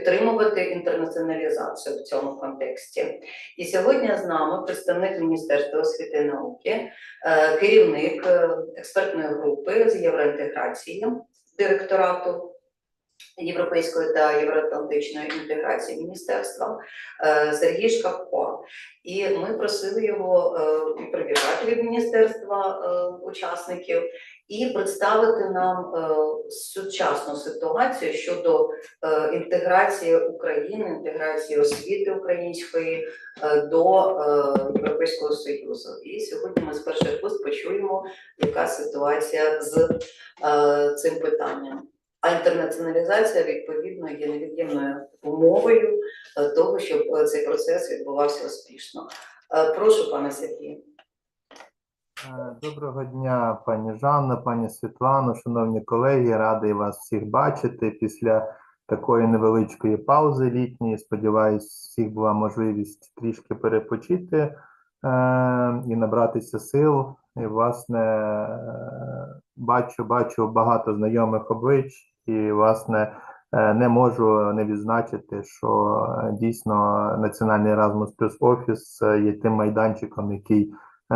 підтримувати інтернаціоналізацію в цьому контексті. І сьогодні з нами представник Міністерства освіти і науки, керівник експертної групи з євроінтеграції директорату європейської та євроатлантичної інтеграції міністерства Сергій Шкапко. І ми просили його привітати від міністерства учасників і представити нам сучасну ситуацію щодо інтеграції України, інтеграції освіти української до Європейського Союзу. І сьогодні ми з перших вуст почуємо, яка ситуація з цим питанням. А інтернаціоналізація, відповідно, є невід'ємною умовою того, щоб цей процес відбувався успішно. Прошу, пане Сергію. Доброго дня, пані Жанна, пані Світлано, шановні колеги, радий вас всіх бачити після такої невеличкої паузи літньої. Сподіваюсь, всіх була можливість трішки перепочити і набратися сил. І, власне, бачу багато знайомих облич і, власне, не можу не відзначити, що дійсно Національний Еразмус плюс офіс є тим майданчиком, який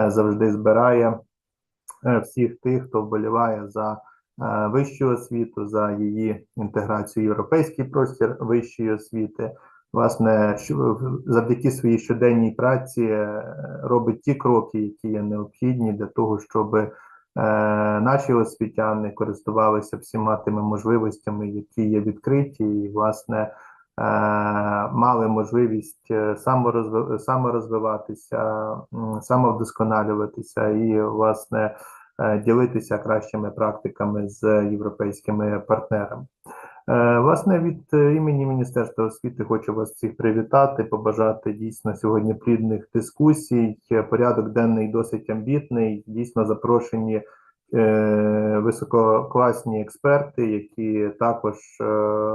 завжди збирає всіх тих, хто вболіває за вищу освіту, за її інтеграцію в європейський простір вищої освіти. Власне, завдяки своїй щоденній праці робить ті кроки, які є необхідні для того, щоб наші освітяни користувалися всіма тими можливостями, які є відкриті, і, власне, мали можливість саморозвиватися, самовдосконалюватися і, власне, ділитися кращими практиками з європейськими партнерами. Власне, від імені Міністерства освіти хочу вас всіх привітати, побажати дійсно сьогодні плідних дискусій. Порядок денний досить амбітний, дійсно запрошені висококласні експерти, які також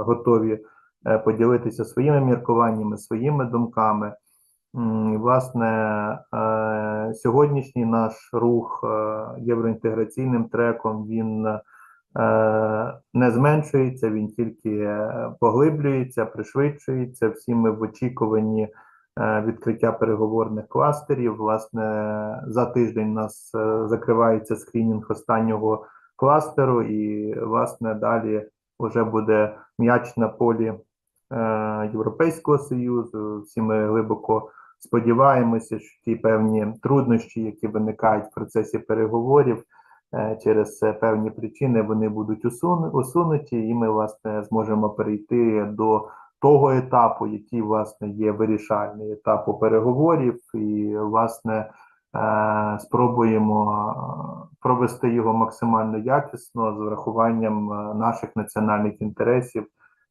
готові поділитися своїми міркуваннями, своїми думками. Власне, сьогоднішній наш рух євроінтеграційним треком, він не зменшується, він тільки поглиблюється, пришвидшується. Всі ми в очікуванні відкриття переговорних кластерів. Власне, за тиждень у нас закривається скринінг останнього кластеру і, власне, далі вже буде м'яч на полі Європейського Союзу. Всі ми глибоко сподіваємося, що ті певні труднощі, які виникають в процесі переговорів, через певні причини вони будуть усунуті, і ми, власне, зможемо перейти до того етапу, який, власне, є вирішальний етапу переговорів, і, власне, спробуємо провести його максимально якісно з врахуванням наших національних інтересів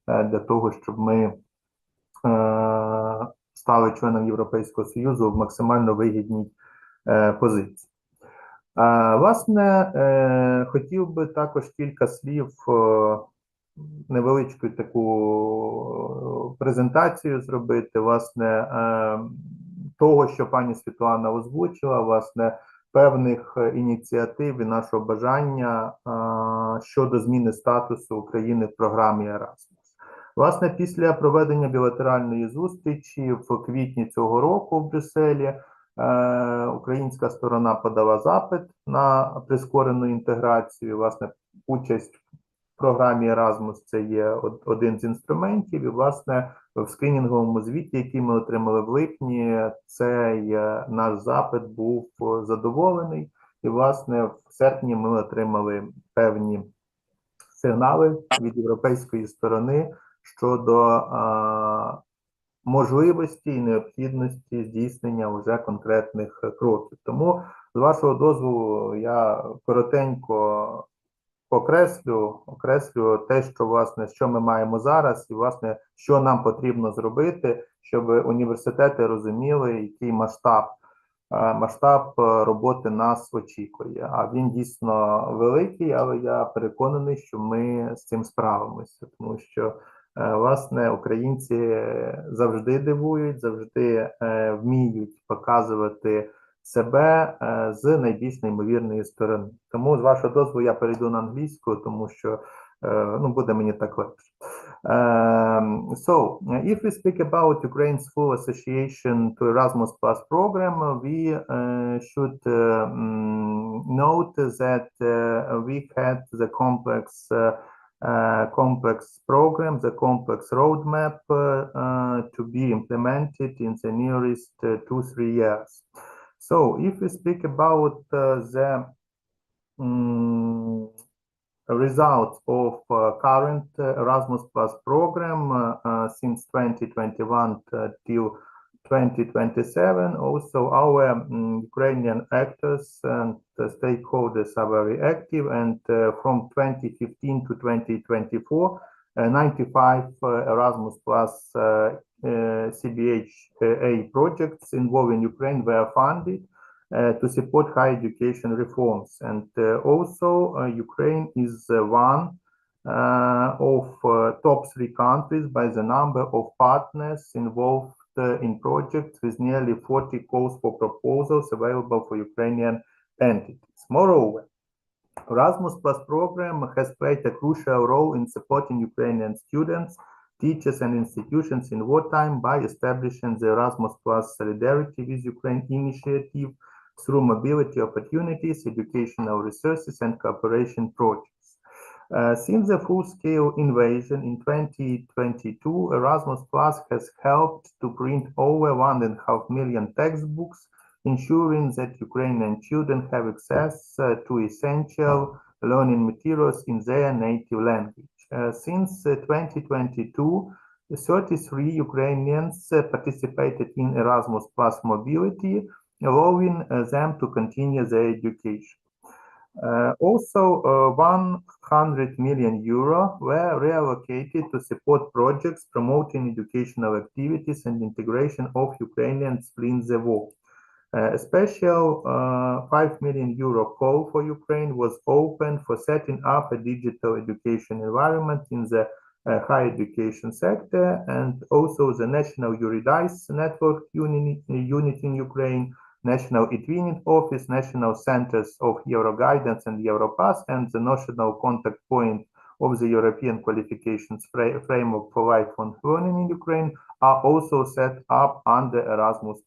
для того, щоб ми стали членом Європейського Союзу в максимально вигідній позиції. Власне, хотів би також кілька слів, невеличку таку презентацію зробити, власне, того, що пані Світлана озвучила, власне, певних ініціатив і нашого бажання щодо зміни статусу України в програмі Еразмус. Власне, після проведення білатеральної зустрічі в квітні цього року в Брюсселі українська сторона подала запит на прискорену інтеграцію. Власне, участь в програмі Еразмус – це є один з інструментів. І, власне, в скринінговому звіті, який ми отримали в липні, цей наш запит був задоволений. І, власне, в серпні ми отримали певні сигнали від європейської сторони щодо можливості і необхідності здійснення вже конкретних кроків. Тому, з вашого дозволу, я коротенько окреслю те, що, власне, що ми маємо зараз і, власне, що нам потрібно зробити, щоб університети розуміли, який масштаб роботи нас очікує. А він дійсно великий, але я переконаний, що ми з цим справимося, тому що, власне, українці завжди дивують, завжди вміють показувати себе з найбільш неймовірної сторони. Тому, з вашого дозволу, я перейду на англійську, тому що буде мені так легше. If we speak about Ukraine's full association to Erasmus Plus program, we should note that we had the complex program, the complex roadmap to be implemented in the nearest 2-3 years. So if we speak about the results of current Erasmus Plus program since 2021 till 2027, also our Ukrainian actors and stakeholders are very active, and from 2015 to 2024, 95 Erasmus Plus CBHA projects involving Ukraine were funded to support higher education reforms. And also Ukraine is one of top 3 countries by the number of partners involved in projects, with nearly 40 calls for proposals available for Ukrainian entities. Moreover, Erasmus Plus program has played a crucial role in supporting Ukrainian students, teachers and institutions in wartime by establishing the Erasmus Plus Solidarity with Ukraine initiative through mobility opportunities, educational resources and cooperation projects. Since the full-scale invasion in 2022, Erasmus Plus has helped to print over 1.5 million textbooks, ensuring that Ukrainian children have access to essential learning materials in their native language. Since 2022, 33 Ukrainians participated in Erasmus Plus mobility, allowing them to continue their education. Also, 100 million euro were reallocated to support projects promoting educational activities and integration of Ukrainians fleeing the war. A special 5 million euro call for Ukraine was opened for setting up a digital education environment in the higher education sector, and also the National Eurydice Network unit in Ukraine, National Etwinning Office, National Centers of Euroguidance and Europass, and the National Contact Point of the European Qualifications Framework for Lifelong Learning in Ukraine are also set up under Erasmus+.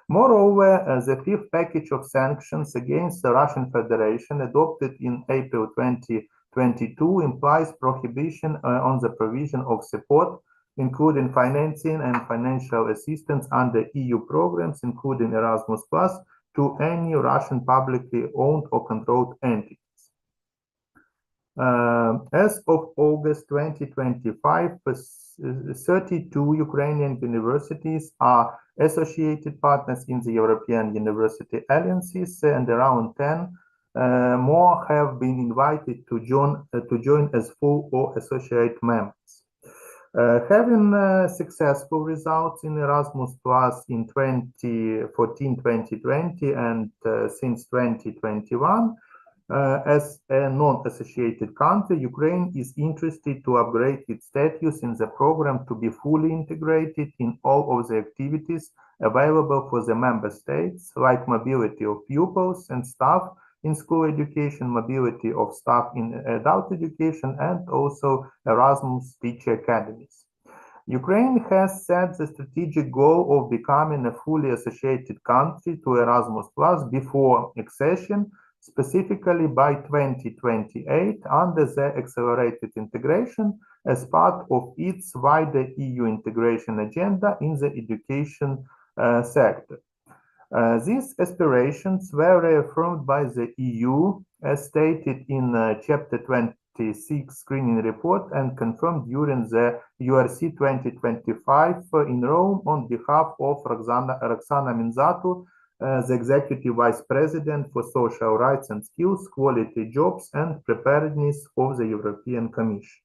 Moreover, the 5th package of sanctions against the Russian Federation adopted in April 2022 implies prohibition on the provision of support, including financing and financial assistance under EU programs, including Erasmus+, to any Russian publicly owned or controlled entities. As of August 2025, 32 Ukrainian universities are associated partners in the European University Alliances, and around 10 more have been invited to join as full or associate members. Having successful results in Erasmus Plus in 2014-2020 and since 2021, as a non-associated country, Ukraine is interested to upgrade its status in the program to be fully integrated in all of the activities available for the member states, like mobility of pupils and staff in school education, mobility of staff in adult education, and also Erasmus teacher academies. Ukraine has set the strategic goal of becoming a fully associated country to Erasmus Plus before accession, specifically by 2028, under the accelerated integration as part of its wider EU integration agenda in the education sector. These aspirations were reaffirmed by the EU, as stated in Chapter 26 Screening Report and confirmed during the URC 2025 in Rome on behalf of Roxana Minzatu, the Executive Vice President for Social Rights and Skills, Quality Jobs and Preparedness of the European Commission.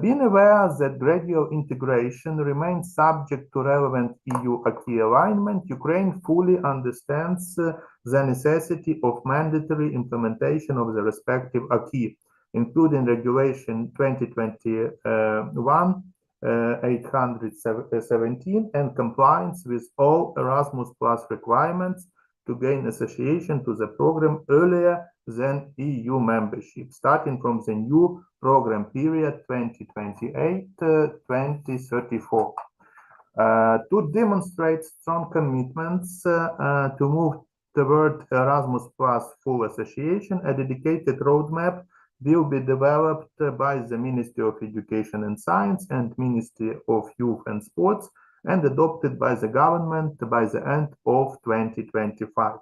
Being aware that gradual integration remains subject to relevant EU acquis alignment, Ukraine fully understands the necessity of mandatory implementation of the respective acquis, including Regulation 2021-817 and compliance with all Erasmus Plus requirements to gain association to the program earlier than EU membership, starting from the new program period 2028-2034. To demonstrate strong commitments to move toward Erasmus Plus full association, a dedicated roadmap will be developed by the Ministry of Education and Science and Ministry of Youth and Sports and adopted by the government by the end of 2025.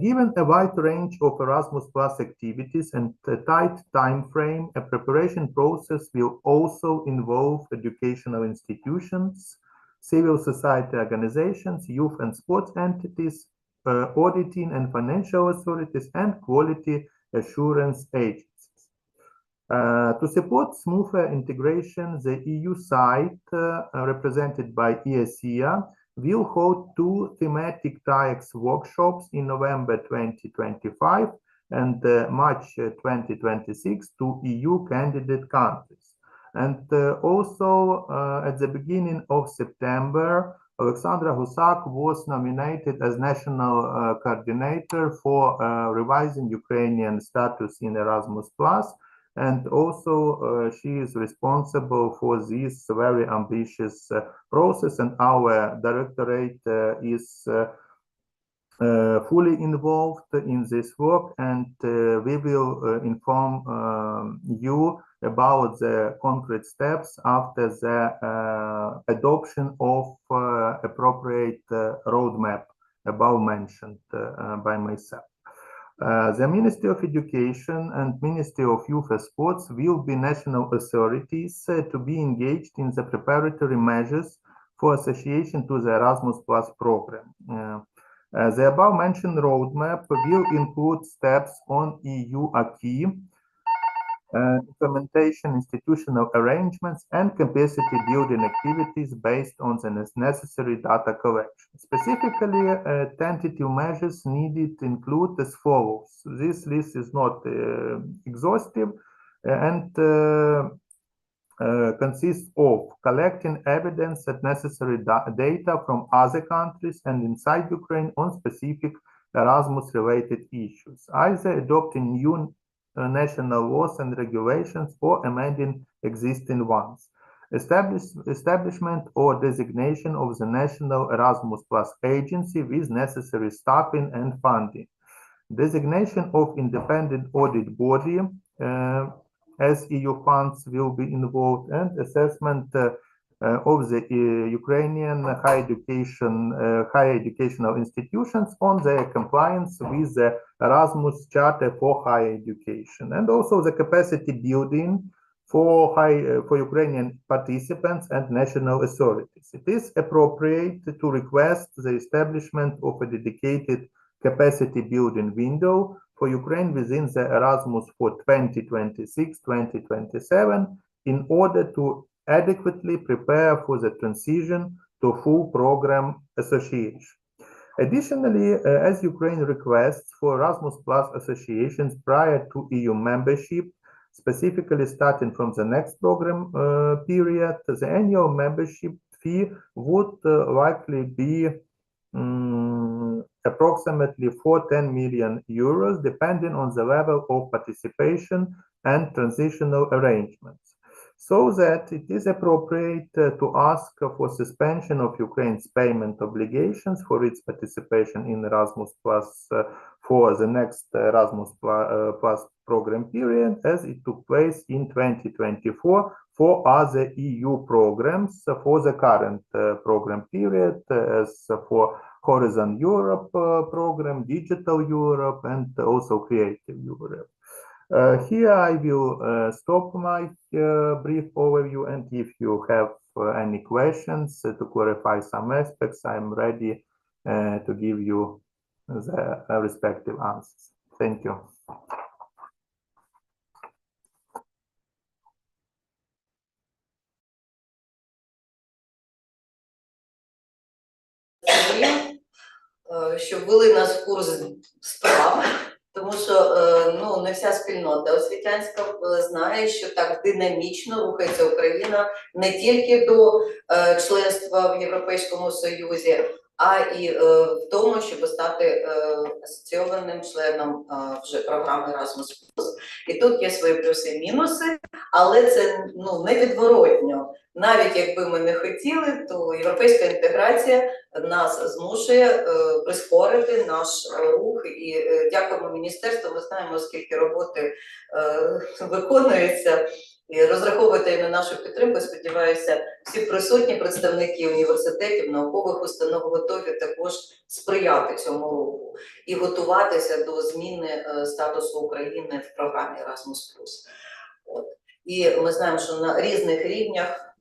Given a wide range of Erasmus Plus activities and a tight time frame, a preparation process will also involve educational institutions, civil society organizations, youth and sports entities, auditing and financial authorities, and quality assurance agencies. To support smoother integration, the EU site, represented by ESEA, will hold 2 thematic TAIEX workshops in November 2025 and March 2026 to EU candidate countries. And also at the beginning of September, Alexandra Husak was nominated as national coordinator for revising Ukrainian status in Erasmus+, and also she is responsible for this very ambitious process, and our directorate is fully involved in this work, and we will inform you about the concrete steps after the adoption of appropriate roadmap above mentioned by myself. The Ministry of Education and Ministry of Youth and Sports will be national authorities to be engaged in the preparatory measures for association to the Erasmus Plus program. The above-mentioned roadmap will include steps on EU acquis, implementation, institutional arrangements, and capacity-building activities based on the necessary data collection. Specifically, tentative measures needed include as follows. This list is not exhaustive and consists of collecting evidence and necessary data from other countries and inside Ukraine on specific Erasmus-related issues, either adopting new national laws and regulations or amending existing ones. Establishment or designation of the National Erasmus Plus Agency with necessary staffing and funding. Designation of independent audit body as EU funds will be involved, and assessment of the Ukrainian higher educational institutions on their compliance with the Erasmus Charter for Higher Education, and also the capacity building for Ukrainian participants and national authorities. It is appropriate to request the establishment of a dedicated capacity building window for Ukraine within the Erasmus for 2026-2027 in order to adequately prepare for the transition to full program association. Additionally, as Ukraine requests for Erasmus Plus associations prior to EU membership, specifically starting from the next program period, the annual membership fee would likely be approximately 10 million euros, depending on the level of participation and transitional arrangements. So that it is appropriate to ask for suspension of Ukraine's payment obligations for its participation in Erasmus Plus for the next Erasmus Plus program period, as it took place in 2024 for other EU programs for the current program period, as for Horizon Europe program, Digital Europe, and also Creative Europe. Here I will stop my brief overview, and if you have any questions to clarify some aspects, I'm ready to give you the respective answers. Thank you. Що ввели нас в курс справ, тому що ну, не вся спільнота освітянська знає, що так динамічно рухається Україна не тільки до членства в Європейському Союзі, а і в тому, щоб стати асоційованим членом вже програми Еразмус+. І тут є свої плюси і мінуси, але це невідворотньо. Навіть якби ми не хотіли, то європейська інтеграція нас змушує прискорити наш рух. І дякуємо міністерству, ми знаємо, скільки роботи виконується. І розраховуйте на нашу підтримку, сподіваюся, всі присутні представники університетів, наукових установ готові також сприяти цьому руху і готуватися до зміни статусу України в програмі Еразмус+. І ми знаємо, що на різних рівнях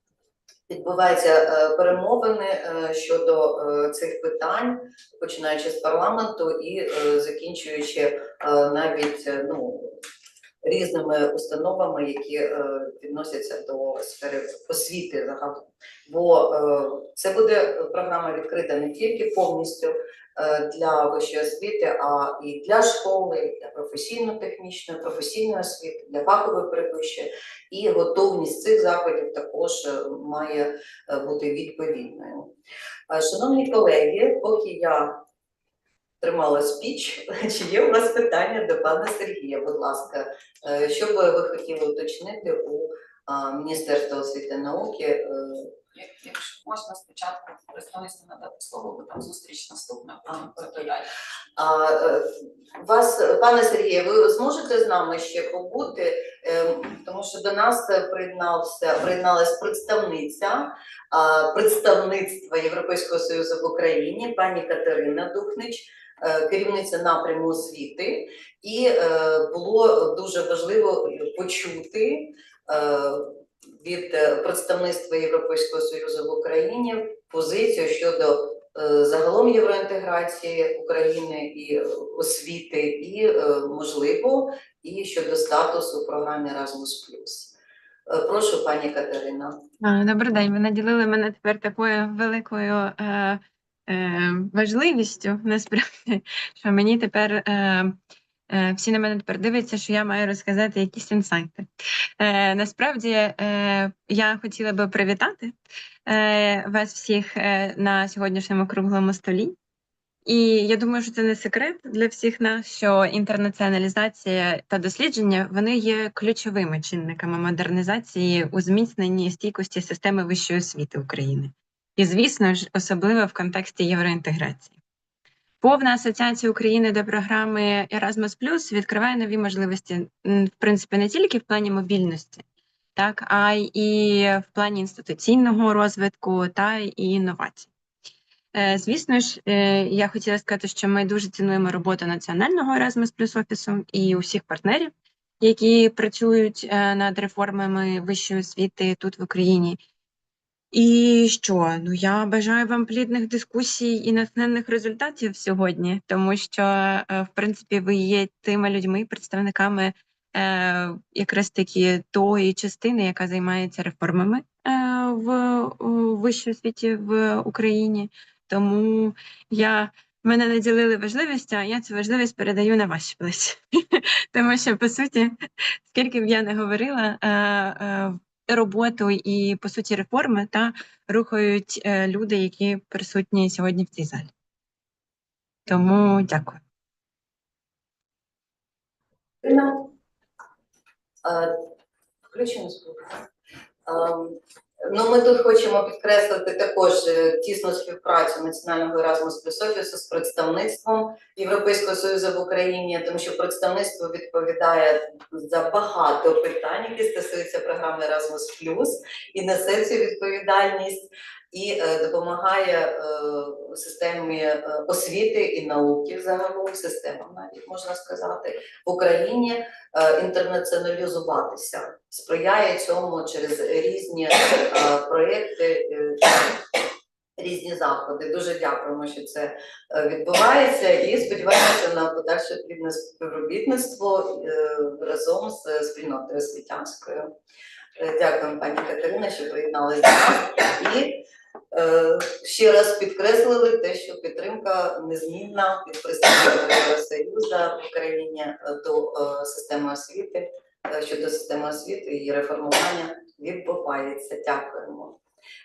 відбуваються перемовини щодо цих питань, починаючи з парламенту і закінчуючи навіть різними установами, які відносяться до сфери освіти загалом. Бо це буде програма відкрита не тільки повністю для вищої освіти, а і для школи, для професійно-технічної, професійної освіти, для фахової передвищої. І готовність цих заходів також має бути відповідною. Шановні колеги, поки я тримала спіч, чи є у вас питання до пана Сергія? Будь ласка, що би ви хотіли уточнити у Міністерства освіти і науки? Якщо можна спочатку представництву надати слово, бо там зустріч наступна. Пане Сергію, ви зможете з нами ще побути, тому що до нас приєдналась представництва Європейського Союзу в Україні, пані Катерина Духнич, керівниця напряму освіти, і було дуже важливо почути від представництва Європейського Союзу в Україні позицію щодо загалом євроінтеграції України і освіти, і, можливо, і щодо статусу програми Еразмус+. Прошу, пані Катерина. Добрий день. Ви наділили мене тепер такою великою важливістю, насправді, що мені тепер всі на мене тепер дивляться, що я маю розказати якісь інсайти. Насправді, я хотіла би привітати вас всіх на сьогоднішньому круглому столі. І я думаю, що це не секрет для всіх нас, що інтернаціоналізація та дослідження, вони є ключовими чинниками модернізації у зміцненні стійкості системи вищої освіти України. І, звісно ж, особливо в контексті євроінтеграції. Повна асоціація України до програми Еразмус+ відкриває нові можливості, в принципі, не тільки в плані мобільності, так, а й в плані інституційного розвитку та і інновацій. Звісно ж, я хотіла сказати, що ми дуже цінуємо роботу Національного Еразмус+ офісу і усіх партнерів, які працюють над реформами вищої освіти тут в Україні. І що? Я бажаю вам плідних дискусій і натхненних результатів сьогодні, тому що, в принципі, ви є тими людьми, представниками якраз таки тої частини, яка займається реформами в вищій освіті в Україні. Тому мене наділили важливістю, а я цю важливість передаю на ваші плечі. Тому що, по суті, скільки б я не говорила, роботу і, по суті, реформи рухають люди, які присутні сьогодні в цій залі. Тому дякую. Включимо звук. Ми тут хочемо підкреслити також тісну співпрацю Національного Еразмус+ офісу з представництвом Європейського Союзу в Україні, тому що представництво відповідає за багато питань, які стосуються програми Еразмус+, і несе цю відповідальність, і допомагає системі освіти і науки, загалом системам, навіть можна сказати, в Україні інтернаціоналізуватися. Сприяє цьому через різні проєкти, різні заходи. Дуже дякуємо, що це відбувається, і сподіваємося на подальше плідне співробітництво разом з спільнотою освітянською. Дякуємо, пані Катерина, що приєдналися до нас. І ще раз підкреслили те, що підтримка незмінна від представників Євросоюзу в Україні до системи освіти, щодо системи освіти і реформування відбувається. Дякуємо.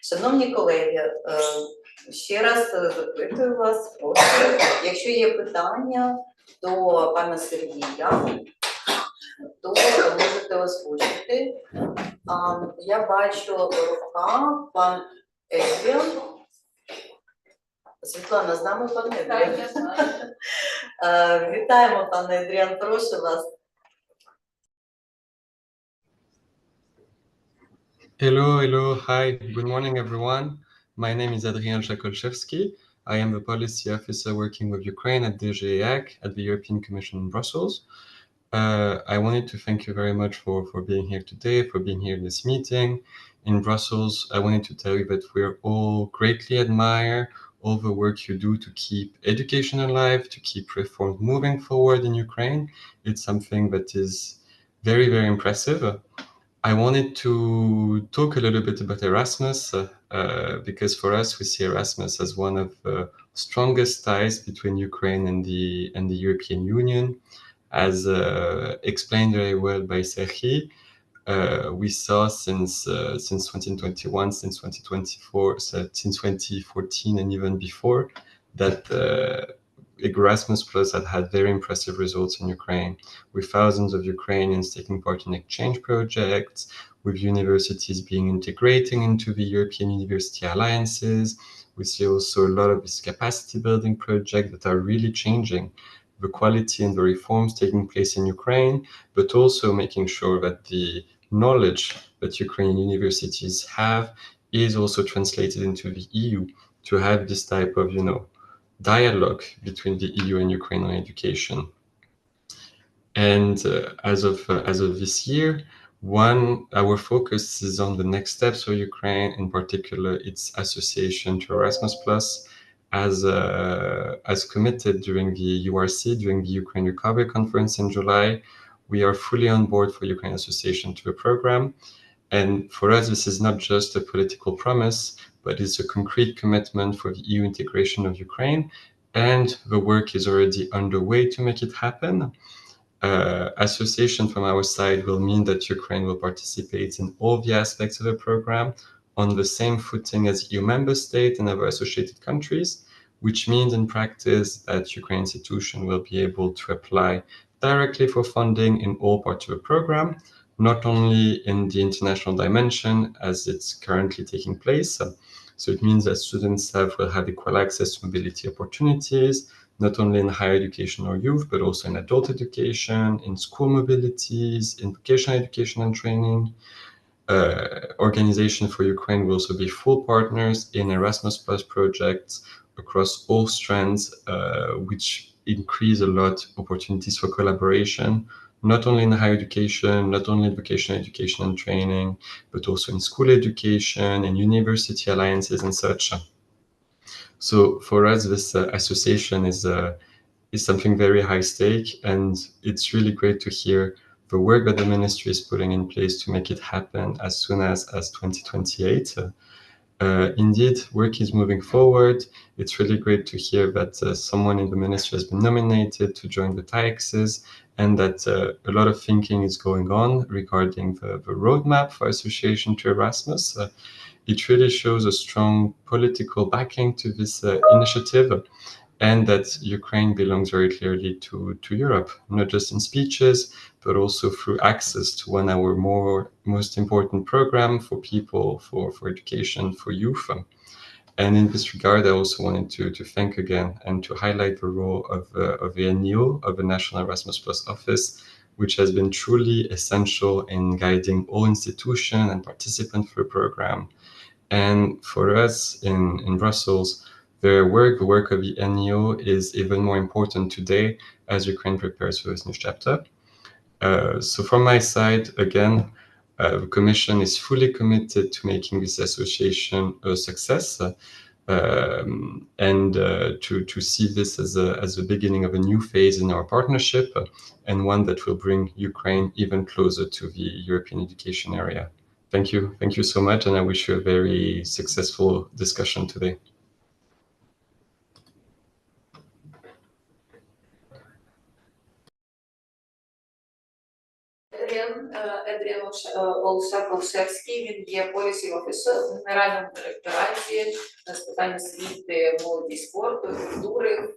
Шановні колеги, ще раз запитую вас, прошу, якщо є питання до пана Сергія, то можете озвучити. Я бачу рука, пан Едріан. Світлана, з нами пан Едріан? Так, я знаю. Вітаємо, пане Едріан, прошу вас. Hello, hi, good morning everyone. My name is Adrian Jakolczewski. I am the policy officer working with Ukraine at DG EAC at the European Commission in Brussels. I wanted to thank you very much for being here today, for being here in this meeting. In Brussels, I wanted to tell you that we're all greatly admire all the work you do to keep education alive, to keep reform moving forward in Ukraine. It's something that is very, very impressive. I wanted to talk a little bit about Erasmus because for us we see Erasmus as one of the strongest ties between Ukraine and the European Union. As explained very well by Serhi, we saw since 2021, since 2024, since 2014 and even before that Erasmus Plus had very impressive results in Ukraine, with thousands of Ukrainians taking part in exchange projects, with universities being integrating into the European University Alliances. We see also a lot of these capacity building projects that are really changing the quality and the reforms taking place in Ukraine, but also making sure that the knowledge that Ukrainian universities have is also translated into the EU to have this type of, dialogue between the EU and Ukraine on education. And as of this year, our focus is on the next steps for Ukraine, in particular its association to Erasmus Plus, as committed during the URC, during the Ukraine Recovery Conference in July. We are fully on board for Ukraine association to the program. And for us, this is not just a political promise, but it's a concrete commitment for the EU integration of Ukraine. And the work is already underway to make it happen. Association from our side will mean that Ukraine will participate in all the aspects of the program on the same footing as EU member states and other associated countries, which means in practice that Ukraine institution will be able to apply directly for funding in all parts of the program, not only in the international dimension as it's currently taking place. So it means that students will have equal access to mobility opportunities, not only in higher education or youth, but also in adult education, in school mobilities, in vocational education and training. Organization for Ukraine will also be full partners in Erasmus Plus projects across all strands, which increase a lot opportunities for collaboration, not only in higher education, not only in vocational education and training, but also in school education and university alliances and such. So for us, this association is something very high stake, and it's really great to hear the work that the ministry is putting in place to make it happen as soon as 2028. Indeed, work is moving forward. It's really great to hear that someone in the ministry has been nominated to join the TAIEXs, and that a lot of thinking is going on regarding the roadmap for association to Erasmus. It really shows a strong political backing to this initiative, and that Ukraine belongs very clearly to Europe, not just in speeches, but also through access to one of our most important program for people, for education, for youth. And in this regard, I also wanted to thank again and to highlight the role of the NEO, of the National Erasmus Plus Office, which has been truly essential in guiding all institutions and participants for the program. And for us in Brussels, the work of the NEO is even more important today as Ukraine prepares for this new chapter. So from my side, again, the Commission is fully committed to making this association a success, and to see this as the beginning of a new phase in our partnership, and one that will bring Ukraine even closer to the European education area. Thank you so much, and I wish you a very successful discussion today. Едріан Олшевський, він є полісі офісом в Генеральному директораті з питань освіти, молоді, спорту, культури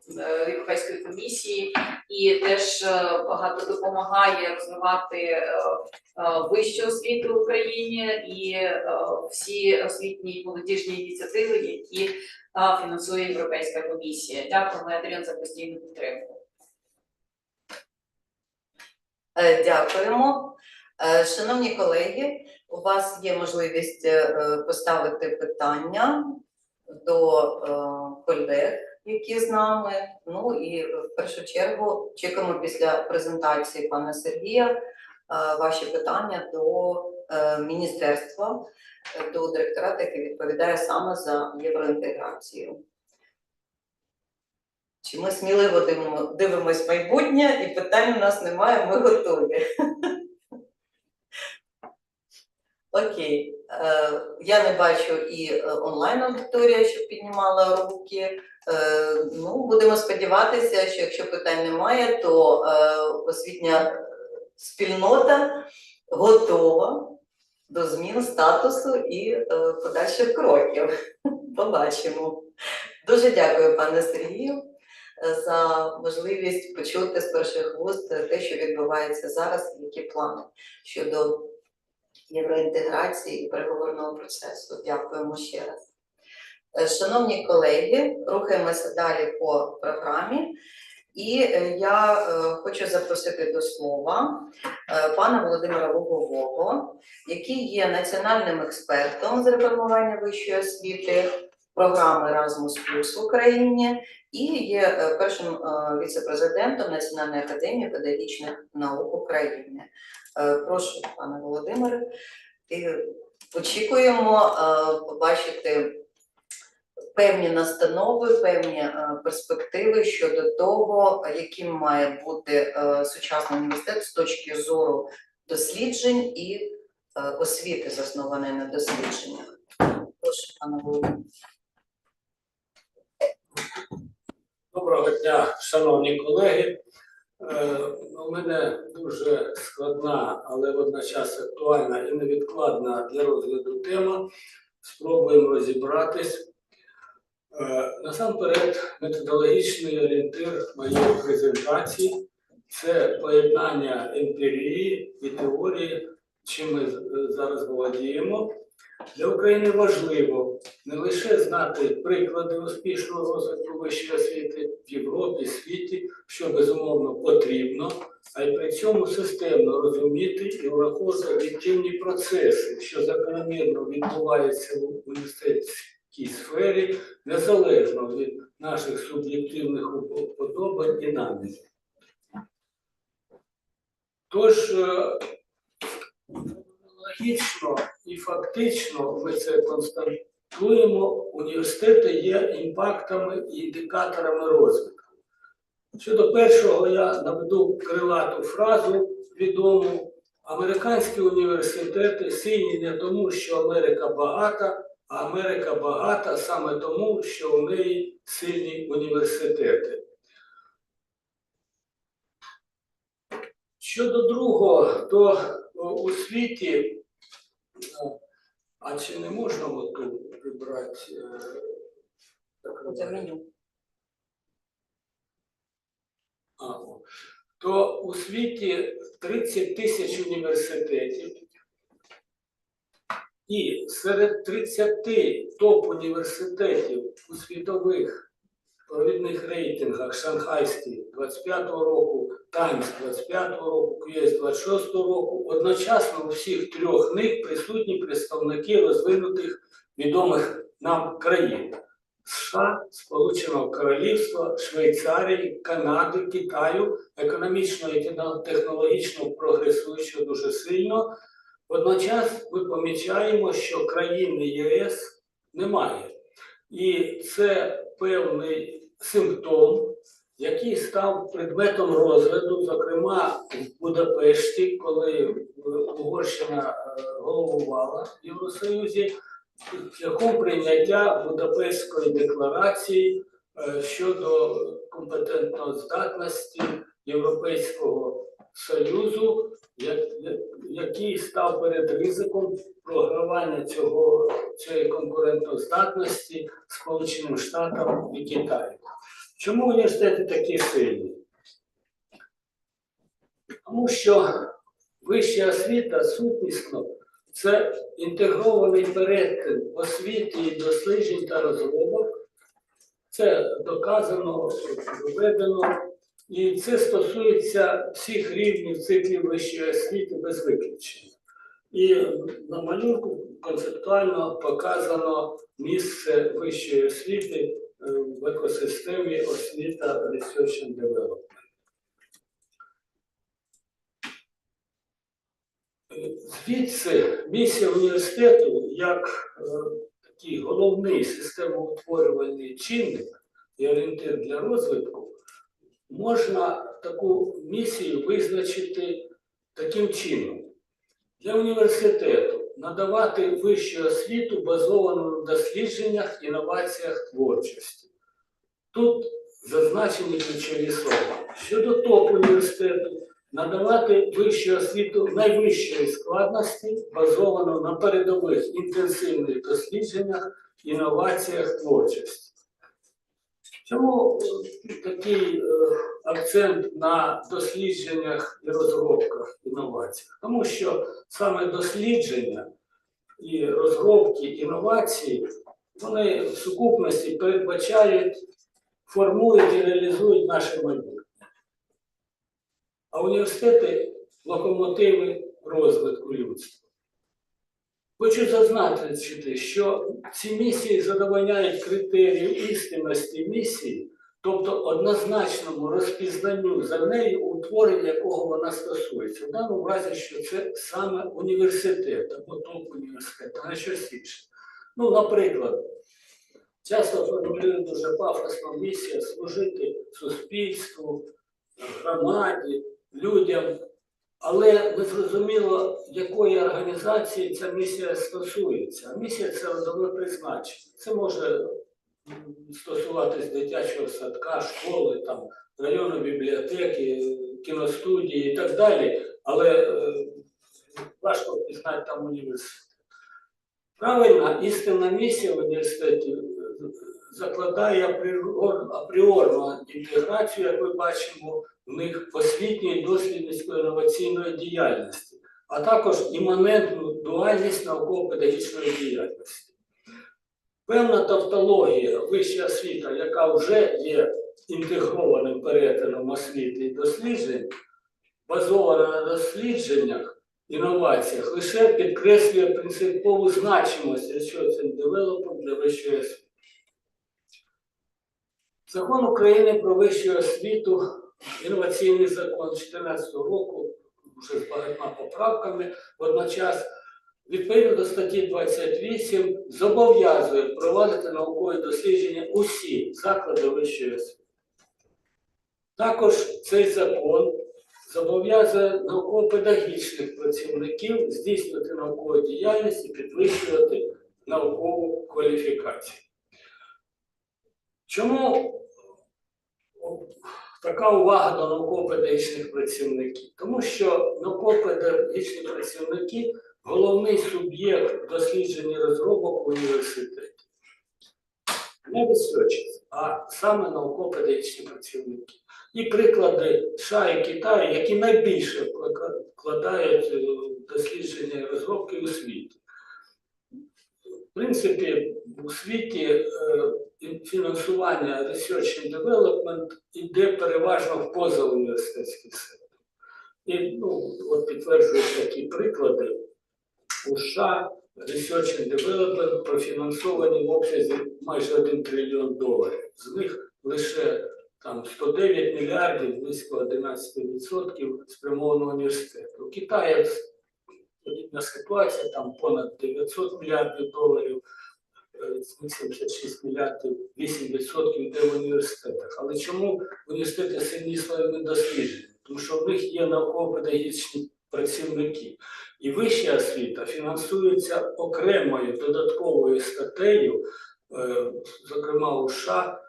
в Європейської комісії і теж багато допомагає розвивати вищу освіту в Україні і всі освітні і молодіжні ініціативи, які фінансує Європейська комісія. Дякуємо, Едріан, за постійну підтримку. Дякуємо. Шановні колеги, у вас є можливість поставити питання до колег, які з нами. Ну і в першу чергу чекаємо після презентації пана Сергія ваші питання до Міністерства, до директорату, який відповідає саме за євроінтеграцію. Чи ми сміливо дивимось майбутнє, і питань у нас немає, ми готові. Окей. Я не бачу і онлайн-аудиторія, що піднімала руки. Ну, будемо сподіватися, що якщо питань немає, то освітня спільнота готова до змін статусу і подальших кроків. Побачимо. Дуже дякую, пане Сергію, за можливість почути з перших вуст те, що відбувається зараз, і які плани щодо євроінтеграції і переговорного процесу. Дякуємо ще раз. Шановні колеги, рухаємося далі по програмі. І я хочу запросити до слова пана Володимира Лугового, який є національним експертом з реформування вищої освіти, програми Еразмус в Україні і є першим віце-президентом Національної академії педагогічних наук України. Прошу, пане Володимире, і очікуємо побачити певні настанови, певні перспективи щодо того, яким має бути сучасний університет з точки зору досліджень і освіти, заснованої на дослідженнях. Прошу, пане Володимире. Доброго дня, шановні колеги. У мене дуже складна, але водночас актуальна і невідкладна для розгляду тема. Спробуємо розібратись. Насамперед, методологічний орієнтир моєї презентації – це поєднання емпірії і теорії, чим ми зараз володіємо. Для України важливо не лише знати приклади успішного розвитку вищої освіти в Європі, світі, що безумовно потрібно, а й при цьому системно розуміти і враховувати об'єктивні процеси, що закономірно відбуваються в університетській сфері, незалежно від наших суб'єктивних уподобань і намірів. Тож, логічно і фактично ми це констатуємо, університети є імпактами і індикаторами розвитку. Щодо першого я наведу крилату фразу відому: американські університети сильні не тому, що Америка багата, а Америка багата саме тому, що у неї сильні університети. Щодо другого, то у світі, а чи не можна отут прибрати меню? То у світі 30 тисяч університетів, і серед 30 топ-університетів у світових провідних рейтингах Шанхайський 25-го року, Таймс 25-го року, QS 26-го року, одночасно у всіх трьох них присутні представники розвинутих відомих нам країн: США, Сполученого Королівства, Швейцарії, Канади, Китаю, економічно і технологічно прогресуючого дуже сильно. Водночас ми помічаємо, що країни ЄС немає. І це певний симптом, який став предметом розгляду, зокрема в Будапешті, коли Угорщина головувала в Євросоюзі, шляхом прийняття Будапештської декларації щодо компетентноздатності Європейського Союзу, який став перед ризиком програвання цієї конкурентоздатності Сполученим Штатам і Китаю. Чому університети такі сильні? Тому що вища освіта сутнісно – це інтегрований перетин освіти, і досліджень та розробок. Це доказано, доведено. І це стосується всіх рівнів циклів вищої освіти без виключення. І на малюнку концептуально показано місце вищої освіти в екосистемі освіта Research and Development. Звідси місія університету як такий головний системоутворювальний чинник і орієнтир для розвитку, можна таку місію визначити таким чином. Для університету надавати вищу освіту, базовану на дослідженнях, інноваціях, творчості. Тут зазначені ключові слова. Щодо топ-університету, надавати вищу освіту найвищої складності, базовану на передових інтенсивних дослідженнях, інноваціях, творчості. Чому такий акцент на дослідженнях і розробках, інноваціях? Тому що саме дослідження і розробки, інновації, вони в сукупності передбачають, формують і реалізують наше майбутнє. А університети – локомотиви розвитку людства. Хочу зазначити, що ці місії задовольняють критерію істинності місії, тобто однозначному розпізнанню за нею, утворення якого вона стосується. В даному разі, що це саме університет або топ-університет, а не щось інше. Ну, наприклад, часто формулюють дуже пафосно місія служити суспільству, громаді, людям. Але не зрозуміло, якої організації ця місія стосується. А місія – це родове призначення. Це може стосуватись дитячого садка, школи, там, районної бібліотеки, кіностудії і так далі. Але важко пізнати там університет. Правильна, істинна місія в університеті закладає апріорну інтеграцію, як ми бачимо, в них освітньої, дослідницької, інноваційної діяльності, а також іманентну дуальність науково-педагогічної діяльності. Певна тавтологія, вища освіта, яка вже є інтегрованим перетином освіти і досліджень, базована на дослідженнях, інноваціях, лише підкреслює принципову значимість research and development для вищої освіти. Закон України про вищу освіту, інноваційний закон 2014 року, вже з багатьма поправками, водночас, відповідно до статті 28, зобов'язує проводити наукові дослідження усі заклади вищої освіти. Також цей закон зобов'язує науково-педагогічних працівників здійснювати наукову діяльність і підвищувати наукову кваліфікацію. Чому така увага до науково-педагогічних працівників? Тому що науково-педагогічні працівники – головний суб'єкт досліджень і розробок в університеті. Не researchers, а саме науково-педагогічні працівники. І приклади США і Китаю, які найбільше вкладають дослідження і розробки у світі. В принципі, у світі фінансування Research and Development йде переважно в позауніверситетський сектор. І от підтверджують такі приклади. У США Research and Development профінансовані в обсязі майже $1 трильйон. З них лише 109 мільярдів, близько 11% спрямовано університету. У Китаї подібна ситуація, там понад $900 мільярдів, 76 мільярдів, 8% йде в університетах. Але чому університети сильні своїми дослідженнями? Тому що в них є науково-педагогічні працівники. І вища освіта фінансується окремою додатковою статтею, зокрема у США,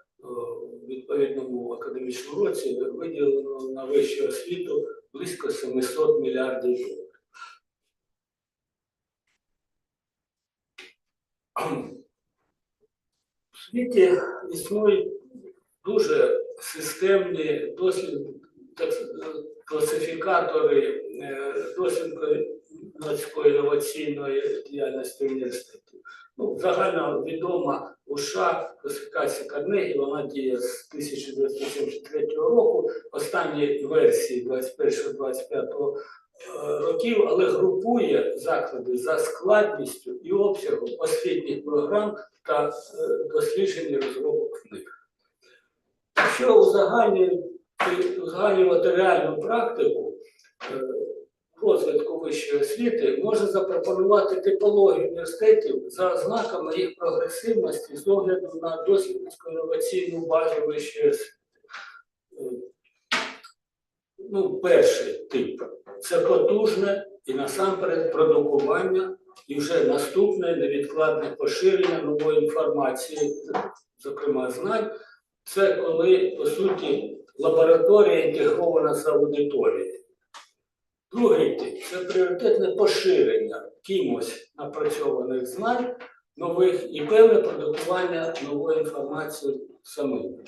відповідно відповідному академічному році виділено на вищу освіту близько 700 мільярдів доларів. В світі існують дуже системні класифікатори дослідницької інноваційної діяльності університетів. Ну, загально відома у США класифікація Карнегі, вона діє з 1973 року, останні версії 21-25 років, але групує заклади за складністю і обсягом освітніх програм та досліджень і розробок книг. Якщо узагальнювати реальну практику розвитку вищої освіти, можна запропонувати типологію університетів за ознаками їх прогресивності з огляду на дослідницьку інноваційну базу вищої освіти. Ну, перший тип – це потужне і насамперед продукування і вже наступне невідкладне поширення нової інформації, зокрема знань. Це коли, по суті, лабораторія інтегрована з аудиторією. Другий тип – це пріоритетне поширення кимось напрацьованих знань нових і певне продукування нової інформації самим.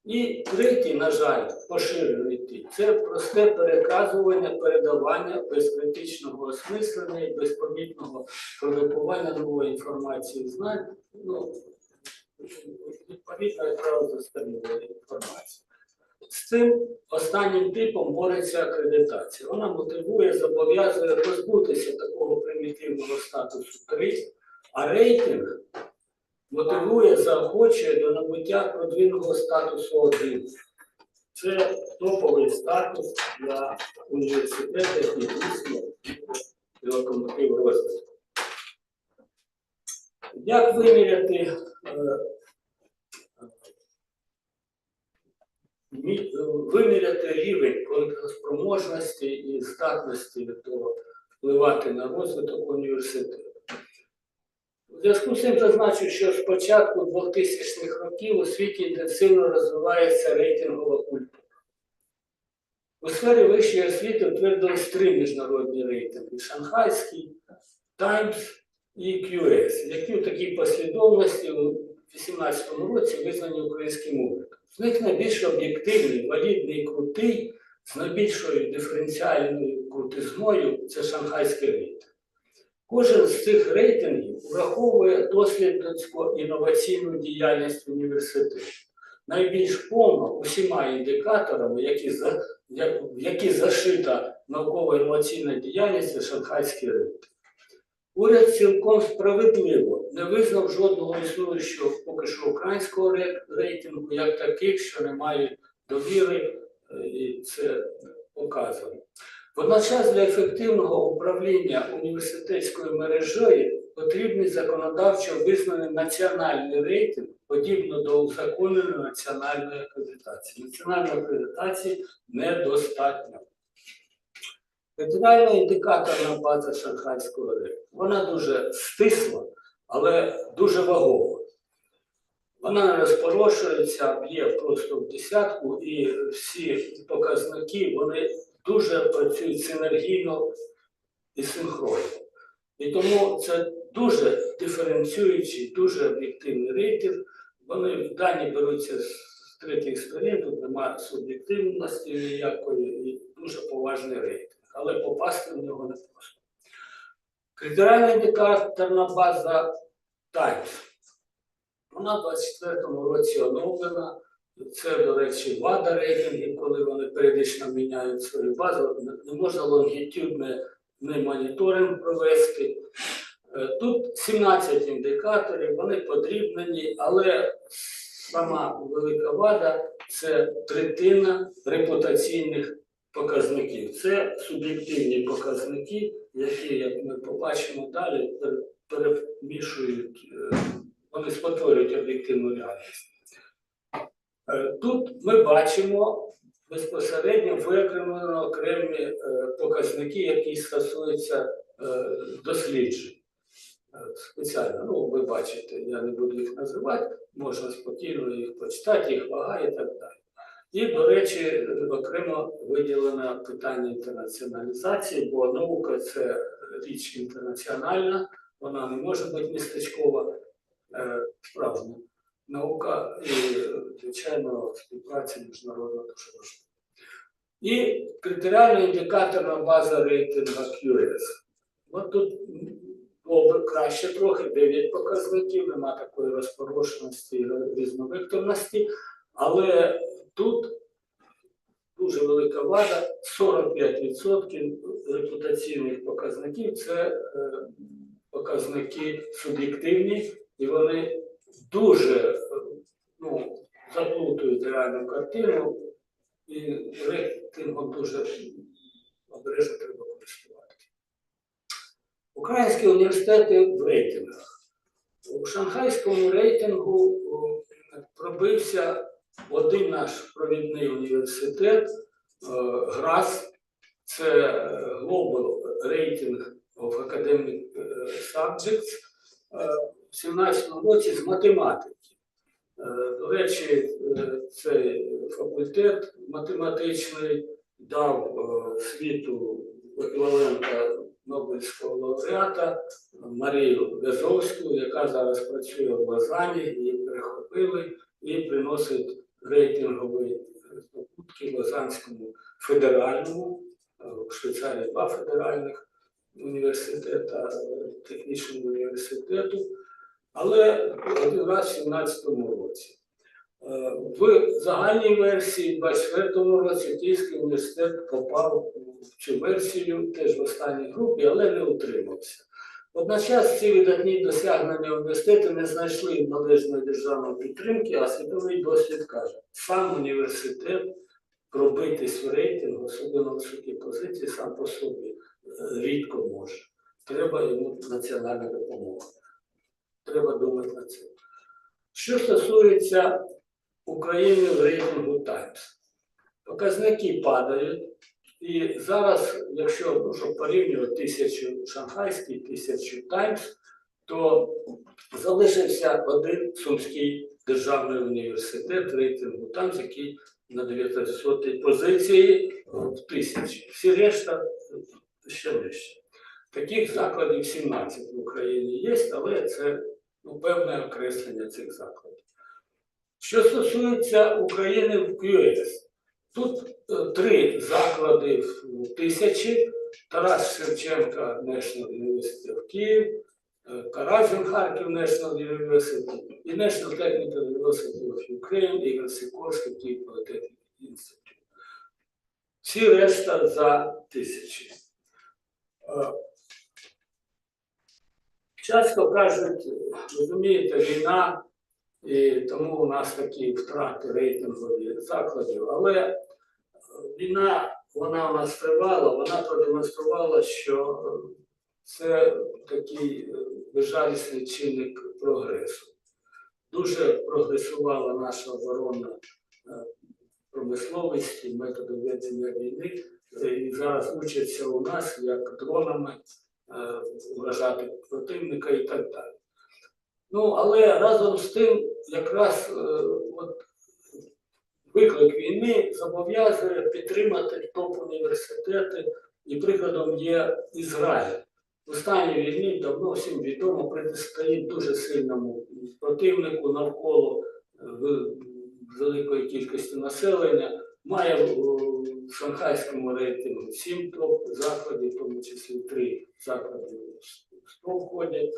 І третій, на жаль, поширений тип – це просте переказування, передавання без критичного осмислення і без помітного продукування нової інформації знань, ну, відповідно, якраз застарілої інформації. З цим останнім типом бореться акредитація. Вона мотивує, зобов'язує позбутися такого примітивного статусу 3, а рейтинг мотивує, заохочує до набуття продвиненого статусу 1. Це топовий статус для університету, який дійсно локомотив розвитку. Як виміряти рівень конкурентоспроможності і здатності впливати на розвиток університету? У зв'язку з цим зазначу, що з початку 2000-х років у світі інтенсивно розвивається рейтингова культура. У сфері вищої освіти утвердились 3 міжнародні рейтинги – Шанхайський, Таймс і QS, які у такій послідовності у 2018 році визнані українським урядом. З них найбільш об'єктивний, валідний і крутий, з найбільшою диференціальною крутизною – це Шанхайський рейтинг. Кожен з цих рейтингів враховує дослідницько-інноваційну діяльність університету. Найбільш повно усіма індикаторами, в які зашита науково-інноваційна діяльність, це Шанхайський рейтинг. Уряд цілком справедливо не визнав жодного існуючого поки що українського рейтингу, як таких, що не мають довіри, і це показано. Водночас для ефективного управління університетською мережею потрібний законодавчо визнаний національний рейтинг, подібно до узаконеної національної акредитації. Національної акредитації недостатньо. Федеральна індикаторна база Шанхайського рейтингу. Вона дуже стисла, але дуже вагова. Вона не розпорошується, б'є просто в десятку, і всі показники, вони дуже працюють синергійно і синхронно. І тому це дуже диференціюючий, дуже об'єктивний рейтинг. Дані беруться з третіх сторін, тут немає суб'єктивності ніякої, і дуже поважний рейтинг. Але попасти в нього не просто. Критеріальна індикаторна база Times. Вона в 2024 році оновлена. Це, до речі, вада рейтингів, коли вони періодично міняють свою базу. Не можна лонгітюдний моніторинг провести. Тут 17 індикаторів, вони подрібнені, але сама велика вада – це третина репутаційних показників. Це суб'єктивні показники, які, як ми побачимо далі, перемішують, вони спотворюють об'єктивну реальність. Тут ми бачимо безпосередньо виокремлено окремі показники, які стосуються досліджень. Спеціально, ну, ви бачите, я не буду їх називати, можна спокійно їх почитати, їх вага і так далі. І, до речі, окремо виділено питання інтернаціоналізації, бо наука – це річ інтернаціональна, вона не може бути містечкова, справжня наука і, звичайно, співпраця міжнародна дуже важлива. І критеріально-індикаторна база рейтингу QS. От тут було б краще трохи, 9 показників, нема такої розпорошеності і різновекторності, але тут дуже велика вада, 45% репутаційних показників – це показники суб'єктивні, і вони дуже заплутують реальну картину, і рейтингом дуже обережно треба користуватися. Українські університети в рейтингах. У шанхайському рейтингу пробився один наш провідний університет, ГРАС, це Global Rating of Academic Subjects, в 2017 році з математики. До речі, цей факультет математичний дав світу еквівалента Нобелівського лауреата Марію Вязовську, яка зараз працює в Лозанні, її перехопили і приносить рейтингові здобутки Лозанському федеральному, в Швейцарії 2 федеральних університета, технічному університету, але один раз в 2017 році. В загальній версії, в 2024 році, Київський університет попав в цю версію, теж в останній групі, але не утримався. Водночас ці видатні досягнення університету не знайшли належної державної підтримки, а світовий досвід каже, сам університет пробитись в рейтинг, особливо в високій позиції, сам по собі рідко може. Треба йому національна допомога. Треба думати над цим. Що стосується України в рейтингу Times. Показники падають. І зараз, якщо щоб порівнювати 1000 шанхайський, 1000 Times, то залишився один Сумський державний університет рейтингу Times, який на 900-й позиції в 1000. Всі решта ще нижче. Таких закладів 17 в Україні є, але це певне окреслення цих закладів. Що стосується України в QS, тут 3 заклади в 1000, Тарас Шевченко National University of Kyiv, Каразін Харків National University і National Technical University of Ukraine, Ігор Сікорський, Київ Політехнічний інститут. Всі решта за 1000. Часто кажуть, розумієте, війна, і тому у нас такі втрати рейтингові закладів, але війна, вона у нас тривала, вона продемонструвала, що це такий безжалісний чинник прогресу. Дуже прогресувала наша оборонна промисловість і методи ведення війни, і зараз учаться у нас, як дронами вражати противника і так далі. Але разом з тим, якраз виклик війни зобов'язує підтримати топ-університети, і прикладом є Ізраїль. В стані війни, давно всім відомо, протистоїть дуже сильному противнику навколо великої кількості населення, має в шанхайському рейтингу 7 топ-закладів, в тому числі 3 заклади в топ входять,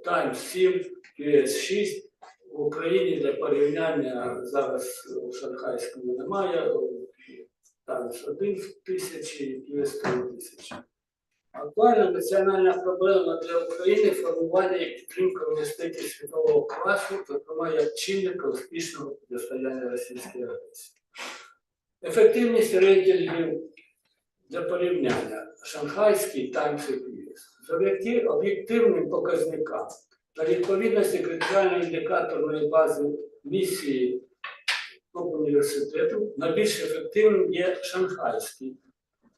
Times 7, QS 6. В Україні для порівняння зараз в шанхайському немає, Times 1 в 1000 і QS 3 в 1000. Актуальна національна проблема для України – формування і підтримка університетів світового класу, зокрема як чинника успішного протистояння російської агресії. Ефективність рейтингів для порівняння шанхайський, Times і QS. Завдяки об'єктивним показникам та відповідності критеріально-індикаторної бази місії топ-університету найбільш ефективним є шанхайський.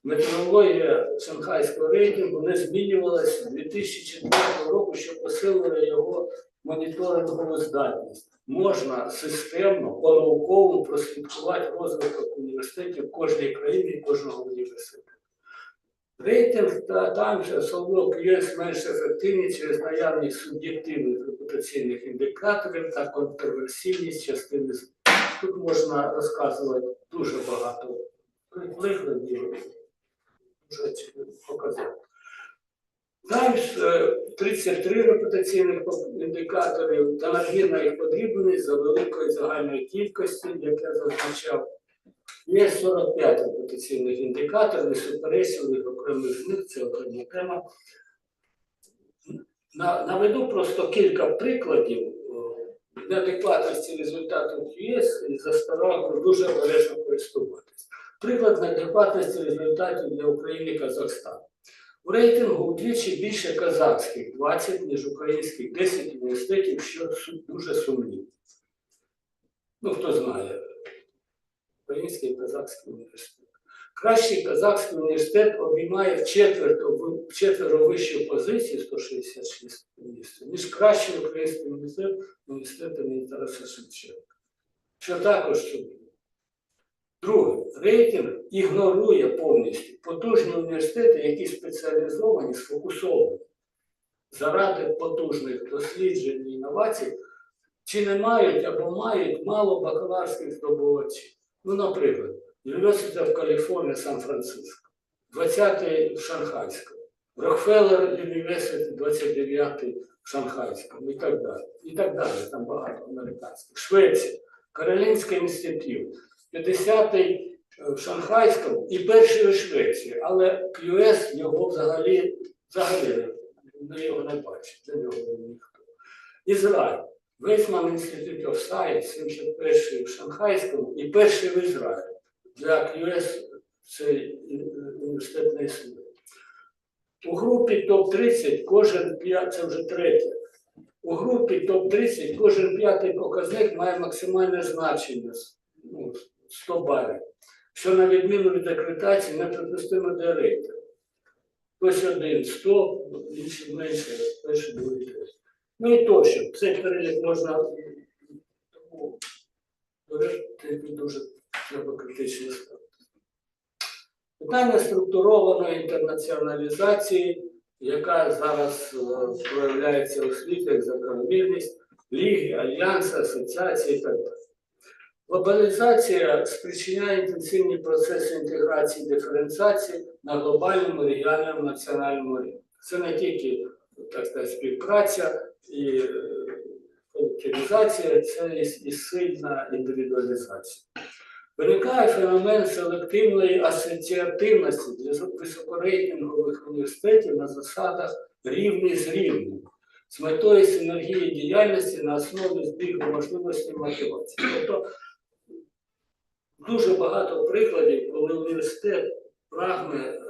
Методологія шанхайського рейтингу не змінювалася з 2004 року, що посилює його моніторингову здатність. можна системно, по-науковому прослідкувати розвиток університетів кожної країни і кожного університету. Рейтинг там же совок ЄС менш ефективні через наявність суб'єктивних репутаційних індикаторів та контроверсійність частини. Тут можна розказувати дуже багато прикладів, дуже показати. Таймс 33 репутаційних індикаторів та надмірна їх потрібність за великої загальної кількості, як я зазначав. Є 45 репутаційних індикаторів, не суперечливих окремих з них, це окрема тема. Наведу просто кілька прикладів неадекватності результатів ЄС і заставляю дуже обережно користуватися. Приклад неадекватності результатів для України і Казахстану. У рейтингу удвічі більше казахських 20, ніж українських 10 університетів, що дуже сумнівно. Ну, хто знає, український і казахський університет. Кращий казахський університет обіймає вчетверо вищу позицію, 166 місць, ніж кращий український університет імені Тараса Шевченка. Що також сумнівно. Друге, рейтинг ігнорує повністю потужні університети, які спеціалізовані, сфокусовані заради потужних досліджень і інновацій, чи не мають або мають мало бакалаврських здобувачів. Ну, наприклад, University of California, Сан-Франциско, 20-й в Шанхайському, Rockefeller University, 29-й в Шанхайському і так далі. І так далі, там багато американських. Швеція, Каролінський інститут, 50-й в Шанхайському і перший у Швеції, але QS його взагалі його не бачить, для нього ніхто. Ізраїль, Weizmann Institute of Science, 71-й в Шанхайському і перший в Ізраїлі. Для QS цей університет не існує. У групі топ-30 кожен п'ятий, це вже третє, у групі топ-30 кожен п'ятий показник має максимальне значення, 100 балів, що на відміну від акредитації неприпустимо для рейтингу. Хтось один 100, інший менше, перший, другий, третій. Ну і тощо, цей перелік можна дуже треба критично ставити. Питання структурованої інтернаціоналізації, яка зараз проявляється у світі як закономірність, ліги, альянси, асоціації і так далі. Глобалізація спричиняє інтенсивні процеси інтеграції і диференціації на глобальному, регіональному, національному рівні. Це не тільки, так сказати, співпраця і колективізація, це і сильна індивідуалізація. Виникає феномен селективної асоціативності для високорейтингових університетів на засадах рівний з рівним, з метою синергії діяльності на основі збігу можливості мотивації. Тобто дуже багато прикладів, коли університет прагне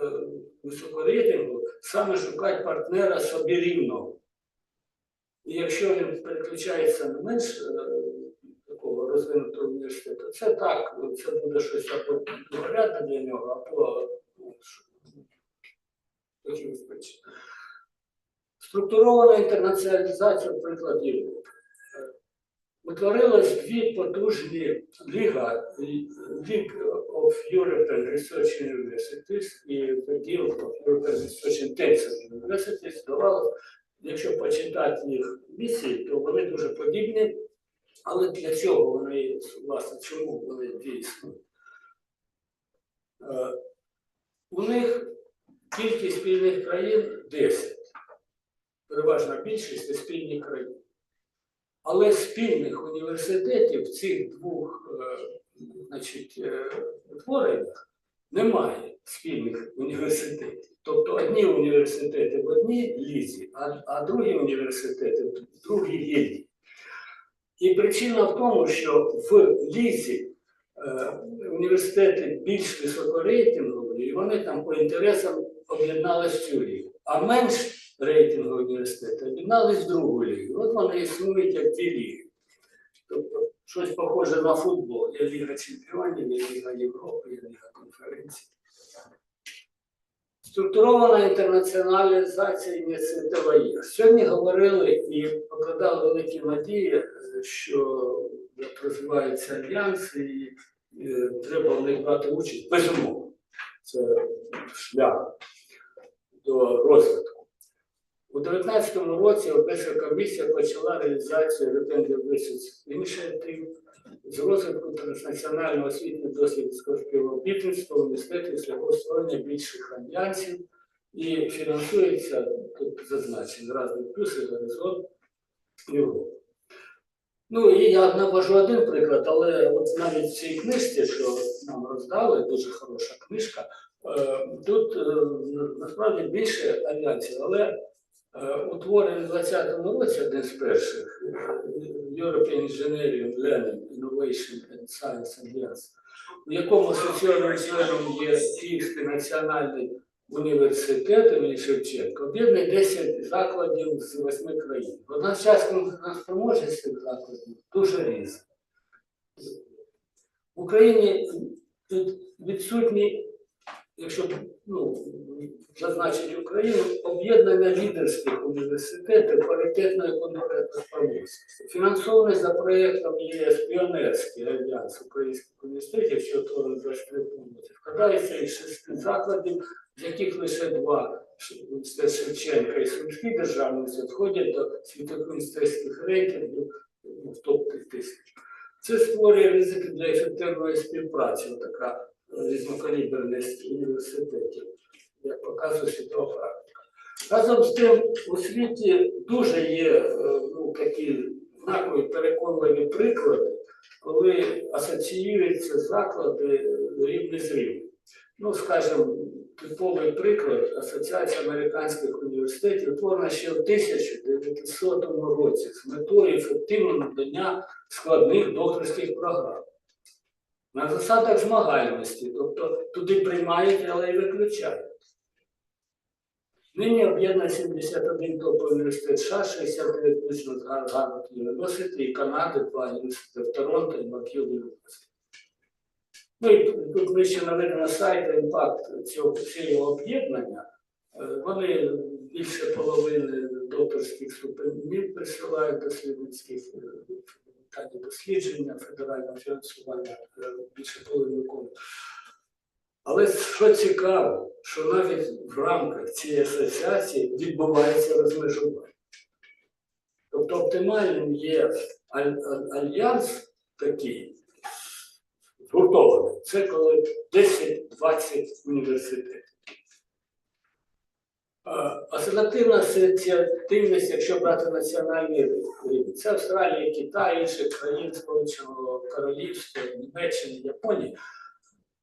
високорейтингу, саме шукати партнера собі рівного. І якщо він переключається на менш такого розвинутого університету, це так, це буде щось або другорядне для нього, або якимось причинам. Структурована інтернаціоналізація приклад Європи. Утворилось дві потужні ліга League of European Research Universities і Guild of European Research Intensive Universities. Здавалося, якщо почитати їх місії, то вони дуже подібні, але для чого вони, власне, чому вони дві існують? У них кількість спільних країн 10. Переважна більшість це спільні країни. Але спільних університетів в цих двох утвореннях немає спільних університетів. Тобто одні університети в одній лізі, а другі університети в другій лізі. І причина в тому, що в лізі університети більш високорейтингові, і вони там по інтересам об'єдналися в цю лігу. А менш рейтингові університети об'єдналися в другу лігу. От вони існують як дві ліги. Тобто щось похоже на футбол. Є Ліга Чемпіонів, є Ліга Європи, є Ліга конференцій. Структурована інтернаціоналізація ініціатива ЄС. Сьогодні говорили і покладали великі надії що розвиваються альянси і треба в них брати участь. Безумовно, це шлях до розвитку. У 2019 році Європейська комісія почала реалізацію European Initiative з розвитку транснаціонального освітнього дослідницького співробітництва університетів шляхом створення більших альянсів і фінансується, тут зазначено, разний плюс і горизонт Європи. Ну і я навожу один приклад, але от навіть в цій книжці, що нам роздали, дуже хороша книжка, тут насправді більше альянсів, але утворений у 2020 році один з перших European Engineering, Learning, Innovation and Science Alliance, в якому асоційованим членом є Київський національний університет імені Шевченка, об'єднаний 10 закладів з 8 країн. Водночас спроможність цих закладів дуже різна. В Україні відсутні, якщо зазначить Україну, об'єднання лідерських університетів паритетної конкурентоспроможності. Фінансований за проєктом ЄС Піонерський альянс українських університетів, що утворений 23 році, складається із 6 закладів, з яких лише 2 університет Шевченка і Сумський державний університет входять до світових університетських рейтингів в топ-1000. Це створює ризики для ефективної співпраці, така різнокаліберність університетів, як показує світова практика. Разом з тим, у світі дуже є такі знакові переконливі приклади, коли асоціюються заклади рівні з рівнем. Ну, скажімо, типовий приклад – Асоціація американських університетів утворена ще в 1900 році з метою ефективного надання складних докторських програм. На засадах змагальності, тобто туди приймають, але й виключають. Нині об'єднано 71 топовий університет США, 69 включно з Гарвард Юніверсити і Канади, 2 університети в Торонто і Макгіл Юніверсити. Ну і тут вище наведено сайт імпакт цього об'єднання. Вони більше половини докторських ступенів присилають дослідницьких питання дослідження, федерального фінансування більше половини виконують. Але що цікаво, що навіть в рамках цієї асоціації відбувається розмежування. Тобто оптимальним є альянс такий, згуртований. Це коли 10-20 університетів. Асоціативна асоціативність, якщо брати національний рівень, це Австралія, Китай, інших країн, Сполученого Королівства, Німеччини, Японії.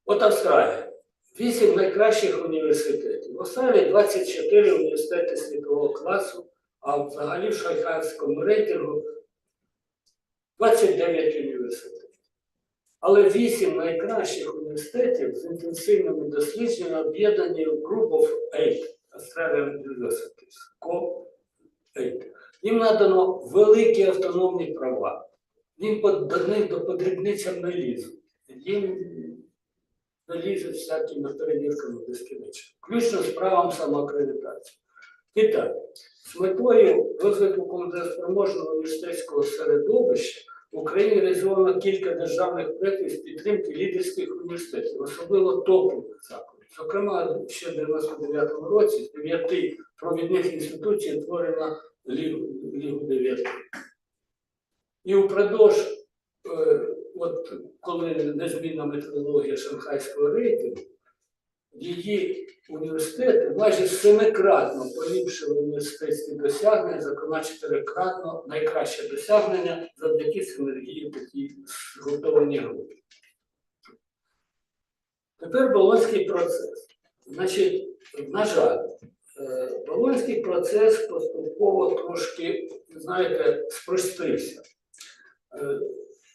От Австралія. 8 найкращих університетів. В Австралії 24 університети світового класу, а взагалі в шанхайському рейтингу 29 університетів. Але 8 найкращих університетів з інтенсивними дослідженнями об'єднані в Group of 8 Australian Universities, COP8. Їм надано великі автономні права. Їм до них до подрібницям не лізуть. Їм не лізуть всякими перевірками безкінечно. Включно з правом самоакредитації. Китай. З метою розвитку конкурентоспроможного університетського середовища в Україні реалізовано кілька державних проєктів з підтримки лідерських університетів, особливо топових закладів. Зокрема, ще в 1999 році з 9 провідних інституцій утворено Лігу 9. І упродовж, коли незмінна методологія шанхайського рейтингу, її університети майже 7-кратно поліпшили університетські досягнення, зокрема 4-кратно найкраще досягнення завдяки синергії такій згуртованій групі. Тепер Болонський процес. Значить, на жаль, Болонський процес поступово трошки, знаєте, спростився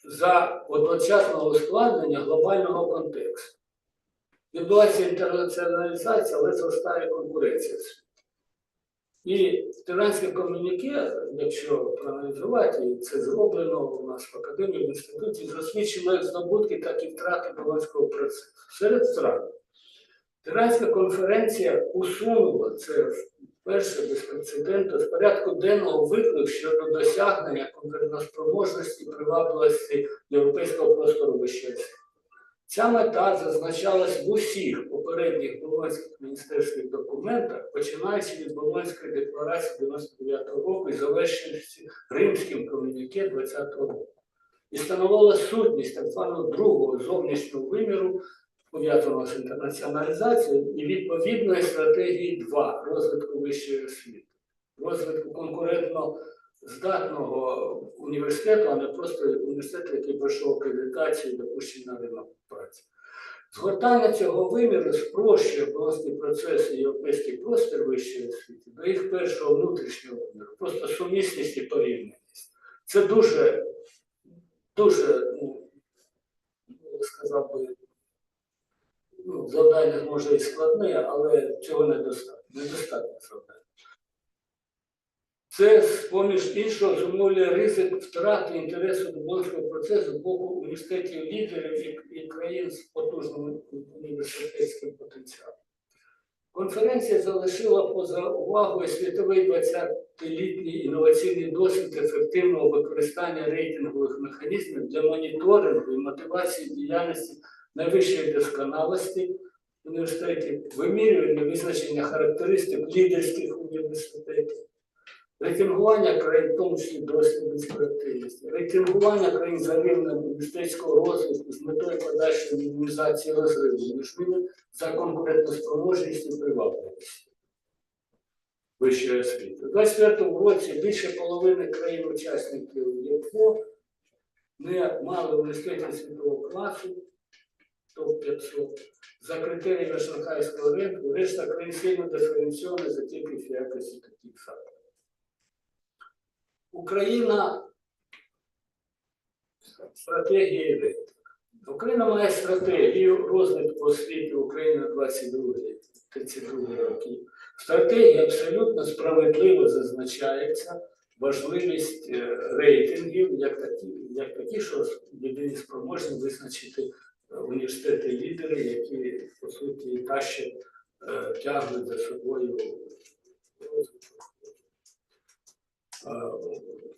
за одночасного ускладнення глобального контексту. Відбувається інтернаціоналізація, але зростає конкуренція. І тиранське комуніке, якщо проаналізувати, і це зроблено у нас в академії, в інституті, засвідчено як здобутки, так і втрати Болонського процесу. Серед втрат. Тиранська конференція усунула, це Перше, без прецеденту, з порядку денного виклик щодо досягнення конкурентоспроможності і привабливості європейського простору вищої освіти. Ця мета зазначалась в усіх попередніх болонських міністерських документах, починаючи від Болонської декларації 99-го року і завершуючи Римським комюніке 20-го року. І становила сутність так званого другого зовнішнього виміру, пов'язаного з інтернаціоналізацією, і відповідної стратегії 2 розвитку вищої освіти, розвитку конкурентно здатного університету, а не просто університету, який пройшов акредитацію і допущення на ринок праці. Згортання цього виміру спрощує болонський процес і європейський простір вищої освіти до їх першого внутрішнього виміру, просто сумісність і порівняність. Це дуже, сказав би, завдання може і складне, але цього недостатньо. Недостатньо завдання. Це, поміж іншого, зумовлює ризик втрати інтересу до болонського процесу з боку університетів лідерів і країн з потужним університетським потенціалом. Конференція залишила поза увагою світовий 20-літній інноваційний досвід ефективного використання рейтингових механізмів для моніторингу і мотивації діяльності найвищої досконалості університетів, вимірювання визначення характеристик лідерських університетів, рейтингування країн, в тому числі дослідницької активності, рейтингування країн за рівнем університетського розвитку з метою подальшої мінімізації розриву між ними за конкурентоспроможність і привабливість вищої освіти. У 2024 році більше половини країн-учасників ЄПО не мали університетів світового класу, топ-500, за критеріями шанхайського ринку, решта країн сильно диференційована за кількістю якості таких факторів. Україна стратегії рейтинг. Україна має стратегію розвитку освіти України на 22-32 роки. В стратегії абсолютно справедливо зазначається важливість рейтингів, як такі, що єдині спроможні визначити університети-лідери, які, по суті, тягнуть за собою розвиток.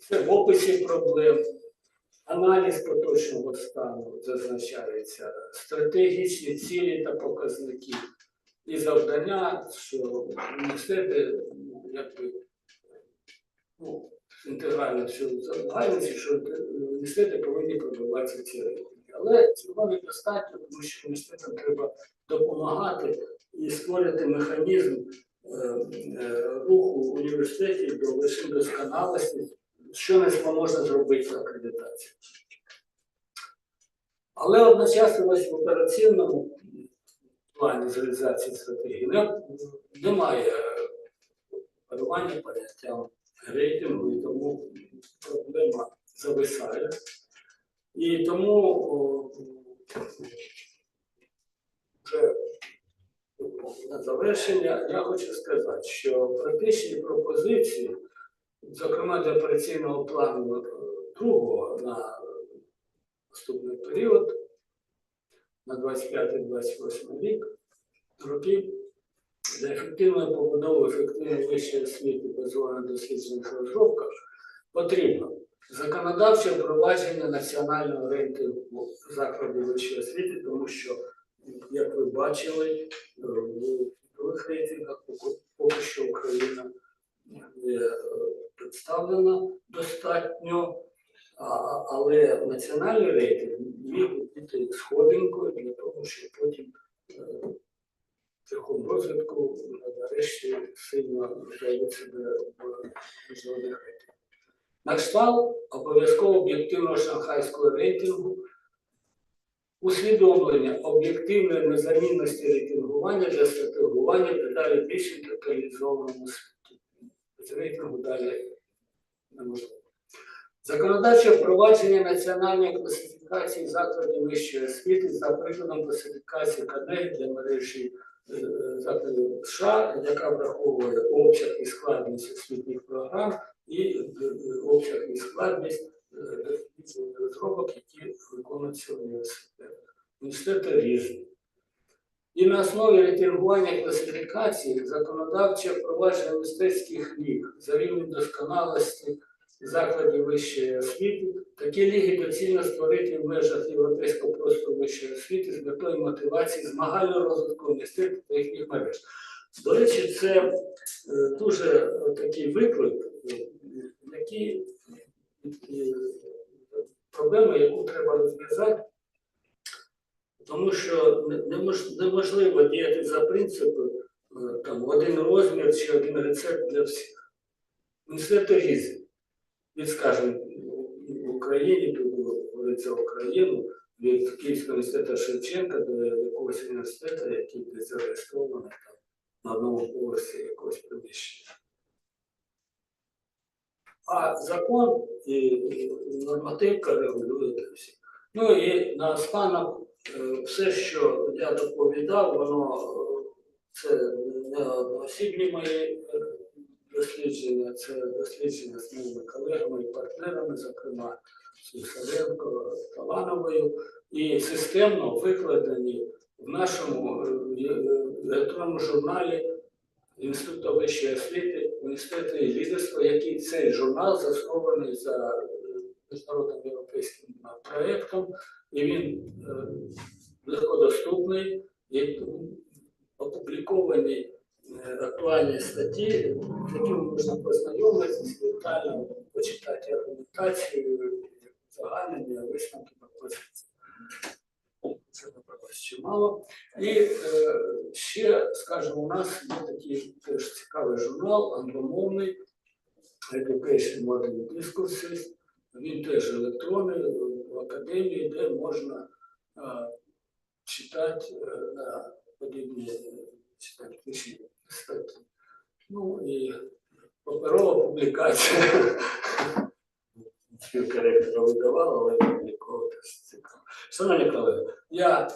Це в описі проблем, аналіз поточного стану зазначається, стратегічні цілі та показники і завдання, що університети інтегрально все загальниці, що університети повинні пробиватися ці рейтинги. Але цього недостатньо, тому що університетам треба допомагати і створити механізм руху університетів до лише досконалості, що не можна зробити за акредитацію. Але одночасно ось в операційному плані з реалізації стратегії немає керування поняттям рейтингу, і тому проблема зависає. І тому вже на завершення я хочу сказати, що практичні пропозиції, зокрема для операційного плану другого на наступний період, на 25-28 роки, для ефективної побудови ефективної вищої освіти, базованої на дослідженнях і розробках, потрібно законодавче впровадження національного рейтингу закладів вищої освіти, тому що, як ви бачили, в світових рейтингах поки що Україна не представлена достатньо, але національний рейтинг міг бути сходинкою для того, щоб потім шляхом розвитку нарешті сильно заявити себе в міжнародних рейтингах. На кшталт обов'язково об'єктивного шанхайського рейтингу, усвідомлення об'єктивної незамінності рейтингування для стратегування та далі більш інтегралізованому світі. З рейтингу далі неможливо. Законодавче впровадження національної класифікації закладів вищої освіти за прикладом класифікації КНЕ для мережі закладів США, яка враховує обсяг і складність освітніх програм і обсяг і складність розробок, які виконуються в університетах. Університети різні. І на основі рейтингування класифікації законодавче впровадження мистецьких ліг за рівнем досконалості закладів вищої освіти. Такі ліги доцільно створити в межах європейського простору вищої освіти з метою мотивації змагального розвитку університетів та їхніх мереж. До речі, це дуже такий виклик, який проблема, яку треба розв'язати, тому що неможливо діяти за принципом там, один розмір чи один рецепт для всіх. Університети різні. Від, скажімо, в Україні, тут говориться Україну, від Київського університету Шевченка до якогось університету, який десь зареєстрований на одному поверсі якогось приміщення. А закон і нормативка регулює всі. Ну і наостанок, все, що я доповідав, воно це не одноосібні мої дослідження, це дослідження з моїми колегами і партнерами, зокрема Слюсаренко, Талановою, і системно викладені в нашому електронному журналі Інституту вищої освіти, університету і лідерства, який цей журнал заснований за Міжнародним європейським проєктом, і він легкодоступний, і опубліковані актуальні статті, з якими можна познайомитися, детально почитати аргументацію, загальнення, висновки пропозиції. Це направилось чимало. І ще, скажімо, у нас є такий теж цікавий журнал, англомовний, Education Modern Discourses. Він теж електронний, в академії, де можна читати на подібні статті. Ну і паперова публікація. Спілка ректора видавала, але публіковано теж цікаво. Шановні колеги, я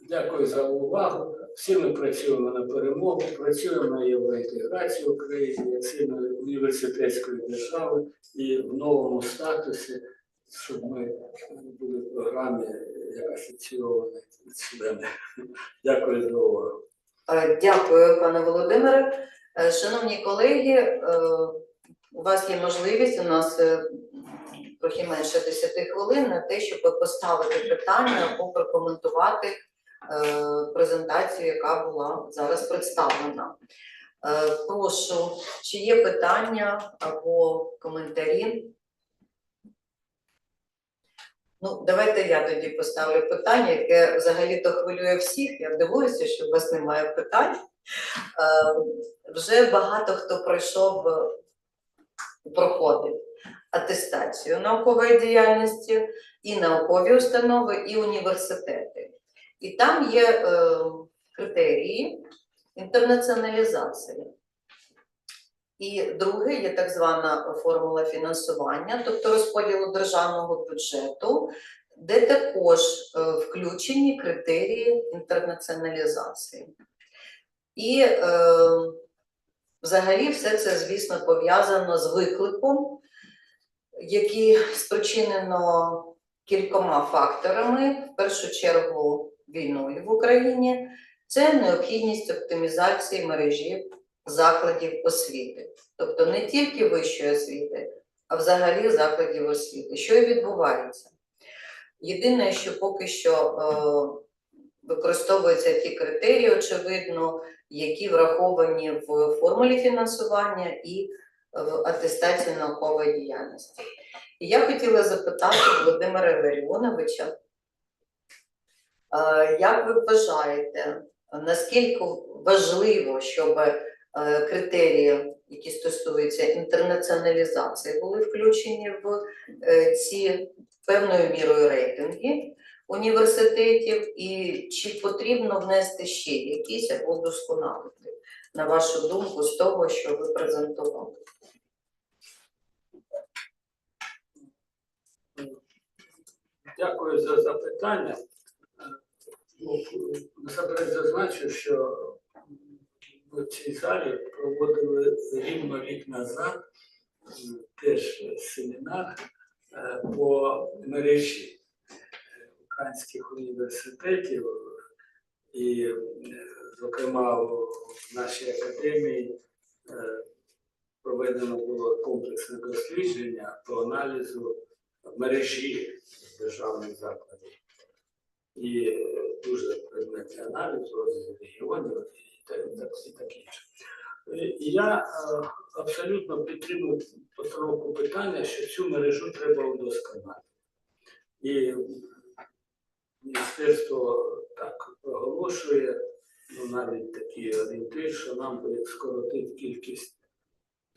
дякую за увагу. Всі ми працюємо на перемогу, працюємо на євроінтеграцію України, як сильної університетської держави і в новому статусі, щоб ми були в програмі як асоційовані члени. Дякую за увагу. Дякую, пане Володимире. Шановні колеги, у вас є можливість, у нас трохи менше 10 хвилин на те, щоб поставити питання або прокоментувати презентацію, яка була зараз представлена. Прошу, чи є питання або коментарі? Ну, давайте я тоді поставлю питання, яке взагалі-то хвилює всіх. Я дивуюся, що у вас немає питань. Вже багато хто проходить атестацію наукової діяльності, і наукові установи, і університети. І там є критерії інтернаціоналізації. І друге є так звана формула фінансування, тобто розподілу державного бюджету, де також включені критерії інтернаціоналізації. І взагалі все це, звісно, пов'язано з викликом, який спричинено кількома факторами, в першу чергу війною в Україні, це необхідність оптимізації мережі закладів освіти. Тобто не тільки вищої освіти, а взагалі закладів освіти. Що і відбувається? Єдине, що поки що використовуються ті критерії, очевидно, які враховані в формулі фінансування і в атестації наукової діяльності. І я хотіла запитати Володимира Іларіоновича, як ви вважаєте, наскільки важливо, щоб критерії, які стосуються інтернаціоналізації, були включені в ці певною мірою рейтинги університетів, і чи потрібно внести ще якісь або вдосконалити, на вашу думку, з того, що ви презентували? Дякую за запитання. Насамперед зазначу, що в цій залі проводили рівно рік назад теж семінар по мережі українських університетів І, зокрема, в нашій академії проведено було комплексне дослідження по аналізу мережі державних закладів. І дуже предметний аналіз розвитку регіонів і таке інше. І я абсолютно підтримую постановку питання, що цю мережу треба удосконалити. І міністерство так оголошує, навіть такий орієнтир, що нам буде скоротити кількість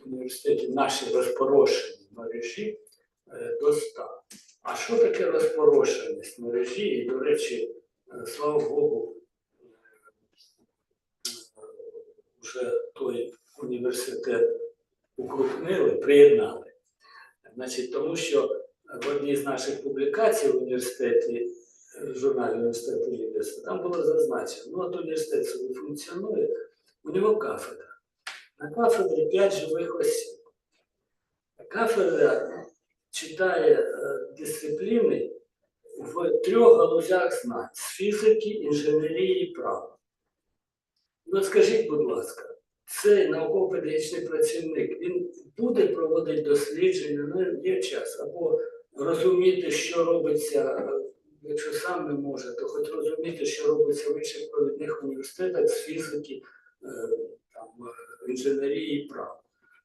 університетів наші розпорошені мережі до 100. А що таке розпорошеність мережі? І, до речі, слава Богу, вже той університет укрупнили, приєднали. Значить, тому що в одній з наших публікацій в університеті, в журналі університету ЄС, там було зазначено, от університет собі функціонує, у нього кафедра. На кафедрі 5 живих осіб. Кафедра читає дисципліни в 3 галузях знань – з фізики, інженерії і права. Ну, скажіть, будь ласка, цей науково-педагогічний працівник, він буде проводити дослідження, ну, є час, або розуміти, що робиться, якщо сам не може, то хоч розуміти, що робиться в інших провідних університетах з фізики, там, інженерії і права.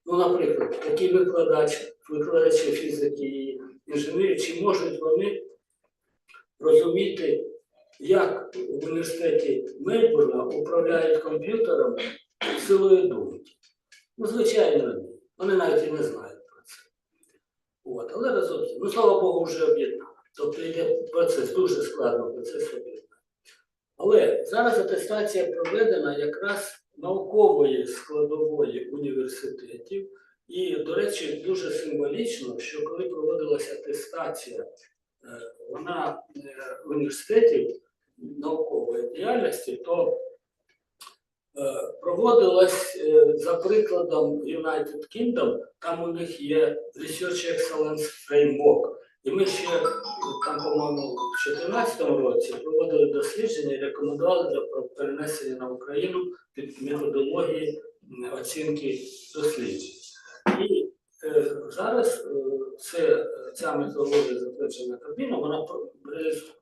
Ну, наприклад, такі викладачі фізики і інженерії, чи можуть вони розуміти, як в університеті Мельбурна управляють комп'ютером силою думки? Ну, звичайно, ні. Вони навіть і не знають про це. От. Але разом, ну, слава Богу, вже об'єднали. Тобто йде процес, дуже складно процес об'єднання. Але зараз атестація проведена якраз наукової складової університетів. І, до речі, дуже символічно, що коли проводилася атестація вона університетів наукової діяльності, то проводилась за прикладом United Kingdom, там у них є Research Excellence Framework. І ми ще, там, по-моєму, в 2014 році проводили дослідження і рекомендували для перенесення на Україну під методології оцінки досліджень. І зараз ця методологія затверджена Кабміном, вона реалізує.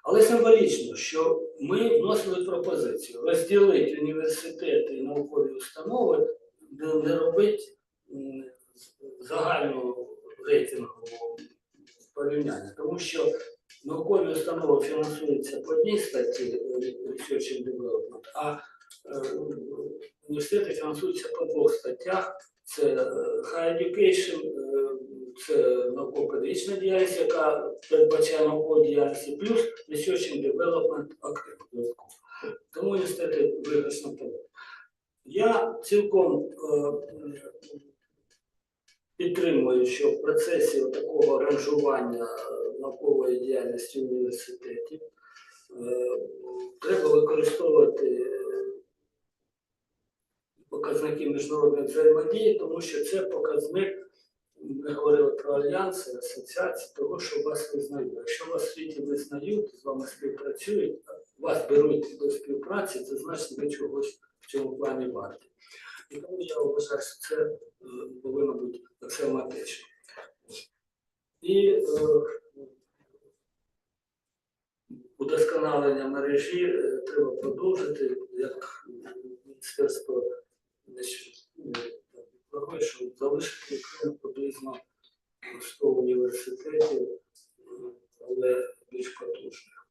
Але символічно, що ми вносили пропозицію розділити університети і наукові установи, не робити загального рейтингового порівняння. Тому що наукові установи фінансуються по одній статті Research and Development, а університети фінансуються по 2 статтях. Це High Education, це науково-педагогічна діяльність, яка передбачає наукову діяльність, плюс Research and Development активно. Тому університети виграшно проводять. Я цілком підтримую, що в процесі такого ранжування наукової діяльності університетів треба використовувати показники міжнародної взаємодії, тому що це показник, ми говорили про альянси, асоціації, того, що вас визнають. Якщо вас в світі визнають, з вами співпрацюють, вас беруть до співпраці, це значить, ви чогось в цьому плані варті. І тому я вважаю, що це повинно бути аксіоматично. І удосконалення мережі треба продовжити, як міністерство планує, що залишити Україну приблизно 100 університетів, але більш потужних.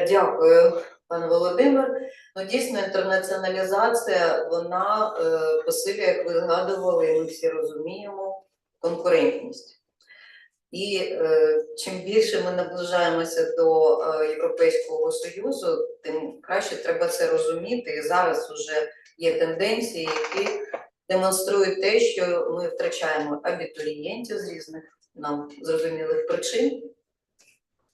Дякую, пане Володимир. Ну, дійсно, інтернаціоналізація, вона посилює, як ви згадували, і ми всі розуміємо, конкурентність. І чим більше ми наближаємося до Європейського Союзу, тим краще треба це розуміти. І зараз вже є тенденції, які демонструють те, що ми втрачаємо абітурієнтів з різних нам зрозумілих причин,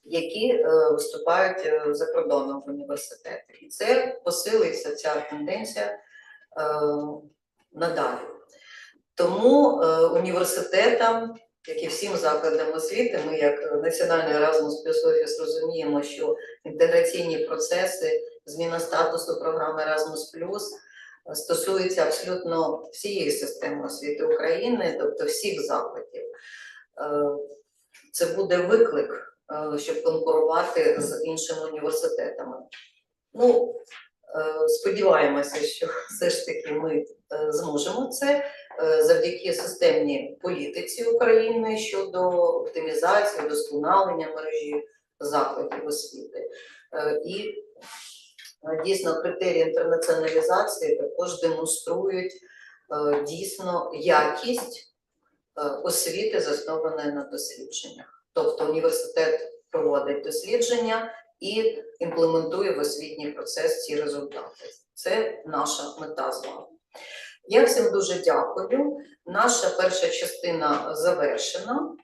які виступають за кордоном в університеті. І це посилиться, ця тенденція надалі. Тому університетам як і всім закладам освіти, ми, як Національний Еразмус плюс офіс, розуміємо, що інтеграційні процеси, зміна статусу програми Еразмус плюс стосуються абсолютно всієї системи освіти України, тобто всіх закладів. Це буде виклик, щоб конкурувати з іншими університетами. Ну, сподіваємося, що все ж таки ми зможемо це завдяки системній політиці України щодо оптимізації, вдосконалення мережі закладів освіти. І дійсно критерії інтернаціоналізації також демонструють дійсно якість освіти, заснованої на дослідженнях. Тобто університет проводить дослідження і імплементує в освітній процес ці результати. Це наша мета з вами. Я всім дуже дякую. Наша перша частина завершена.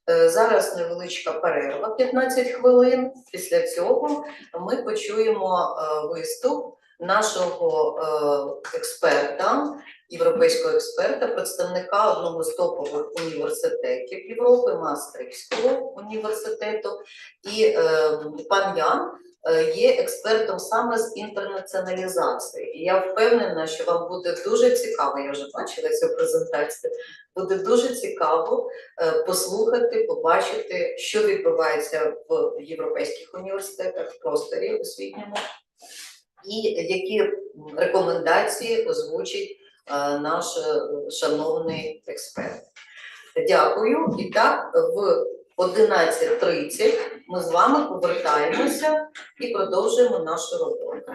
Зараз невеличка перерва, 15 хвилин. Після цього ми почуємо виступ нашого експерта, європейського експерта, представника одного з топових університетів Європи, Маастрихтського університету. І пан Ян є експертом саме з інтернаціоналізації. І я впевнена, що вам буде дуже цікаво, я вже бачила цю презентацію, буде дуже цікаво послухати, побачити, що відбувається в європейських університетах, в просторі освітньому, і які рекомендації озвучить наш шановний експерт. Дякую. І так, в 11:30 ми з вами повертаємося і продовжуємо нашу роботу.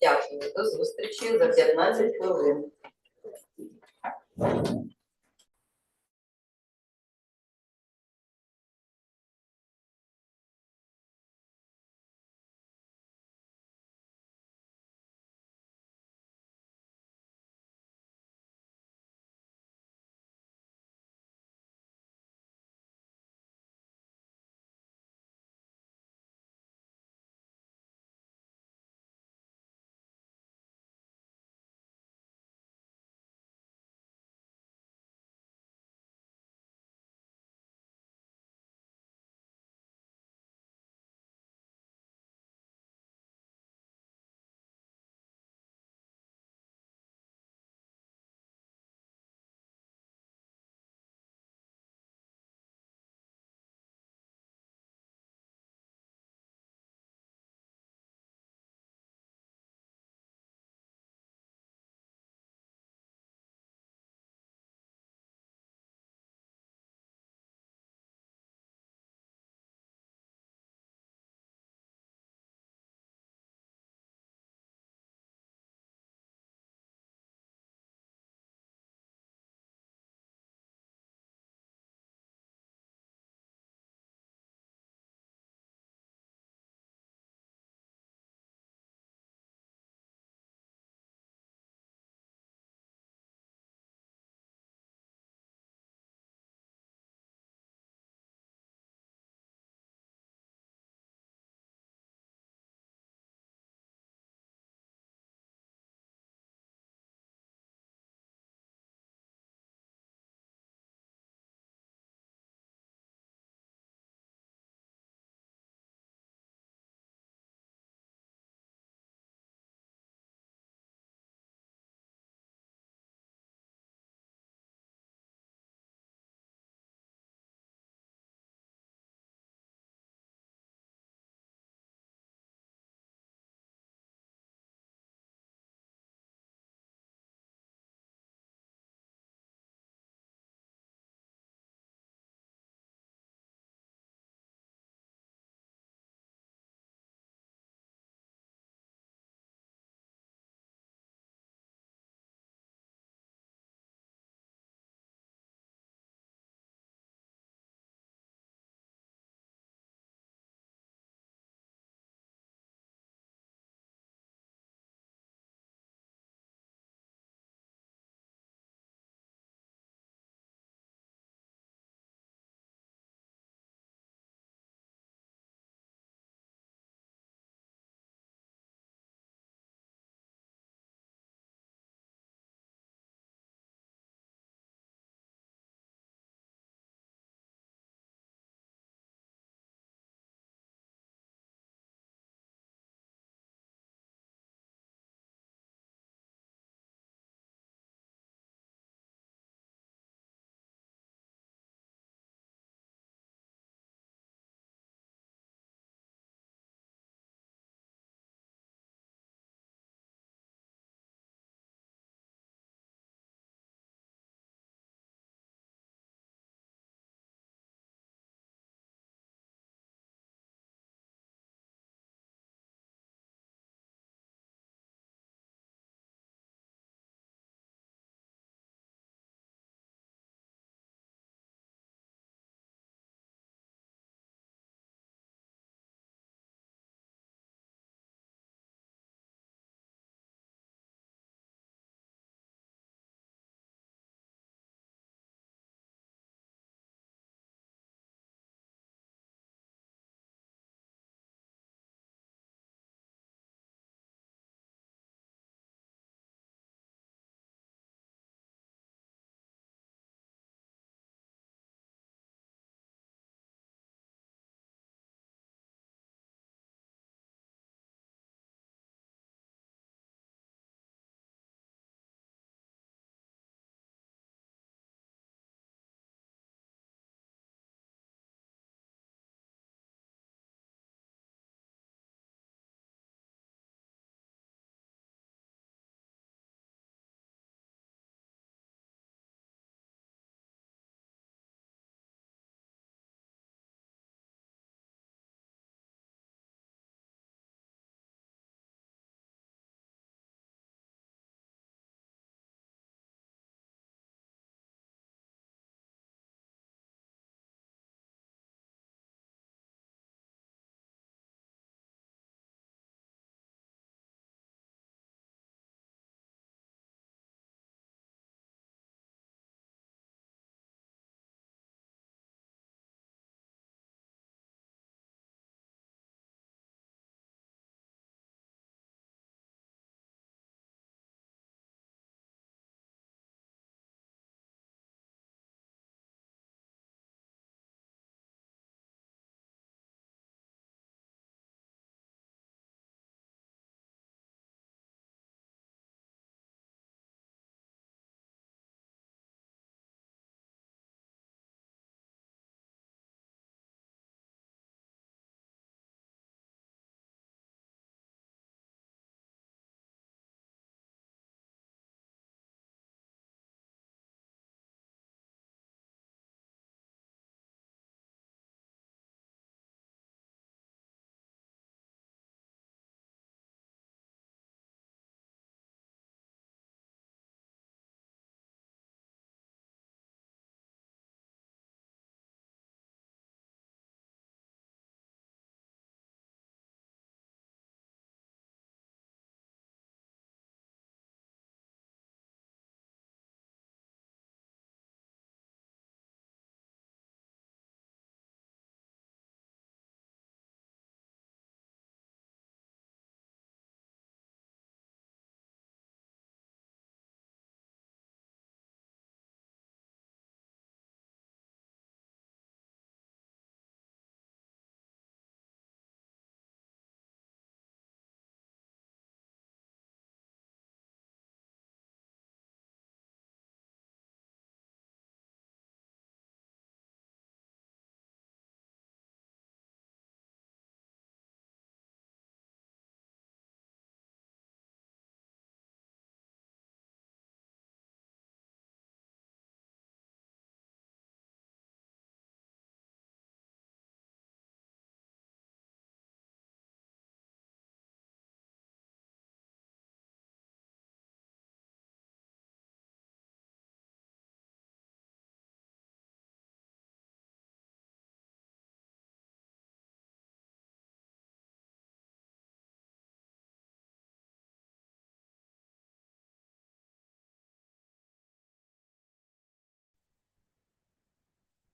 Дякую. До зустрічі за 15 хвилин.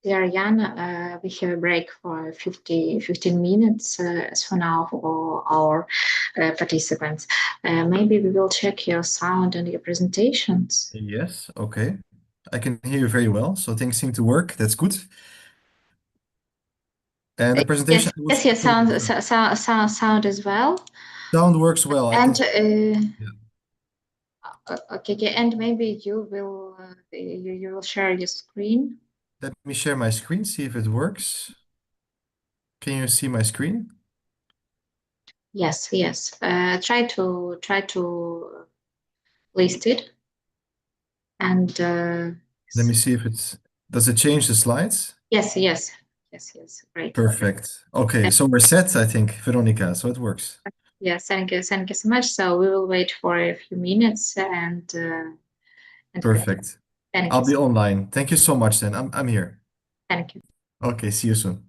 Dear Jan, we have a break for 15 minutes as for now for our participants. Maybe we will check your sound and your presentations. Yes, okay. I can hear you very well, so things seem to work. That's good. And the presentation. Yes, sound as well. Sound works well. And okay, and maybe you will share your screen. Let me share my screen, see if it works. Can you see my screen? Yes. Try to list it, and let me see if it's. Does it change the slides? Yes. Great. Perfect. Okay, so we're set, I think, Veronica. So it works. Yes, thank you so much. So we will wait for a few minutes and perfect. I'll be online. Thank you so much. Then I'm here. Thank you. Okay, see you soon.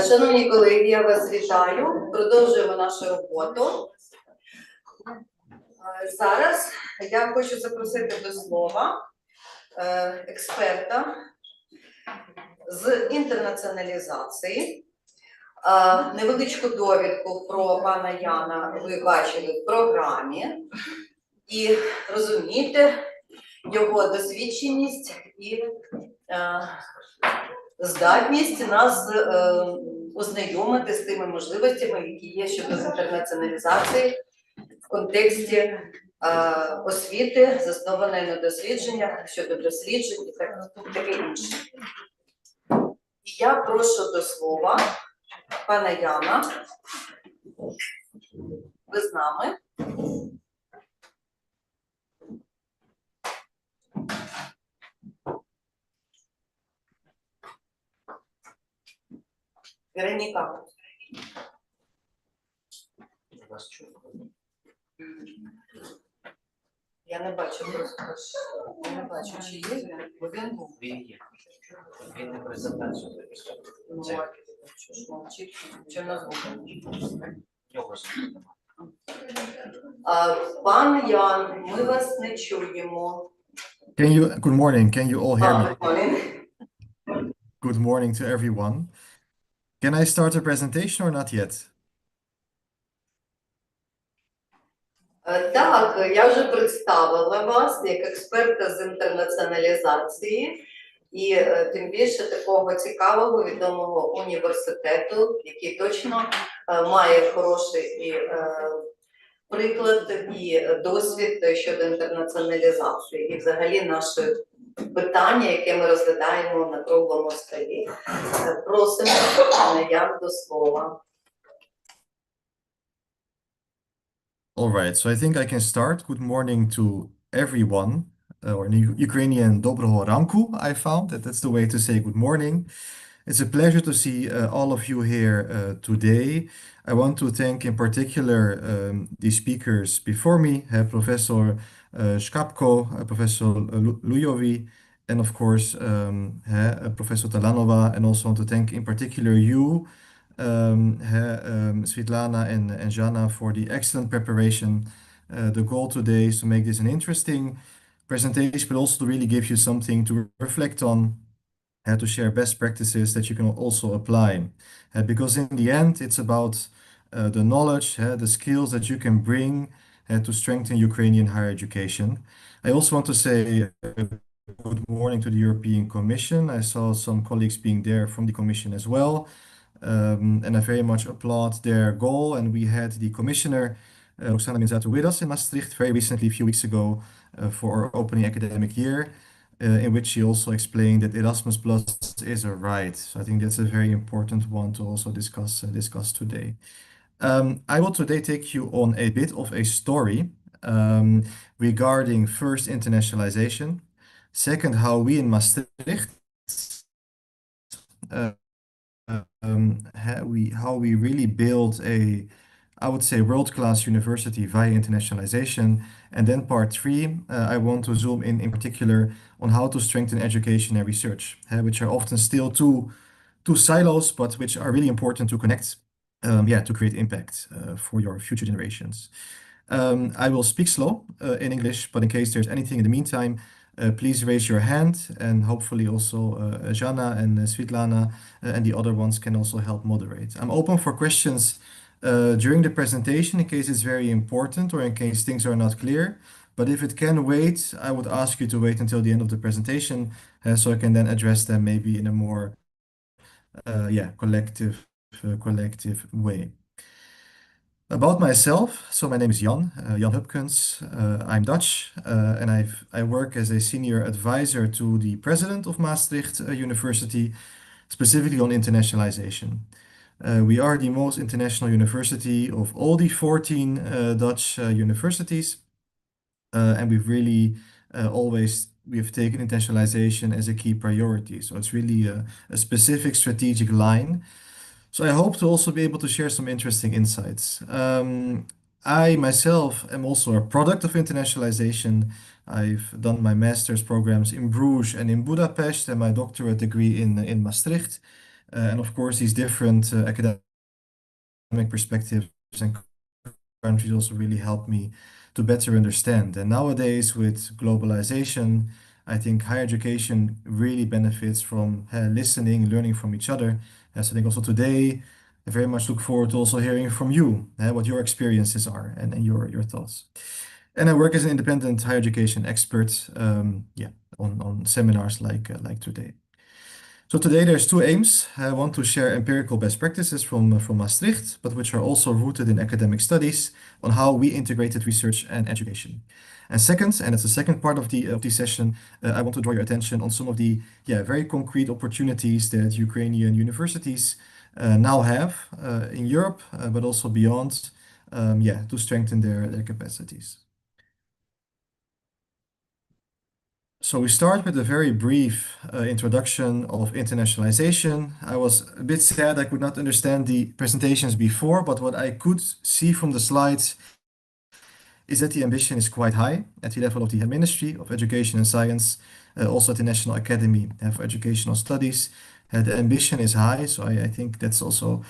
Шановні колеги, я вас вітаю. Продовжуємо нашу роботу. Зараз я хочу запросити до слова експерта з інтернаціоналізації. Невеличку довідку про пана Яна ви бачили в програмі. І розумієте його досвідченість і здатність нас ознайомити з тими можливостями, які є щодо інтернаціоналізації в контексті освіти, заснованої на дослідженнях, щодо досліджень і таке інше. І я прошу до слова пана Яна. Ви з нами? Вероніка. Я не бачу просто. Я не бачу, чи є. Один був. Він не презентацію записав. Що ж мовчить? Чи в нас пан Ян, ми вас не чуємо. Good morning. Can you all hear me? Good morning. Good morning to everyone. Can I start the presentation or not yet? Так, я вже представила вас як експерта з інтернаціоналізації і тим більше такого цікавого, відомого університету, який точно має хороший і приклад і досвід щодо інтернаціоналізації. І взагалі наше питання, яке ми розглядаємо на круглому столі. Просимо пане Ян до слова. All right, so I think I can start. Good morning to everyone, or in Ukrainian, доброго ранку, I found that's the way to say good morning. It's a pleasure to see all of you here today. I want to thank in particular the speakers before me, Professor Škapko, Professor Lujovi, and of course Professor Talanova, and also want to thank in particular you, Svetlana and Jana, for the excellent preparation. The goal today is to make this an interesting presentation, but also to really give you something to reflect on, to share best practices that you can also apply. Because in the end, it's about the knowledge, the skills that you can bring to strengthen Ukrainian higher education. I also want to say good morning to the European Commission. I saw some colleagues being there from the Commission as well. And I very much applaud their goal. And we had the Commissioner, Roxana, with us in Maastricht very recently, a few weeks ago, for our opening academic year, in which she also explained that Erasmus Plus is a right. So I think that's a very important one to also discuss today. I will today take you on a bit of a story regarding first internationalization, second how we in Maastricht how we really build a, I would say, world-class university via internationalization. And then part three, I want to zoom in particular on how to strengthen education and research, which are often still two silos, but which are really important to connect, to create impact for your future generations. I will speak slow in English, but in case there's anything in the meantime, please raise your hand, and hopefully also Jana and Svetlana and the other ones can also help moderate. I'm open for questions during the presentation in case it's very important or in case things are not clear. But if it can wait, I would ask you to wait until the end of the presentation so I can then address them maybe in a more collective way. About myself, so my name is Jan Hupkens. I'm Dutch, and I work as a senior advisor to the president of Maastricht University, specifically on internationalization. We are the most international university of all the 14 Dutch universities, and we've really we've taken internationalization as a key priority. So it's really a specific strategic line. So I hope to also be able to share some interesting insights. I myself am also a product of internationalization. I've done my master's programs in Bruges and in Budapest, and my doctorate degree in Maastricht. And of course, these different academic perspectives and countries also really help me to better understand. And nowadays, with globalization, I think higher education really benefits from listening, learning from each other. So I think also today, I very much look forward to also hearing from you what your experiences are and your thoughts. And I work as an independent higher education expert, on seminars like today. So today there's two aims. I want to share empirical best practices from Maastricht, but which are also rooted in academic studies on how we integrated research and education. And second, and it's the second part of the session, I want to draw your attention on some of the very concrete opportunities that Ukrainian universities now have in Europe, but also beyond, to strengthen their capacities. So we start with a very brief introduction of internationalization. I was a bit sad I could not understand the presentations before, but what I could see from the slides is that the ambition is quite high at the level of the Ministry of Education and Science, also at the National Academy for Educational Studies. The ambition is high, so I think that's also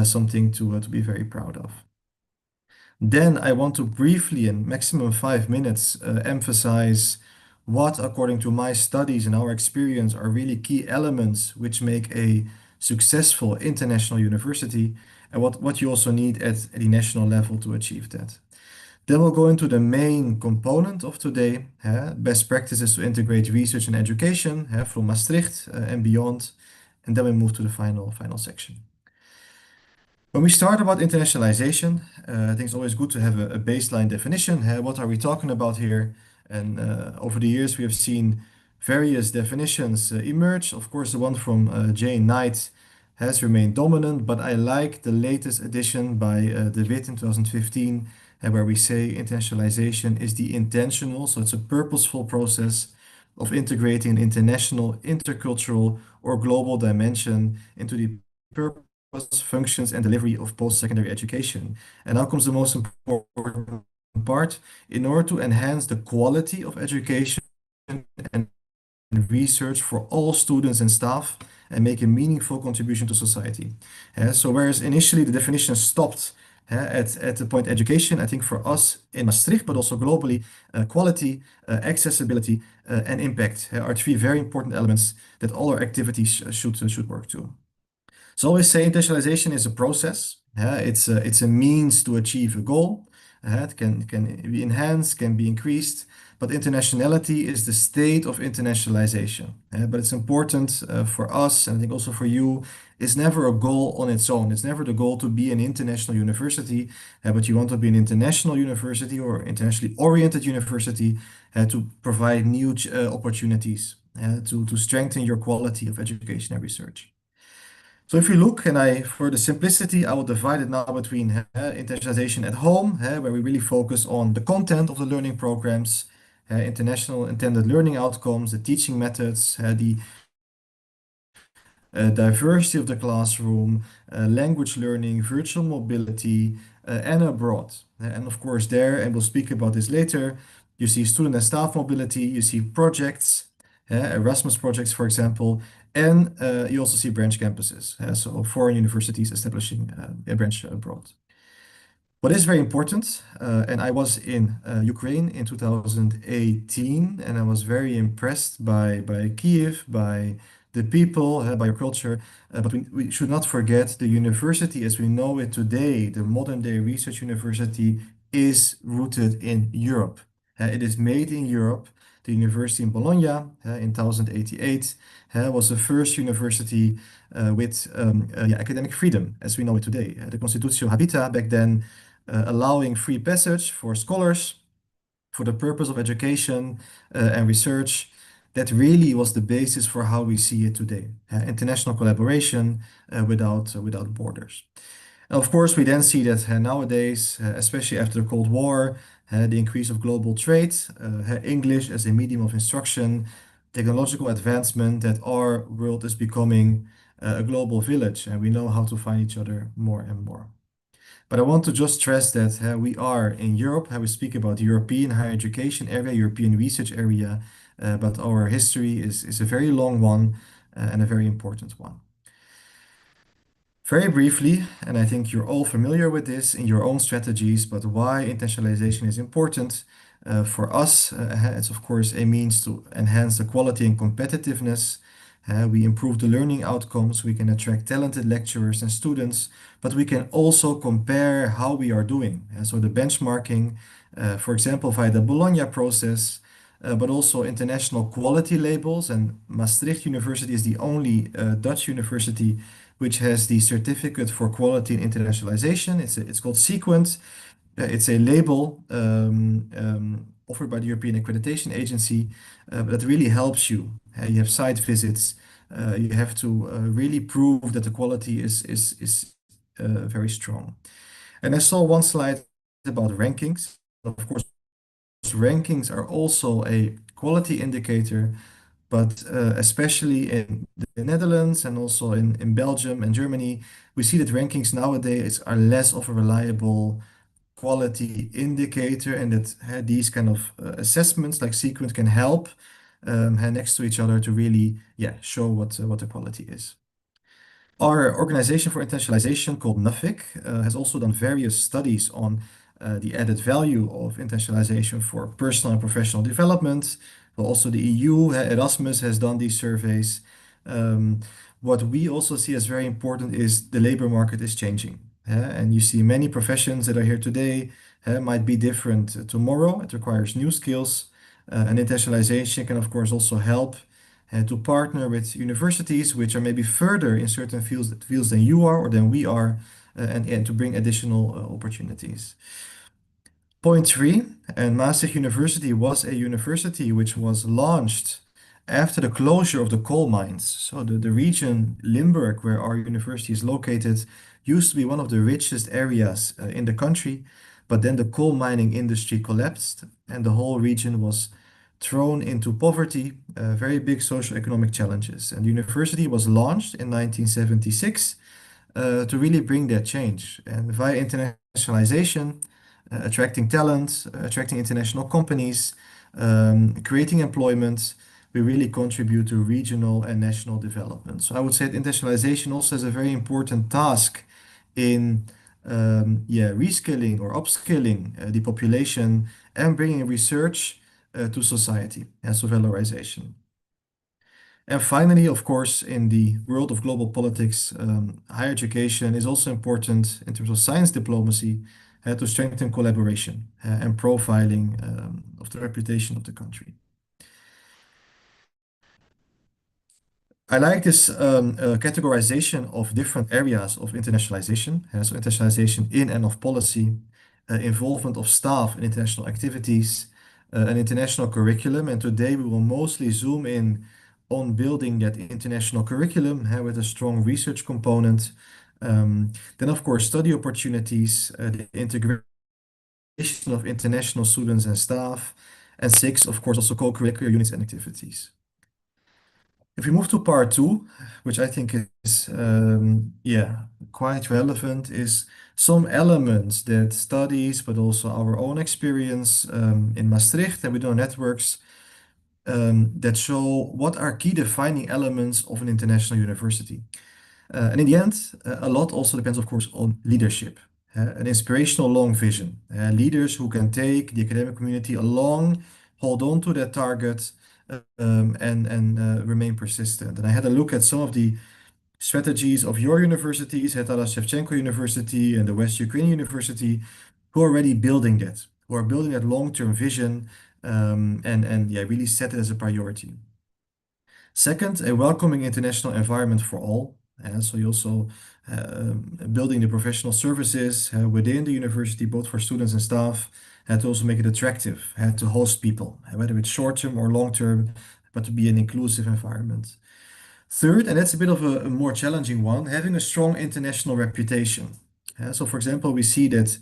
something to be very proud of. Then I want to briefly, in maximum 5 minutes, emphasize what, according to my studies and our experience, are really key elements which make a successful international university, and what you also need at the national level to achieve that. Then we'll go into the main component of today, best practices to integrate research and education from Maastricht and beyond, and then we move to the final section. When we start about internationalization, I think it's always good to have a baseline definition. What are we talking about here? And over the years, we have seen various definitions emerge. Of course, the one from Jane Knight has remained dominant, but I like the latest edition by De Wit in 2015, where we say internationalization is the intentional, so it's a purposeful process of integrating an international, intercultural, or global dimension into the purpose, functions, and delivery of post-secondary education. And now comes the most important part. In order to enhance the quality of education and research for all students and staff and make a meaningful contribution to society. So whereas initially the definition stopped at the point education, I think for us in Maastricht, but also globally, quality, accessibility, and impact are three very important elements that all our activities should work to. So I always say internationalization is a process. It's a means to achieve a goal. It can be enhanced, can be increased, but internationality is the state of internationalization. But it's important for us, and I think also for you, it's never a goal on its own. It's never the goal to be an international university, but you want to be an international university or internationally oriented university to provide new opportunities, to strengthen your quality of education and research. So if you look, and for the simplicity, I will divide it now between internationalization at home, where we really focus on the content of the learning programs, international intended learning outcomes, the teaching methods, the diversity of the classroom, language learning, virtual mobility, and abroad. And of course there, and we'll speak about this later, you see student and staff mobility, you see projects, Erasmus projects, for example, and you also see branch campuses, so foreign universities establishing a branch abroad. What is very important, and I was in Ukraine in 2018, and I was very impressed by Kiev, by the people, by your culture, but we should not forget the university as we know it today, the modern day research university, is rooted in Europe. It is made in Europe. The university in Bologna in 1088 was the first university with academic freedom as we know it today. The Constitutio Habita back then allowing free passage for scholars for the purpose of education and research. That really was the basis for how we see it today. International collaboration without borders. Of course, we then see that nowadays, especially after the Cold War, the increase of global trade, English as a medium of instruction, technological advancement, that our world is becoming a global village, and we know how to find each other more and more. But I want to just stress that we are in Europe, we speak about the European higher education area, European research area, but our history is a very long one and a very important one. Very briefly, and I think you're all familiar with this in your own strategies, but why internationalization is important for us, it's of course a means to enhance the quality and competitiveness. We improve the learning outcomes, we can attract talented lecturers and students, but we can also compare how we are doing. So the benchmarking, for example, via the Bologna process, but also international quality labels. And Maastricht University is the only Dutch university which has the certificate for quality and internationalization. It's called Sequent. It's a label offered by the European Accreditation Agency that really helps you. You have site visits. You have to really prove that the quality is very strong. And I saw one slide about rankings. Of course, rankings are also a quality indicator, but especially in the Netherlands and also in Belgium and Germany, we see that rankings nowadays are less of a reliable quality indicator, and that these kind of assessments like Sequent can help next to each other to really show what the quality is. Our organization for internationalization called NAFIC has also done various studies on the added value of internationalization for personal and professional development. Well, also the EU, Erasmus has done these surveys. What we also see as very important is the labor market is changing. And you see many professions that are here today might be different tomorrow. It requires new skills. And internationalization can, of course, also help to partner with universities which are maybe further in certain fields than you are or than we are, and to bring additional opportunities. Point 3, and Maastricht University was a university which was launched after the closure of the coal mines. So the region Limburg, where our university is located, used to be one of the richest areas in the country, but then the coal mining industry collapsed and the whole region was thrown into poverty, very big socioeconomic challenges. And the university was launched in 1976 to really bring that change. And via internationalization, attracting talent, attracting international companies, creating employment, we really contribute to regional and national development. So I would say that internationalization also has a very important task in reskilling or upskilling the population and bringing research to society, and so valorization. And finally, of course, in the world of global politics, higher education is also important in terms of science diplomacy to strengthen collaboration and profiling of the reputation of the country. I like this categorization of different areas of internationalization. So internationalization in and of policy, involvement of staff in international activities, an international curriculum. And today we will mostly zoom in on building that international curriculum with a strong research component. Then, of course, study opportunities, the integration of international students and staff. And 6, of course, also co-curricular units and activities. If we move to part 2, which I think is quite relevant, is some elements that studies, but also our own experience in Maastricht, and we do networks that show what are key defining elements of an international university. And in the end, a lot also depends, of course, on leadership, an inspirational long vision, leaders who can take the academic community along, hold on to that target, and remain persistent. And I had a look at some of the strategies of your universities, Taras Shevchenko University and the West Ukraine University, who are already building that, who are building that long-term vision, and really set it as a priority. Second, a welcoming international environment for all. So you also building the professional services within the university, both for students and staff, to also make it attractive, to host people, whether it's short-term or long-term, but to be an inclusive environment. Third, and that's a bit of a more challenging one, having a strong international reputation. So for example, we see that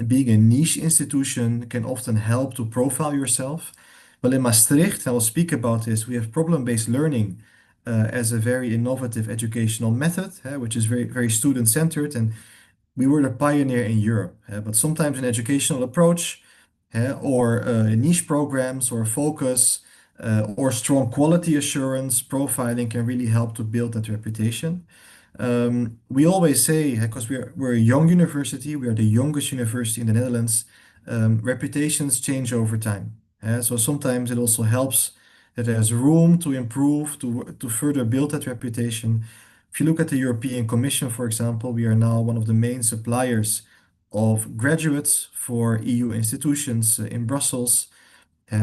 being a niche institution can often help to profile yourself. Well, in Maastricht, I will speak about this, we have problem-based learning as a very innovative educational method, which is very, very student-centered. And we were the pioneer in Europe. But sometimes an educational approach or niche programs or focus or strong quality assurance profiling can really help to build that reputation. We always say, because we're a young university, we are the youngest university in the Netherlands, reputations change over time. So sometimes it also helps that there's room to improve, to further build that reputation. If you look at the European Commission, for example, we are now one of the main suppliers of graduates for EU institutions in Brussels.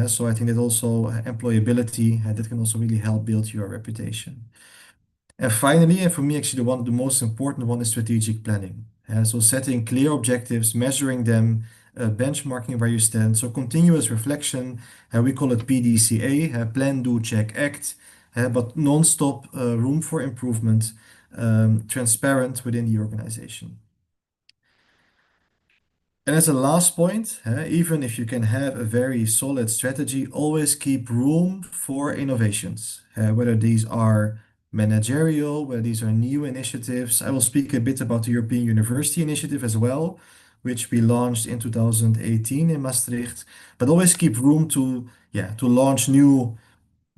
So I think that also employability, that can also really help build your reputation. And finally, and for me, actually, the most important one is strategic planning. So setting clear objectives, measuring them, benchmarking where you stand. So continuous reflection, we call it PDCA, plan, do, check, act, but non-stop room for improvement, transparent within the organization. And as a last point, even if you can have a very solid strategy, always keep room for innovations, whether these are managerial, whether these are new initiatives. I will speak a bit about the European University Initiative as well, which we launched in 2018 in Maastricht, but always keep room to launch new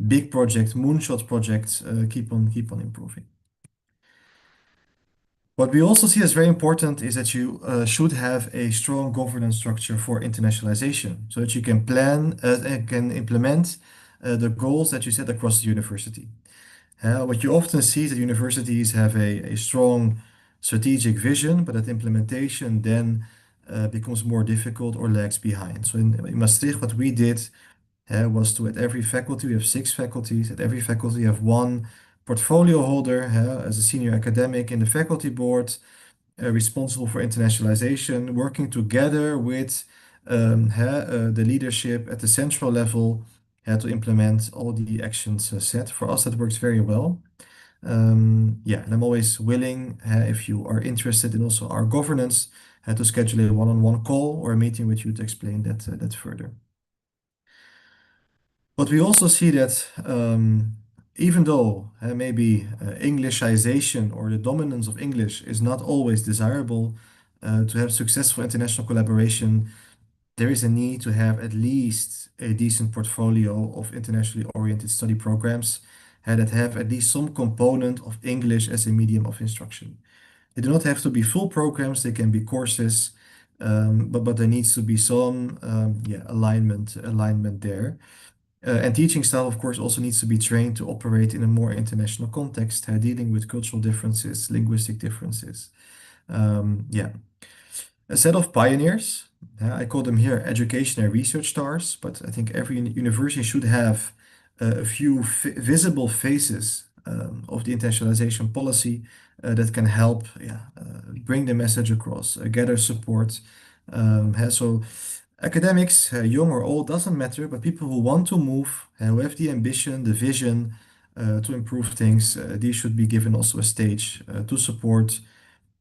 big projects, moonshot projects, keep on improving. What we also see as very important is that you should have a strong governance structure for internationalization so that you can plan and can implement the goals that you set across the university. What you often see is that universities have a strong strategic vision, but that implementation then becomes more difficult or lags behind. So in Maastricht, what we did was to, at every faculty, we have 6 faculties, at every faculty you have one portfolio holder as a senior academic in the faculty board, responsible for internationalization, working together with the leadership at the central level to implement all the actions set. For us, that works very well. And I'm always willing, if you are interested in also our governance, to schedule a one-on-one call or a meeting with you to explain that further. But we also see that even though maybe Englishization or the dominance of English is not always desirable to have successful international collaboration, there is a need to have at least a decent portfolio of internationally oriented study programs that have at least some component of English as a medium of instruction. They do not have to be full programs, they can be courses, but there needs to be some alignment there. And teaching staff, of course, also needs to be trained to operate in a more international context, dealing with cultural differences, linguistic differences. A set of pioneers, I call them here education and research stars, but I think every university should have a few visible faces of the internationalization policy that can help bring the message across, gather support. So academics, young or old, doesn't matter, but people who want to move, who have the ambition, the vision to improve things, these should be given also a stage to support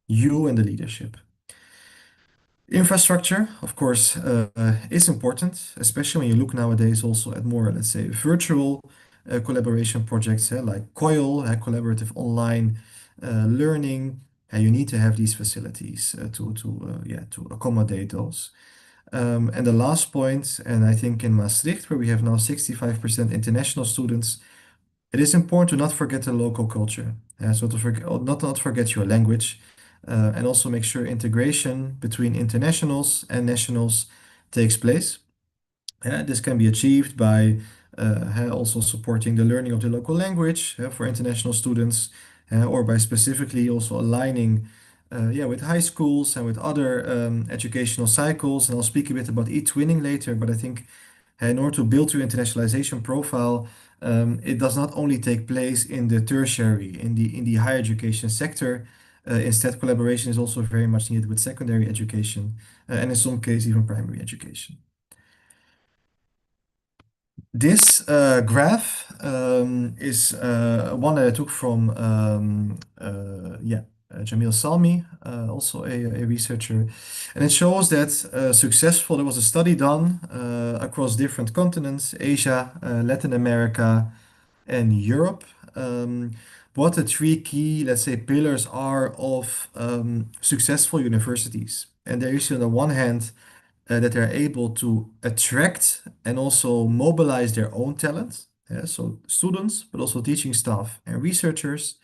you and the leadership. Infrastructure, of course, is important, especially when you look nowadays also at more, let's say, virtual collaboration projects like COIL, collaborative online learning. You need to have these facilities to accommodate those. And the last point, and I think in Maastricht, where we have now 65% international students, it is important to not forget the local culture. So to not forget your language, and also make sure integration between internationals and nationals takes place. This can be achieved by also supporting the learning of the local language for international students, or by specifically also aligning with high schools and with other educational cycles. And I'll speak a bit about e-twinning later, but I think in order to build your internationalization profile, it does not only take place in the tertiary, in the higher education sector. Instead, collaboration is also very much needed with secondary education, and in some cases even primary education. This graph is one that I took from Jamil Salmi, also a researcher, and it shows that there was a study done across different continents, Asia, Latin America, and Europe. what the three key, let's say, pillars are of successful universities. And there is, on the one hand, that they're able to attract and also mobilize their own talent. So students, but also teaching staff and researchers,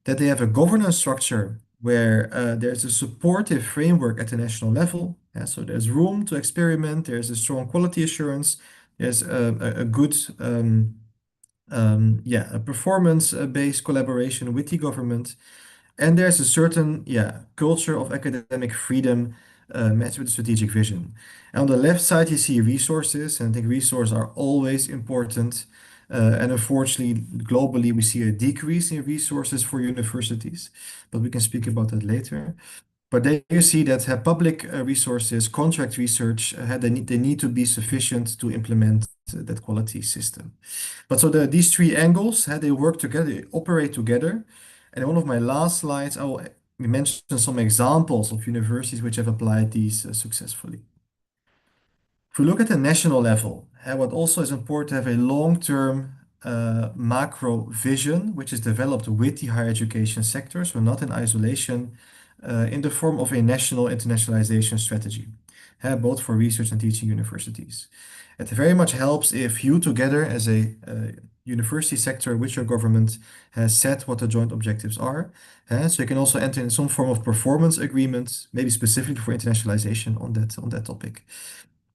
that they have a governance structure where there's a supportive framework at the national level. So there's room to experiment, there's a strong quality assurance, there's a good a performance-based collaboration with the government, and there's a certain culture of academic freedom matched with strategic vision. And on the left side, you see resources, and I think resources are always important. And unfortunately, globally, we see a decrease in resources for universities, but we can speak about that later. But there you see that public resources, contract research, they need to be sufficient to implement that quality system. But so these three angles, they work together, they operate together. And in one of my last slides, I will mention some examples of universities which have applied these successfully. If we look at the national level, what also is important to have a long-term macro vision, which is developed with the higher education sector, so not in isolation, in the form of a national internationalization strategy, both for research and teaching universities. It very much helps if you together as a university sector with your government has set what the joint objectives are. So you can also enter in some form of performance agreements, maybe specifically for internationalization on that topic.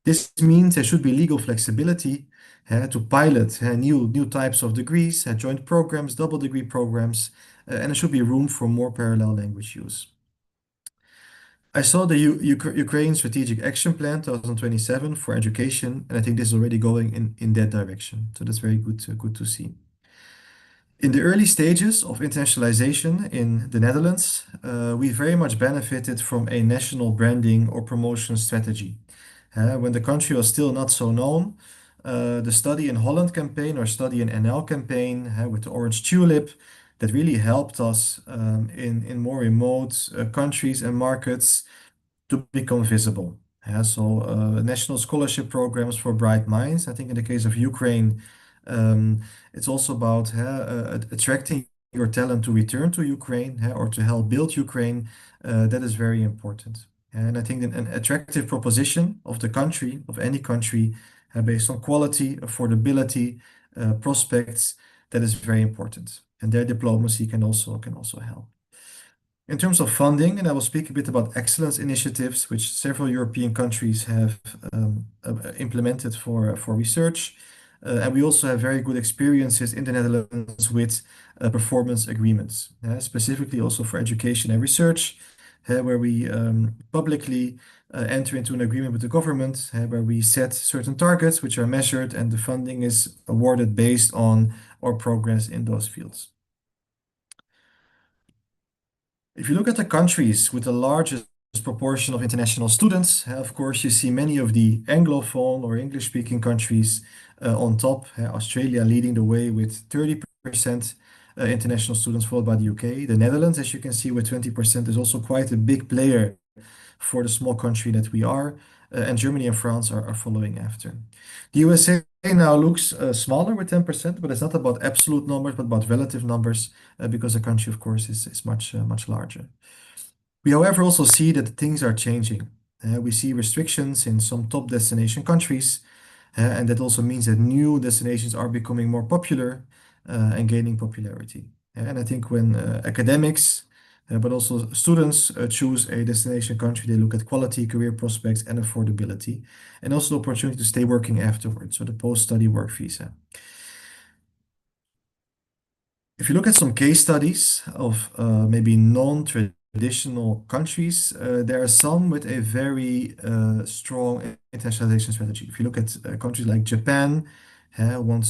This means there should be legal flexibility to pilot new types of degrees, joint programs, double degree programs, and there should be room for more parallel language use. I saw the Ukraine Strategic Action Plan 2027 for education, and I think this is already going in that direction. So that's very good to see. In the early stages of internationalization in the Netherlands, we very much benefited from a national branding or promotion strategy. When the country was still not so known, the Study in Holland campaign or Study in NL campaign with the orange tulip, that really helped us in more remote countries and markets to become visible. So national scholarship programs for bright minds. I think in the case of Ukraine, it's also about attracting your talent to return to Ukraine or to help build Ukraine. That is very important. And I think an attractive proposition of the country, of any country, based on quality, affordability, prospects, that is very important. And their diplomacy can also help. In terms of funding, and I will speak a bit about excellence initiatives, which several European countries have implemented for research. And we also have very good experiences in the Netherlands with performance agreements, specifically also for education and research, where we publicly enter into an agreement with the government, where we set certain targets which are measured and the funding is awarded based on our progress in those fields. If you look at the countries with the largest proportion of international students, of course, you see many of the Anglophone or English-speaking countries on top, Australia leading the way with 30% international students, followed by the UK. The Netherlands, as you can see, with 20% is also quite a big player for the small country that we are, and Germany and France are following after. The USA now looks smaller with 10%, but it's not about absolute numbers, but about relative numbers, because the country, of course, is much larger. We, however, also see that things are changing. We see restrictions in some top destination countries, and that also means that new destinations are becoming more popular and gaining popularity. And I think when academics, but also students choose a destination country, they look at quality, career prospects, and affordability, and also the opportunity to stay working afterwards, so the post-study work visa. If you look at some case studies of maybe non-traditional countries, there are some with a very strong internationalization strategy. If you look at countries like Japan, want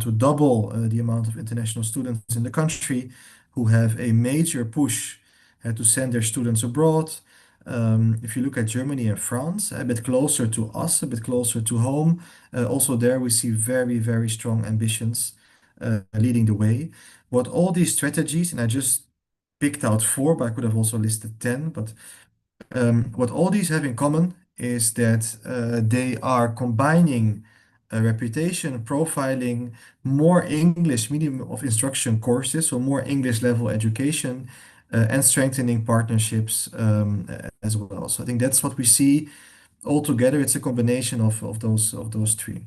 to double the amount of international students in the country, who have a major push to send their students abroad. If you look at Germany and France, a bit closer to us, a bit closer to home, also there we see very, very strong ambitions leading the way. What all these strategies, and I just picked out 4, but I could have also listed 10, but what all these have in common is that they are combining reputation, profiling, more English medium of instruction courses, so more English level education, and strengthening partnerships as well. So I think that's what we see altogether. It's a combination of those three.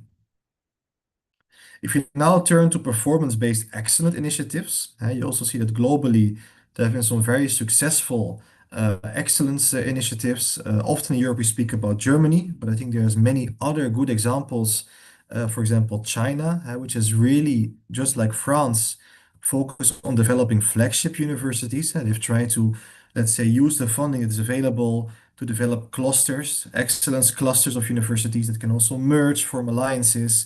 If you now turn to performance-based excellent initiatives, you also see that globally there have been some very successful excellence initiatives. Often in Europe we speak about Germany, but I think there's many other good examples. For example, China, which is really, just like France, focused on developing flagship universities. They've tried to, let's say, use the funding that is available to develop clusters, excellence clusters of universities that can also merge, form alliances,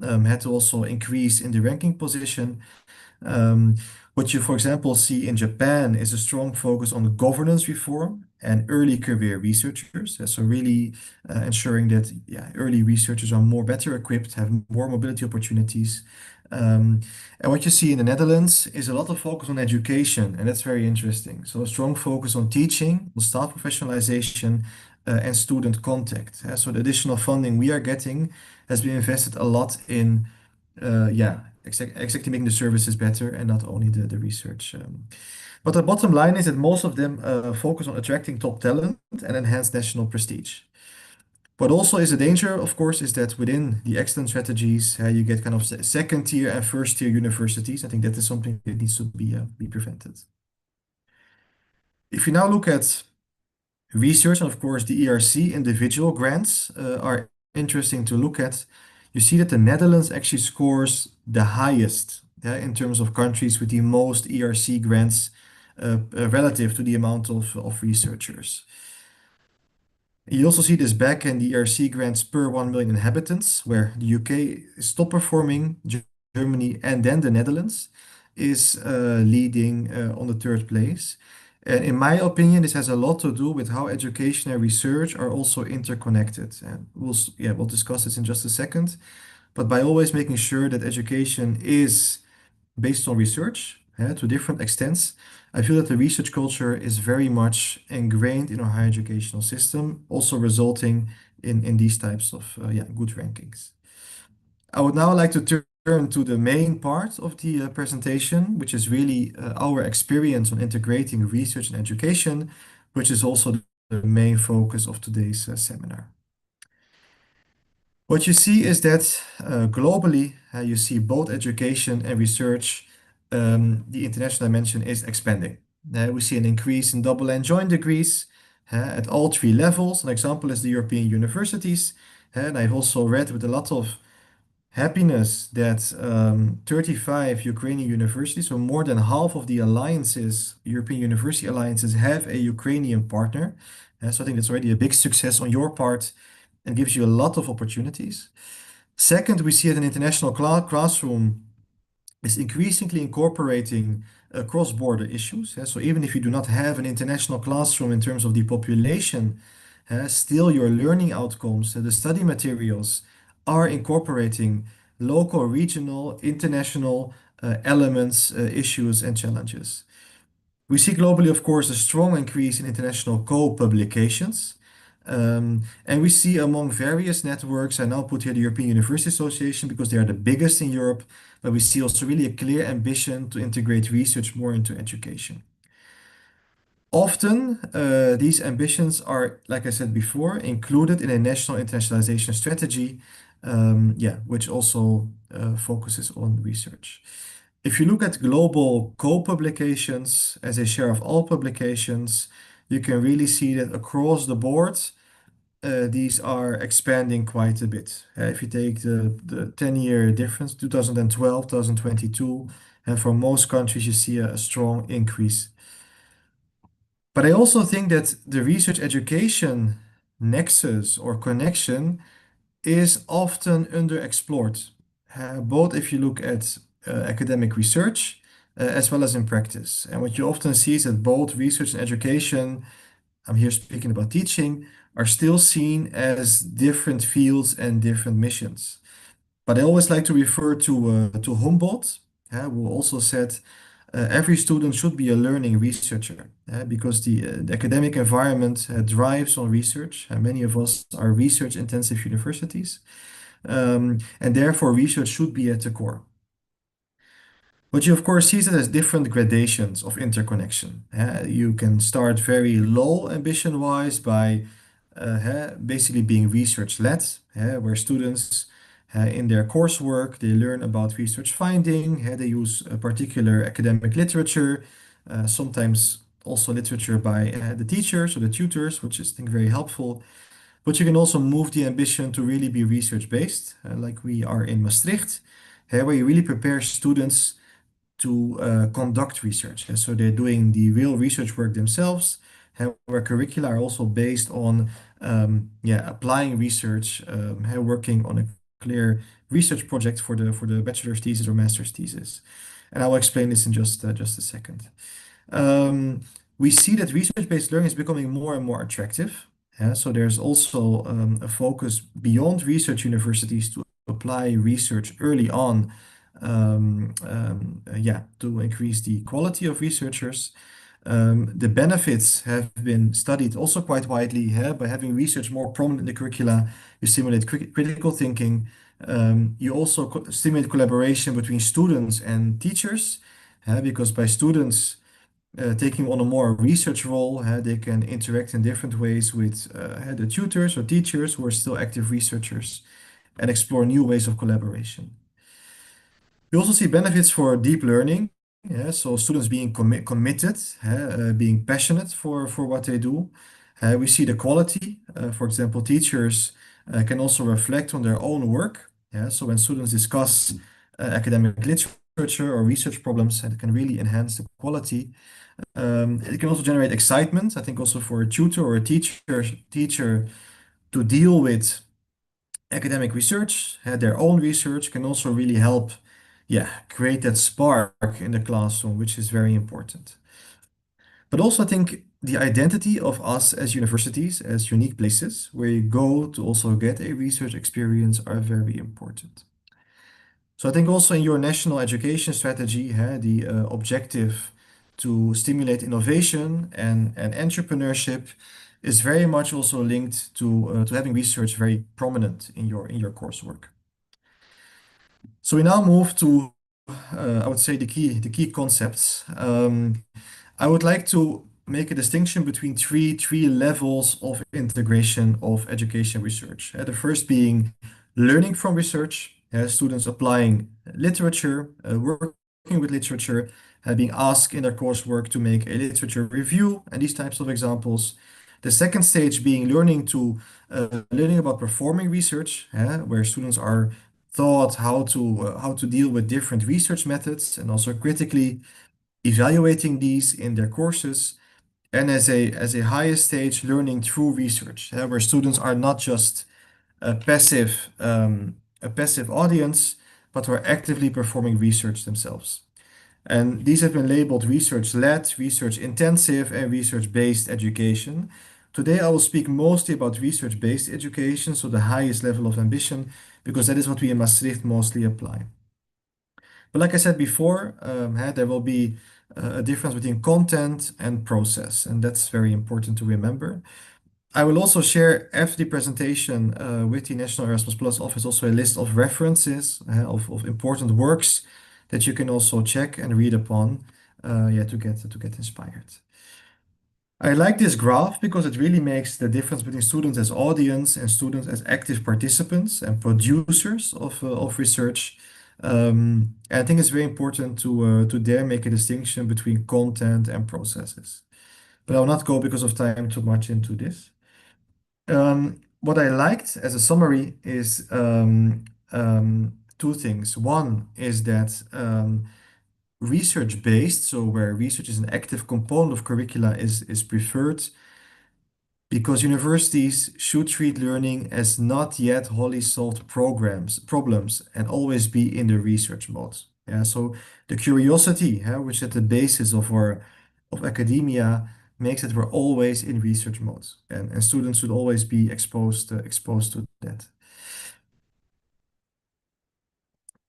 had to also increase in the ranking position. What you, for example, see in Japan is a strong focus on governance reform and early career researchers. So really ensuring that early researchers are better equipped, have more mobility opportunities. And what you see in the Netherlands is a lot of focus on education, and that's very interesting. So a strong focus on teaching, on staff professionalization, and student contact. So the additional funding we are getting has been invested a lot in, exactly making the services better and not only the research. But the bottom line is that most of them focus on attracting top talent and enhance national prestige. What also is a danger, of course, is that within the excellent strategies, you get kind of second tier and first tier universities. I think that is something that needs to be prevented. If you now look at research, and of course the ERC individual grants are interesting to look at, you see that the Netherlands actually scores the highest in terms of countries with the most ERC grants relative to the amount of researchers. You also see this back in the ERC grants per 1 million inhabitants, where the UK is top performing, Germany, and then the Netherlands is leading on the third place. And in my opinion, this has a lot to do with how education and research are also interconnected. And we'll discuss this in just a second. But by always making sure that education is based on research to different extents, I feel that the research culture is very much ingrained in our higher educational system, also resulting in these types of good rankings. I would now like to turn to the main part of the presentation, which is really our experience on integrating research and education, which is also the main focus of today's seminar. What you see is that globally, you see both education and research, the international dimension is expanding. We see an increase in double and joint degrees at all three levels. An example is the European universities. And I've also read with a lot of happiness that 35 Ukrainian universities, so more than half of the alliances, European university alliances, have a Ukrainian partner. So I think that's already a big success on your part and gives you a lot of opportunities. Second, we see that an international classroom is increasingly incorporating cross-border issues. So even if you do not have an international classroom in terms of the population, still your learning outcomes, the study materials are incorporating local, regional, international elements, issues, and challenges. We see globally, of course, a strong increase in international co-publications. And we see among various networks, I now put here the European University Association because they are the biggest in Europe, but we see also really a clear ambition to integrate research more into education. Often, these ambitions are, like I said before, included in a national internationalization strategy, which also focuses on research. If you look at global co-publications as a share of all publications, you can really see that across the board, these are expanding quite a bit. If you take the 10-year difference, 2012, 2022, and for most countries, you see a strong increase. But I also think that the research education nexus or connection is often underexplored, both if you look at academic research as well as in practice. And what you often see is that both research and education, I'm here speaking about teaching, are still seen as different fields and different missions. But I always like to refer to Humboldt, who also said every student should be a learning researcher because the academic environment drives on research. Many of us are research-intensive universities. and therefore research should be at the core. But you of course see that there's different gradations of interconnection. You can start very low ambition-wise by basically being research-led, where students in their coursework, they learn about research finding, they use a particular academic literature, sometimes also literature by the teachers or the tutors, which is, I think, very helpful. But you can also move the ambition to really be research-based, like we are in Maastricht, where you really prepare students to conduct research. So they're doing the real research work themselves, where curricula are also based on applying research, working on a clear research project for the bachelor's thesis or master's thesis. And I will explain this in just a second. We see that research-based learning is becoming more and more attractive. So there's also a focus beyond research universities to apply research early on, to increase the quality of researchers. The benefits have been studied also quite widely. By having research more prominent in the curricula, you stimulate critical thinking. You also stimulate collaboration between students and teachers, because by students taking on a more research role, they can interact in different ways with the tutors or teachers who are still active researchers and explore new ways of collaboration. You also see benefits for deep learning. So students being committed, being passionate for what they do. We see the quality. For example, teachers can also reflect on their own work. So when students discuss academic literature or research problems, it can really enhance the quality. It can also generate excitement, I think, also for a tutor or a teacher to deal with academic research. Their own research can also really help create that spark in the classroom, which is very important. But also I think the identity of us as universities, as unique places where you go to also get a research experience, are very important. So I think also in your national education strategy, the objective to stimulate innovation and entrepreneurship is very much also linked to having research very prominent in your coursework. So we now move to, I would say, the key concepts. I would like to make a distinction between three levels of integration of education research. The first being learning from research, students applying literature, working with literature, being asked in their coursework to make a literature review, and these types of examples. The second stage being learning about performing research, where students are taught how to deal with different research methods and also critically evaluating these in their courses. And as a higher stage, learning through research, where students are not just a passive audience, but who are actively performing research themselves. And these have been labeled research-led, research-intensive, and research-based education. Today, I will speak mostly about research-based education, so the highest level of ambition, because that is what we in Maastricht mostly apply. But like I said before, there will be a difference between content and process, and that's very important to remember. I will also share after the presentation with the National Erasmus Plus office also a list of references of important works that you can also check and read upon to get inspired. I like this graph because it really makes the difference between students as audience and students as active participants and producers of research. And I think it's very important to dare make a distinction between content and processes. But I will not go because of time too much into this. What I liked as a summary is two things. One is that research-based, so where research is an active component of curricula, is preferred because universities should treat learning as not yet wholly solved problems and always be in the research mode. So the curiosity, which is at the basis of academia, makes it we're always in research mode, and students should always be exposed to that.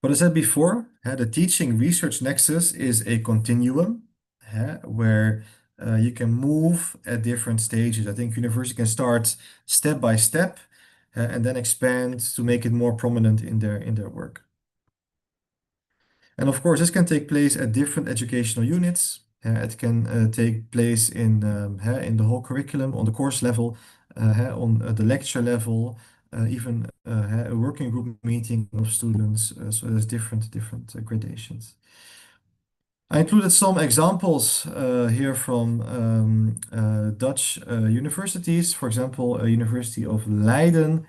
What I said before, the teaching research nexus is a continuum where you can move at different stages. I think university can start step by step and then expand to make it more prominent in their work. And of course, this can take place at different educational units. It can take place in the whole curriculum, on the course level, on the lecture level, even a working group meeting of students. So there's different gradations. I included some examples here from Dutch universities. For example, University of Leiden.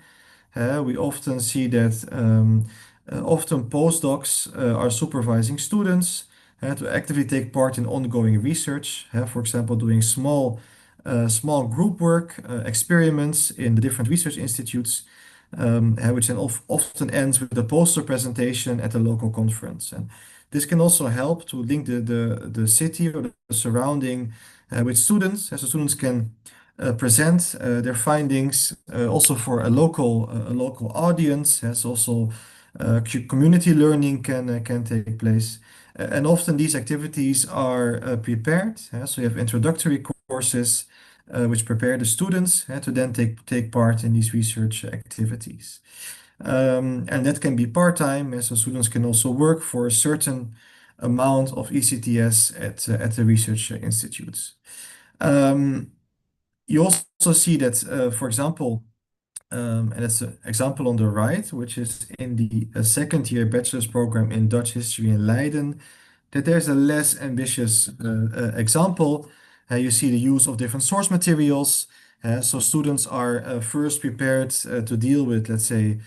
We often see that often postdocs are supervising students to actively take part in ongoing research. For example, doing small group work experiments in the different research institutes, which then often ends with a poster presentation at a local conference. And this can also help to link the city or the surrounding with students, so students can present their findings also for a local audience. Yes, also community learning can take place. And often these activities are prepared. So you have introductory courses which prepare the students to then take part in these research activities. And that can be part-time, so students can also work for a certain amount of ECTS at the research institutes. You also see that, for example, and it's an example on the right, which is in the second year bachelor's program in Dutch history in Leiden, that there's a less ambitious example. You see the use of different source materials. So students are first prepared to deal with, let's say,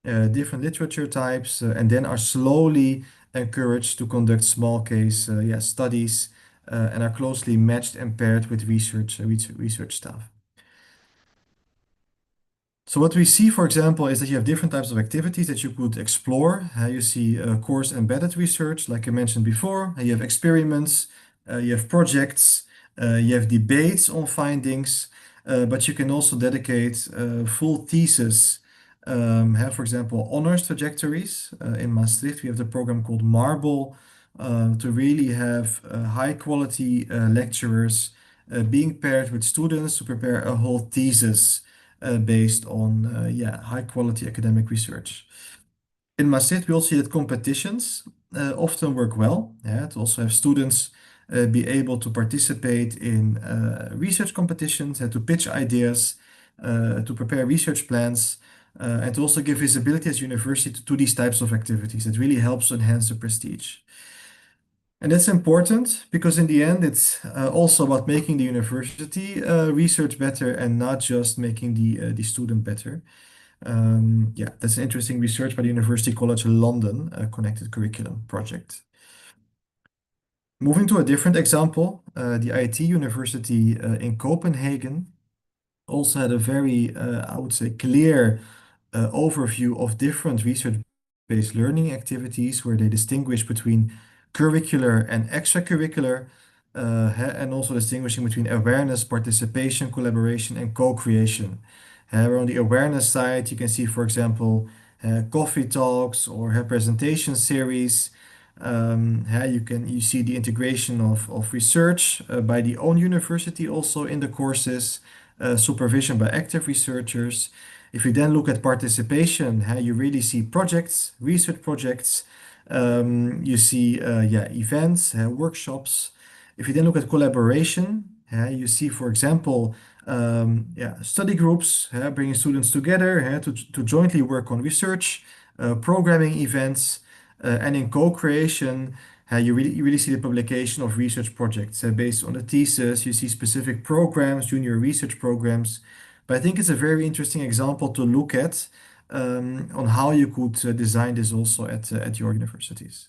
different literature types, and then are slowly encouraged to conduct small case studies, and are closely matched and paired with research staff. So what we see, for example, is that you have different types of activities that you could explore. You see course embedded research, like I mentioned before. You have experiments, you have projects, you have debates on findings, but you can also dedicate full thesis. For example, honors trajectories. In Maastricht, we have the program called Marble, to really have high quality lecturers being paired with students to prepare a whole thesis based on high quality academic research. In Maastricht, we also see that competitions often work well. To also have students be able to participate in research competitions, to pitch ideas, to prepare research plans, and to also give visibility as university to these types of activities. It really helps to enhance the prestige. And that's important because in the end, it's also about making the university research better and not just making the student better. That's an interesting research by the University College London, a connected curriculum project. Moving to a different example, the IT University in Copenhagen also had a very, I would say, clear overview of different research-based learning activities where they distinguish between curricular and extracurricular, and also distinguishing between awareness, participation, collaboration, and co-creation. On the awareness side, you can see, for example, coffee talks or presentation series. You see the integration of research by the own university also in the courses, supervision by active researchers. If you then look at participation, you really see projects, research projects. You see events, workshops. If you then look at collaboration, you see, for example, study groups, bringing students together to jointly work on research, programming events, and in co-creation, you really see the publication of research projects based on the thesis. You see specific programs, junior research programs. But I think it's a very interesting example to look at on how you could design this also at your universities.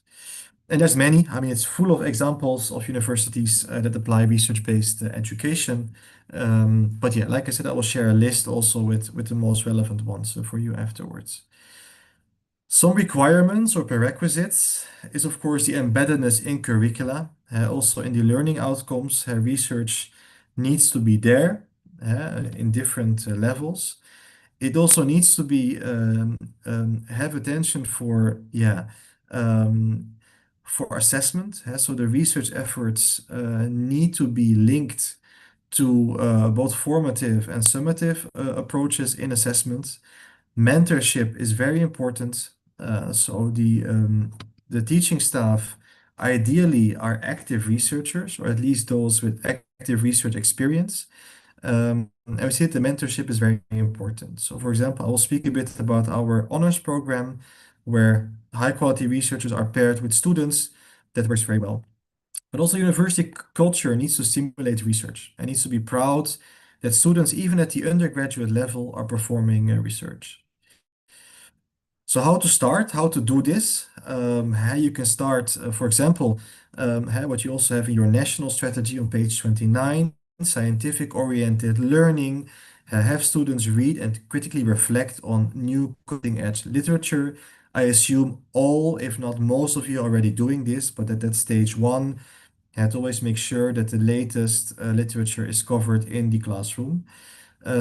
And there's many. I mean, it's full of examples of universities that apply research-based education. But yeah, like I said, I will share a list also with the most relevant ones for you afterwards. Some requirements or prerequisites is, of course, the embeddedness in curricula. Also in the learning outcomes, research needs to be there in different levels. It also needs to be have attention for assessment. So the research efforts need to be linked to both formative and summative approaches in assessment. Mentorship is very important. So the teaching staff ideally are active researchers, or at least those with active research experience. And we see that the mentorship is very important. So for example, I will speak a bit about our honors program, where high quality researchers are paired with students. That works very well. But also university culture needs to stimulate research and needs to be proud that students, even at the undergraduate level, are performing research. So how to start, how to do this? How you can start, for example, what you also have in your national strategy on page 29, scientific-oriented learning, have students read and critically reflect on new cutting-edge literature. I assume all, if not most of you are already doing this, but at that stage one, to always make sure that the latest literature is covered in the classroom.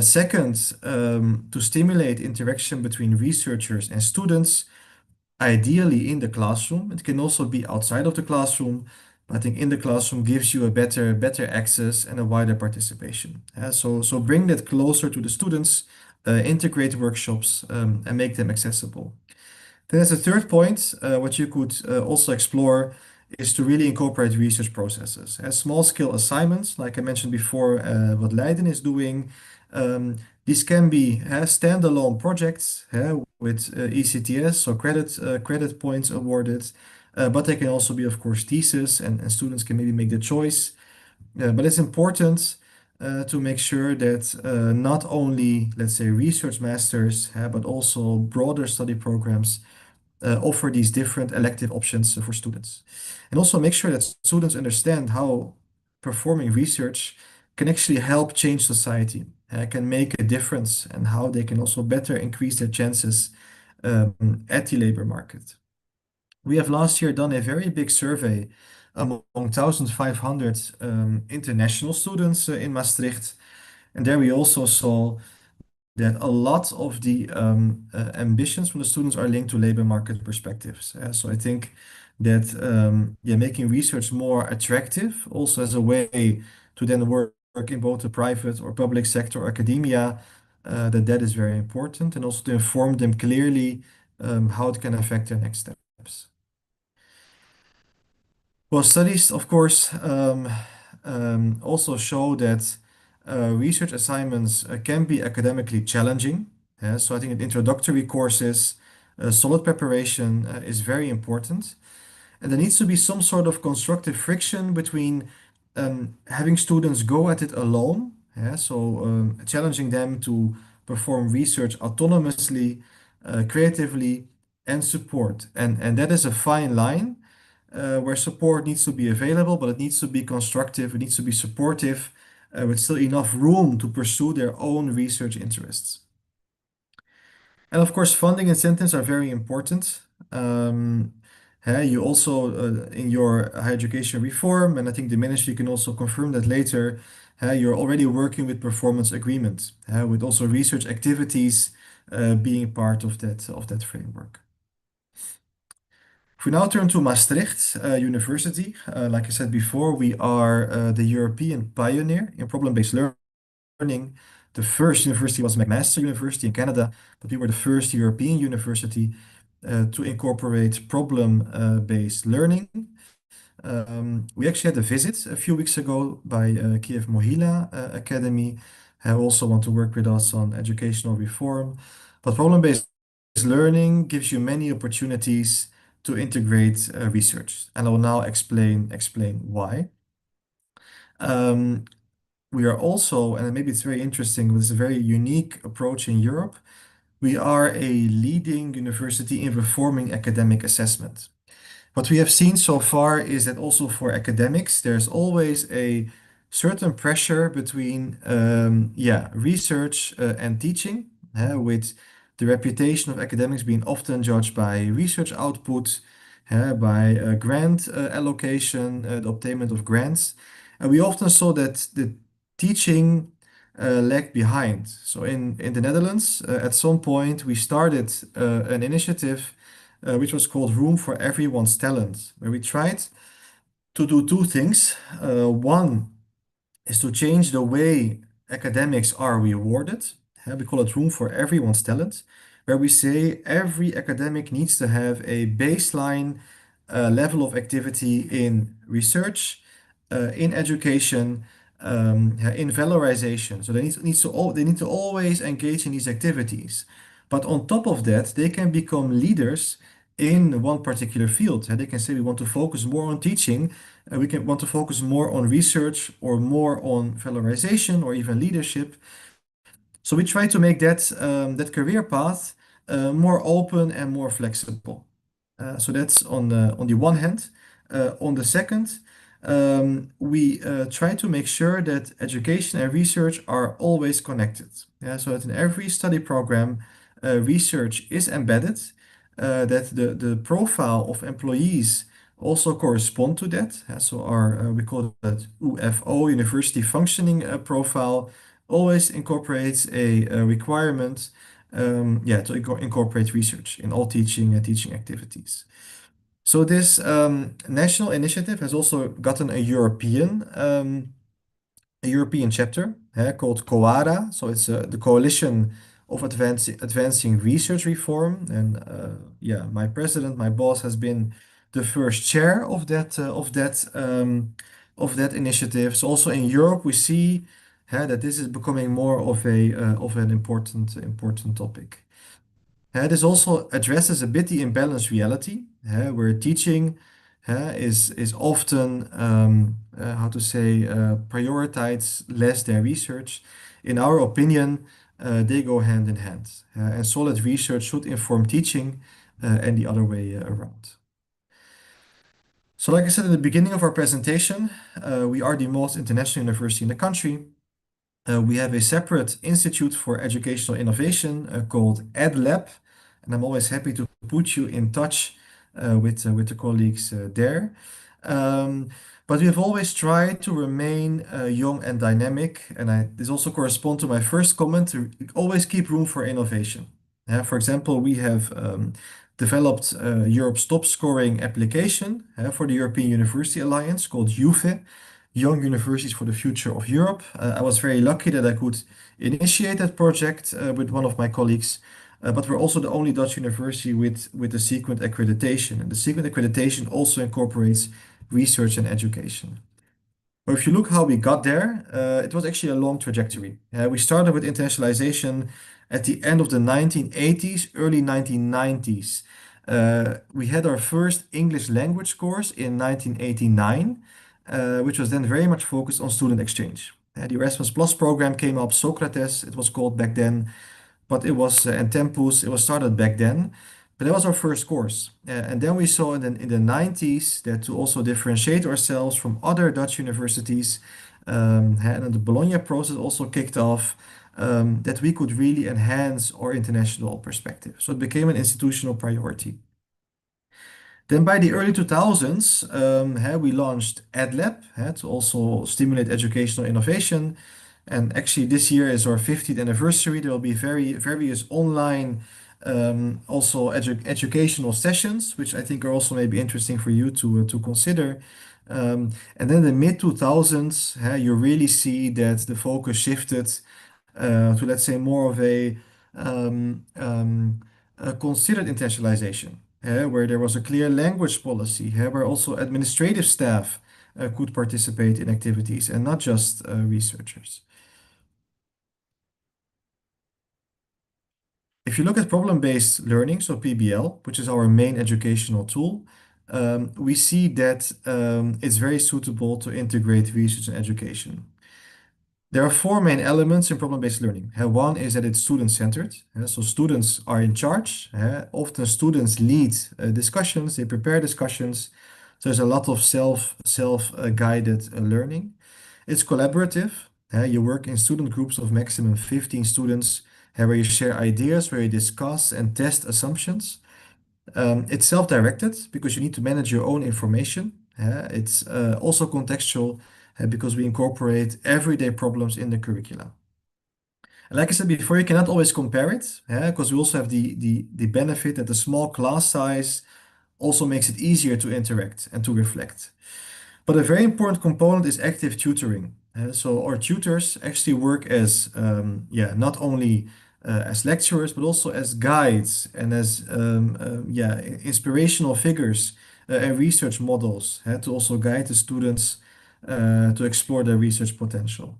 Second, to stimulate interaction between researchers and students, ideally in the classroom. It can also be outside of the classroom, but I think in the classroom gives you a better access and a wider participation. So bring that closer to the students, integrate workshops, and make them accessible. Then as a third point, what you could also explore is to really incorporate research processes. Small-scale assignments, like I mentioned before, what Leiden is doing. These can be standalone projects with ECTS, so credit points awarded, but they can also be, of course, thesis, and students can maybe make the choice. But it's important to make sure that not only, let's say, research masters, but also broader study programs offer these different elective options for students. And also make sure that students understand how performing research can actually help change society, can make a difference, and how they can also better increase their chances at the labor market. We have last year done a very big survey among 1,500 international students in Maastricht. And there we also saw that a lot of the ambitions from the students are linked to labor market perspectives. So I think that making research more attractive also as a way to then work in both the private or public sector or academia, that is very important, and also to inform them clearly how it can affect their next steps. Well, studies, of course, also show that research assignments can be academically challenging. So I think in introductory courses, solid preparation is very important. And there needs to be some sort of constructive friction between having students go at it alone, so challenging them to perform research autonomously, creatively, and support. And that is a fine line where support needs to be available, but it needs to be constructive, it needs to be supportive, with still enough room to pursue their own research interests. And of course, funding incentives are very important. You also, in your higher education reform, and I think the ministry can also confirm that later, you're already working with performance agreements, with also research activities being part of that framework. If we now turn to Maastricht University, like I said before, we are the European pioneer in problem-based learning. The first university was McMaster University in Canada, but we were the first European university to incorporate problem-based learning. We actually had a visit a few weeks ago by Kiev Mohila Academy, who also want to work with us on educational reform. But problem-based learning gives you many opportunities to integrate research, and I will now explain why. We are also, and maybe it's very interesting, but it's a very unique approach in Europe. We are a leading university in reforming academic assessment. What we have seen so far is that also for academics, there's always a certain pressure between research and teaching, with the reputation of academics being often judged by research output, by grant allocation, the obtainment of grants. And we often saw that the teaching lagged behind. So in the Netherlands, at some point, we started an initiative which was called Room for Everyone's Talent, where we tried to do two things. One is to change the way academics are rewarded. We call it room for everyone's talent, where we say every academic needs to have a baseline level of activity in research, in education, in valorization. So they need to always engage in these activities. But on top of that, they can become leaders in one particular field. They can say we want to focus more on teaching, we can want to focus more on research or more on valorization or even leadership. So we try to make that career path more open and more flexible. So that's on the one hand. On the second, we try to make sure that education and research are always connected. So that in every study program, research is embedded, that the profile of employees also correspond to that. So our we call that UFO, University Functioning Profile, always incorporates a requirement to incorporate research in all teaching and teaching activities. So this national initiative has also gotten a European chapter called COARA. So it's the Coalition of Advancing Research Reform. And my president, my boss, has been the first chair of that initiative. So also in Europe, we see that this is becoming more of an important topic. This also addresses a bit the imbalanced reality, where teaching is often prioritized less than research. In our opinion, they go hand in hand, and solid research should inform teaching and the other way around. So like I said at the beginning of our presentation, we are the most international university in the country. We have a separate Institute for Educational Innovation called EdLab, and I'm always happy to put you in touch with the colleagues there. But we have always tried to remain young and dynamic, and this also corresponds to my first comment, to always keep room for innovation. For example, we have developed Europe's top scoring application for the European University Alliance called YUFE, Young Universities for the Future of Europe. I was very lucky that I could initiate that project with one of my colleagues, but we're also the only Dutch university with the Sequent accreditation. And the Sequent accreditation also incorporates research and education. But if you look how we got there, it was actually a long trajectory. We started with internationalization at the end of the 1980s, early 1990s. We had our first English language course in 1989, which was then very much focused on student exchange. The Erasmus Plus program came up, Socrates, it was called back then, but it was, and Tempus, it was started back then. But that was our first course. And then we saw in the 90s that to also differentiate ourselves from other Dutch universities, and the Bologna process also kicked off, that we could really enhance our international perspective. So it became an institutional priority. Then by the early 2000s, we launched EdLab to also stimulate educational innovation. And actually this year is our 50th anniversary. There will be various online also educational sessions, which I think are also maybe interesting for you to consider. And then in the mid-2000s, you really see that the focus shifted to, let's say, more of a considered internationalization, where there was a clear language policy, where also administrative staff could participate in activities and not just researchers. If you look at problem-based learning, so PBL, which is our main educational tool, we see that it's very suitable to integrate research and education. There are four main elements in problem-based learning. One is that it's student-centered. So students are in charge. Often students lead discussions, they prepare discussions. So there's a lot of self-guided learning. It's collaborative. You work in student groups of maximum 15 students, where you share ideas, where you discuss and test assumptions. It's self-directed because you need to manage your own information. It's also contextual because we incorporate everyday problems in the curricula. And like I said before, you cannot always compare it, because we also have the benefit that the small class size also makes it easier to interact and to reflect. But a very important component is active tutoring. So our tutors actually work as not only as lecturers but also as guides and as inspirational figures and research models to also guide the students to explore their research potential.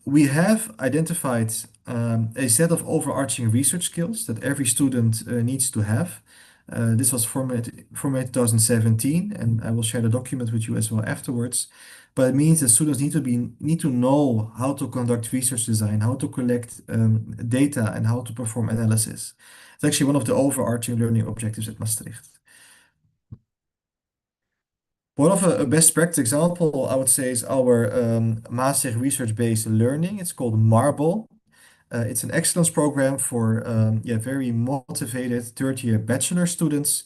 We have identified a set of overarching research skills that every student needs to have. This was formatted 2017, and I will share the document with you as well afterwards. But it means that students need to know how to conduct research design, how to collect data, and how to perform analysis. It's actually one of the overarching learning objectives at Maastricht. One of a best practice example, I would say, is our Maastricht research-based learning. It's called MARBLE. It's an excellence program for very motivated third-year bachelor students.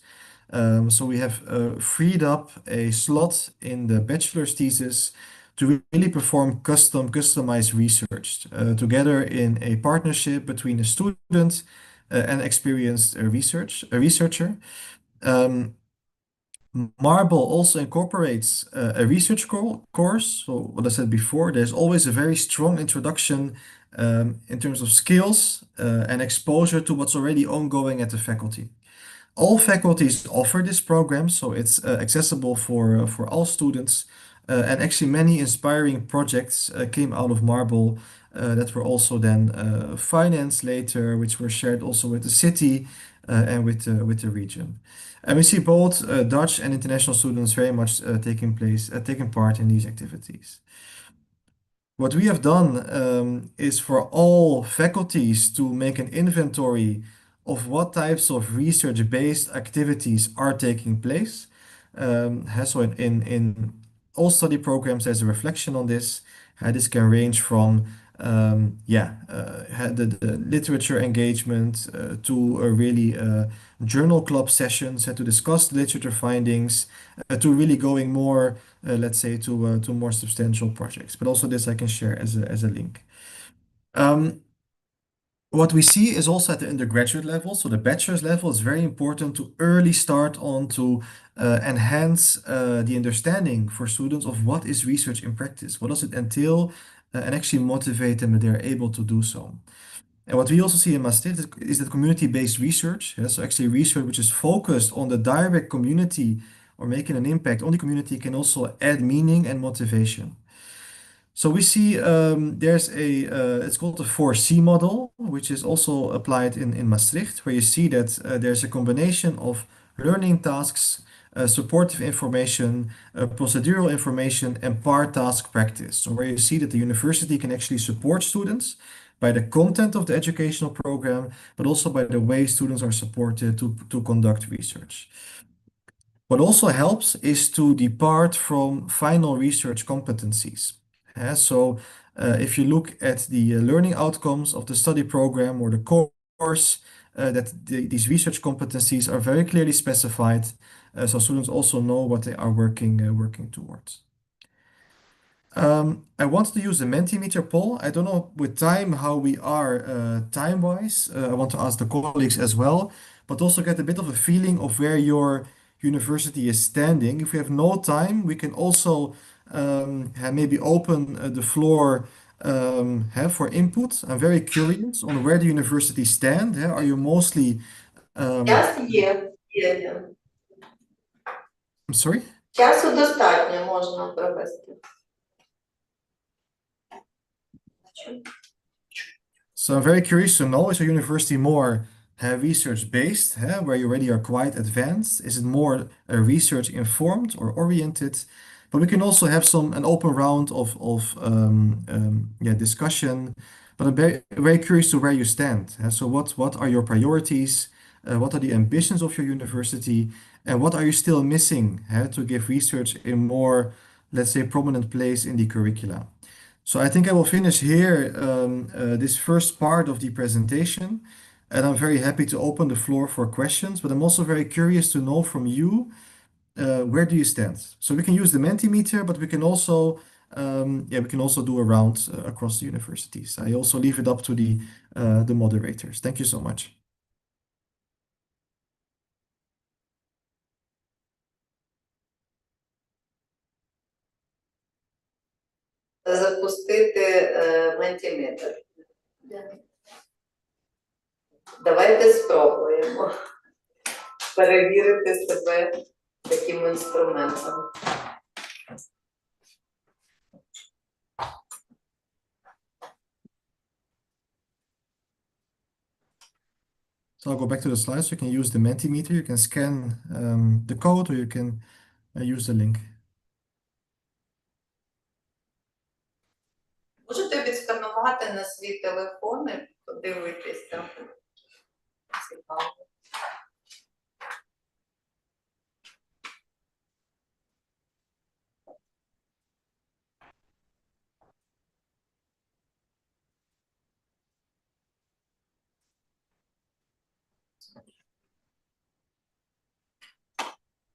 So we have freed up a slot in the bachelor's thesis to really perform customized research together in a partnership between a student and experienced researcher. Marble also incorporates a research course. So what I said before, there's always a very strong introduction in terms of skills and exposure to what's already ongoing at the faculty. All faculties offer this program, so it's accessible for all students. And actually many inspiring projects came out of Marble that were also then financed later, which were shared also with the city and with the region. And we see both Dutch and international students very much taking part in these activities. What we have done is for all faculties to make an inventory of what types of research-based activities are taking place. So in all study programs, there's a reflection on this. This can range from the literature engagement to really journal club sessions to discuss literature findings to really going more, let's say, to more substantial projects. But also this I can share as a link. What we see is also at the undergraduate level, so the bachelor's level is very important to early start on to enhance the understanding for students of what is research in practice, what does it entail, and actually motivate them that they're able to do so. And what we also see in Maastricht is that community-based research, so actually research which is focused on the direct community or making an impact on the community, can also add meaning and motivation. So we see it's called the 4C model, which is also applied in Maastricht, where you see that there's a combination of learning tasks, supportive information, procedural information, and par-task practice. So where you see that the university can actually support students by the content of the educational program, but also by the way students are supported to conduct research. What also helps is to depart from final research competencies. So if you look at the learning outcomes of the study program or the course, these research competencies are very clearly specified, so students also know what they are working towards. I wanted to use the Mentimeter poll. I don't know with time how we are time-wise. I want to ask the colleagues as well, but also get a bit of a feeling of where your university is standing. If we have no time, we can also maybe open the floor for input. I'm very curious on where the university stand. Are you mostly... Час є. I'm sorry? Часу достатньо можна провести. So I'm very curious to know, is your university more research-based, where you already are quite advanced? Is it more research-informed or oriented? But we can also have an open round of discussion. But I'm very curious to where you stand. So what are your priorities? What are the ambitions of your university? And what are you still missing to give research a more, let's say, prominent place in the curricula? So I think I will finish here this first part of the presentation, and I'm very happy to open the floor for questions, but I'm also very curious to know from you, where do you stand? So we can use the Mentimeter, but we can also do a round across the universities. I also leave it up to the moderators. Thank you so much. запустити ментіметр. Давайте спробуємо перевірити себе таким інструментом. So I'll go back to the slides. You can use the Mentimeter. You can scan the code, or you can use the link. Можете відсканувати на свій телефон і подивитися. Цікаво.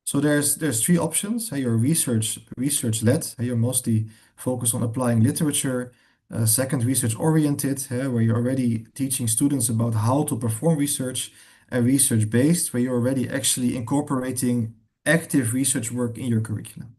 So there's three options. You're research-led. You're mostly focused on applying literature. Second, research-oriented, where you're already teaching students about how to perform research. And research-based, where you're already actually incorporating active research work in your curriculum.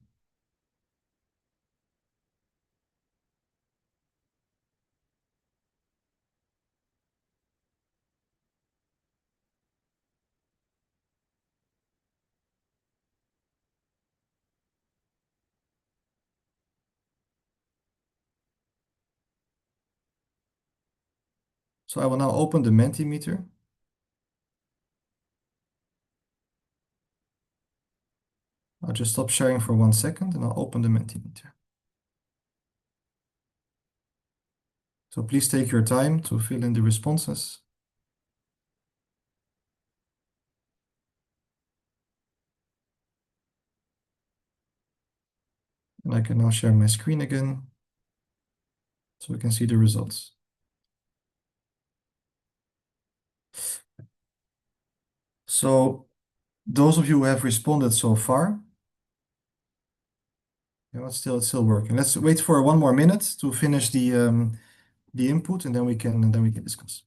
So I will now open the Mentimeter. I'll just stop sharing for 1 second and I'll open the Mentimeter. So please take your time to fill in the responses. And I can now share my screen again so we can see the results. So those of you who have responded so far, you know, it's still working. Let's wait for 1 more minute to finish the input, and then we can discuss.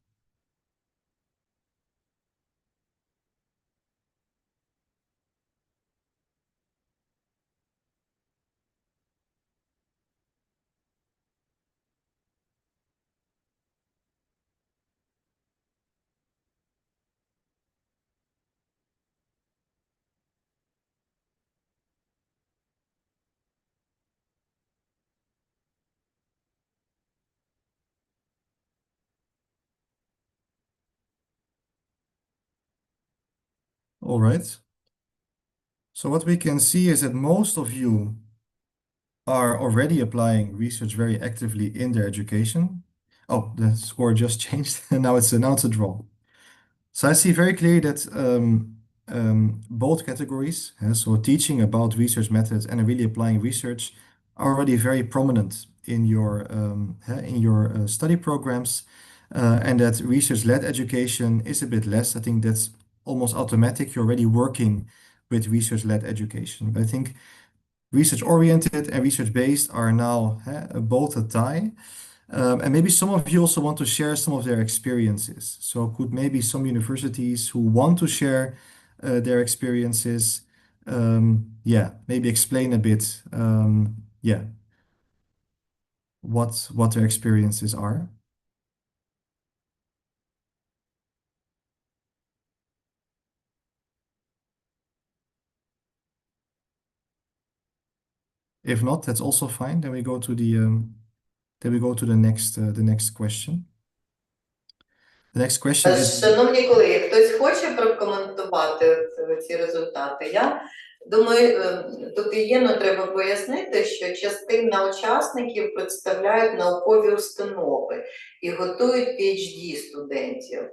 All right. So what we can see is that most of you are already applying research very actively in their education. Oh, the score just changed, and now it's a draw. So I see very clearly that both categories, so teaching about research methods and really applying research, are already very prominent in your study programs, and that research-led education is a bit less. I think that's almost automatic. You're already working with research-led education. But I think research-oriented and research-based are now both a tie. And maybe some of you also want to share some of their experiences. So could maybe some universities who want to share their experiences, maybe explain a bit, what their experiences are. If not, that's also fine. Then we go to the next question. The next question is... Шановні колеги, хтось хоче прокоментувати ці результати? Я думаю, тут і є, але треба пояснити, що частина учасників представляють наукові установи і готують PhD студентів.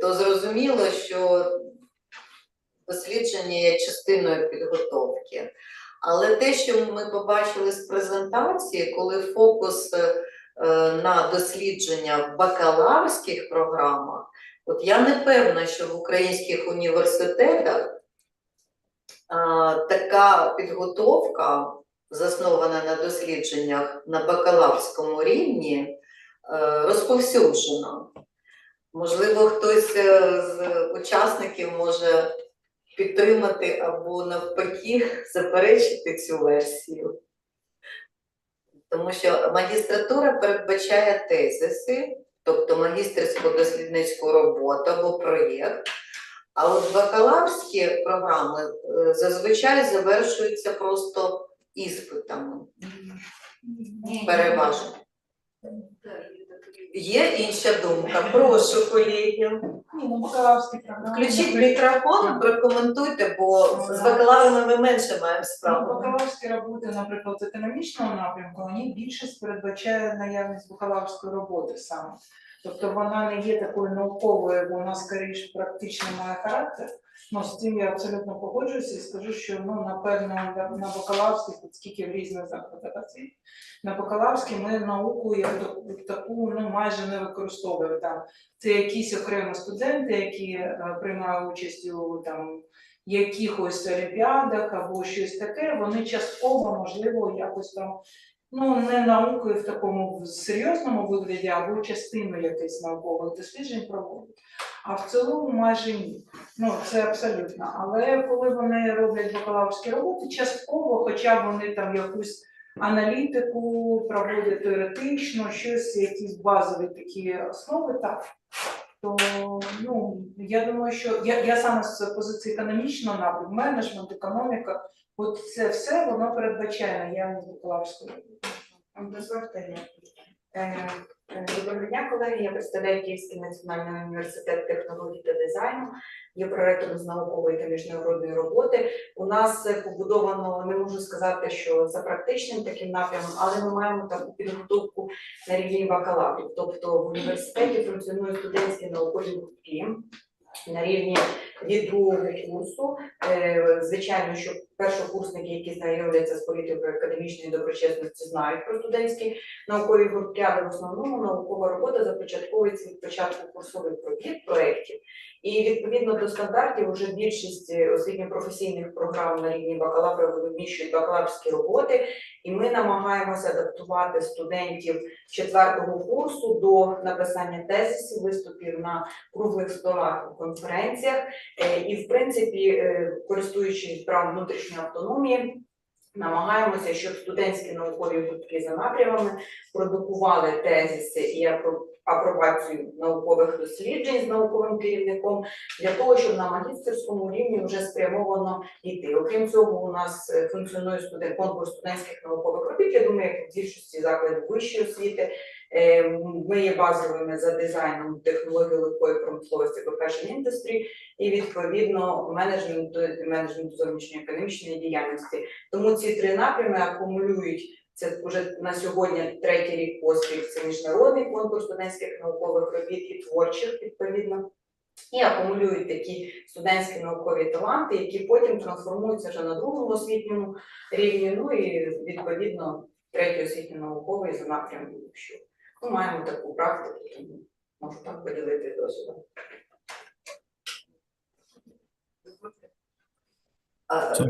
То зрозуміло, що дослідження є частиною підготовки. Але те, що ми побачили з презентації, коли фокус на дослідження в бакалаврських програмах, я не певна, що в українських університетах така підготовка, заснована на дослідженнях на бакалаврському рівні, розповсюджена. Можливо, хтось з учасників може підтримати або навпаки заперечити цю версію. Тому що магістратура передбачає тезиси, тобто магістерсько-дослідницьку роботу або проєкт, а от бакалаврські програми зазвичай завершуються просто іспитами. Переважно. Є інша думка. Прошу, колеги. Включіть мікрофон, прокоментуйте, бо з бакалаврами ми менше маємо справу. Бакалаврські роботи, наприклад, з економічного напрямку, вони більшість передбачає наявність бакалаврської роботи саме. Тобто вона не є такою науковою, бо вона скоріше практично має характер. Ну, з цим я абсолютно погоджуюся і скажу, що напевно на бакалаврській, оскільки в різних закладах освіти, на бакалаврській ми науку як таку майже не використовуємо. Це якісь окремі студенти, які приймають участь у якихось олімпіадах або щось таке, вони частково, можливо, якось не наукою в такому серйозному вигляді, або частину якихось наукових досліджень проводять. А в цілому майже ні. Це абсолютно. Але коли вони роблять бакалаврські роботи, частково, хоча б вони якусь аналітику проводять теоретично, щось, якісь базові такі основи, так. То, я думаю, що я саме з позиції економічного напрямку, менеджмент, економіка, от це все, воно передбачає наявність бакалаврської роботи. Дозвольте. Доброго дня, колеги. Я представляю Київський національний університет технологій та дизайну, є проректором з наукової та міжнародної роботи. У нас побудовано, не можу сказати, що за практичним таким напрямом, але ми маємо таку підготовку на рівні бакалаврів. Тобто в університеті функціонують студентські наукові гуртки на рівні від другого курсу. Звичайно, що першокурсники, які знайомляться з політикою академічної доброчесності, знають про студентські наукові гуртки, але в основному наукова робота започатковується від початку курсових робіт, проєктів. І відповідно до стандартів вже більшість освітньо-професійних програм на рівні бакалавра вміщують бакалаврські роботи, і ми намагаємося адаптувати студентів 4-го курсу до написання тезисів, виступів на круглих столах, конференціях. І, в принципі, користуючись правом внутрішньої автономії, намагаємося, щоб студентські наукові гуртки за напрямами продукували тезиси і апробацію наукових досліджень з науковим керівником для того, щоб на магістерському рівні вже спрямовано йти. Окрім цього, у нас функціонує конкурс студентських наукових робіт. Я думаю, як в більшості закладів вищої освіти. Ми є базовими за дизайном технології легкої промисловості або fashion industry і, відповідно, менеджменту зовнішньої економічної діяльності. Тому ці 3 напрями акумулюють. Це вже на сьогодні 3-й рік поспіль, це міжнародний конкурс студентських наукових робіт і творчих, відповідно, і акумулюють такі студентські наукові таланти, які потім трансформуються вже на 2-му освітньому рівні, і, відповідно, 3-й освітньо-науковий за напрямом вищої. Ми маємо таку практику, тому можу так поділити досвідом.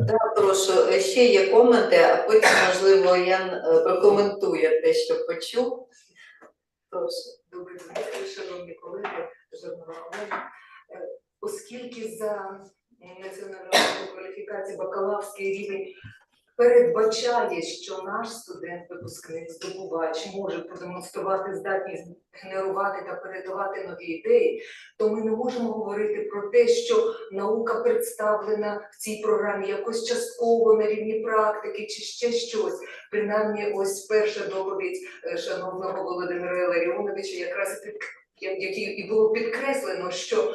Так, прошу, ще є коменти, а потім, можливо, Ян прокоментує те, що почув. Прошу. Добрий день, шановні колеги, оскільки за національною кваліфікацією бакалаврський рівень передбачає, що наш студент-випускник, здобувач може продемонструвати здатність генерувати та передавати нові ідеї, то ми не можемо говорити про те, що наука представлена в цій програмі якось частково на рівні практики чи ще щось. Принаймні, ось перша доповідь шановного Володимира Ларіоновича, якраз і було підкреслено, що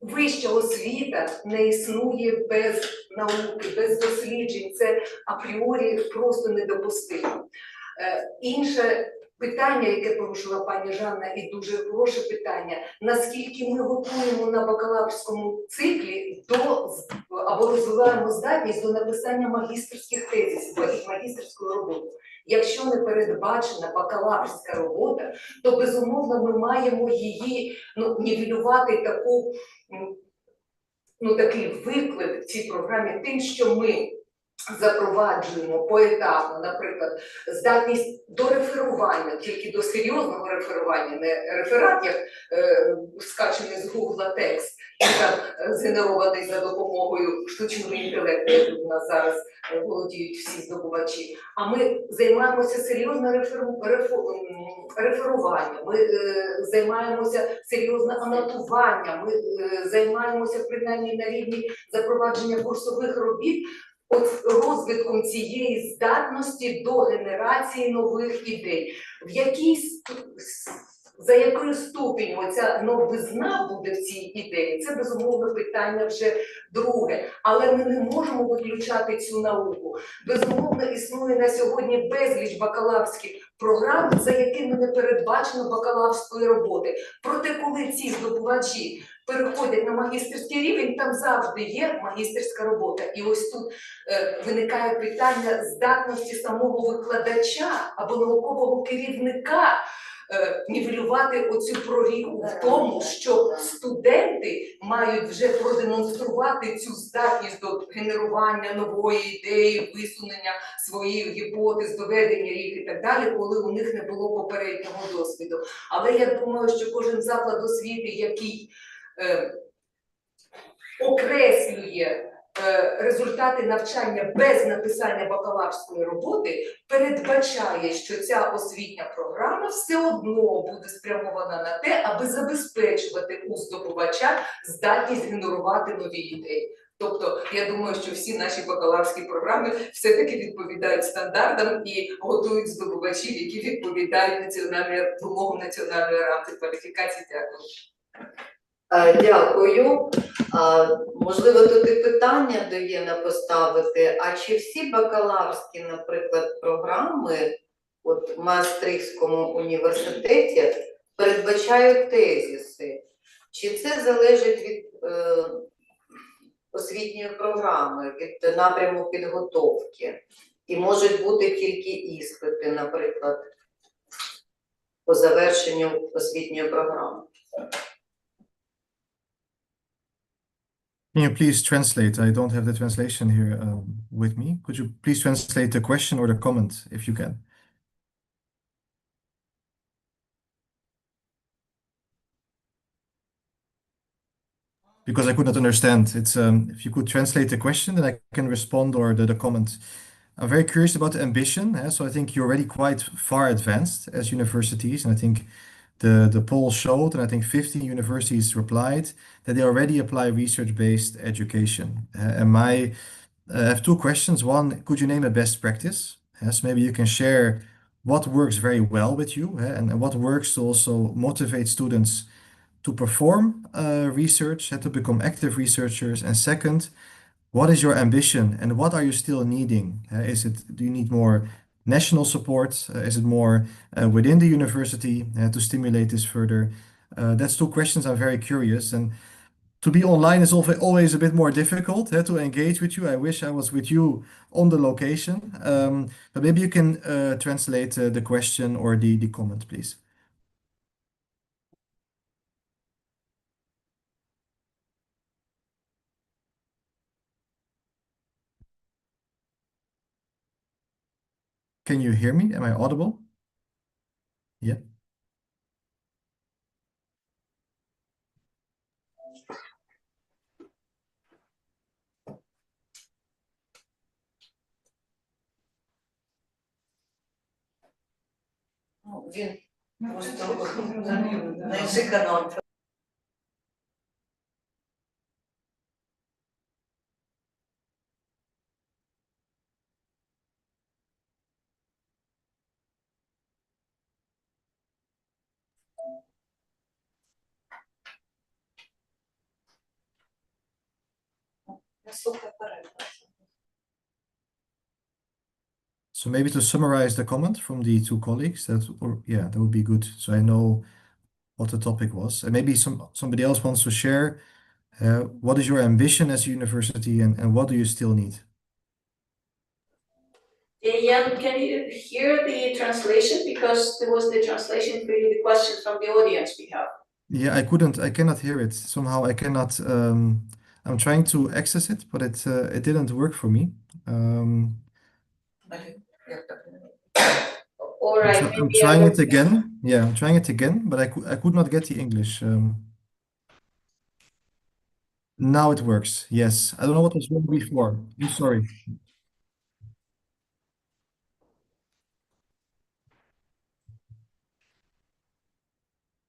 вища освіта не існує без науки, без досліджень. Це апріорі просто недопустимо. Інше питання, яке порушила пані Жанна, і дуже хороше питання, наскільки ми готуємо на бакалаврському циклі або розвиваємо здатність до написання магістерських тезисів, магістерської роботи. Якщо не передбачена бакалаврська робота, то, безумовно, ми маємо її нівелювати такий виклик в цій програмі тим, що ми запроваджуємо поетапно, наприклад, здатність до реферування, тільки до серйозного реферування, не реферат, як скачений з Гугла текст, згенерований за допомогою штучного інтелекту, яким у нас зараз володіють всі здобувачі. А ми займаємося серйозно реферуванням, ми займаємося серйозно анотуванням, ми займаємося принаймні на рівні запровадження курсових робіт от розвитком цієї здатності до генерації нових ідей. За якою ступінь оця новизна буде в цій ідеї, це, безумовно, питання вже друге. Але ми не можемо виключати цю науку. Безумовно, існує на сьогодні безліч бакалаврських програм, за якими не передбачено бакалаврської роботи. Проте, коли ці здобувачі переходять на магістерський рівень, там завжди є магістерська робота. І ось тут виникає питання здатності самого викладача або наукового керівника нівелювати оцю проріху в тому, що студенти мають вже продемонструвати цю здатність до генерування нової ідеї, висунення своїх гіпотез, доведення їх і так далі, коли у них не було попереднього досвіду. Але я думаю, що кожен заклад освіти, який окреслює результати навчання без написання бакалаврської роботи, передбачає, що ця освітня програма все одно буде спрямована на те, аби забезпечувати у здобувача здатність генерувати нові ідеї. Тобто, я думаю, що всі наші бакалаврські програми все-таки відповідають стандартам і готують здобувачів, які відповідають вимогам національної рамки кваліфікації. Дякую. Дякую. Можливо, тут і питання до Єна поставити. А чи всі бакалаврські, наприклад, програми в Маастрихтському університеті передбачають тезиси? Чи це залежить від освітньої програми, від напряму підготовки? І можуть бути тільки іспити, наприклад, по завершенню освітньої програми? Can you please translate? I don't have the translation here with me. Could you please translate the question or the comment if you can? Because I could not understand. It's if you could translate the question, then I can respond, or the comment. I'm very curious about the ambition. So I think you're already quite far advanced as universities, and I think the poll showed, and I think 15 universities replied that they already apply research-based education. And I have two questions. One, could you name a best practice? So maybe you can share what works very well with you, and what works to also motivate students to perform research and to become active researchers. And second, what is your ambition and what are you still needing? Do you need more national support? Is it more within the university to stimulate this further? That's two questions I'm very curious. And to be online is always a bit more difficult to engage with you. I wish I was with you on the location. But maybe you can translate the question or the comment, please. Can you hear me? Am I audible? Yeah. Він просто неочікано. So maybe to summarize the comment from the two colleagues, that would be good. So I know what the topic was, and maybe somebody else wants to share. What is your ambition as a university, and what do you still need? Yeah, can you hear the translation? Because there was the translation for the questions from the audience we have. Yeah, I cannot hear it. Somehow I cannot, I'm trying to access it, but it didn't work for me. All right, I'm trying it again. Yeah, I'm trying it again, but I could not get the English. Now it works. Yes. I don't know what was wrong before. I'm sorry.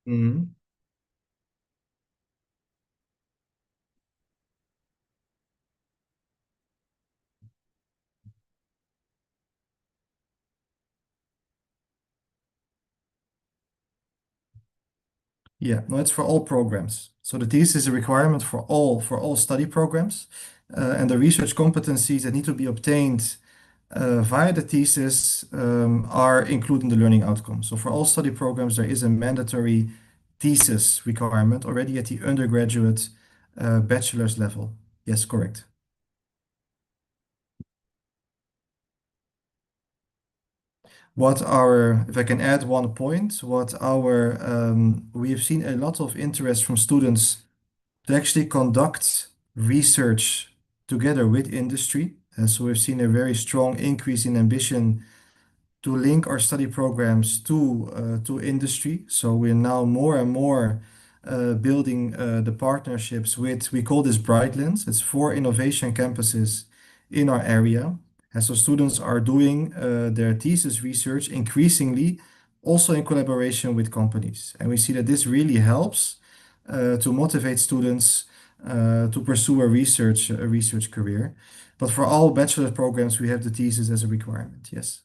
Mhm. Yeah, no, it's for all programs. So the thesis is a requirement for all study programs, and the research competencies that need to be obtained via the thesis are included in the learning outcome. So for all study programs, there is a mandatory thesis requirement already at the undergraduate bachelor's level. Yes, correct. If I can add one point, we have seen a lot of interest from students to actually conduct research together with industry. So we've seen a very strong increase in ambition to link our study programs to industry. So we're now more and more building the partnerships with, we call this Brightlands. It's 4 innovation campuses in our area. And so students are doing their thesis research increasingly also in collaboration with companies. And we see that this really helps to motivate students to pursue a research career. But for all bachelor programs, we have the thesis as a requirement, yes.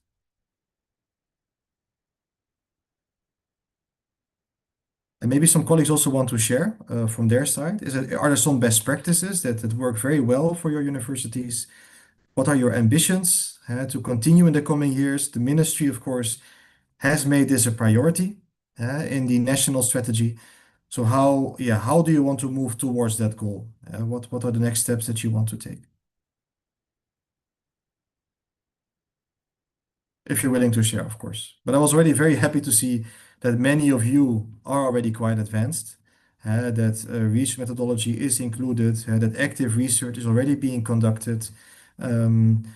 And maybe some colleagues also want to share from their side. Are there some best practices that work very well for your universities? What are your ambitions to continue in the coming years? The ministry, of course, has made this a priority in the national strategy. So how do you want to move towards that goal? What are the next steps that you want to take? If you're willing to share, of course. But I was already very happy to see that many of you are already quite advanced, that research methodology is included, that active research is already being conducted. And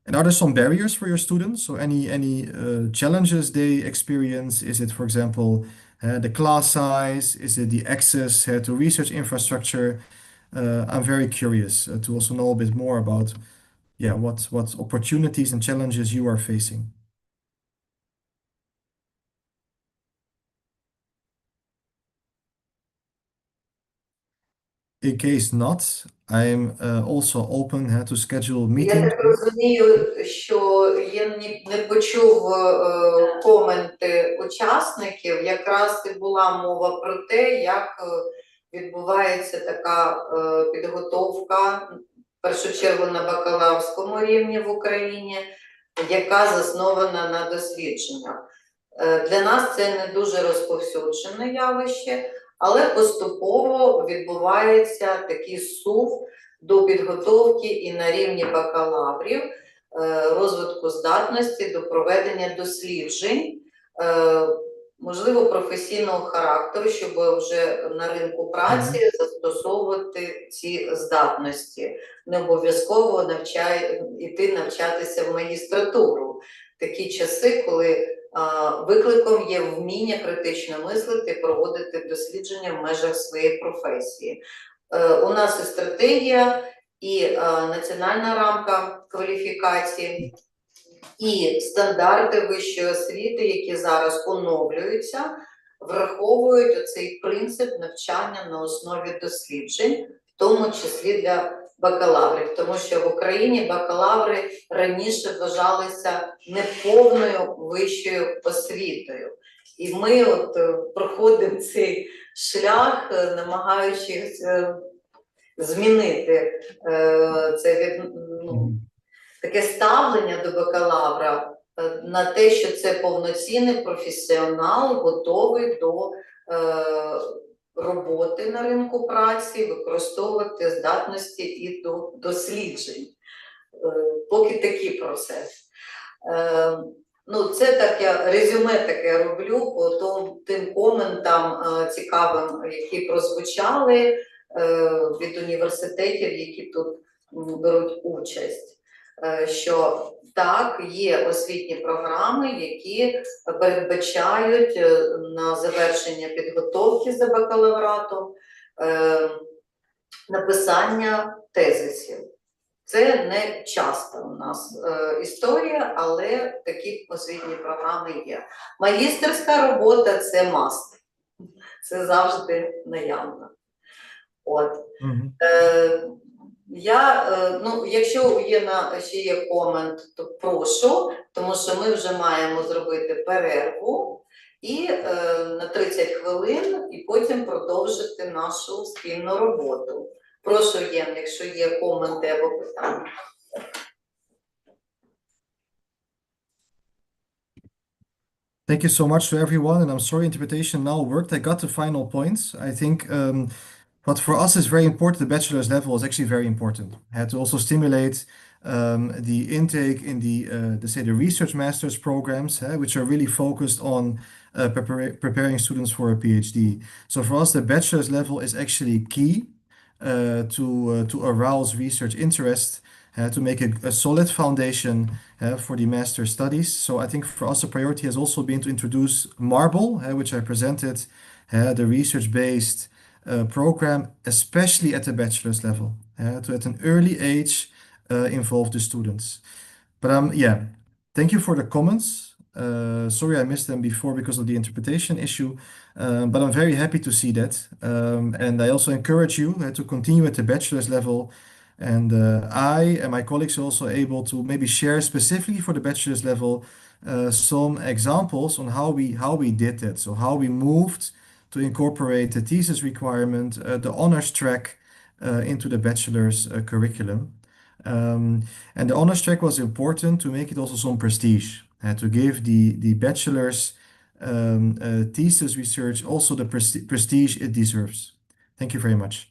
are there some barriers for your students? So any challenges they experience? Is it, for example, the class size? Is it the access to research infrastructure? I'm very curious to also know a bit more about what opportunities and challenges you are facing. In case not, I'm also open to schedule Я meetings. так розумію, що я не почув коменти учасників. Якраз і була мова про те, як відбувається така підготовка, в першу чергу на бакалаврському рівні в Україні, яка заснована на дослідженнях. Для нас це не дуже розповсюджене явище, але поступово відбувається такий сув до підготовки і на рівні бакалаврів, розвитку здатності до проведення досліджень, можливо, професійного характеру, щоб вже на ринку праці застосовувати ці здатності. Не обов'язково йти навчатися в магістратуру. Такі часи, коли викликом є вміння критично мислити, проводити дослідження в межах своєї професії. У нас і стратегія, і національна рамка кваліфікації, і стандарти вищої освіти, які зараз оновлюються, враховують оцей принцип навчання на основі досліджень, в тому числі для бакалаврів, тому що в Україні бакалаври раніше вважалися неповною вищою освітою. І ми проходимо цей шлях, намагаючись змінити це таке ставлення до бакалавра на те, що це повноцінний професіонал, готовий до роботи на ринку праці, використовувати здатності і до досліджень. Поки такий процес. Це таке резюме таке роблю по тим коментам цікавим, які прозвучали від університетів, які тут беруть участь. Що так, є освітні програми, які передбачають на завершення підготовки за бакалавратом написання тезисів. Це не часто у нас історія, але такі освітні програми є. Магістерська робота – це маст. Це завжди наявно. От. Якщо ще є комент, то прошу, тому що ми вже маємо зробити перерву і на 30 хвилин, і потім продовжити нашу спільну роботу. Прошу, Єн, якщо є коменти або питання. Thank you so much to everyone, and I'm sorry interpretation now worked. I got the final points. I think what for us is very important, the bachelor's level is actually very important. Had to also stimulate the intake in the research master's programs, which are really focused on preparing students for a PhD. So for us, the bachelor's level is actually key to arouse research interest, to make a solid foundation for the master studies. So I think for us, a priority has also been to introduce Marble, which I presented, the research-based program, especially at the bachelor's level, to at an early age involve the students. But yeah, thank you for the comments. Sorry I missed them before because of the interpretation issue, but I'm very happy to see that. And I also encourage you to continue at the bachelor's level. And I and my colleagues are also able to maybe share specifically for the bachelor's level some examples on how we did that. So how we moved to incorporate the thesis requirement, the honors track into the bachelor's curriculum. And the honors track was important to make it also some prestige, to give the bachelor's thesis research also the prestige it deserves. Thank you very much.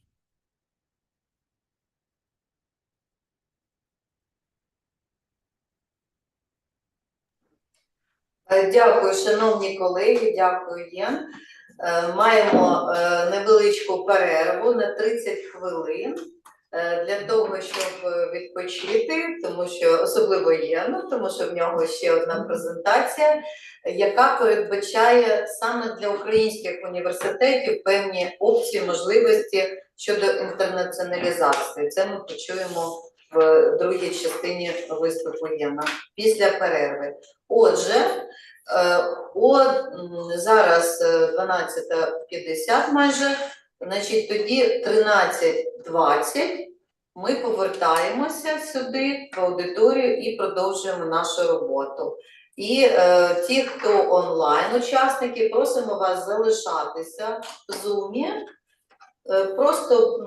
Дякую, шановні колеги, дякую, Єн. Маємо невеличку перерву на 30 хвилин для того, щоб відпочити, тому що особливо Єн, тому що в нього ще одна презентація, яка передбачає саме для українських університетів певні опції, можливості щодо інтернаціоналізації. Це ми почуємо в другій частині виступу Єна після перерви. Отже, зараз 12:50 майже, значить тоді 13:20 ми повертаємося сюди, в аудиторію і продовжуємо нашу роботу. І ті, хто онлайн-учасники, просимо вас залишатися в Zoom, просто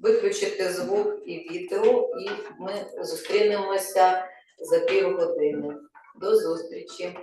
виключити звук і відео, і ми зустрінемося за півгодини. До зустрічі!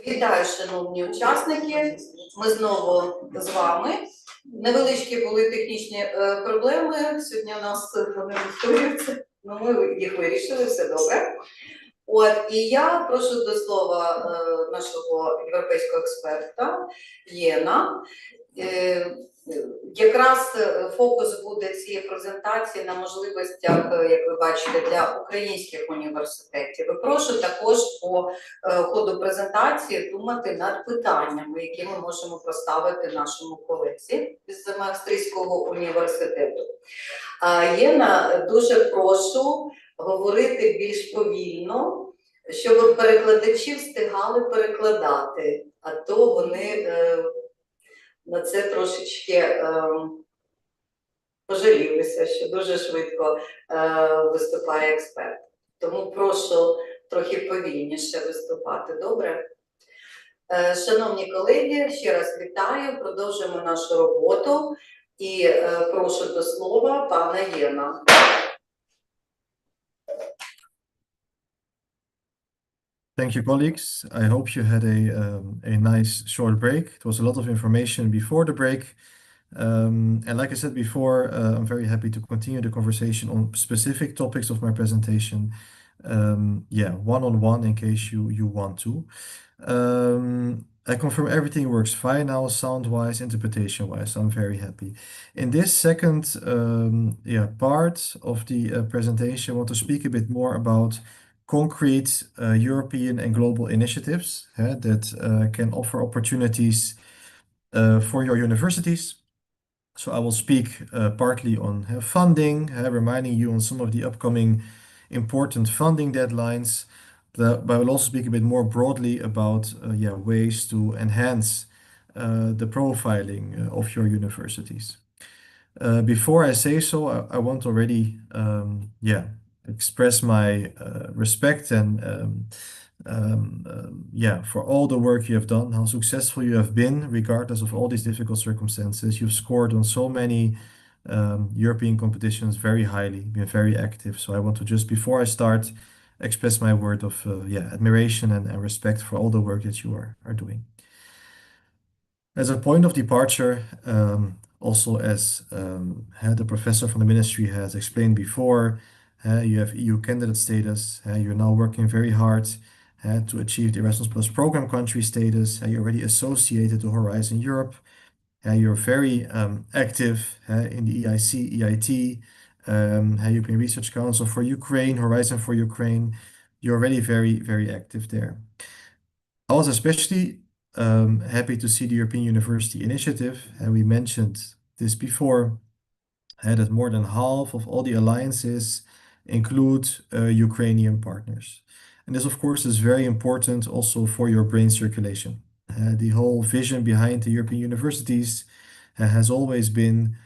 Вітаю, шановні учасники. Ми знову з вами. Невеличкі були технічні проблеми. Сьогодні у нас вони повторюються, але ми їх вирішили, все добре. І я прошу до слова нашого європейського експерта Єна. Якраз фокус буде цієї презентації на можливостях, як ви бачите, для українських університетів. І прошу також по ходу презентації думати над питаннями, які ми можемо поставити нашому колезі з Maastrichtського університету. Єна, дуже прошу говорити більш повільно, щоб перекладачі встигали перекладати, а то вони на це трошечки пожалілися, що дуже швидко виступає експерт. Тому прошу трохи повільніше виступати, добре? Шановні колеги, ще раз вітаю, продовжуємо нашу роботу і прошу до слова пана Єна. Thank you, colleagues. I hope you had a nice short break. It was a lot of information before the break. And like I said before, I'm very happy to continue the conversation on specific topics of my presentation. One-on-one in case you want to. I confirm everything works fine now, sound-wise, interpretation-wise, so I'm very happy. In this second part of the presentation, I want to speak a bit more about concrete European and global initiatives that can offer opportunities for your universities. So I will speak partly on funding, reminding you on some of the upcoming important funding deadlines, but I will also speak a bit more broadly about ways to enhance the profiling of your universities. Before I say so, I want to already express my respect and for all the work you have done, how successful you have been, regardless of all these difficult circumstances. You've scored on so many European competitions very highly, been very active. So I want to just, before I start, express my word of admiration and respect for all the work that you are doing. As a point of departure, also as the professor from the ministry has explained before, you have EU candidate status. You're now working very hard to achieve the Erasmus Plus program country status. You're already associated to Horizon Europe. You're very active in the EIC, EIT, European Research Council for Ukraine, Horizon for Ukraine. You're already very, very active there. I was especially happy to see the European University Initiative, and we mentioned this before, that more than half of all the alliances include Ukrainian partners. And this, of course, is very important also for your brain circulation. The whole vision behind the European universities has always been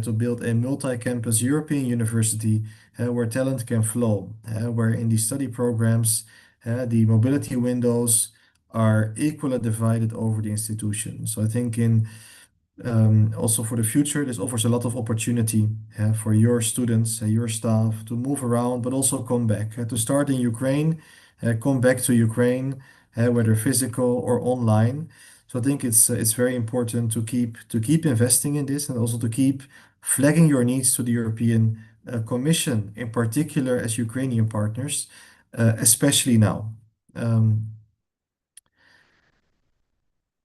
to build a multi-campus European university where talent can flow, where in the study programs, the mobility windows are equally divided over the institution. So I think also for the future, this offers a lot of opportunity for your students, your staff to move around, but also come back. To start in Ukraine, come back to Ukraine, whether physical or online. So I think it's very important to keep investing in this and also to keep flagging your needs to the European Commission, in particular as Ukrainian partners, especially now.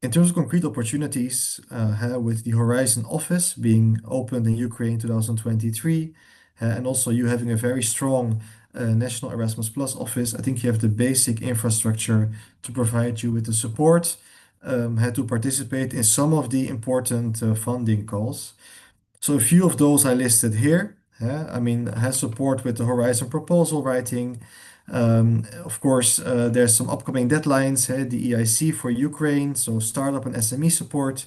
In terms of concrete opportunities, with the Horizon office being opened in Ukraine in 2023, and also you having a very strong National Erasmus Plus office, I think you have the basic infrastructure to provide you with the support to participate in some of the important funding calls. So a few of those I listed here. Has support with the Horizon proposal writing. Of course, there's some upcoming deadlines, the EIC for Ukraine, so startup and SME support.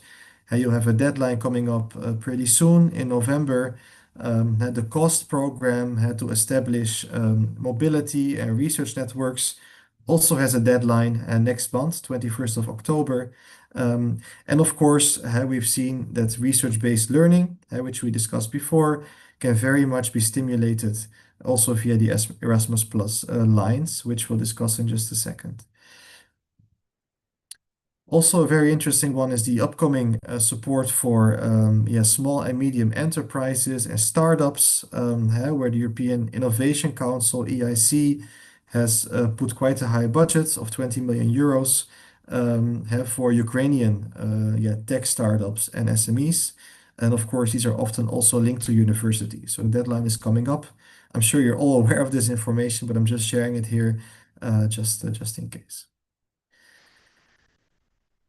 You have a deadline coming up pretty soon in November. The COST program had to establish mobility and research networks, also has a deadline next month, 21st of October. And of course, we've seen that research-based learning, which we discussed before, can very much be stimulated also via the Erasmus Plus lines, which we'll discuss in just a second. Also, a very interesting one is the upcoming support for small and medium enterprises and startups, where the European Innovation Council, EIC, has put quite a high budget of 20 million euros for Ukrainian tech startups and SMEs. And of course, these are often also linked to universities. So the deadline is coming up. I'm sure you're all aware of this information, but I'm just sharing it here just in case.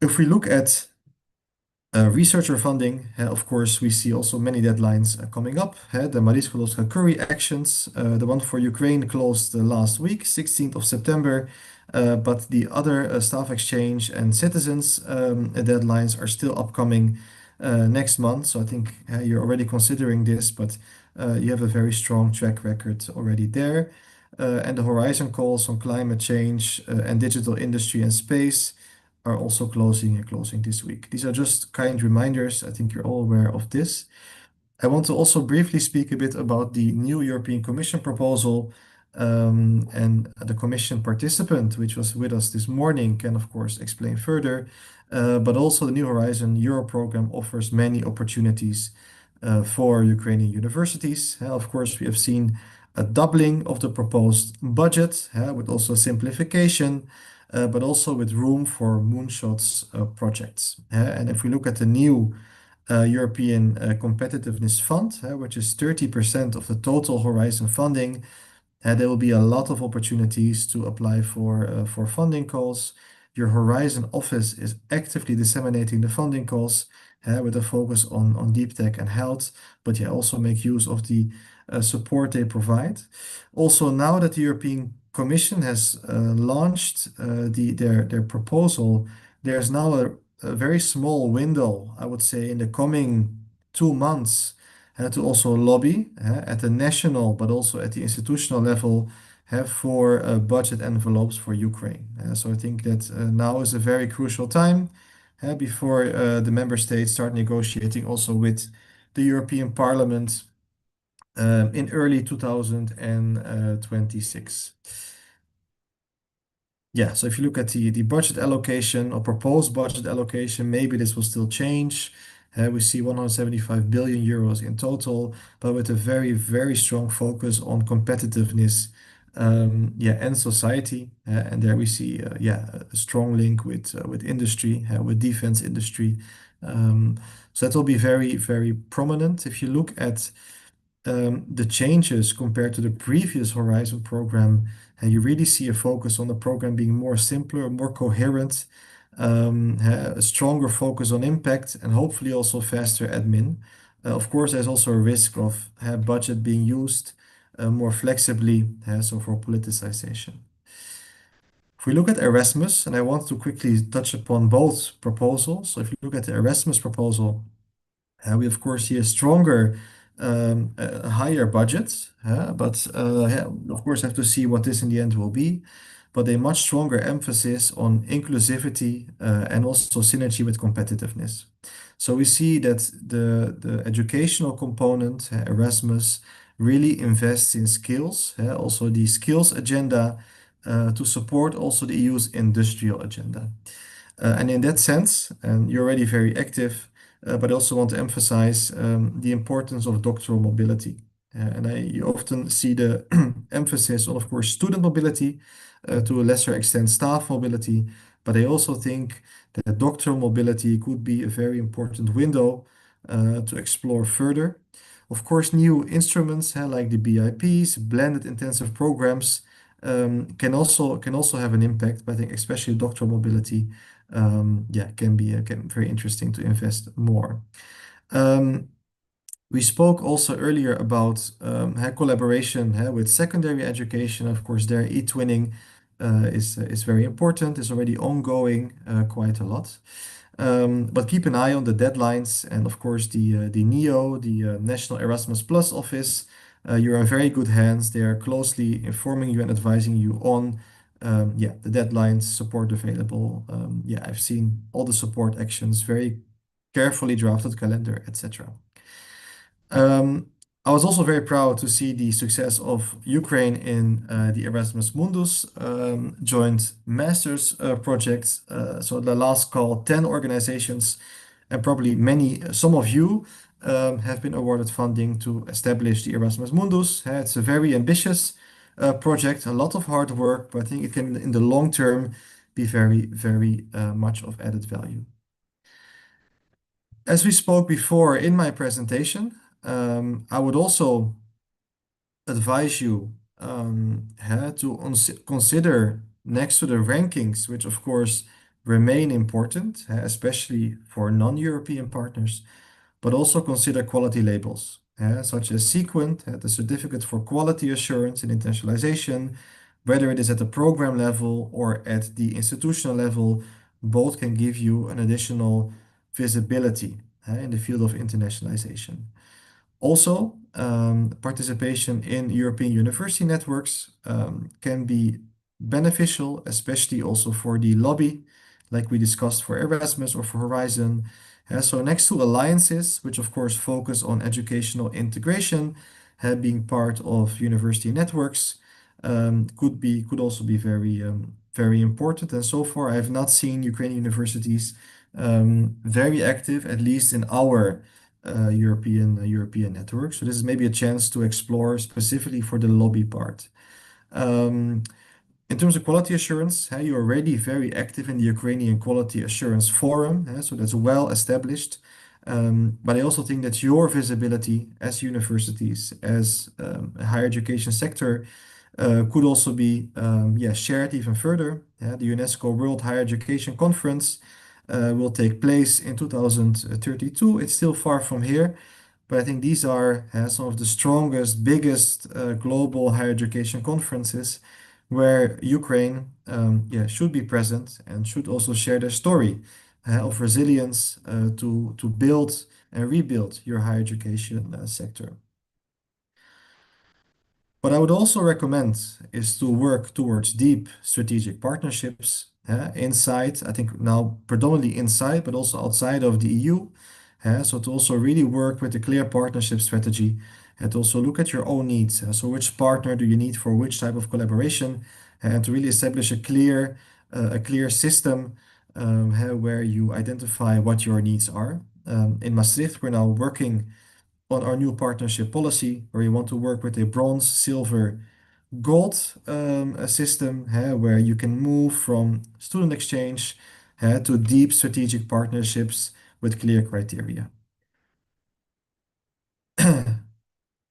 If we look at researcher funding, of course, we see also many deadlines coming up. The Marie Skłodowska-Curie actions, the one for Ukraine closed last week, 16th of September, but the other staff exchange and citizens deadlines are still upcoming next month. So I think you're already considering this, but you have a very strong track record already there. And the horizon calls on climate change and digital industry and space are also closing this week. These are just kind reminders. I think you're all aware of this. I want to also briefly speak a bit about the new European Commission proposal, and the Commission participant, which was with us this morning, can of course explain further. But also the New Horizon Euro program offers many opportunities for Ukrainian universities. Of course, we have seen a doubling of the proposed budget, with also simplification, but also with room for moonshots projects. And if we look at the new European Competitiveness Fund, which is 30% of the total Horizon funding, there will be a lot of opportunities to apply for funding calls. Your Horizon office is actively disseminating the funding calls with a focus on deep tech and health, but also make use of the support they provide. Also, now that the European Commission has launched their proposal, there's now a very small window, I would say, in the coming 2 months to also lobby at the national, but also at the institutional level for budget envelopes for Ukraine. So I think that now is a very crucial time before the member states start negotiating also with the European Parliament in early 2026. Yeah, so if you look at the budget allocation or proposed budget allocation, maybe this will still change. We see 175 billion euros in total, but with a very, very strong focus on competitiveness and society. And there we see a strong link with industry, with defense industry. So that will be very, very prominent. If you look at the changes compared to the previous Horizon program, you really see a focus on the program being more simpler, more coherent, a stronger focus on impact, and hopefully also faster admin. Of course, there's also a risk of budget being used more flexibly, so for politicization. If we look at Erasmus, and I want to quickly touch upon both proposals. So if you look at the Erasmus proposal, we of course see a stronger, higher budget, but of course have to see what this in the end will be. But a much stronger emphasis on inclusivity and also synergy with competitiveness. So we see that the educational component, Erasmus, really invests in skills, also the skills agenda to support also the EU's industrial agenda. And in that sense, and you're already very active, but I also want to emphasize the importance of doctoral mobility. And you often see the emphasis on, of course, student mobility, to a lesser extent staff mobility, but I also think that doctoral mobility could be a very important window to explore further. Of course, new instruments like the BIPs, blended intensive programs, can also have an impact, but I think especially doctoral mobility can be very interesting to invest more. We spoke also earlier about collaboration with secondary education. Of course, their e-twinning is very important. It's already ongoing quite a lot. But keep an eye on the deadlines, and of course the NEO, the National Erasmus Plus office. You're in very good hands. They are closely informing you and advising you on the deadlines, support available. I've seen all the support actions, very carefully drafted calendar, etc. I was also very proud to see the success of Ukraine in the Erasmus Mundus joint master's project. So the last call, 10 organizations and probably some of you have been awarded funding to establish the Erasmus Mundus. It's a very ambitious project, a lot of hard work, but I think it can, in the long term, be very, very much of added value. As we spoke before in my presentation, I would also advise you to consider, next to the rankings, which of course remain important, especially for non-European partners, but also consider quality labels, such as Sequent, the certificate for quality assurance and internationalization, whether it is at the program level or at the institutional level, both can give you an additional visibility in the field of internationalization. Also, participation in European university networks can be beneficial, especially also for the lobby, like we discussed for Erasmus or for Horizon. So next to alliances, which of course focus on educational integration, being part of university networks, could also be very important. And so far, I have not seen Ukrainian universities very active, at least in our European network. So this is maybe a chance to explore specifically for the lobby part. In terms of quality assurance, you're already very active in the Ukrainian Quality Assurance Forum, so that's well established. But I also think that your visibility as universities, as a higher education sector, could also be shared even further. The UNESCO World Higher Education Conference will take place in 2032. It's still far from here, but I think these are some of the strongest, biggest global higher education conferences where Ukraine should be present and should also share their story of resilience to build and rebuild your higher education sector. What I would also recommend is to work towards deep strategic partnerships inside, I think now predominantly inside, but also outside of the EU. So to also really work with a clear partnership strategy and also look at your own needs. So which partner do you need for which type of collaboration, and to really establish a clear system where you identify what your needs are. In Maastricht, we're now working on our new partnership policy, where we want to work with a bronze, silver, gold system, where you can move from student exchange to deep strategic partnerships with clear criteria.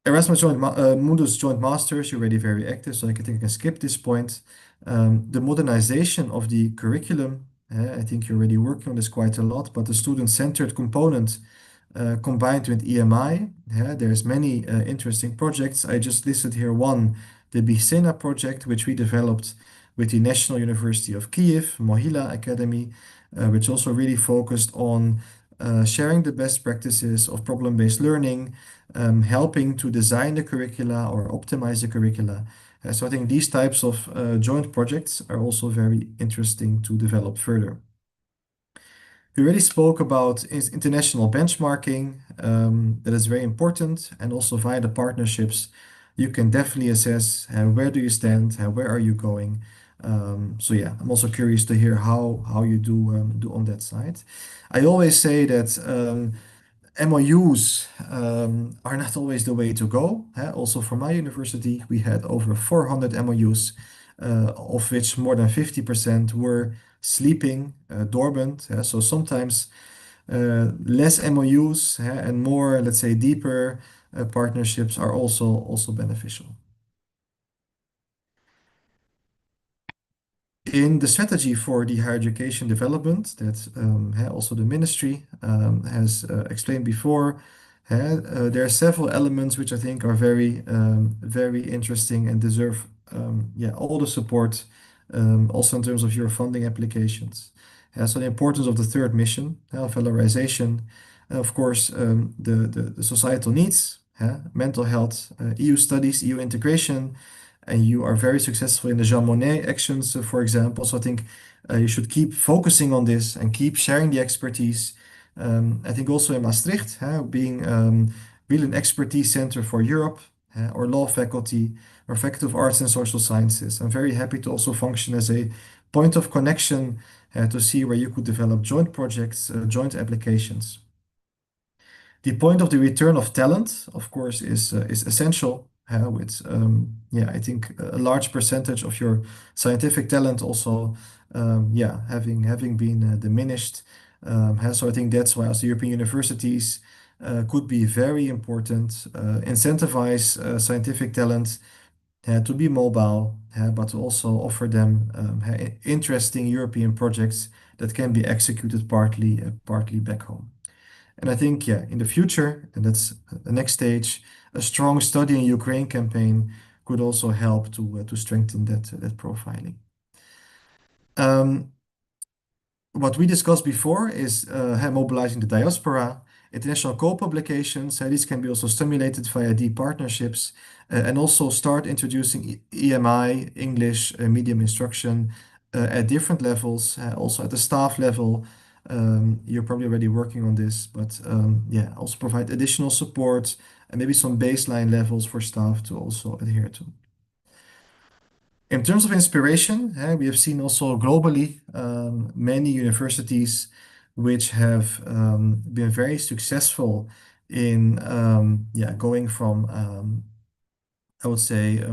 Erasmus Mundus Joint Masters, you're already very active, so I think I can skip this point. The modernization of the curriculum, I think you're already working on this quite a lot, but the student-centered component combined with EMI, there's many interesting projects. I just listed here one, the Bicena project, which we developed with the National University of Kiev, Mohila Academy, which also really focused on sharing the best practices of problem-based learning, helping to design the curricula or optimize the curricula. So I think these types of joint projects are also very interesting to develop further. We already spoke about international benchmarking, that is very important, and also via the partnerships, you can definitely assess where do you stand, where are you going. So yeah, I'm also curious to hear how you do on that side. I always say that MOUs are not always the way to go. Also for my university, we had over 400 MOUs, of which more than 50% were sleeping, dormant. So sometimes less MOUs and more, let's say, deeper partnerships are also beneficial. In the strategy for the higher education development that also the ministry has explained before, there are several elements which I think are very interesting and deserve all the support, also in terms of your funding applications. So the importance of the third mission of valorization, of course, the societal needs, mental health, EU studies, EU integration, and you are very successful in the Jean Monnet actions, for example. So I think you should keep focusing on this and keep sharing the expertise. I think also in Maastricht, being really an expertise center for Europe, or law faculty, or faculty of arts and social sciences. I'm very happy to also function as a point of connection to see where you could develop joint projects, joint applications. The point of the return of talent, of course, is essential. With I think a large percentage of your scientific talent also having been diminished. So I think that's why also European universities could be very important, incentivize scientific talent to be mobile, but to also offer them interesting European projects that can be executed partly back home. And I think, in the future, and that's the next stage, a strong study in Ukraine campaign could also help to strengthen that profiling. What we discussed before is mobilizing the diaspora, international co-publications. These can be also stimulated via deep partnerships, and also start introducing EMI, English medium instruction, at different levels, also at the staff level. You're probably already working on this, but also provide additional support and maybe some baseline levels for staff to also adhere to. In terms of inspiration, we have seen also globally many universities which have been very successful in going from I would say a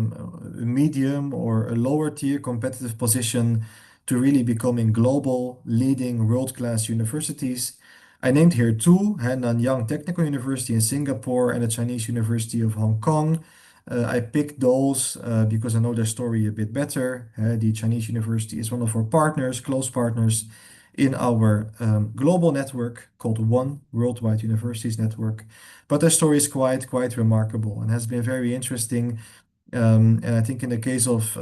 medium or a lower tier competitive position to really becoming global leading world-class universities. I named here two, Nanyang Technical University in Singapore and the Chinese University of Hong Kong. I picked those because I know their story a bit better. The Chinese University is one of our partners, close partners in our global network called One Worldwide Universities Network. But their story is quite remarkable and has been very interesting. And I think in the case of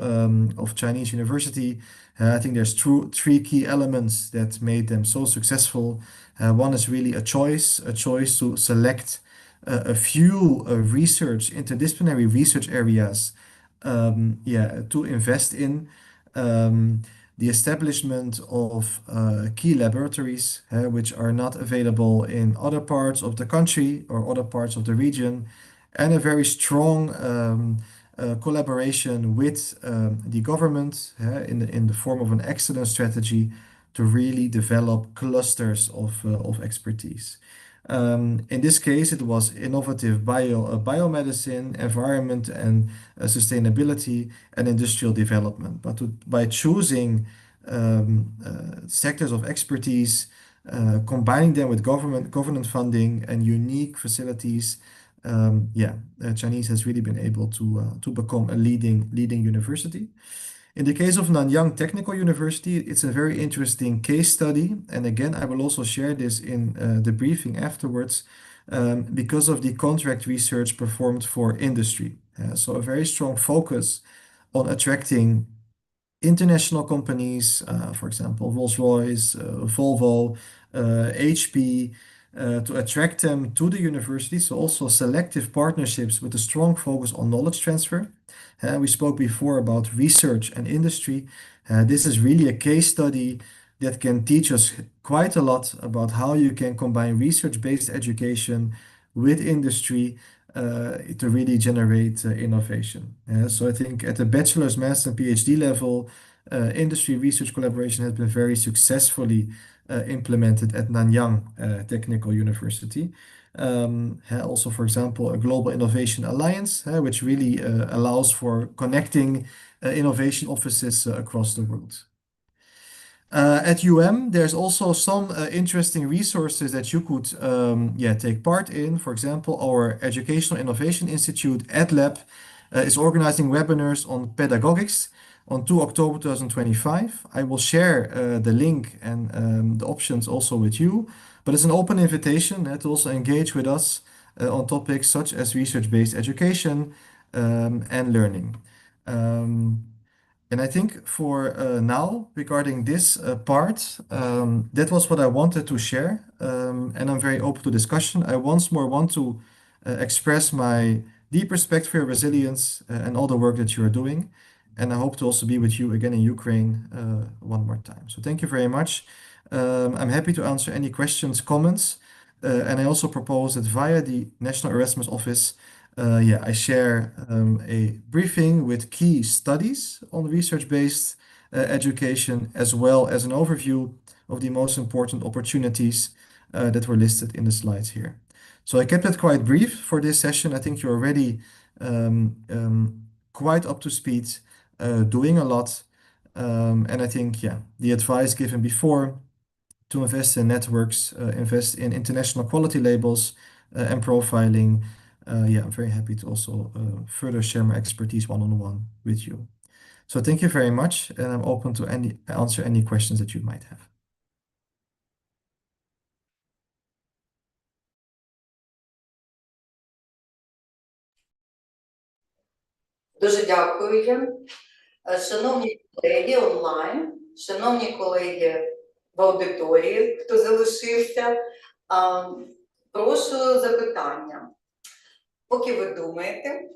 Chinese University, I think there's three key elements that made them so successful. One is really a choice to select a few interdisciplinary research areas to invest in. The establishment of key laboratories, which are not available in other parts of the country or other parts of the region, and a very strong collaboration with the government in the form of an excellent strategy to really develop clusters of expertise. In this case, it was innovative biomedicine, environment and sustainability, and industrial development. But by choosing sectors of expertise, combining them with government funding and unique facilities, Chinese has really been able to become a leading university. In the case of Nanyang Technical University, it's a very interesting case study. And again, I will also share this in the briefing afterwards because of the contract research performed for industry. So a very strong focus on attracting international companies, for example, Rolls-Royce, Volvo, HP, to attract them to the university. So also selective partnerships with a strong focus on knowledge transfer. We spoke before about research and industry. This is really a case study that can teach us quite a lot about how you can combine research-based education with industry to really generate innovation. So I think at the bachelor's, master, and PhD level, industry research collaboration has been very successfully implemented at Nanyang Technical University. Also, for example, a Global Innovation Alliance, which really allows for connecting innovation offices across the world. At UM, there's also some interesting resources that you could take part in. For example, our Educational Innovation Institute, EdLab, is organizing webinars on pedagogics on 2 October 2025. I will share the link and the options also with you, but it's an open invitation to also engage with us on topics such as research-based education and learning. And I think for now, regarding this part, that was what I wanted to share, and I'm very open to discussion. I once more want to express my deep respect for your resilience and all the work that you are doing. And I hope to also be with you again in Ukraine one more time. So thank you very much. I'm happy to answer any questions, comments. And I also propose that via the National Erasmus Office, I share a briefing with key studies on research-based education, as well as an overview of the most important opportunities that were listed in the slides here. So I kept it quite brief for this session. I think you're already quite up to speed, doing a lot. And I think, the advice given before to invest in networks, invest in international quality labels and profiling. I'm very happy to also further share my expertise one-on-one with you. So thank you very much, and I'm open to answer any questions that you might have. Дуже дякую. Шановні колеги онлайн, шановні колеги в аудиторії, хто залишився, прошу запитання. Поки ви думаєте,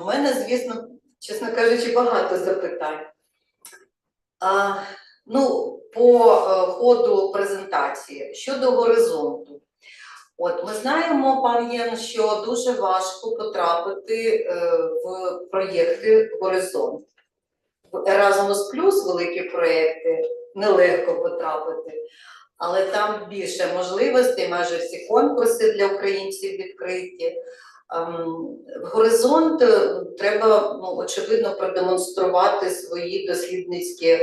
в мене, звісно, чесно кажучи, багато запитань. По ходу презентації щодо горизонту. От, ми знаємо, пан Єн, що дуже важко потрапити в проєкти «Горизонт». В Еразмус Плюс великі проєкти нелегко потрапити, але там більше можливостей, майже всі конкурси для українців відкриті. В «Горизонт» треба, очевидно, продемонструвати свої дослідницькі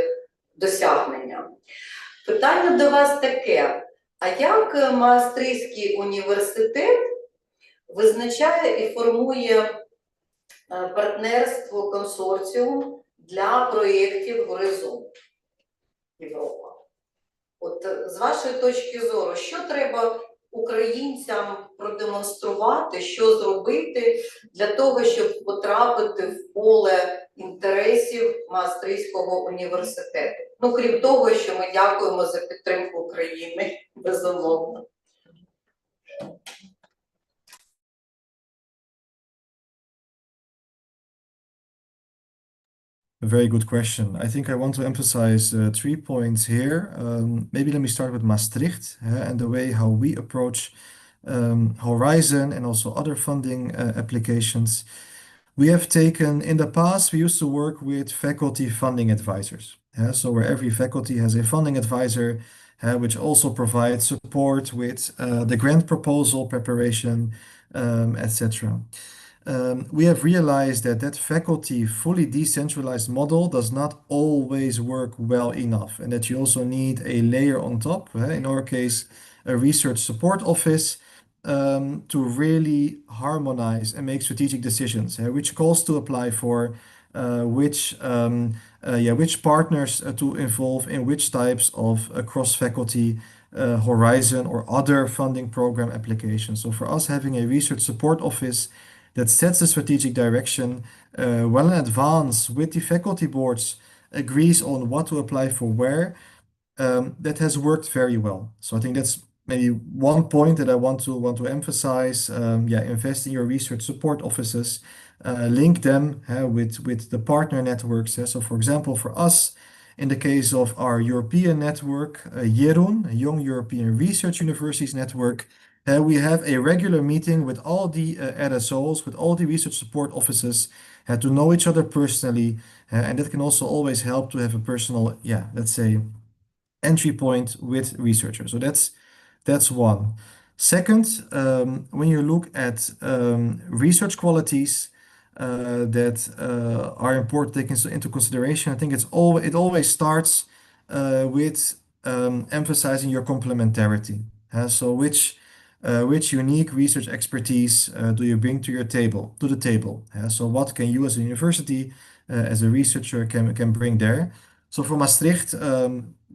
досягнення. Питання до вас таке. А як Маастрихтський університет визначає і формує партнерство, консорціум для проєктів «Горизонт Європа»? От з вашої точки зору, що треба українцям продемонструвати, що зробити для того, щоб потрапити в поле інтересів Маастрихтського університету? Крім того, що ми дякуємо за підтримку України, безумовно. A very good question. I think I want to emphasize 3 points here. Maybe let me start with Maastricht and the way how we approach Horizon and also other funding applications. We have taken, in the past, we used to work with faculty funding advisors. So where every faculty has a funding advisor, which also provides support with the grant proposal preparation, etc. We have realized that faculty fully decentralized model does not always work well enough, and that you also need a layer on top, in our case, a research support office, to really harmonize and make strategic decisions, which calls to apply for, which partners to involve in which types of cross-faculty Horizon or other funding program applications. So for us, having a research support office that sets the strategic direction well in advance with the faculty boards, agrees on what to apply for where, that has worked very well. So I think that's maybe one point that I want to emphasize. Invest in your research support offices, link them with the partner networks. So for example, for us, in the case of our European network, Jeroen, a Young European Research Universities Network, we have a regular meeting with all the RSOs, with all the research support offices, to know each other personally, and that can also always help to have a personal, let's say, entry point with researchers. So that's one. Second, when you look at research qualities that are important to take into consideration, I think it always starts with emphasizing your complementarity. So which unique research expertise do you bring to the table? So what can you as a university, as a researcher, can bring there? So for Maastricht,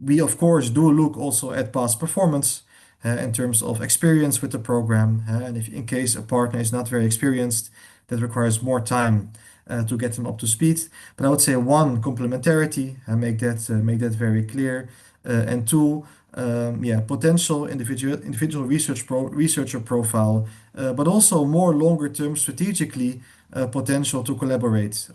we of course do look also at past performance in terms of experience with the program. And if in case a partner is not very experienced, that requires more time to get them up to speed. But I would say one, complementarity, make that very clear. And two, potential individual researcher profile, but also more longer term strategically potential to collaborate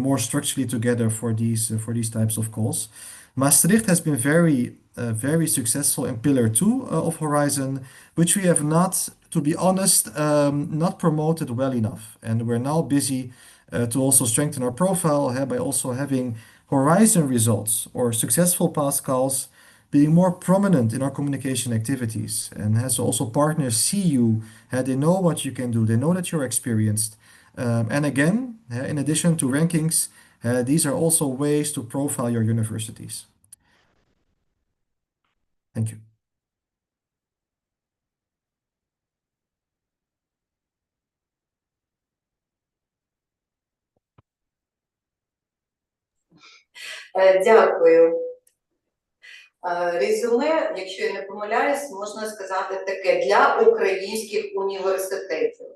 more structurally together for these types of calls. Maastricht has been very very successful in Pillar 2 of Horizon, which we have not, to be honest, not promoted well enough. And we're now busy to also strengthen our profile by also having Horizon results or successful Pascals being more prominent in our communication activities. And has also partners see you, they know what you can do, they know that you're experienced. And again, in addition to rankings, these are also ways to profile your universities. Thank you. Дякую. Резюме, якщо я не помиляюсь, можна сказати таке: для українських університетів.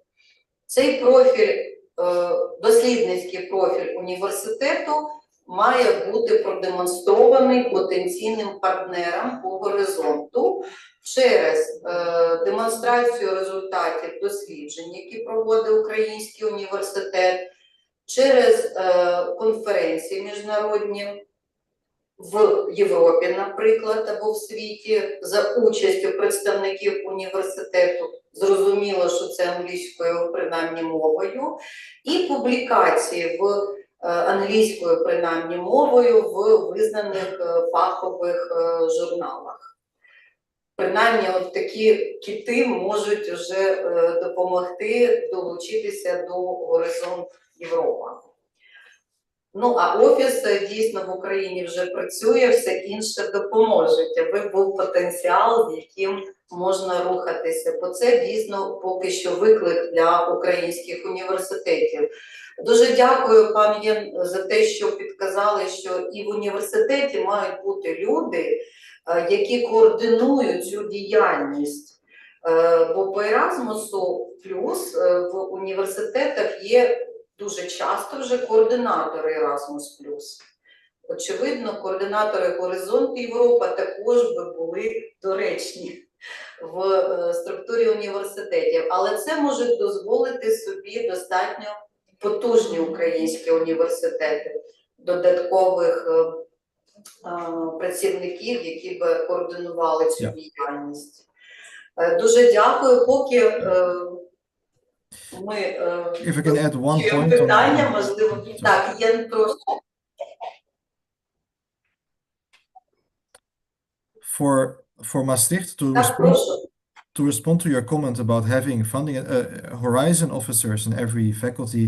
Цей профіль, дослідницький профіль університету має бути продемонстрований потенційним партнерам по горизонту через демонстрацію результатів досліджень, які проводить Український університет, через конференції міжнародні в Європі, наприклад, або в світі, за участю представників університету. Зрозуміло, що це англійською, принаймні, мовою. І публікації в англійською, принаймні, мовою в визнаних фахових журналах. Принаймні, от такі кити можуть вже допомогти долучитися до горизонту Європа. Ну, а офіс дійсно в Україні вже працює, все інше допоможе, аби був потенціал, з яким можна рухатися. Бо це дійсно поки що виклик для українських університетів. Дуже дякую, пан Єн, за те, що підказали, що і в університеті мають бути люди, які координують цю діяльність. Бо по Еразмусу плюс в університетах є дуже часто вже координатори Еразмус+. Очевидно, координатори Горизонт Європа також би були доречні в структурі університетів. Але це можуть дозволити собі достатньо потужні українські університети, додаткових працівників, які би координували цю діяльність. Дуже дякую. Поки ми If I can add one point питання, можливо. Так, Єн, прошу. For Maastricht Так, to respond to your comment about having funding Horizon officers in every faculty,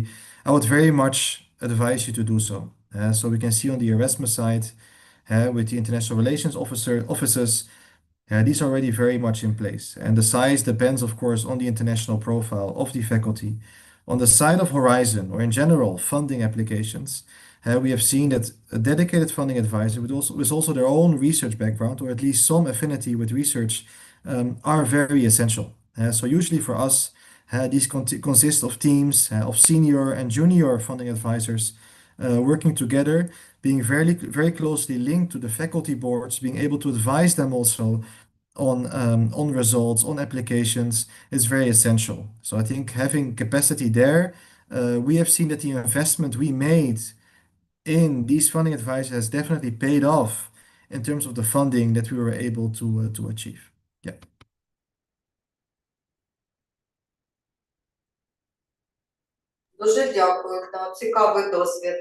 I would very much advise you to do so. So we can see on the Erasmus side with the international relations offices, these are already very much in place. And the size depends, of course, on the international profile of the faculty. On the side of Horizon, or in general, funding applications, we have seen that a dedicated funding advisor with also their own research background, or at least some affinity with research, are very essential. So usually for us, these consist of teams of senior and junior funding advisors working together, being very closely linked to the faculty boards, being able to advise them also on results, on applications is very essential. So I think having capacity there, we have seen that the investment we made in these funding advisors has definitely paid off in terms of the funding that we were able to achieve. Yeah. Дуже дякую, цікавий досвід.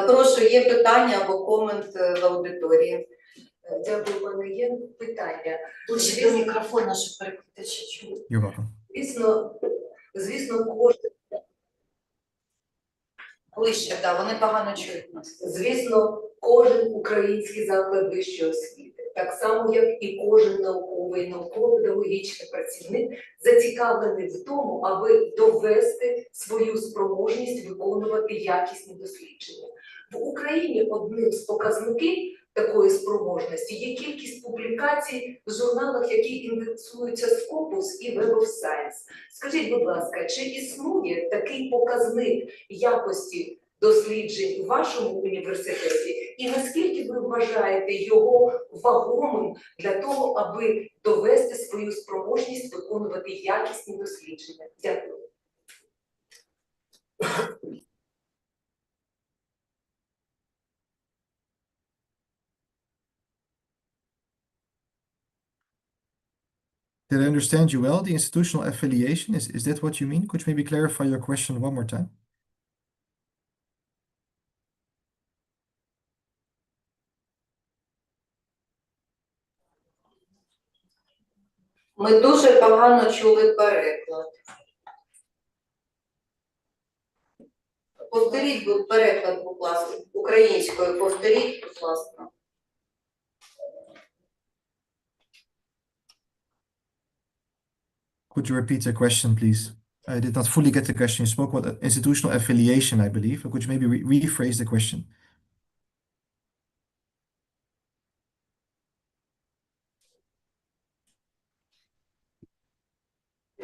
Прошу, є питання або комент в аудиторії. Дякую, пане Єн. Питання. До мікрофона, щоб перекладачі чули. You're welcome. Звісно, кожен. Ближче, так, вони погано чують нас. Звісно, кожен український заклад вищої освіти, так само, як і кожен науковий, науково-педагогічний працівник, зацікавлений в тому, аби довести свою спроможність виконувати якісні дослідження. В Україні одним з показників такої спроможності є кількість публікацій в журналах, які індексуються Scopus і Web of Science. Скажіть, будь ласка, чи існує такий показник якості досліджень у вашому університеті, і наскільки ви вважаєте його вагомим для того, аби довести свою спроможність виконувати якісні дослідження? Дякую. Did I understand you well? The institutional affiliation, is that what you mean? Could you maybe clarify your question one more time? Ми дуже погано чули переклад. Повторіть переклад, будь ласка, українською. Повторіть, будь ласка. Could you repeat the question, please? I did not fully get the question. You spoke about institutional affiliation, I believe. Could you maybe rephrase the question?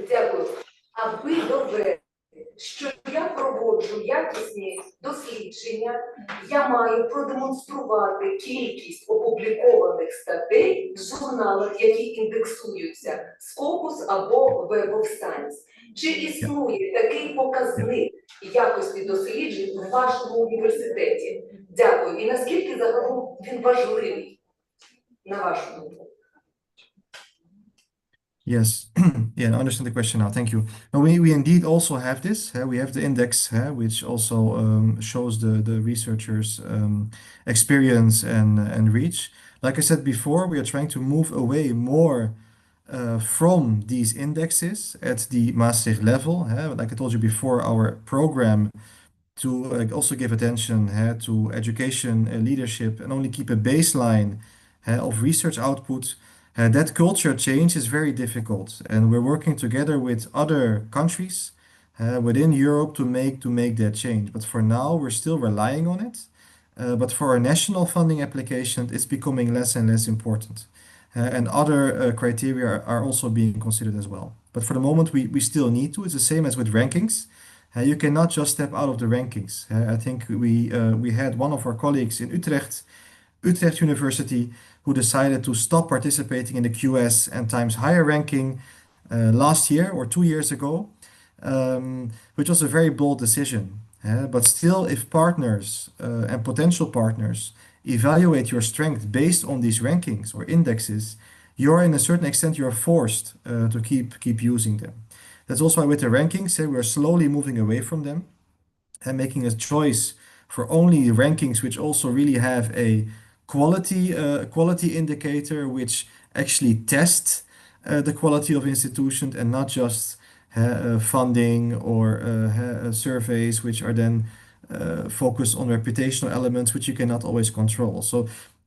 Дякую. Аби довести, що я проводжу якісні дослідження, я маю продемонструвати кількість опублікованих статей в журналах, які індексуються Scopus або Web of Science. Чи існує такий показник якості досліджень у вашому університеті? Дякую. І наскільки загалом він важливий, на вашу думку? Yes, yeah, I understand the question now. Thank you. No, we indeed also have this. We have the index, which also shows the researchers' experience and reach. Like I said before, we are trying to move away more from these indexes at the Maastricht level. Like I told you before, our program to also give attention to education, leadership, and only keep a baseline of research output. That culture change is very difficult, and we're working together with other countries within Europe to make that change. But for now, we're still relying on it. But for our national funding application, it's becoming less and less important. And other criteria are also being considered as well. But for the moment, we still need to. It's the same as with rankings. You cannot just step out of the rankings. I think we had one of our colleagues in Utrecht University, who decided to stop participating in the QS and Times Higher ranking last year or 2 years ago, which was a very bold decision. But still, if partners and potential partners evaluate your strength based on these rankings or indexes, you're in a certain extent, you're forced to keep using them. That's also why with the rankings, we're slowly moving away from them and making a choice for only rankings which also really have a quality indicator which actually tests the quality of institutions and not just funding or surveys which are then focused on reputational elements which you cannot always control.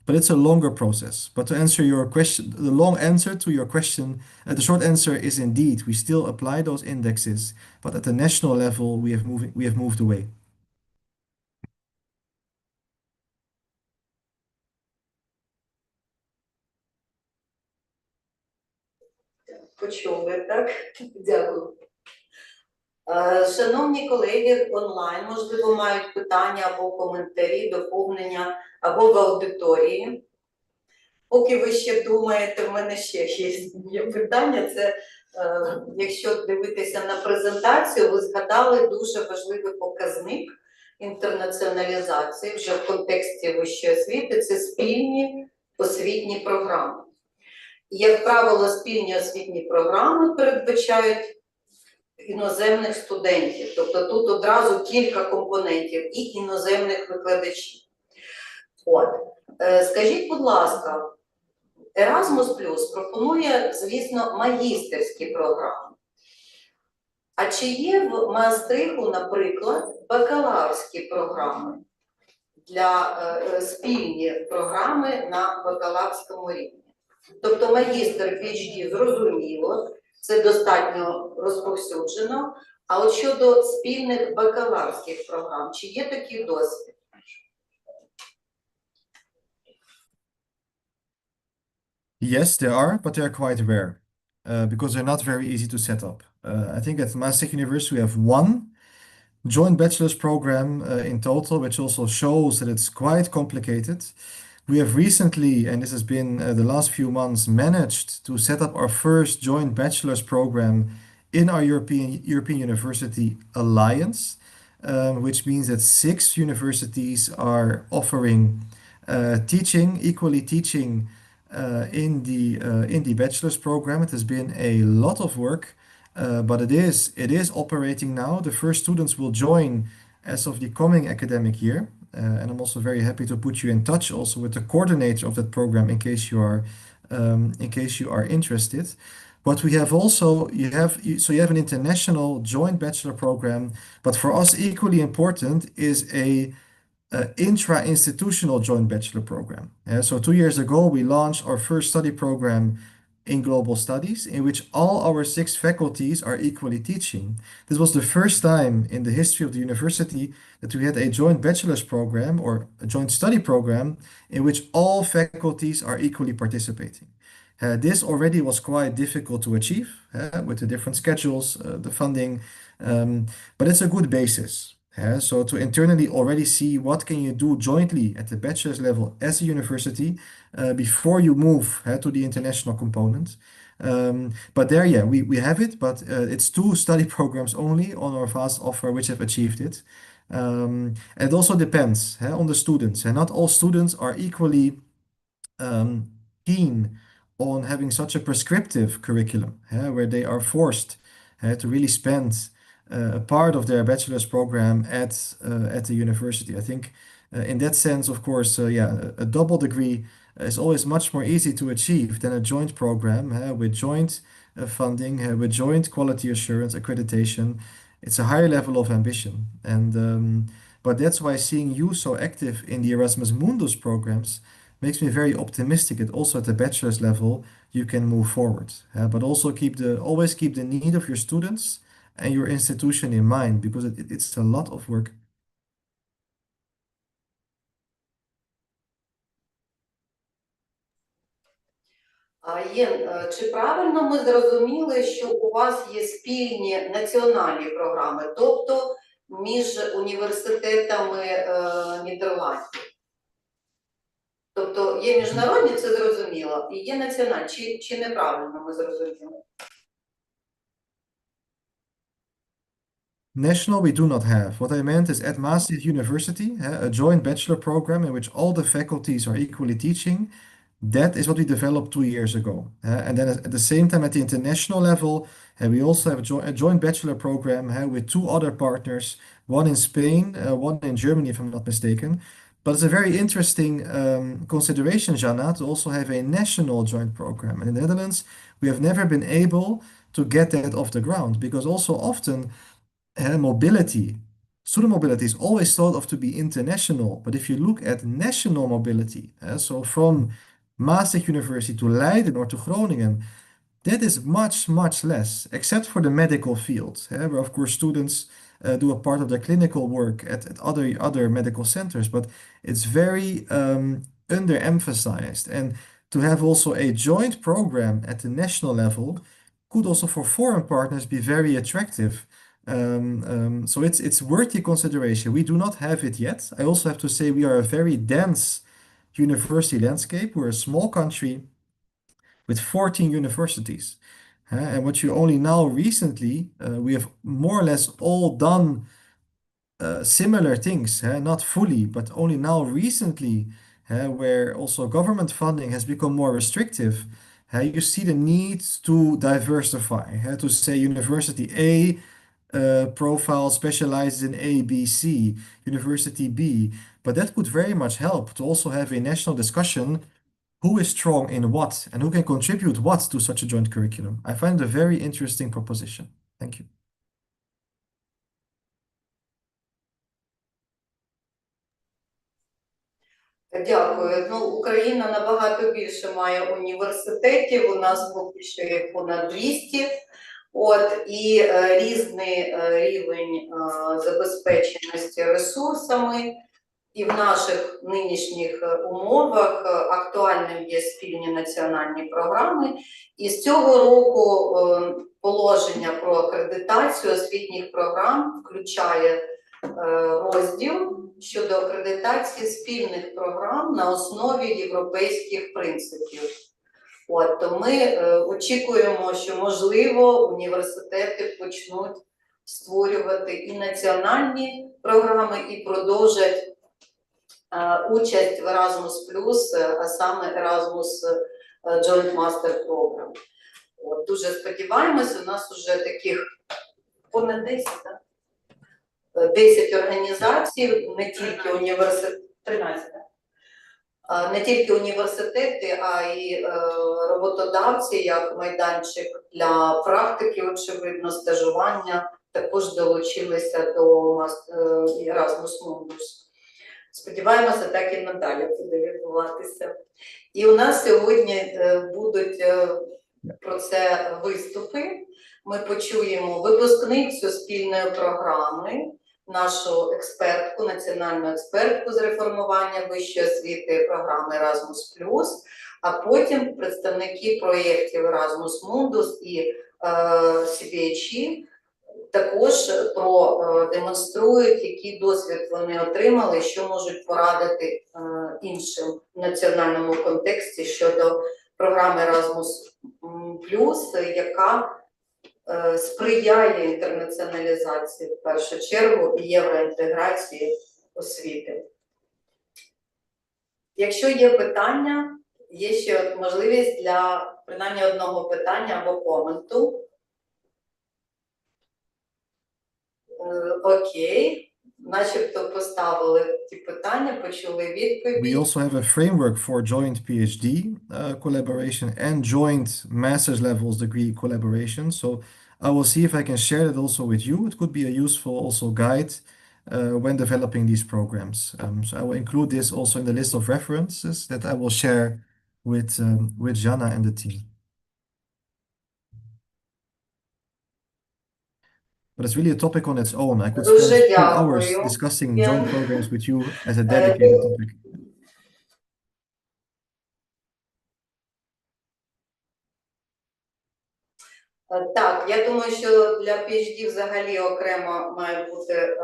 But it's a longer process. But to answer your question, the long answer to your question, the short answer is indeed we still apply those indexes, but at the national level we have moved away. Почули, так? Дякую. Шановні колеги онлайн, можливо, мають питання або коментарі, доповнення, або в аудиторії. Поки ви ще думаєте, в мене ще є питання. Це, якщо дивитися на презентацію, ви згадали дуже важливий показник інтернаціоналізації вже в контексті вищої освіти – це спільні освітні програми. Як правило, спільні освітні програми передбачають іноземних студентів. Тобто тут одразу кілька компонентів і іноземних викладачів. Скажіть, будь ласка, Еразмус Плюс пропонує, звісно, магістерські програми. А чи є в Маастрихту, наприклад, бакалаврські програми для спільні програми на бакалаврському рівні? Тобто магістр PhD, зрозуміло, це достатньо розповсюджено. А от щодо спільних бакалаврських програм, чи є такий досвід? Yes, there are, but they're quite rare because they're not very easy to set up. I think at Maastricht University we have one joint bachelor's program in total, which also shows that it's quite complicated. We have recently, and this has been the last few months, managed to set up our first joint bachelor's program in our European University Alliance, which means that 6 universities are offering equally teaching in the bachelor's program. It has been a lot of work, but it is operating now. The first students will join as of the coming academic year, and I'm also very happy to put you in touch also with the coordinator of that program in case you are interested. But we have also you have an international joint bachelor program, but for us equally important is a intra-institutional joint bachelor program. So 2 years ago, we launched our first study program in global studies, in which all our 6 faculties are equally teaching. This was the first time in the history of the university that we had a joint bachelor's program or a joint study program in which all faculties are equally participating. This already was quite difficult to achieve with the different schedules, the funding, but it's a good basis. So to internally already see what can you do jointly at the bachelor's level as a university before you move to the international component. But there, yeah, we have it, but it's 2 study programs only on our vast offer which have achieved it. And it also depends on the students. And not all students are equally keen on having such a prescriptive curriculum where they are forced to really spend a part of their bachelor's program at the university. I think in that sense, of course, a double degree is always much more easy to achieve than a joint program with joint funding, with joint quality assurance, accreditation. It's a higher level of ambition. And but that's why seeing you so active in the Erasmus Mundus programs makes me very optimistic that also at the bachelor's level you can move forward. But also always keep the need of your students and your institution in mind, because it's a lot of work. Єн, чи правильно ми зрозуміли, що у вас є спільні національні програми, тобто між університетами Нідерландів? Тобто є міжнародні, це зрозуміло, і є національні. Чи неправильно ми зрозуміли? National, we do not have. What I meant is at Maastricht University, a joint bachelor program in which all the faculties are equally teaching. That is what we developed 2 years ago. And then at the same time, at the international level, we also have a joint bachelor program with 2 other partners, one in Spain, one in Germany, if I'm not mistaken. But it's a very interesting consideration, Jana, to also have a national joint program. And in the Netherlands, we have never been able to get that off the ground, because also often student mobility is always thought of to be international. But if you look at national mobility, so from Maastricht University to Leiden or to Groningen, that is much, much less, except for the medical field, where of course students do a part of their clinical work at other medical centers, but it's very underemphasized. And to have also a joint program at the national level could also for foreign partners be very attractive. So it's worthy consideration. We do not have it yet. I also have to say we are a very dense university landscape. We're a small country with 14 universities. And what you only now recently, we have more or less all done similar things, not fully, but only now recently, where also government funding has become more restrictive. You see the need to diversify, to say University A profile specializes in A, B, C, University B. But that could very much help to also have a national discussion who is strong in what and who can contribute what to such a joint curriculum. I find it a very interesting proposition. Thank you. Дякую. Ну, Україна набагато більше має університетів, у нас поки що їх понад 200. І різний рівень забезпеченості ресурсами. І в наших нинішніх умовах актуальним є спільні національні програми. І з цього року положення про акредитацію освітніх програм включає розділ щодо акредитації спільних програм на основі європейських принципів. То ми очікуємо, що, можливо, університети почнуть створювати і національні програми, і продовжать участь в Erasmus+, а саме Erasmus Joint Master Program. От, дуже сподіваємось, у нас вже таких понад 10, так? 10 організацій, не тільки університети, 13, не тільки університети, а й роботодавці, як майданчик для практики, очевидно, стажування, також долучилися до Еразмус Мундус. Сподіваємося, так і надалі буде відбуватися. І у нас сьогодні будуть про це виступи. Ми почуємо випускницю спільної програми, нашу експертку, національну експертку з реформування вищої освіти програми Еразмус+, а потім представники проєктів Еразмус Мундус і CBHE також продемонструють, який досвід вони отримали, що можуть порадити іншим в національному контексті щодо програми Еразмус+, яка сприяє інтернаціоналізації в першу чергу і євроінтеграції освіти. Якщо є питання, є ще можливість для принаймні одного питання або коменту. Окей, начебто поставили ті питання, почули відповіді. We also have a framework for joint PhD collaboration and joint master's levels degree collaboration. So I will see if I can share that also with you. It could be a useful also guide when developing these programs. So I will include this also in the list of references that I will share with Jana and the team. But it's really a topic on its own. I could spend 2 hours discussing joint programs with you as a dedicated topic. Так, я думаю, що для PhD взагалі окремо має бути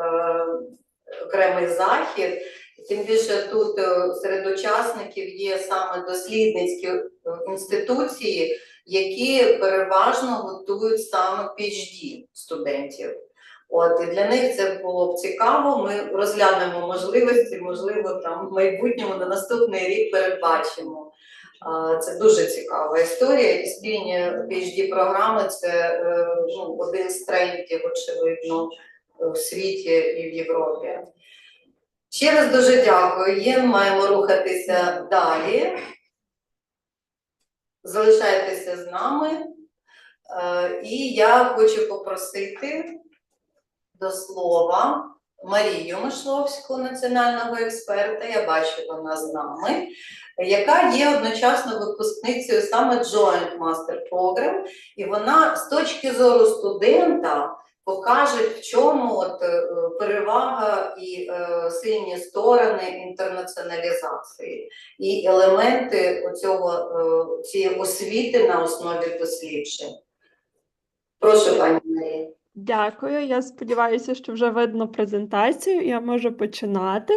окремий захід. Тим більше тут серед учасників є саме дослідницькі інституції, які переважно готують саме PhD студентів. От, і для них це було б цікаво. Ми розглянемо можливості, можливо, там в майбутньому на наступний рік передбачимо. Це дуже цікава історія. І спільні PhD-програми – це один з трендів, очевидно, в світі і в Європі. Ще раз дуже дякую. Маємо рухатися далі. Залишайтеся з нами. І я хочу попросити до слова Марію Мишловську, національного експерта, я бачу, вона з нами, яка є одночасно випускницею саме Joint Master Program, і вона з точки зору студента покаже, в чому перевага і сильні сторони інтернаціоналізації і елементи цієї освіти на основі досліджень. Прошу, пані Марія. Дякую. Я сподіваюся, що вже видно презентацію, і я можу починати.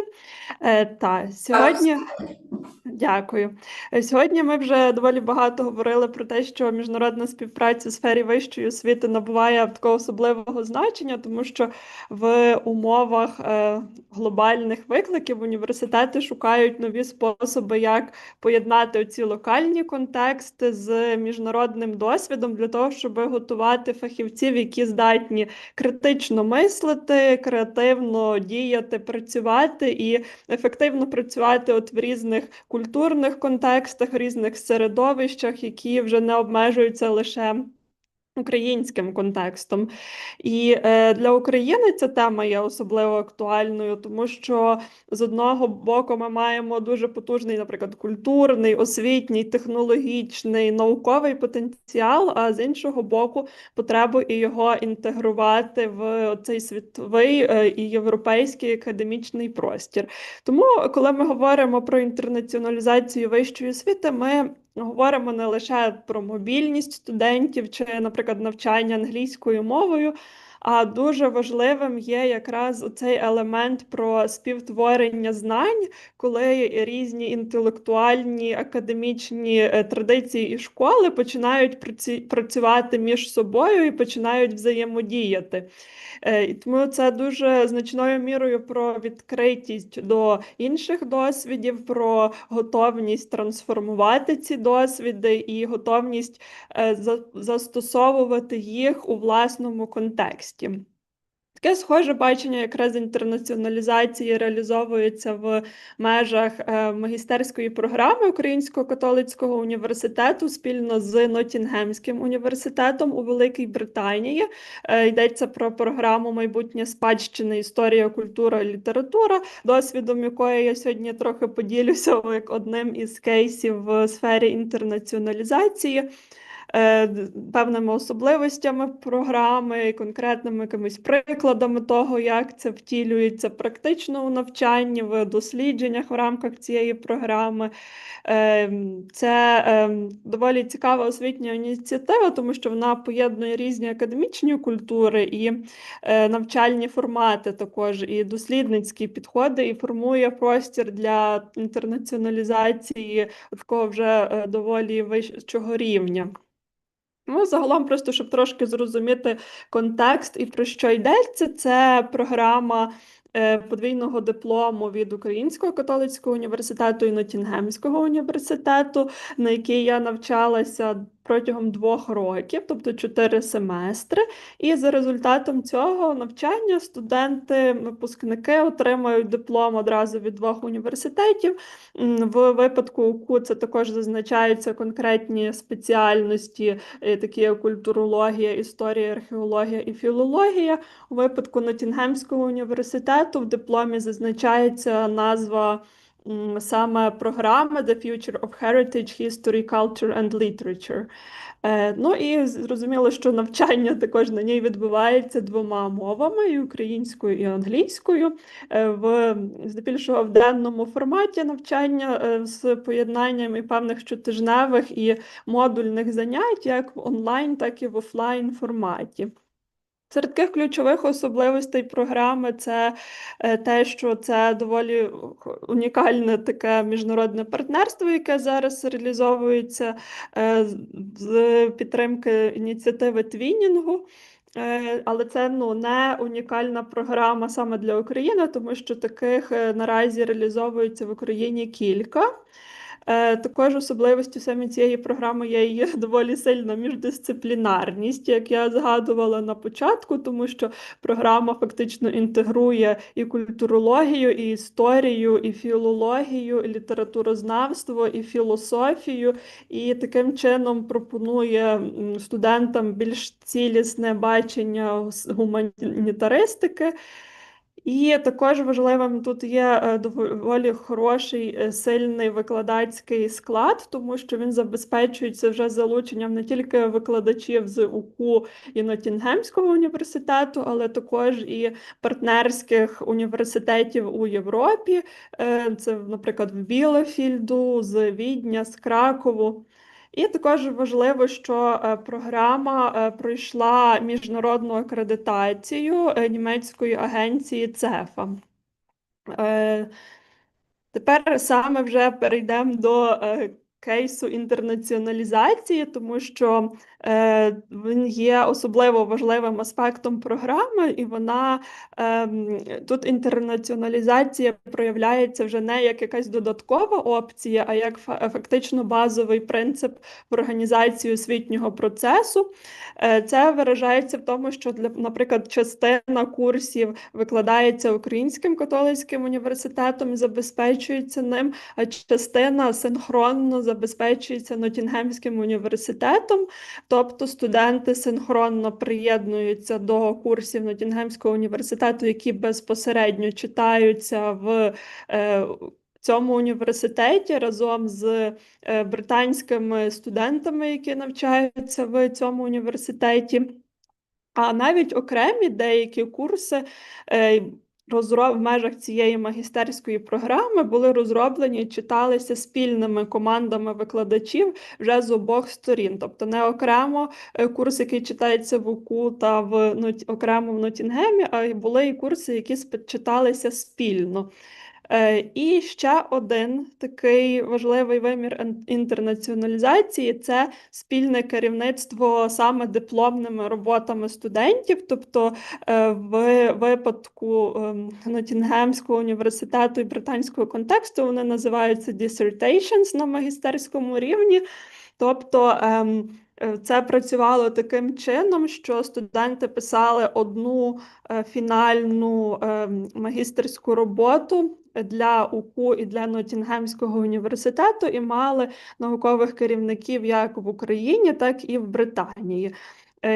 Сьогодні... Дякую. Сьогодні ми вже доволі багато говорили про те, що міжнародна співпраця у сфері вищої освіти набуває такого особливого значення, тому що в умовах глобальних викликів університети шукають нові способи, як поєднати ці локальні контексти з міжнародним досвідом для того, щоб готувати фахівців, які здатні критично мислити, креативно діяти, працювати і ефективно працювати в різних культурних контекстах, різних середовищах, які вже не обмежуються лише українським контекстом. І для України ця тема є особливо актуальною, тому що з одного боку ми маємо дуже потужний, наприклад, культурний, освітній, технологічний, науковий потенціал, а з іншого боку потребу і його інтегрувати в цей світовий і європейський академічний простір. Тому, коли ми говоримо про інтернаціоналізацію вищої освіти, ми говоримо не лише про мобільність студентів чи, наприклад, навчання англійською мовою, А дуже важливим є якраз цей елемент про співтворення знань, коли різні інтелектуальні, академічні традиції і школи починають працювати між собою і починають взаємодіяти. І тому це дуже значною мірою про відкритість до інших досвідів, про готовність трансформувати ці досвіди і готовність застосовувати їх у власному контексті. Таке схоже бачення якраз інтернаціоналізації реалізовується в межах магістерської програми Українського католицького університету спільно з Ноттінгемським університетом у Великій Британії. Йдеться про програму «Майбутнє спадщини. Історія, культура, література», досвідом якої я сьогодні трохи поділюся як одним із кейсів в сфері інтернаціоналізації. Певними особливостями програми, конкретними якимись прикладами того, як це втілюється практично у навчанні, в дослідженнях в рамках цієї програми. Це доволі цікава освітня ініціатива, тому що вона поєднує різні академічні культури і навчальні формати також, і дослідницькі підходи, і формує простір для інтернаціоналізації такого вже доволі вищого рівня. Ну, загалом, просто щоб трошки зрозуміти контекст і про що йдеться, це програма подвійного диплому від Українського католицького університету і Ноттінгемського університету, на якій я навчалася протягом 2 років, тобто 4 семестри. І за результатом цього навчання студенти-випускники отримають диплом одразу від 2 університетів. В випадку УКУ це також зазначаються конкретні спеціальності, такі як культурологія, історія, археологія і філологія. У випадку Ноттінгемського університету в дипломі зазначається назва саме програми «The Future of Heritage, History, Culture and Literature». Ну і зрозуміло, що навчання також на ній відбувається 2 мовами, і українською, і англійською, здебільшого в денному форматі навчання з поєднанням і певних щотижневих і модульних занять, як в онлайн, так і в офлайн форматі. Серед таких ключових особливостей програми це те, що це доволі унікальне таке міжнародне партнерство, яке зараз реалізовується з підтримки ініціативи твінінгу. Але це не унікальна програма саме для України, тому що таких наразі реалізовується в Україні кілька. Також особливістю саме цієї програми є її доволі сильна міждисциплінарність, як я згадувала на початку, тому що програма фактично інтегрує і культурологію, і історію, і філологію, і літературознавство, і філософію, і таким чином пропонує студентам більш цілісне бачення гуманітаристики. І також важливим тут є доволі хороший, сильний викладацький склад, тому що він забезпечується вже залученням не тільки викладачів з УКУ і Ноттінгемського університету, але також і партнерських університетів у Європі. Це, наприклад, в Білефільду, з Відня, з Кракову. І також важливо, що програма пройшла міжнародну акредитацію німецької агенції ЦЕФа. Тепер саме вже перейдемо до кейсу інтернаціоналізації, тому що він є особливо важливим аспектом програми, і вона тут інтернаціоналізація проявляється вже не як якась додаткова опція, а як фактично базовий принцип в організації освітнього процесу. Це виражається в тому, що, наприклад, частина курсів викладається Українським католицьким університетом і забезпечується ним, а частина синхронно забезпечується Ноттінгемським університетом, тобто студенти синхронно приєднуються до курсів Ноттінгемського університету, які безпосередньо читаються в цьому університеті разом з британськими студентами, які навчаються в цьому університеті. А навіть окремі деякі курси в межах цієї магістерської програми були розроблені і читалися спільними командами викладачів вже з обох сторін. Тобто не окремо курс, який читається в УКУ та окремо в Ноттінгемі, а були і курси, які читалися спільно. І ще один такий важливий вимір інтернаціоналізації – це спільне керівництво саме дипломними роботами студентів. Тобто в випадку Ноттінгемського університету і британського контексту вони називаються dissertations на магістерському рівні. Тобто це працювало таким чином, що студенти писали одну фінальну магістерську роботу для УКУ і для Ноттінгемського університету і мали наукових керівників як в Україні, так і в Британії.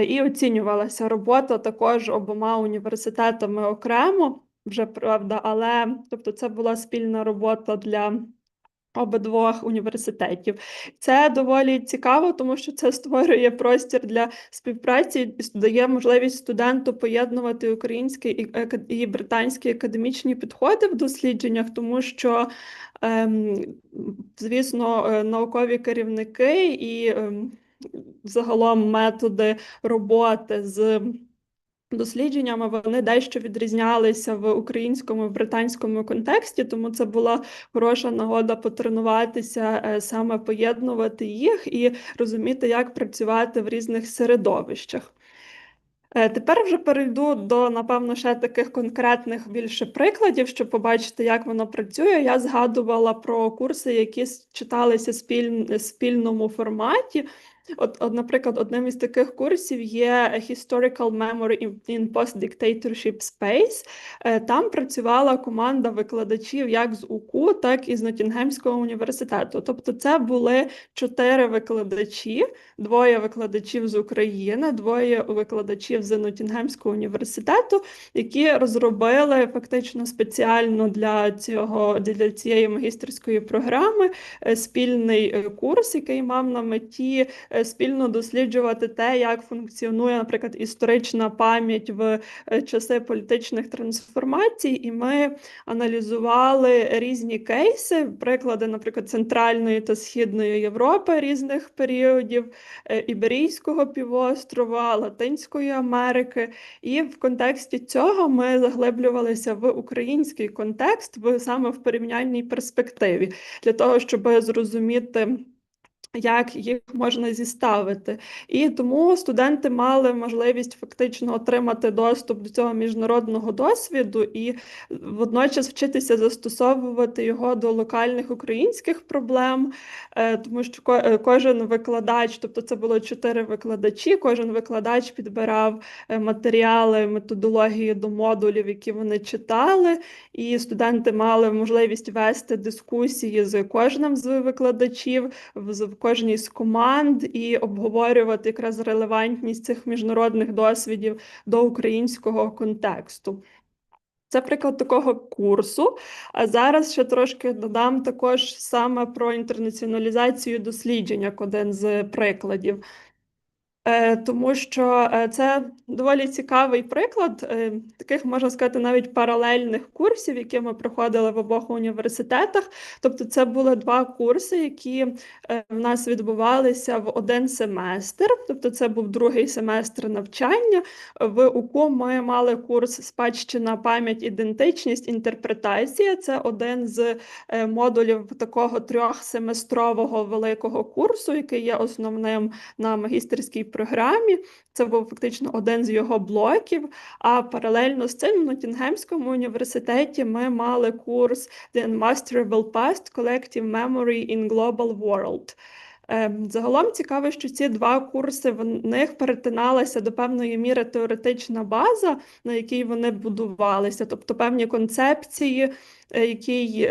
І оцінювалася робота також обома університетами окремо, вже правда, але тобто це була спільна робота для обидвох університетів. Це доволі цікаво, тому що це створює простір для співпраці і дає можливість студенту поєднувати українські і британські академічні підходи в дослідженнях, тому що, звісно, наукові керівники і загалом методи роботи з дослідженнями, вони дещо відрізнялися в українському і британському контексті, тому це була хороша нагода потренуватися, саме поєднувати їх і розуміти, як працювати в різних середовищах. Тепер вже перейду до, напевно, ще таких конкретних більше прикладів, щоб побачити, як воно працює. Я згадувала про курси, які читалися в спільному форматі. Наприклад, одним із таких курсів є Historical Memory in Post-Dictatorship Space. Там працювала команда викладачів як з УКУ, так і з Ноттінгемського університету. Тобто це були 4 викладачі, 2 викладачів з України, 2 викладачів з Ноттінгемського університету, які розробили фактично спеціально для цієї магістерської програми спільний курс, який мав на меті спільно досліджувати те, як функціонує, наприклад, історична пам'ять в часи політичних трансформацій, і ми аналізували різні кейси, приклади, наприклад, Центральної та Східної Європи різних періодів, Іберійського півострова, Латинської Америки, і в контексті цього ми заглиблювалися в український контекст саме в порівняльній перспективі, для того, щоб зрозуміти, як їх можна зіставити. І тому студенти мали можливість фактично отримати доступ до цього міжнародного досвіду і водночас вчитися застосовувати його до локальних українських проблем, тому що кожен викладач, тобто це було 4 викладачі, кожен викладач підбирав матеріали, методології до модулів, які вони читали, і студенти мали можливість вести дискусії з кожним з викладачів, в кожній з команд і обговорювати якраз релевантність цих міжнародних досвідів до українського контексту. Це приклад такого курсу. А зараз ще трошки додам також саме про інтернаціоналізацію досліджень, як один з прикладів. Тому що це доволі цікавий приклад таких, можна сказати, навіть паралельних курсів, які ми проходили в обох університетах. Тобто це були 2 курси, які в нас відбувалися в один семестр, тобто це був 2-й семестр навчання. В УКУ ми мали курс «Спадщина, пам'ять, ідентичність, інтерпретація». Це один з модулів такого 3-семестрового великого курсу, який є основним на магістерській програмі. Це був фактично один з його блоків, а паралельно з цим в Ноттінгемському університеті ми мали курс The Unmasterable Past – Collective Memory in Global World. Загалом цікаво, що ці 2 курси, в них перетиналася до певної міри теоретична база, на якій вони будувалися, тобто певні концепції, які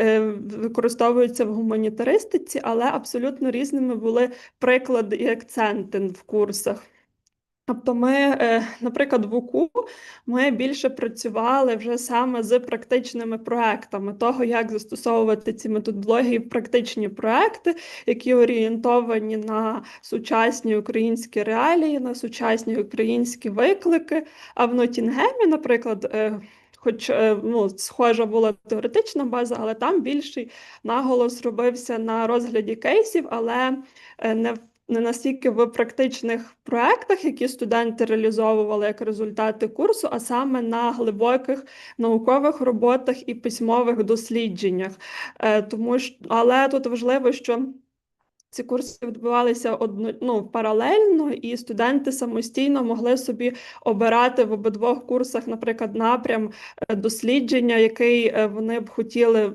використовуються в гуманітаристиці, але абсолютно різними були приклади і акценти в курсах. Тобто ми, наприклад, в УКУ ми більше працювали вже саме з практичними проектами того, як застосовувати ці методології в практичні проекти, які орієнтовані на сучасні українські реалії, на сучасні українські виклики. А в Ноттінгемі, наприклад, хоч ну, схожа була теоретична база, але там більший наголос робився на розгляді кейсів, але не настільки в практичних проектах, які студенти реалізовували як результати курсу, а саме на глибоких наукових роботах і письмових дослідженнях. Але тут важливо, що ці курси відбувалися паралельно, і студенти самостійно могли собі обирати в обидвох курсах, наприклад, напрям дослідження, який вони б хотіли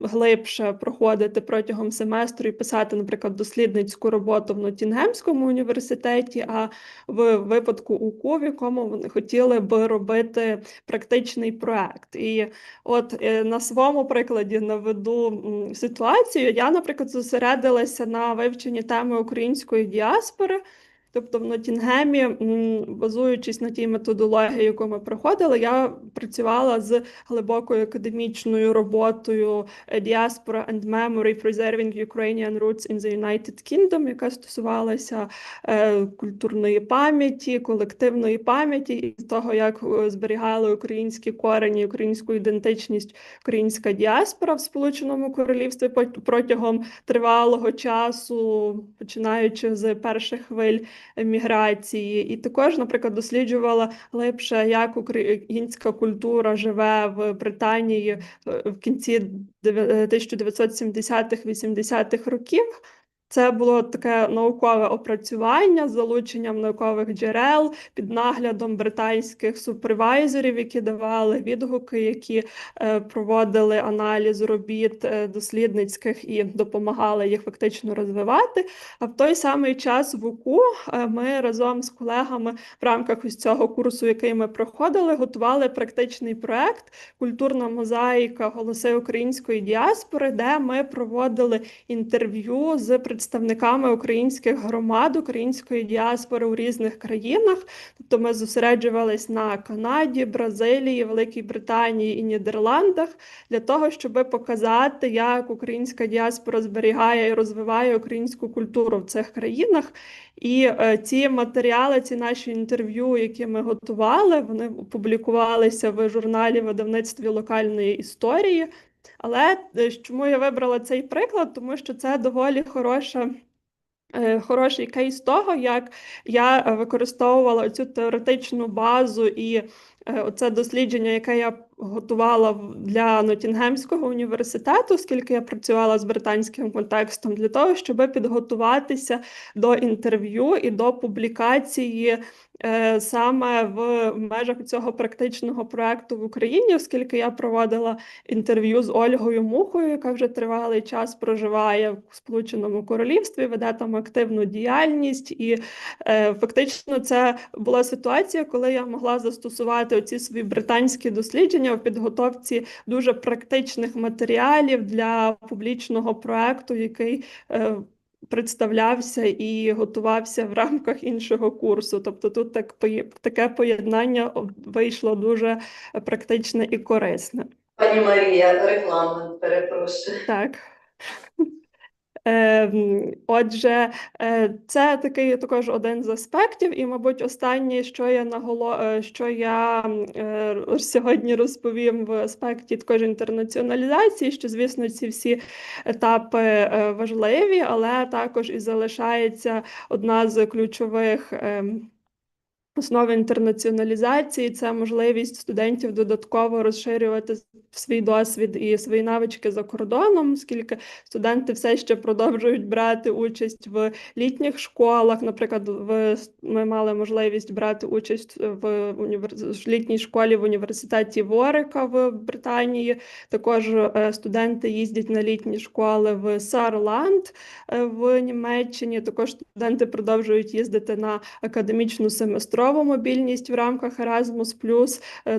глибше проходити протягом семестру і писати, наприклад, дослідницьку роботу в Ноттінгемському університеті, а в випадку УКУ, в якому вони хотіли би робити практичний проект. І от на своєму прикладі наведу ситуацію. Я, наприклад, зосередилася на вивченні теми української діаспори. Тобто в Ноттінгемі, базуючись на тій методології, яку ми проходили, я працювала з глибокою академічною роботою «Diaspora and Memory Preserving Ukrainian Roots in the United Kingdom», яка стосувалася культурної пам'яті, колективної пам'яті і того, як зберігали українські корені, українську ідентичність українська діаспора в Сполученому Королівстві протягом тривалого часу, починаючи з перших хвиль міграції. І також, наприклад, досліджувала глибше, як українська культура живе в Британії в кінці 1970-80-х років. Це було таке наукове опрацювання з залученням наукових джерел, під наглядом британських супервайзерів, які давали відгуки, які проводили аналіз робіт дослідницьких і допомагали їх фактично розвивати. А в той самий час в УКУ ми разом з колегами в рамках ось цього курсу, який ми проходили, готували практичний проект «Культурна мозаїка. Голоси української діаспори», де ми проводили інтерв'ю з представниками українських громад, української діаспори у різних країнах. Тобто ми зосереджувались на Канаді, Бразилії, Великій Британії і Нідерландах для того, щоб показати, як українська діаспора зберігає і розвиває українську культуру в цих країнах. І ці матеріали, ці наші інтерв'ю, які ми готували, вони опублікувалися в журналі видавництві локальної історії. Але чому я вибрала цей приклад? Тому що це доволі хороший кейс того, як я використовувала цю теоретичну базу і оце дослідження, яке я готувала для Ноттінгемського університету, оскільки я працювала з британським контекстом, для того, щоб підготуватися до інтерв'ю і до публікації саме в межах цього практичного проекту в Україні, оскільки я проводила інтерв'ю з Ольгою Мухою, яка вже тривалий час проживає в Сполученому Королівстві, веде там активну діяльність. І фактично це була ситуація, коли я могла застосувати оці свої британські дослідження в підготовці дуже практичних матеріалів для публічного проекту, який представлявся і готувався в рамках іншого курсу. Тобто тут таке поєднання вийшло дуже практичне і корисне. Пані Марія, регламент, перепрошую. Так. Отже, це такий також один з аспектів, і, мабуть, останнє, що я сьогодні розповім в аспекті також інтернаціоналізації, що, звісно, ці всі етапи важливі, але також і залишається одна з ключових основи інтернаціоналізації – це можливість студентів додатково розширювати свій досвід і свої навички за кордоном, оскільки студенти все ще продовжують брати участь в літніх школах. Наприклад, ми мали можливість брати участь в літній школі в університеті Ворика в Британії. Також студенти їздять на літні школи в Саарланд в Німеччині. Також студенти продовжують їздити на академічну семестрову мобільність в рамках Еразмус+,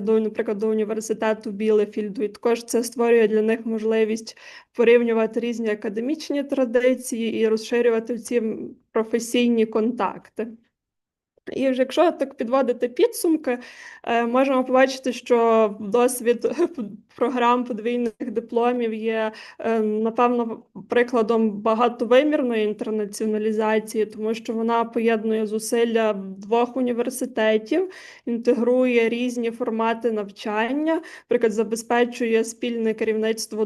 наприклад, до університету Білефільду. І також це створює для них можливість порівнювати різні академічні традиції і розширювати ці професійні контакти. І вже якщо так підводити підсумки, можемо побачити, що досвід програм подвійних дипломів є, напевно, прикладом багатовимірної інтернаціоналізації, тому що вона поєднує зусилля двох університетів, інтегрує різні формати навчання, наприклад, забезпечує спільне керівництво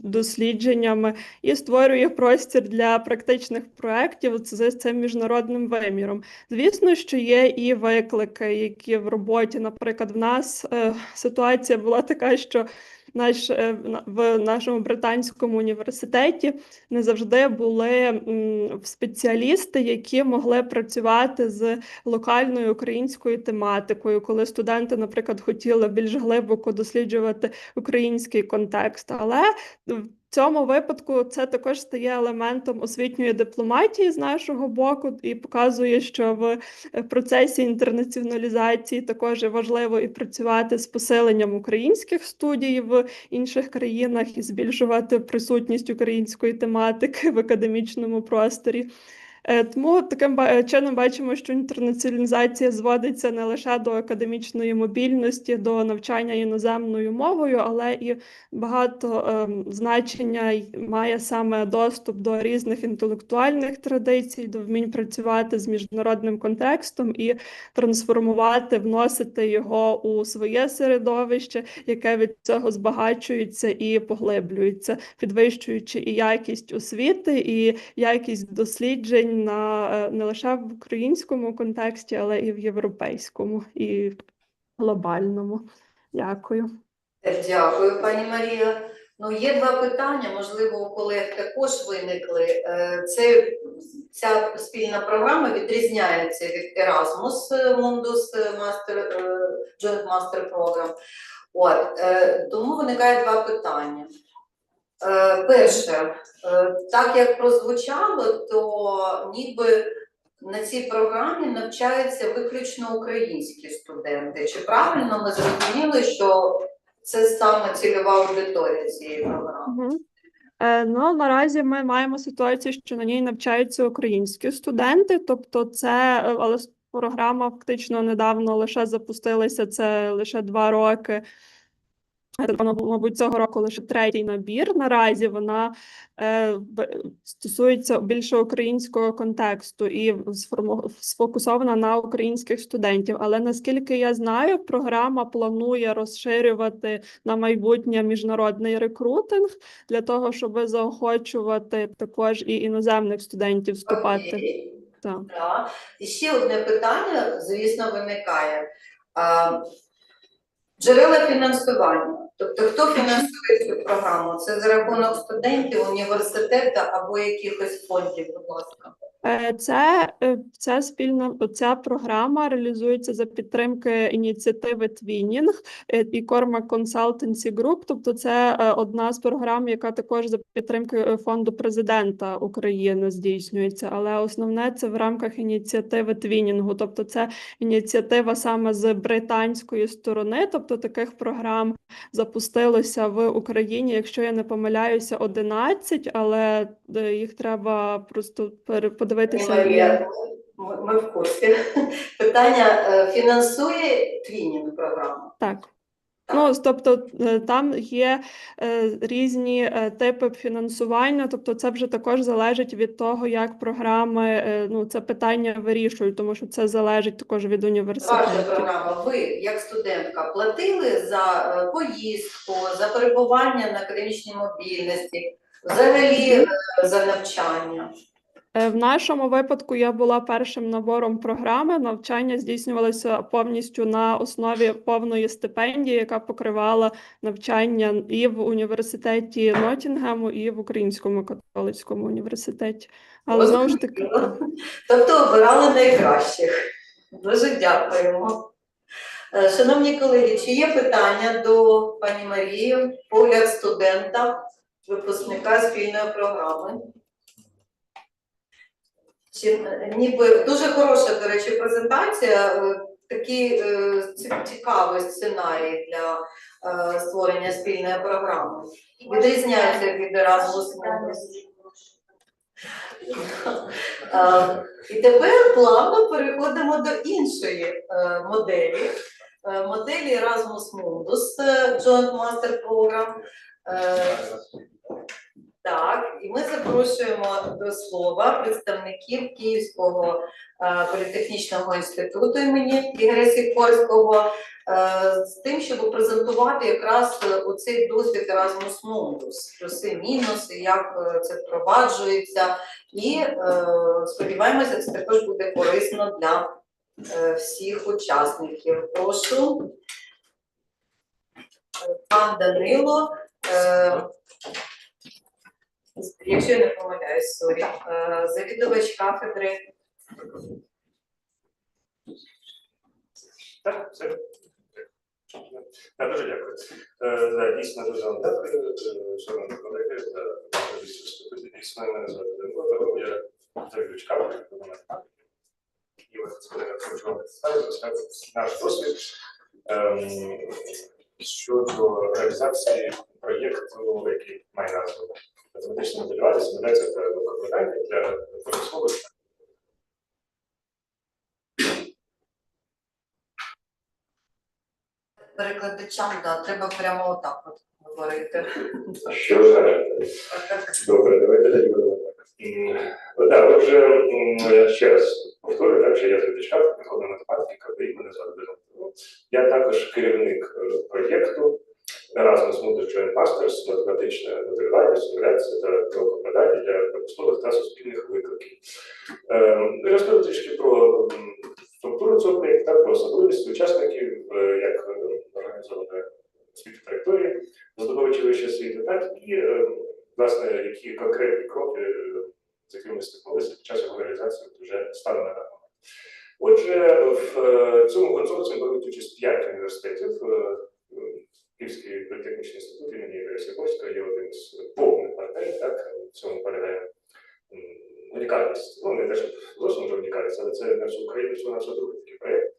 дослідженнями і створює простір для практичних проєктів з цим міжнародним виміром. Звісно, що є і виклики, які в роботі, наприклад, в нас ситуація була така, що в нашому британському університеті не завжди були спеціалісти, які могли працювати з локальною українською тематикою, коли студенти, наприклад, хотіли більш глибоко досліджувати український контекст. Але в цьому випадку це також стає елементом освітньої дипломатії з нашого боку і показує, що в процесі інтернаціоналізації також важливо і працювати з посиленням українських студій в інших країнах і збільшувати присутність української тематики в академічному просторі. Тому таким чином бачимо, що інтернаціоналізація зводиться не лише до академічної мобільності, до навчання іноземною мовою, але і багато значення має саме доступ до різних інтелектуальних традицій, до вмінь працювати з міжнародним контекстом і трансформувати, вносити його у своє середовище, яке від цього збагачується і поглиблюється, підвищуючи і якість освіти, і якість досліджень не лише в українському контексті, але і в європейському, і глобальному. Дякую. Дякую, пані Марія. Ну, є два питання, можливо, у колег також виникли. Ця спільна програма відрізняється від Еразмус Mundus Joint Master Program. Тому виникає два питання. Перше, так як прозвучало, то ніби на цій програмі навчаються виключно українські студенти. Чи правильно ми зрозуміли, що це саме цільова аудиторія цієї програми? Ну, наразі ми маємо ситуацію, що на ній навчаються українські студенти, тобто це, але програма фактично недавно лише запустилася, це лише 2 роки. Мабуть, цього року лише 3-й набір. Наразі вона стосується більше українського контексту і сфокусована на українських студентів. Але наскільки я знаю, програма планує розширювати на майбутнє міжнародний рекрутинг для того, щоб заохочувати також і іноземних студентів вступати. Так. І ще одне питання, звісно, виникає. Джерела фінансування. Тобто, хто фінансує цю програму? Це за рахунок студентів, університету або якихось фондів, будь ласка? Ця програма реалізується за підтримки ініціативи Twinning і Cormac Consultancy Group. Тобто це одна з програм, яка також за підтримки фонду президента України здійснюється. Але основне це в рамках ініціативи Twinning. Тобто це ініціатива саме з британської сторони. Тобто таких програм запустилося в Україні, якщо я не помиляюся, 11, але їх треба просто подивитися. Марія, ми в курсі. Питання, фінансує Twinning програму? Так. Ну, тобто там є різні типи фінансування, тобто це вже також залежить від того, як програми, це питання вирішують, тому що це залежить також від університету. Ваша програма, ви, як студентка, платили за поїздку, за перебування на академічній мобільності, взагалі за навчання? В нашому випадку я була першим набором програми. Навчання здійснювалося повністю на основі повної стипендії, яка покривала навчання і в університеті Ноттінгему, і в Українському католицькому університеті. Але знову ж таки... Тобто обирали найкращих. Дуже дякуємо. Шановні колеги, чи є питання до пані Марії, погляд студента, випускника спільної програми? Ніби дуже хороша, до речі, презентація, такий цікавий сценарій для створення спільної програми. Відрізняється від Еразмус. І тепер плавно переходимо до іншої моделі. Моделі Erasmus Mundus Joint Master Program. Так, і ми запрошуємо до слова представників Київського політехнічного інституту імені Ігоря Сікорського з тим, щоб презентувати якраз оцей досвід Erasmus Mundus, плюси, мінуси, як це впроваджується. І сподіваємося, це також буде корисно для всіх учасників. Прошу. Пан Данило, якщо я не помиляюсь, сорі, завідувач кафедри. Так, все. Дуже дякую. Дійсно, дуже вам дякую, шановні колеги, за можливість виступити. Дійсно, мене звати Данило, я завідувач кафедри математики. І ось хочу вам представити наш досвід щодо реалізації проєкту, який має назву «Математична моделювання, симуляція та викладання для промислових». Перекладачам, да, треба прямо отак от говорити. Що ж, добре, давайте тоді будемо так. Так, отже, ще раз повторюю, так, що я завідувач кафедри прикладної математики, КПІ, мене звати Данило. Я також керівник проєкту Erasmus Mundus Joint Masters, математичне моделювання, симуляція та викладання для промислових та суспільних викликів. Розкажу трішки про структуру цього проєкту, про особливості учасників, як організованої освіти траєкторії, здобувачі вищої освіти, так, і, власне, які конкретні кроки, з якими ми стикнулися під час його реалізації вже станом на даний момент. Отже, в цьому консорціумі беруть участь 5 університетів. Київський політехнічний інститут імені Ігоря Сікорського є один з повних партнерів, так, в цьому полягає унікальність. Ну, не те, щоб зовсім вже унікальність, але це на всю Україну, що на другий такий проєкт.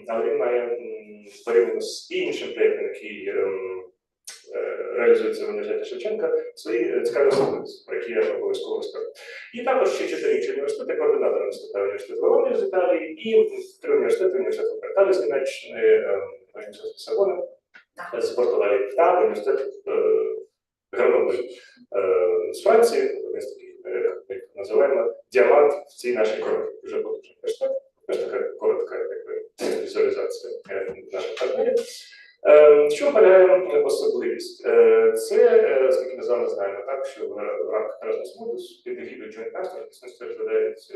Але він має порівняно з іншим проєктом, який реалізується в університеті Шевченка, свої цікаві особливості, про які я обов'язково розкажу. І також ще 4 інші університети, координатор університету університету Верони з Італії, і 3 університети, університет Перталі з Німеччини, університет Лісабона з Португалії та університет Гренобль з Франції, один з таких, як називаємо, діамант в цій нашій короні. Вже буде теж така коротка візуалізація наших партнерів. Що полягає особливість? Це, скільки ми з вами знаємо, так, що в рамках Erasmus Mundus під егідою Joint Master розглядають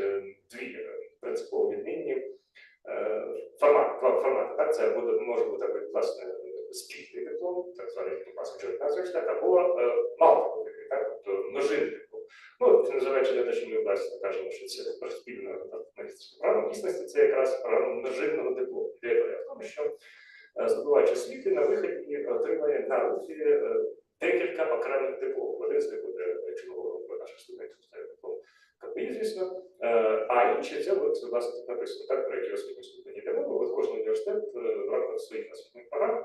дві принципово відмінні два формати. Так? Це може бути, власне, спільний диплом, так званий Joint Master, або multiple, так, тобто множинний диплом. Ну, називаючи не те, що ми, власне, кажемо, що це про спільну магістерську програму, в дійсності це якраз програма множинного диплому. Ідея в тому, що здобувач освіти на виході отримає на руки декілька окремих дипломів. Один з них буде, якщо ми говоримо про наших студентів, це диплом КПІ, звісно, а інші це, власне, тут написано, так, про які освітні ступені йде мова. От кожен університет в рамках своїх освітніх програм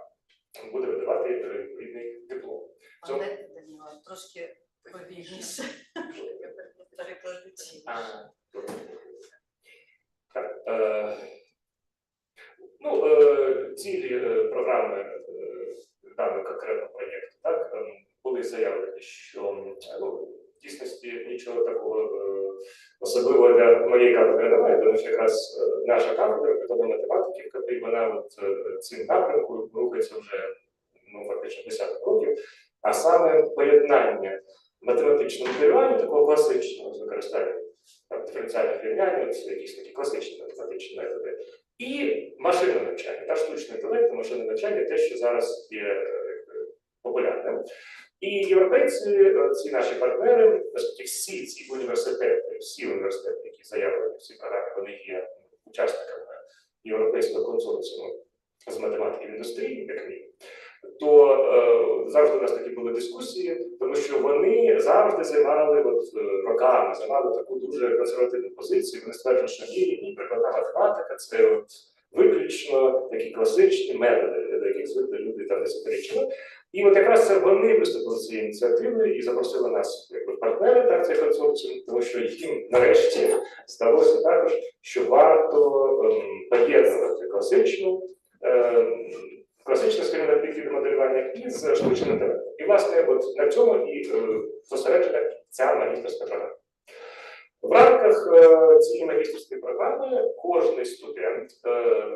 буде видавати відповідний диплом. Пане Данило, трошки повільніше. Так. Цілі програми даного конкретного проєкту, так, були заявлені, що в дійсності нічого такого особливого для моєї кафедри немає, тому що якраз наша кафедра прикладної математики, в КПІ, вона цим напрямком рухається вже фактично десяток років, а саме поєднання математичного моделювання, такого класичного з використанням диференціальних рівнянь, якісь такі класичні математичні методи, і машинне навчання, та штучний інтелект, машинне навчання, те, що зараз є популярним. І європейці, ці наші партнери, оскільки всі ці університети, які заявлені в цій програмі, вони є учасниками європейського консорціуму з математики в індустрії, як мінімум, то завжди у нас такі були дискусії, тому що вони завжди роками займали таку дуже консервативну позицію. Вони стверджують, що ні, прикладна математика – це виключно такі класичні методи, до яких звикли люди там десятиріччями. І от якраз це вони виступили цією ініціативою і запросили нас партнери так, цей консорціум, тому що їм нарешті здалося також, що варто поєднувати класичне скринінг підхід моделювання із штучним інтелектом. І, власне, от на цьому і зосереджена ця магістерська програма. В рамках цієї магістерської програми кожен студент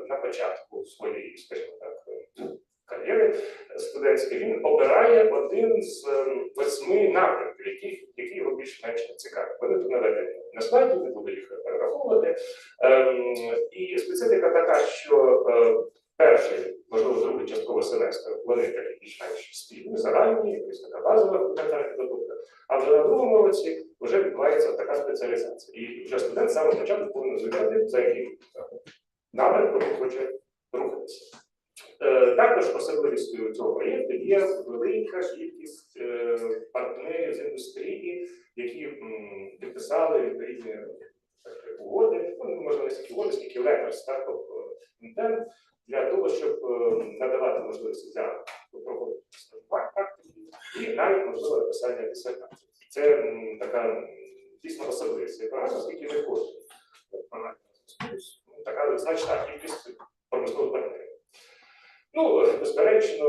на початку своєї, скажімо так, кар'єри студентської, він обирає один з 8 напрямків, які його більш-менш цікаві. Вони тут наведені на слайді, не буду їх перераховувати. І специфіка така, що перший, можливо, другий частковий семестр, вони такі більш-менш спільні, загальні, якась така базова фундаментальна підготовка. А вже на другому році вже відбувається така спеціалізація. І вже студент з самого початку повинен звикати, за яким напрямком він хоче рухатися. Також особливістю цього проєкту є велика кількість партнерів з індустрії, які підписали відповідні угоди, можливо, не стільки угоди, скільки letters of intent, для того, щоб надавати можливості для проходити практики і навіть можливо написання дисертації. Це така дійсно особливість цієї програми, оскільки не кожен така значна кількість промислових партнерів. Ну, безперечно,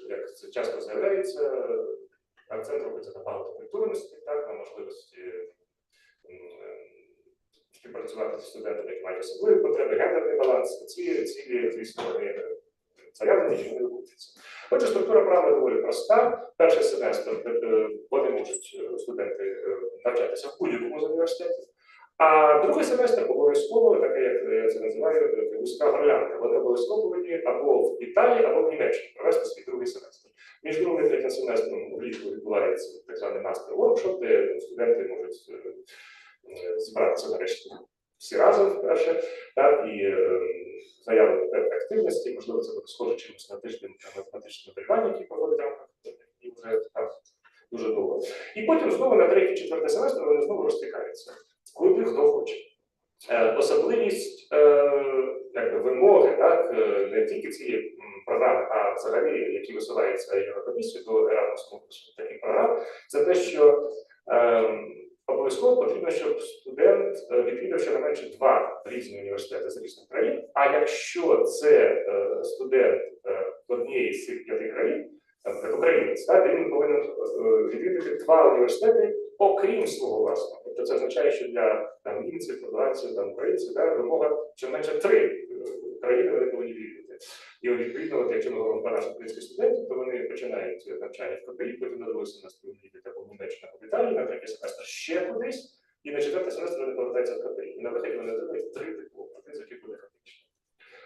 як це часто заявляється, акцент робиться на багатокультурності, так, на можливості співпрацювати з студентами, які мають особливі потреби, гендерний баланс. Ці цілі, звісно, вони зарядені, і вони виконуються. Отже, структура програми доволі проста. Перший семестр вони можуть студенти навчатися в будь-якому з університетів. А другий семестр обов'язково, таке, як я це називаю, вузька горлянка. Вони обов'язково повинні або в Італії, або в Німеччині провести свій другий семестр. Між другим і третім семестром влітку відбувається так званий Maastricht воркшоп, де студенти можуть зібратися нарешті всі разом вперше, так, і заявити певні активності, можливо, це буде схоже чимось на тиждень математичне моделювання, які проводить рамках, і вже так дуже довго. І потім знову на третій-четвертий семестр вони знову розтикаються. Куди хто хоче. Особливість вимоги, так, не тільки цієї програми, а взагалі, які висуваються Європейською до Еразмусу таких програм, це те, що обов'язково потрібно, щоб студент відвідав щонайменше 2 різні університети з різних країн, а якщо це студент однієї з цих 5 країн, українець, так, він повинен відвідати 2 університети, окрім свого власного. Тобто це означає, що для німців, португальців, українців вимога щонайменше 3 країни вони повинні відвідати. І відповідно, якщо ми говоримо про наших українських студентів, то вони починають навчання в КПІ, потім на другий семестр їдуть або в Німеччину, або в Італії, на третій семестр ще кудись, і на четвертий семестр вони повертаються в КПІ. І на виході вони отримують 3 дипломи, з яких буде фактично.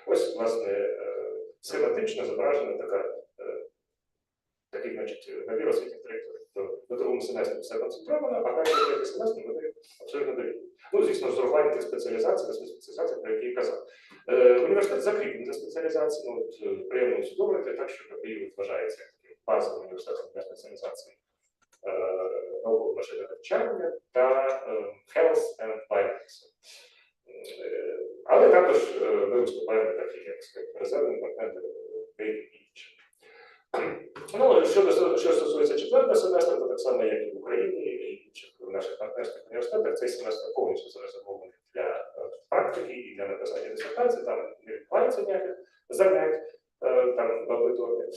Ось, власне, схематично зображена такий, значить, набір освітніх траєкторій. На другому семестрі все концентровано, а перший третій семестр вони абсолютно довільні. Ну, звісно, з урахуванням тих спеціалізацій, спеціалізацій, про які я казав. Університет закріплений за спеціалізацією, приємно усвідомлювати, так що КПІ вважається таким базовим університетом для спеціалізації наукового машинного навчання та Health and Biomedicine. Але також ми виступаємо таких, як резервний партнер деяких інших. Ну, що стосується 4-го семестру, то так само, як і в Україні, і інших наших партнерських університетах, цей семестр повністю зарезервований для практики і для написання дисертації, там не відбувається ніяких занять там в аудиторії.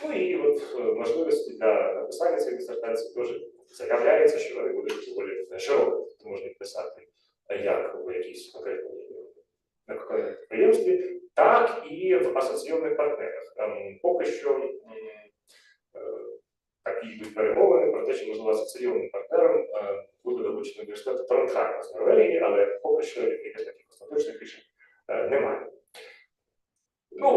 Ну і от можливості для написання цієї дисертації теж заявляється, що вони будуть доволі широкі. Тобто можна писати як в якійсь конкретній підприємстві, так і в асоційованих партнерах. Поки що такі йдуть перемовини про те, що, можливо, асоційованим партнером буде долучений університет Тронхайма з Норвегії, але поки що якихось таких остаточних рішень немає. Ну,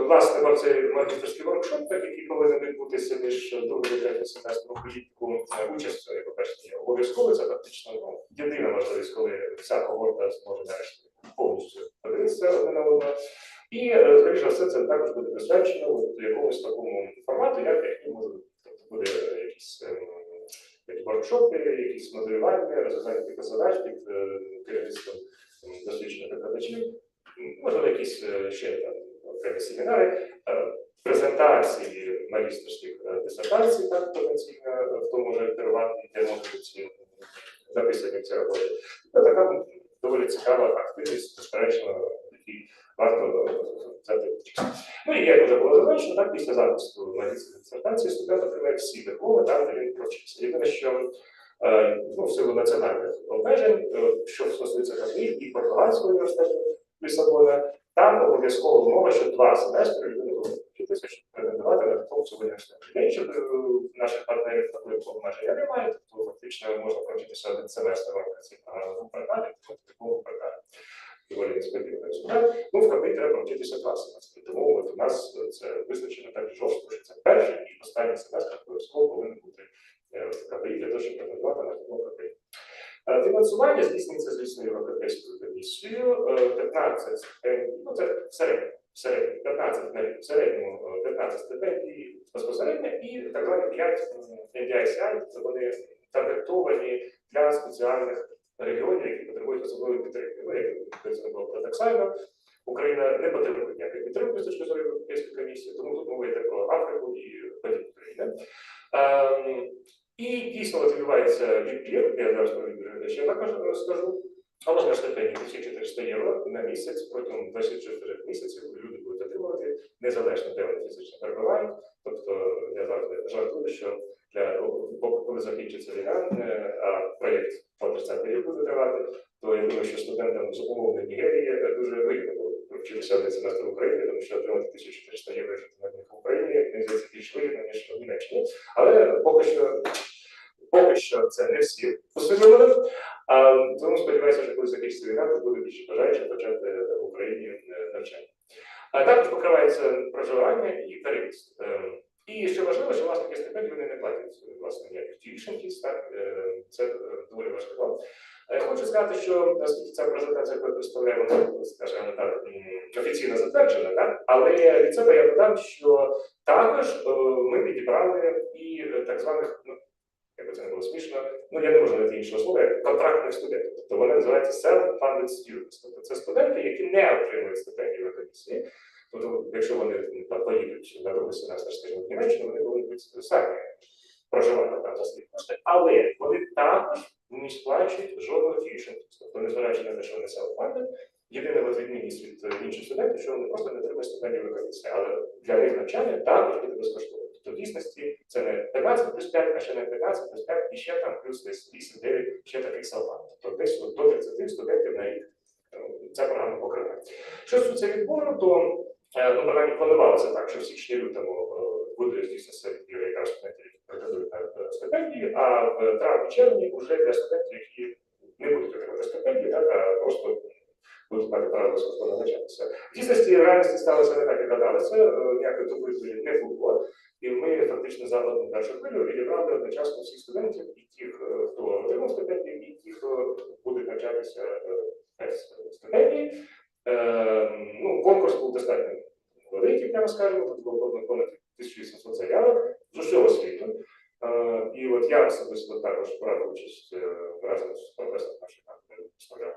власне, цей магістерський воркшоп, який повинен відбутися між другим і третім семестром влітку, участь, по-перше, є обов'язково, це фактично єдина можливість, коли вся когорта зможе нарешті повністю подивитися одне на одне. І, скоріше за все, це також буде присвячено в якомусь такому формату, як може буде якісь воркшопи, якісь моделювання, розв'язання таких задач під керівництвом досвідчених викладачів, можливо, якісь ще окремі семінари, презентації магістерських дисертацій, так, потенційно, хто може керувати, де можуть записані ці роботи. Це така доволі цікава активність, безперечно, який варто взяти участь. Ну і як вже було зазначено, так, після запису магістерської дисертації студент отримає всі дипломи там, де він провчився. Єдине, що в силу національних обмежень, що стосується Католії і Португальського університету Лісабона, там обов'язково умова, що 2 семестри людина буде вчитися, щоб претендувати на диплом цього університету. Якщо наших партнерів такої обмеження немає, то фактично можна провчитися 1 семестр в рамках програми в Укркаді, диплом в Укркаді. Доволі несподіваний результат. Ну, в Католії треба провчитися 2 семестри. Тому от у нас це визначено так жорстко, що це перший і останній семестр обов'язково повинен бути в Католії для того, щоб претендувати на диплом Католії. Фінансування здійснюється, звісно, Європейською комісією. 15 стипендій, ну це в середньому 15 на рік, в середньому 15 стипендій безпосередньо і так звані 5 NDICI, вони таргетовані для спеціальних регіонів, які потребують особливої підтримки. Ну, як це було парадоксально, Україна не потребує ніякої підтримки з точки зору Європейської комісії, тому тут мова йде про Африку і подібні країни. І дійсно відбувається відбір, я зараз про відбір ще також скажу, але на стипендії 1400 євро на місяць протягом 24 місяців люди будуть отримувати, незалежно де вони фізично перебувають. Тобто я завжди жартую, що коли закінчиться війна, а проєкт по 30 рік буде тривати, то я думаю, що студентам з умовної Нігерії дуже вигідно було вчитися 1 семестр в Україні, тому що отримати 1400 євро в Україні, мені здається, більш вигідно, ніж в Німеччині. Але поки що це не всі усвідомили. Тому сподіваюся, що коли закінчиться війна, то буде більше бажаючих почати в Україні навчання. Також покривається проживання і тариф. І що важливо, що власники стипендій вони не платять власне ніяких tuition fees, так? Це доволі важливо. Хочу сказати, що оскільки ця презентація, яку я представляю, вона, скажімо так, офіційно затверджена, так? Але від себе я додам, що також ми відібрали і так званих, ну, якби це не було смішно, ну я не можу знайти іншого слова, як контрактних студентів. Тобто вони називаються self-funded students. Тобто це студенти, які не отримують стипендію в комісії. Тобто, якщо вони поїдуть на другий семестр, скажімо, в Німеччину, вони повинні бути самі проживати там за свої кошти. Але вони також не сплачують жодного tuition. Тобто, незважаючи на те, що вони self-funded, єдина відмінність від інших студентів, що вони просто не отримують стипендію в комісії. Але для них навчання також буде безкоштовно. Тобто, в дійсності це не 15 плюс 5, а ще не 15 плюс 5, і ще там плюс десь 8-9, ще таких self-funded. Тобто, десь до 30 студентів на рік ця програма покриває. Що стосується відбору, то програмі планувалося так, що в січні-лютому буде здійснитися відбір якраз студентів, які претендують на стипендії, а в травні-червні вже для студентів, які не будуть отримати стипендії, так, а просто будуть мати право безкоштовно навчатися. В дійсності реальності сталося не так, як гадалося, ніякої доповіді не було, і ми фактично за одну першу хвилю відібрали одночасно всіх студентів, і тих, хто отримав стипендії, і ті, хто будуть навчатися без стипендії. Конкурс був достатньо великий, прямо скажемо, тут було понад 1800 заявок з усього світу. І от я особисто також брав участь разом з професором нашої програми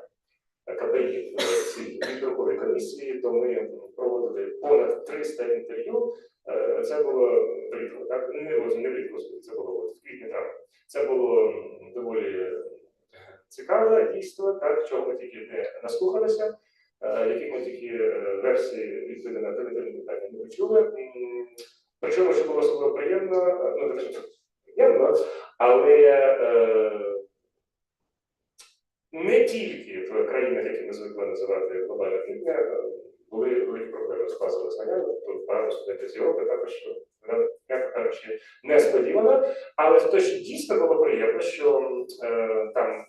КПІ в цій відбірковій комісії, то ми проводили понад 300 інтерв'ю. Це було влітку, так? Не влітку, це було в квітні-травні. Це було доволі цікаве дійство, так, чого ми тільки не наслухалися. Яких ми тільки версії відповіді на телевізійні питання не почули. Причому, що було особливо приємно, ну, не те, що приємно, але не тільки в країнах, які ми звикли називати глобальне півдня, були великі проблеми з базовими знаннями, тут багато студентів з Європи, також, м'яко кажучи, несподівано, але те, що дійсно було приємно, що там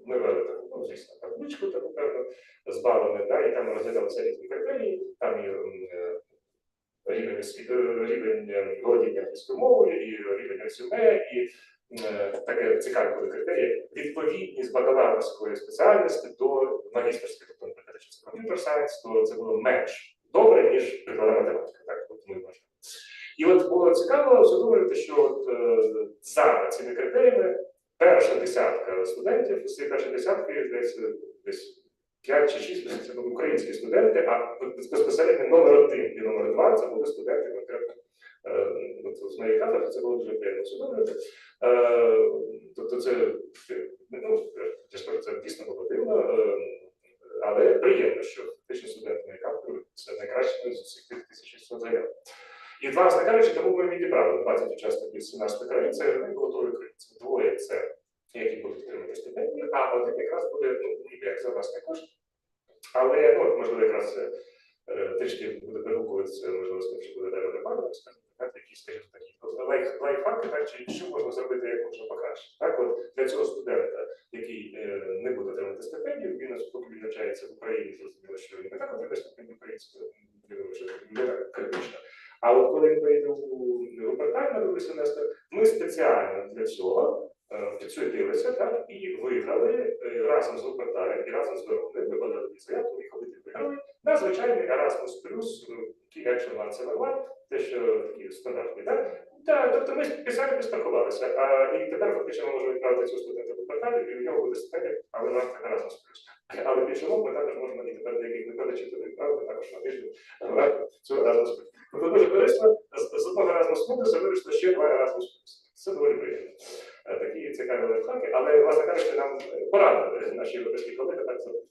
ми вели таку, звісно, табличку, таку певно, з балами, да, і там розглядалися різні критерії, там і рівень володіння англійською мовою, і рівень резюме, і таке цікаве були критерії, відповідність бакалаврської спеціальності до магістерської, тобто, наприклад, якщо це комп'ютер сайенс, то це було менш добре, ніж прикладна математика, так, от ми можемо. І от було цікаво усвідомлювати, що от, за цими критеріями перша десятка студентів, з цієї першої десятки десь 5 чи 6 це були українські студенти, а безпосередньо номер 1 і номер 2 це були студенти конкретно з моєї кафедри, це було дуже приємно усвідомлювати. Тобто це, ну, це дійсно було дивно, але приємно, що фактично студенти моєї кафедри це найкраще з усіх тих 1600 заяв. І, власне кажучи, тому ми відібрали 20 учасників з 17 країн, це готові українці. Двоє це які будуть отримати стипендію, а один якраз буде, ну, ніби як за власний кошт. Але, ну, можливо, якраз трішки буде перегукуватися, можливо, з тим, що буде далі департамент, які, скажімо, такі лайфхаки, так, чи що можна зробити як можна покраще. Так, от для цього студента, який не буде отримати стипендію, він, поки він навчається в Україні, зрозуміло, що він не так отримає стипендію українською, що не так критично. А от коли він поїде у part-time на другий семестр, ми спеціально для цього підсуетилися, так, і виграли разом з Упертарем і разом з Вероною, ми подали заявку, і коли виграли, на звичайний Еразмус плюс Key Action 171, те, що такі стандартні, так? Так, тобто ми спеціально підстрахувалися, і тепер фактично ми можемо відправити цього студента в Упертарі, і в нього буде стипендія, але нам це Еразмус плюс. Але більше мов ми також можемо і тепер деяких викладачів туди відправити, також на тиждень цього Еразмус плюс. Тобто дуже корисно, з одного Еразмус плюс вирішили ще 2 Еразмус плюс. Це доволі приємно. Такі цікаві лайфхаки, але, власне кажучи, нам порадили наші європейські колеги так зробити.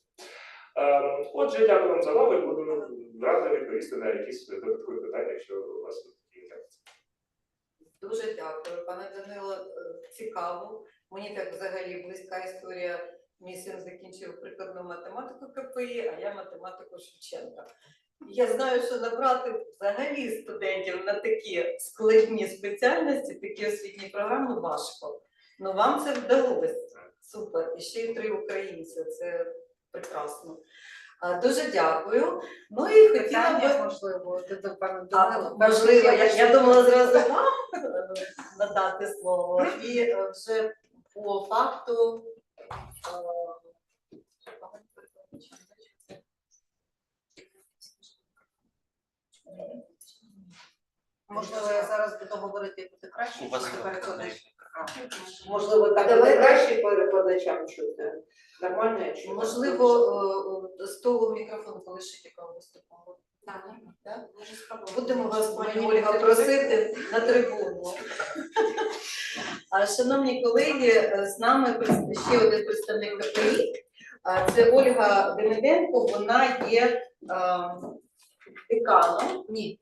Отже, дякую вам за увагу і буду радий відповісти на якісь додаткові питання, якщо у вас тут є. Дуже дякую, пане Данило, цікаво. Мені так взагалі близька історія. Мій син закінчив прикладну математику КПІ, а я математику Шевченка. Я знаю, що набрати взагалі студентів на такі складні спеціальності, такі освітні програми важко. Ну вам це вдалося. Супер. І ще й 3 українці. Це прекрасно. Дуже дякую. Ну і хотіла би... Можливо, можливо, я думала зразу вам надати слово. І вже по факту... Можливо, я зараз буду говорити, як буде краще, У вас чи є перекладач. мікрофон. Можливо, так буде краще перекладачам чути. Нормально я чую? Можливо, з того мікрофону полишити якого виступу. Так? Будемо вас, пані Ольга, просити на трибуну. Шановні колеги, з нами ще один представник КПІ. Це Ольга Демиденко, вона є деканом. Ні.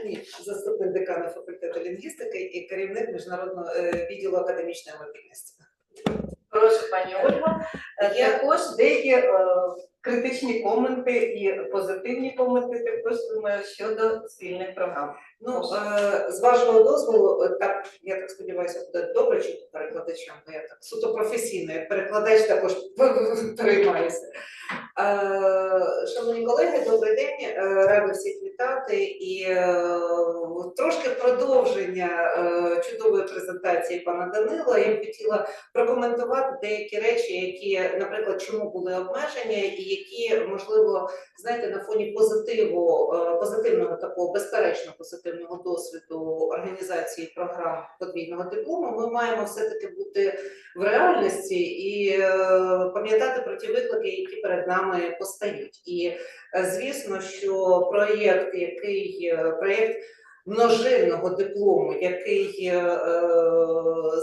Ні? Заступник декана факультету лінгвістики і керівник Міжнародного відділу академічної мобільності. Прошу, пані Ольга. Також деякі критичні коменти і позитивні коменти також, думаю, щодо спільних програм. Ну, з вашого дозволу, так, я так сподіваюся, буде добре чути перекладачам, бо я так суто професійно, як перекладач також переймаюся. Шановні колеги, добрий день, рада всіх вітати і трошки продовження чудової презентації пана Данила. Я б хотіла прокоментувати деякі речі, які, наприклад, чому були обмеження і які, можливо, знаєте, на фоні позитивного такого, безперечно позитивного досвіду організації програм подвійного диплому, ми маємо все-таки бути в реальності і пам'ятати про ті виклики, які перед нами постають. І звісно, що проєкт множинного диплому, який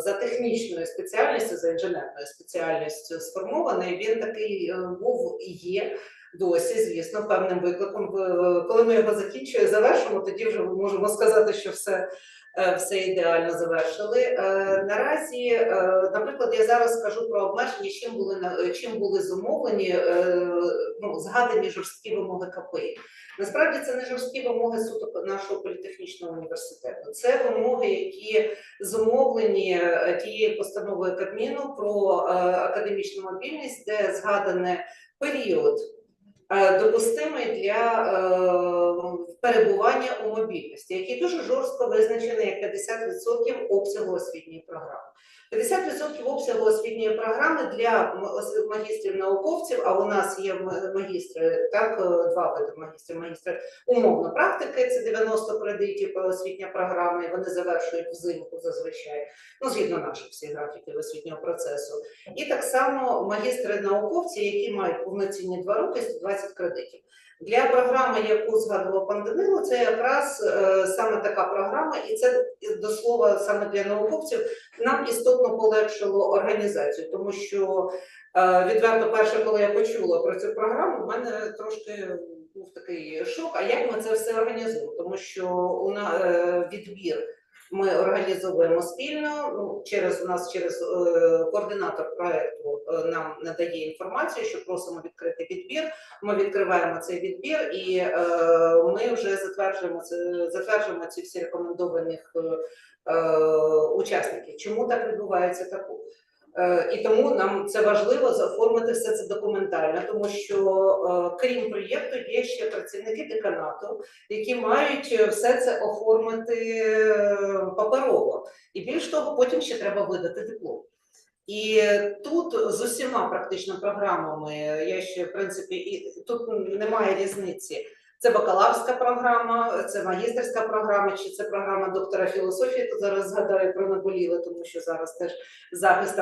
за технічною спеціальністю, за інженерною спеціальністю сформований, він такий був і є досі, звісно, певним викликом. Коли ми його завершимо, тоді вже можемо сказати, що все ідеально завершили. Наразі, наприклад, я зараз скажу про обмеження, чим були зумовлені згадані жорсткі вимоги КПІ. Насправді це не жорсткі вимоги суто нашого політехнічного університету. Це вимоги, які зумовлені тією постановою Кабміну про академічну мобільність, де згаданий період допустимий для перебування у мобільності, який дуже жорстко визначений як 50% обсягу освітньої програми. 50% обсягу освітньої програми для магістрів-науковців, а у нас є магістри, так, 2 види магістрів. Магістри умовно практики, це 90 кредитів освітня програма, і вони завершують взимку зазвичай, згідно наших всіх графіків освітнього процесу. І так само магістри-науковці, які мають повноцінні 2 роки, 120 кредитів. Для програми, яку згадував пан Данило, це якраз саме така програма, і це, до слова, саме для науковців нам істотно полегшило організацію, тому що відверто перше, коли я почула про цю програму, в мене трошки був такий шок, а як ми це все організуємо, тому що відбір ми організовуємо спільно, через координатор проекту нам надає інформацію, що просимо відкрити відбір, ми відкриваємо цей відбір і ми вже затверджуємо ці всі рекомендованих учасників. Чому так відбувається таку? І тому нам це важливо оформити все це документально, тому що крім проєкту є ще працівники деканату, які мають все це оформити паперово. І більш того, потім ще треба видати диплом. І тут з усіма практично програмами, я ще, в принципі, і тут немає різниці. Це бакалаврська програма, це магістерська програма, чи це програма доктора філософії. Тут зараз згадаю про наболіле, тому що зараз теж захист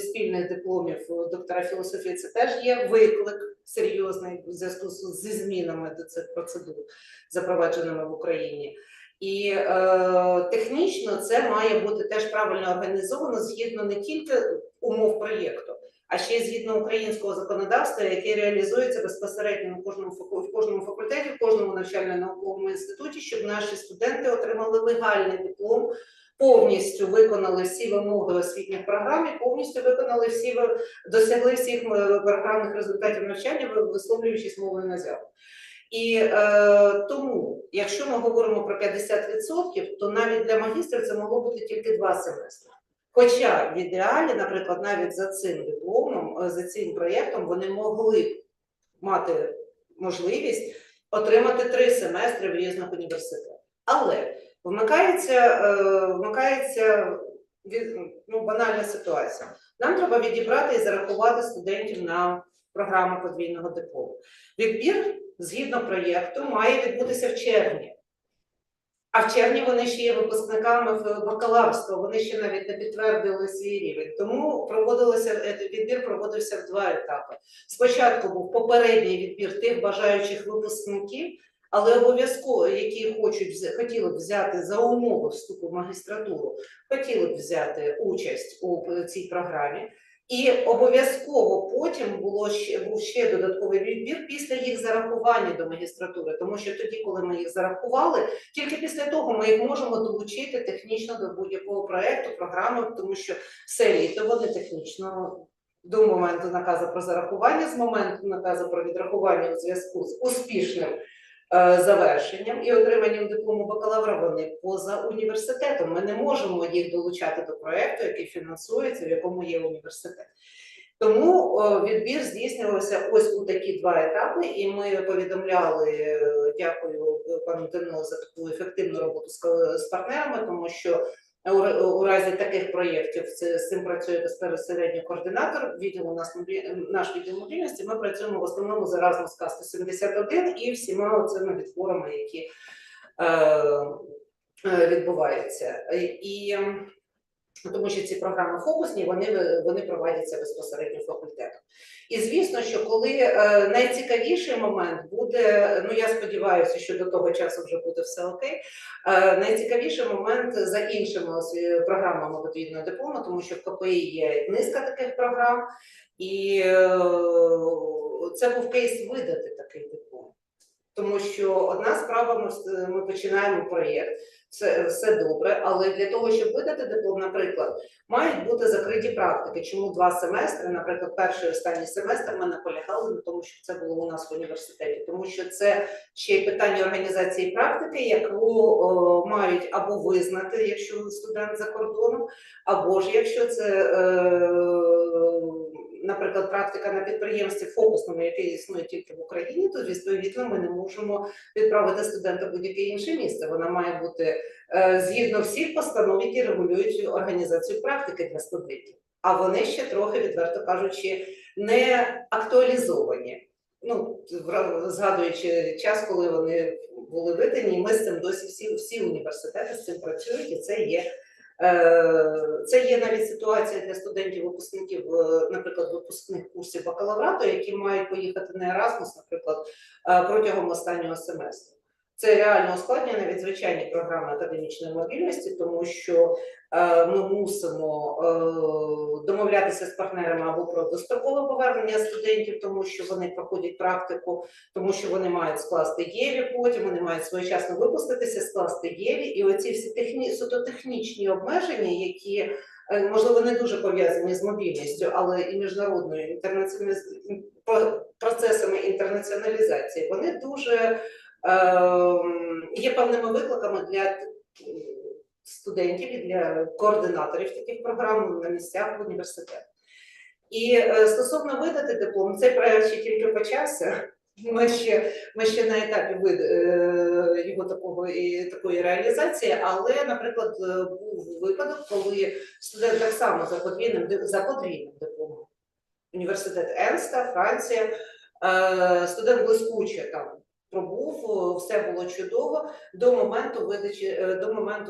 спільних дипломів доктора філософії, це теж є виклик серйозний в зв'язку зі змінами до цих процедур, запровадженими в Україні. І технічно це має бути теж правильно організовано згідно не тільки умов проєкту, а ще й згідно українського законодавства, яке реалізується безпосередньо в кожному факультеті, в кожному навчально-науковому інституті, щоб наші студенти отримали легальний диплом, повністю виконали всі вимоги освітніх програм і повністю досягли всіх програмних результатів навчання, висловлюючись мовою на зяву. І тому, якщо ми говоримо про 50%, то навіть для магістрів це могло бути тільки 2 семестри. Хоча в ідеалі, наприклад, навіть за цим дипломом, за цим проєктом вони могли б мати можливість отримати 3 семестри в різних університетах. Але вмикається банальна ситуація. Нам треба відібрати і зарахувати студентів на програму подвійного диплому. Відбір, згідно проєкту, має відбутися в червні. А в червні вони ще є випускниками бакалаврства, вони ще навіть не підтвердили свій рівень. Тому відбір проводився в 2 етапи. Спочатку був попередній відбір тих бажаючих випускників, але обов'язково, які хотіли б взяти за умови вступу в магістратуру, хотіли б взяти участь у цій програмі. І обов'язково потім був ще додатковий відбір після їх зарахування до магістратури, тому що тоді, коли ми їх зарахували, тільки після того ми їх можемо долучити технічно до будь-якого проєкту, програми, тому що все літо вони технічно до моменту наказу про зарахування, з моменту наказу про відрахування у зв'язку з успішним завершенням і отриманням диплому бакалавра, вони поза університетом. Ми не можемо їх долучати до проєкту, який фінансується, в якому є університет. Тому відбір здійснювався ось у такі 2 етапи, і ми повідомляли, дякую пану Данилу за таку ефективну роботу з партнерами, тому що у разі таких проєктів з цим працює безпосередньо координатор, наш відділ мобільності, ми працюємо в основному з Еразмус 171 і всіма цими відборами, які відбуваються. І тому що ці програми фокусні, вони проводяться безпосередньо факультетом. І звісно, що коли найцікавіший момент буде, я сподіваюся, що до того часу вже буде все окей, найцікавіший момент за іншими програмами подвійного диплому, тому що в КПІ є низка таких програм, і це був кейс видати такий диплом. Тому що одна справа, ми починаємо проєкт, це все добре, але для того, щоб видати диплом, наприклад, мають бути закриті практики. Чому 2 семестри, наприклад, перший і останній семестр ми наполягали на тому, щоб це було у нас в університеті, тому що це ще й питання організації практики, яку мають або визнати, якщо студент за кордоном, або ж якщо це, наприклад, практика на підприємстві фокусному, яке існує тільки в Україні, то відповідно ми не можемо відправити студента в будь-яке інше місце. Вона має бути згідно всіх постанов, які регулюють організацію практики для студентів. А вони ще трохи, відверто кажучи, не актуалізовані. Згадуючи час, коли вони були видані, ми з цим досі всі університети з цим працюють, і це є Це є навіть ситуація для студентів-випускників, наприклад, випускних курсів бакалаврату, які мають поїхати на Еразмус, наприклад, протягом останнього семестру. Це реально ускладнює навіть звичайні програми академічної мобільності, тому що ми мусимо домовлятися з партнерами або про дострокове повернення студентів, тому що вони проходять практику, тому що вони мають скласти ЄВІ, потім вони мають своєчасно випуститися, скласти єві. І оці всі суто технічні обмеження, які, можливо, не дуже пов'язані з мобільністю, але і міжнародною процесами інтернаціоналізації, вони дуже є певними викликами для студентів і для координаторів таких програм на місцях в університетах. І стосовно видати диплом, цей проєкт ще тільки почався, ми ще на етапі його такої реалізації, але, наприклад, був випадок, коли студент так само за подвійним дипломом, університет Енста, Франція, студент блискуче там пробув, все було чудово до моменту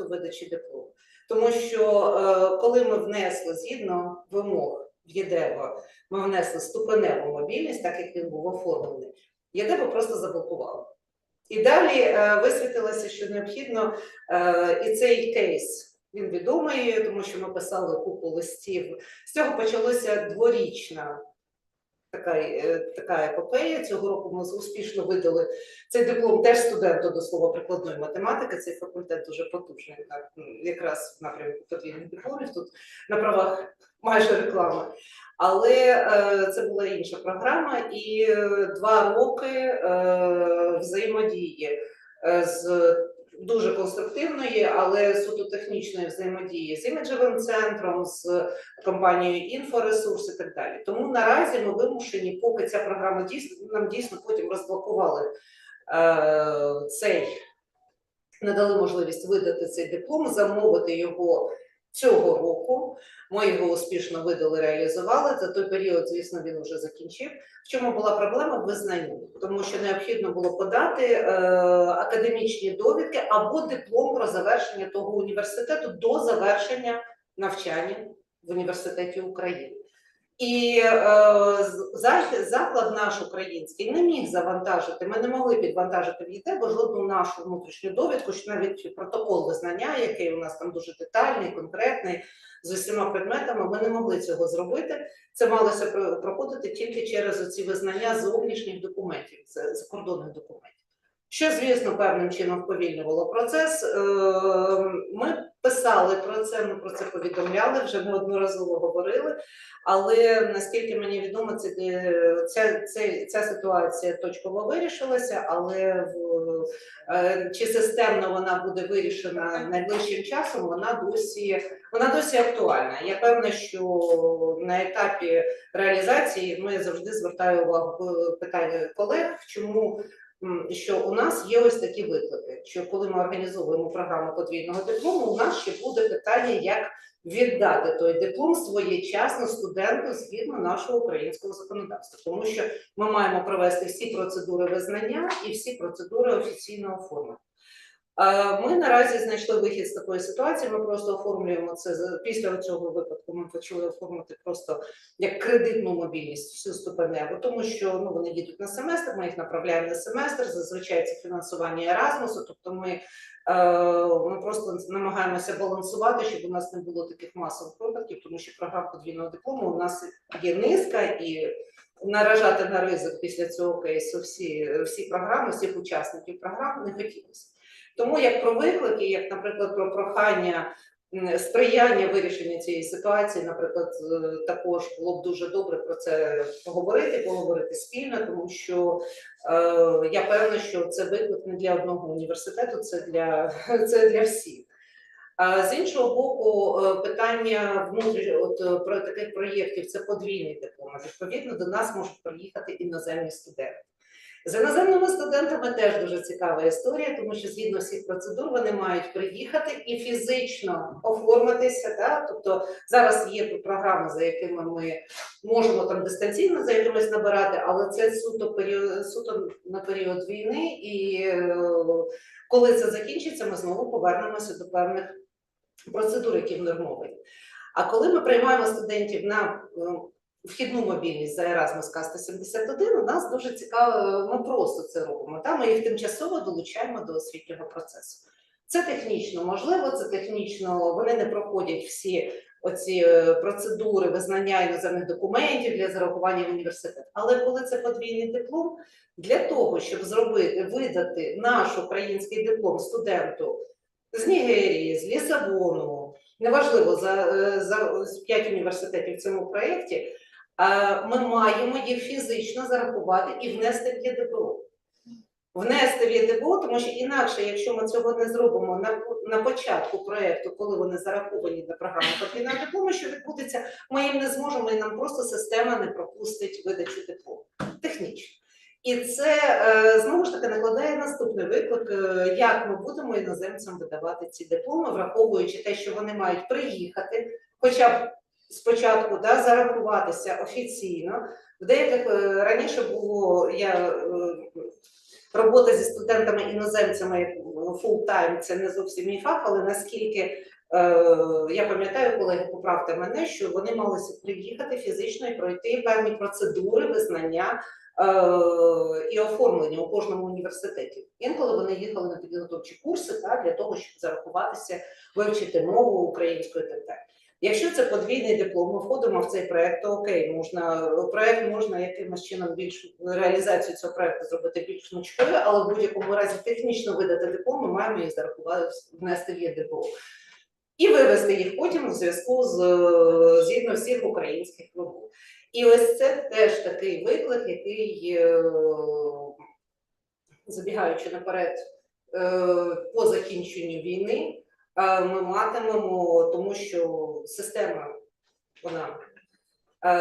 видачі диплому. Тому що коли ми внесли згідно вимог в ЄДЕБО, ми внесли ступеневу мобільність, так як він був оформлений, ЄДЕБО просто заблокувало. І далі висвітилося, що необхідно, і цей кейс, він відомий, тому що ми писали купу листів. З цього почалося дворічна така епопея. Цього року ми успішно видали цей диплом теж студенту, до слова, прикладної математики. Цей факультет дуже потужний, якраз в напрямку подвійних дипломів, тут на правах майже реклами. Але це була інша програма, і 2 роки взаємодії з дуже конструктивної, але суто технічної взаємодії з іміджевим центром, з компанією «Інфоресурс» і так далі. Тому наразі ми вимушені, поки ця програма нам дійсно потім розблокували надали можливість видати цей диплом, замовити його цього року. Ми його успішно видали, реалізували. За той період, звісно, він вже закінчив. В чому була проблема? В визнанні. Тому що необхідно було подати академічні довідки або диплом про завершення того університету до завершення навчання в університеті України. І заклад наш український не міг завантажити, ми не могли підвантажити в ЄДЕБО жодну нашу внутрішню довідку, що навіть протокол визнання, який у нас там дуже детальний, конкретний, з усіма предметами, ми не могли цього зробити. Це малося проходити тільки через оці визнання зовнішніх документів, закордонних документів. Що, звісно, певним чином вповільнювало процес. Ми писали про це, ми про це повідомляли, вже неодноразово говорили, але, наскільки мені відомо, ця ситуація точково вирішилася, але чи системно вона буде вирішена найближчим часом, вона досі актуальна. Я певна, що на етапі реалізації ми завжди звертаю увагу питання колег, чому що у нас є ось такі виклики, що коли ми організовуємо програму подвійного диплому, у нас ще буде питання, як віддати той диплом своєчасно студенту згідно нашого українського законодавства. Тому що ми маємо провести всі процедури визнання і всі процедури офіційного формату. Ми наразі знайшли вихід з такої ситуації, ми просто оформлюємо це, після цього випадку ми почали оформити просто як кредитну мобільність всю ступеневу, тому що вони їдуть на семестр, ми їх направляємо на семестр, зазвичай це фінансування Еразмусу, тобто ми просто намагаємося балансувати, щоб у нас не було таких масових випадків, тому що програм подвійного диплому у нас є низка, і наражати на ризик після цього кейсу всі програми, всіх учасників програм не хотілося. Тому як про виклики, як, наприклад, про прохання сприяння вирішенню цієї ситуації, наприклад, також було б дуже добре про це поговорити спільно, тому що я певна, що це виклик не для одного університету, це для всіх. З іншого боку, питання про таких проєктів – це подвійний диплом. Відповідно, до нас можуть приїхати іноземні студенти. З іноземними студентами теж дуже цікава історія, тому що згідно всіх процедур вони мають приїхати і фізично оформитися. Да? Тобто зараз є програми, за якими ми можемо там дистанційно за якимось набирати, але це суто на період війни, і коли це закінчиться, ми знову повернемося до певних процедур, які внормовані. А коли ми приймаємо студентів на вхідну мобільність за Еразмус К-171, у нас дуже цікаво, ми просто це робимо. Ми їх тимчасово долучаємо до освітнього процесу. Це технічно можливо, це технічно, вони не проходять всі оці процедури визнання іноземних документів для зарахування в університет. Але коли це подвійний диплом, для того, щоб видати наш український диплом студенту з Нігерії, з Лісабону, неважливо, за 5 університетів в цьому проєкті, ми маємо їх фізично зарахувати і внести в ЄДБО. Внести в ЄДБО, тому що інакше, якщо ми цього не зробимо на початку проєкту, коли вони зараховані на програму подвійного диплому, що відбудеться, ми їм не зможемо, і нам просто система не пропустить видачу диплому. Технічно. І це, знову ж таки, накладає наступний виклик, як ми будемо іноземцям видавати ці дипломи, враховуючи те, що вони мають приїхати, хоча б спочатку зарахуватися офіційно. В деяких раніше було робота зі студентами-іноземцями фултайм, це не зовсім мій фах, але наскільки я пам'ятаю, колеги, поправте мене, що вони мали приїхати фізично і пройти певні процедури визнання і оформлення у кожному університеті. Інколи вони їхали на підготовчі курси для того, щоб зарахуватися, вивчити мову українську і так далі. Якщо це подвійний диплом, ми входимо в цей проєкт, то окей, проєкт можна якимось чином реалізацію цього проєкту зробити більш гнучкою, але в будь-якому разі технічно видати диплом, ми маємо їх зарахувати, внести в ЄДБО. І вивести їх потім у зв'язку згідно всіх українських вимог. І ось це теж такий виклик, який, забігаючи наперед, по закінченню війни, ми матимемо, тому що система,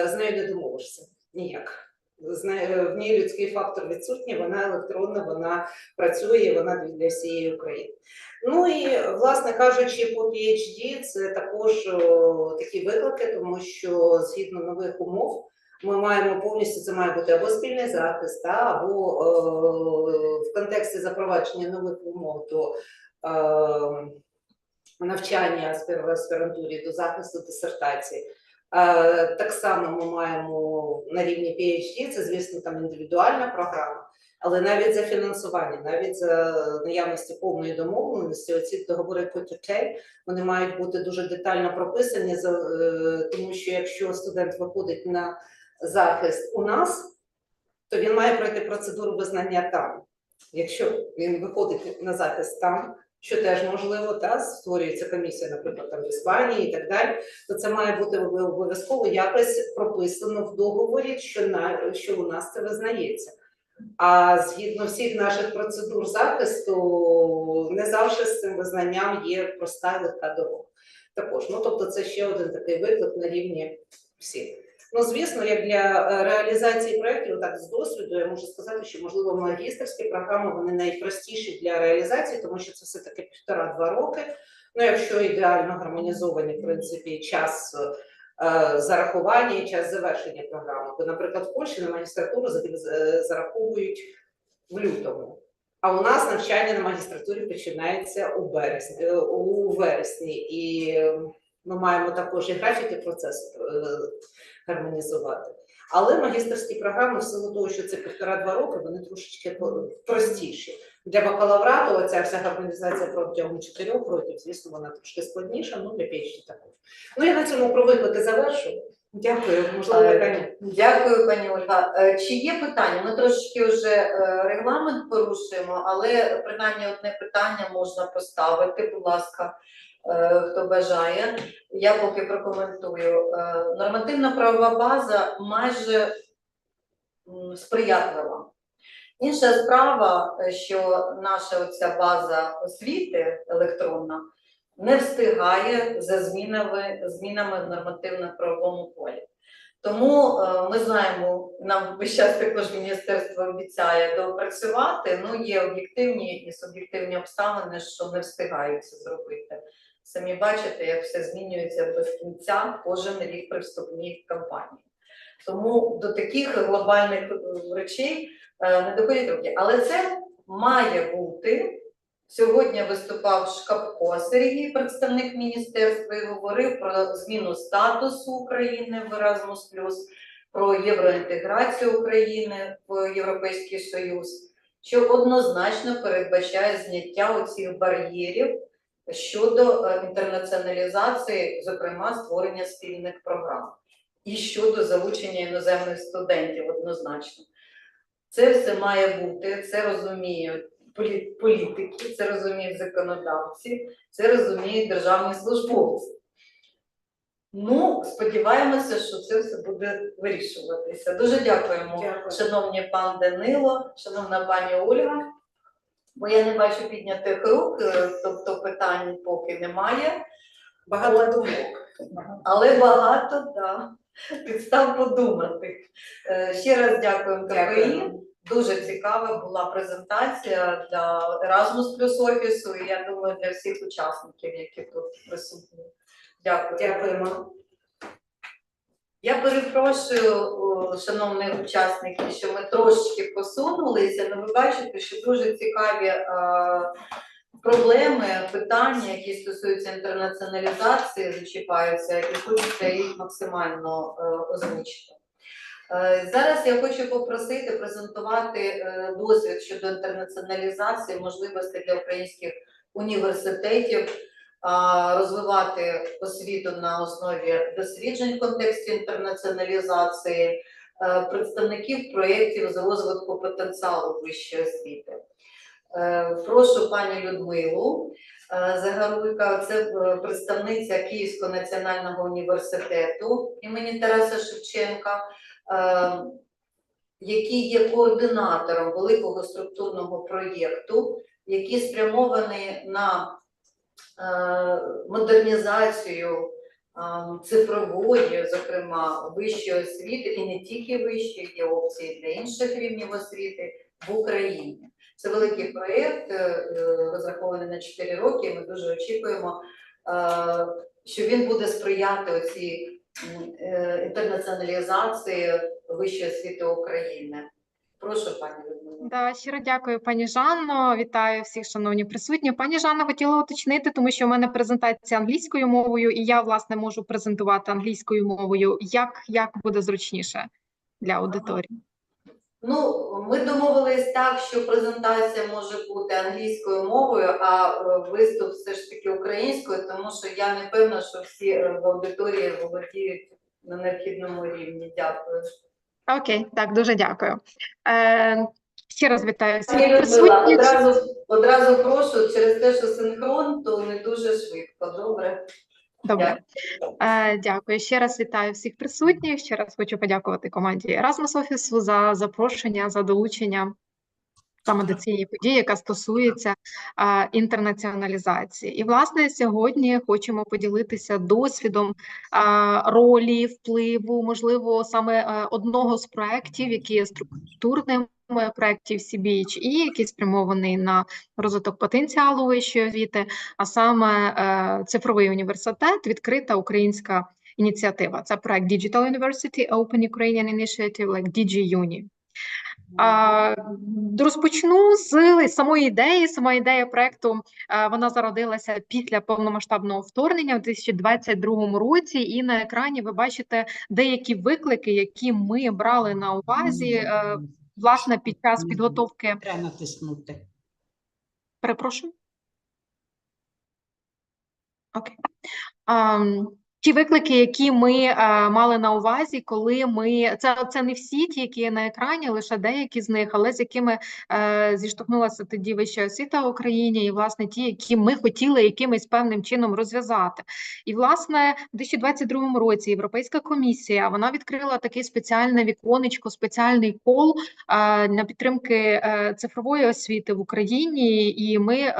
з нею не домовишся ніяк. В ній людський фактор відсутній, вона електронна, вона працює, вона для всієї України. Ну і, власне кажучи, по PhD це також такі виклики, тому що згідно нових умов ми маємо повністю, це має бути або спільний захист, або в контексті запровадження нових умов до навчання в аспірантурі, до захисту дисертації. Так само ми маємо на рівні PhD, це, звісно, там індивідуальна програма, але навіть за фінансування, навіть за наявності повної домовленості, оці договори ПТК, вони мають бути дуже детально прописані, тому що якщо студент виходить на захист у нас, то він має пройти процедуру визнання там. Якщо він виходить на захист там, що теж можливо, створюється комісія, наприклад, там в Іспанії і так далі, то це має бути обов'язково якось прописано в договорі, що у нас це визнається. А згідно всіх наших процедур захисту, не завжди з цим визнанням є проста і легка дорога. Також, тобто це ще один такий виклик на рівні всіх. Звісно, як для реалізації проєктів, так з досвіду, я можу сказати, що, можливо, магістерські програми, вони найпростіші для реалізації, тому що це все-таки 1,5-2 роки. Якщо ідеально гармонізовані, в принципі, час зарахування і час завершення програми. Бо, наприклад, в Польщі на магістратуру зараховують в лютому, а у нас навчання на магістратурі починається у вересні. І ми маємо також і графіки процесу гармонізувати. Але магістерські програми, в силу того, що це 1,5-2 роки, вони трошечки простіші. Для бакалаврату оця вся гармонізація протягом 4 років, звісно, вона трошки складніша, для PhD також. Я на цьому про виклики завершу. Дякую. Можливо, питання? Дякую, пані Ольга. Чи є питання? Ми трошки вже регламент порушуємо, але принаймні одне питання можна поставити, будь ласка. Хто бажає, я поки прокоментую. Нормативно-правова база майже сприятлива. Інша справа, що наша оця база освіти електронна не встигає за змінами в нормативно-правовому полі. Тому ми знаємо, нам весь час також міністерство обіцяє доопрацювати, є об'єктивні і суб'єктивні обставини, що не встигають це зробити. Самі бачите, як все змінюється без кінця кожен рік при вступній кампанії. Тому до таких глобальних речей не доходять руки. Але це має бути Сьогодні виступав Шкапко Сергій, представник міністерства, і говорив про зміну статусу України в Еразмус+, про євроінтеграцію України в Європейський Союз, що однозначно передбачає зняття оцих бар'єрів щодо інтернаціоналізації, зокрема створення спільних програм, і щодо залучення іноземних студентів однозначно. Це все має бути, це розуміють політики, це розуміють законодавці, це розуміють державні службовці. Ну, сподіваємося, що це все буде вирішуватися. Дуже дякуємо, шановні пан Данило, шановна пані Ольга. Бо я не бачу піднятих рук, тобто питань поки немає. Багато думок. Але багато, да, підстав подумати. Ще раз дякуємо КПІ. Дуже цікава була презентація для Еразмус плюс офісу, і я думаю, для всіх учасників, які тут присутні. Дякую. Дякуємо. Я перепрошую, шановні учасники, що ми трошечки посунулися, але ви бачите, що дуже цікаві проблеми, питання, які стосуються інтернаціоналізації, зачіпаються, і хочеться їх максимально озвучити. Зараз я хочу попросити презентувати досвід щодо інтернаціоналізації, можливостей для українських університетів, розвивати освіту на основі досліджень в контексті інтернаціоналізації, представників проєктів з розвитку потенціалу вищої освіти. Прошу пані Людмилу Загаруйка, це представниця Київського національного університету імені Тараса Шевченка, який є координатором великого структурного проєкту, який спрямований на модернізацію цифрової, зокрема, вищої освіти, і не тільки вищої, є опції для інших рівнів освіти в Україні. Це великий проєкт, розрахований на 4 роки, і ми дуже очікуємо, що він буде сприяти оцій інтернаціоналізації вищої освіти України. Прошу, пані Людмила. Да, щиро дякую, пані Жанно. Вітаю всіх, шановні присутні. Пані Жанно, хотіла уточнити, тому що в мене презентація англійською мовою, і я, власне, можу презентувати англійською мовою. Як буде зручніше для аудиторії? Ну, ми домовились так, що презентація може бути англійською мовою, а виступ все ж таки українською, тому що я не певна, що всі в аудиторії володіють на необхідному рівні. Дякую. Окей, так, дуже дякую. Ще раз вітаю всіх Пані Людмила, присутніх. одразу прошу, через те, що синхрон, то не дуже швидко, добре? Добре. Дякую. Ще раз вітаю всіх присутніх. Ще раз хочу подякувати команді Еразмус офісу за запрошення, за долучення саме до цієї події, яка стосується інтернаціоналізації. І, власне, сьогодні хочемо поділитися досвідом ролі, впливу, можливо, саме одного з проєктів, які є структурним, проєктів CBHE, який спрямований на розвиток потенціалу вищої освіти, а саме цифровий університет, відкрита українська ініціатива. Це проєкт Digital University Open Ukrainian Initiative, like DigiUni. Розпочну з самої ідеї. Сама ідея проєкту, вона зародилася після повномасштабного вторгнення у 2022 році, і на екрані ви бачите деякі виклики, які ми брали на увазі, власне, під час підготовки. Треба натиснути. Перепрошую? Окей. Ті виклики, які ми мали на увазі, коли ми... Це не всі ті, які є на екрані, лише деякі з них, але з якими зіштовхнулася тоді вища освіта в Україні, і, власне, ті, які ми хотіли якимось певним чином розв'язати. І, власне, в 2022 році Європейська Комісія, вона відкрила таке спеціальне віконечко, спеціальний кол на підтримки цифрової освіти в Україні, і ми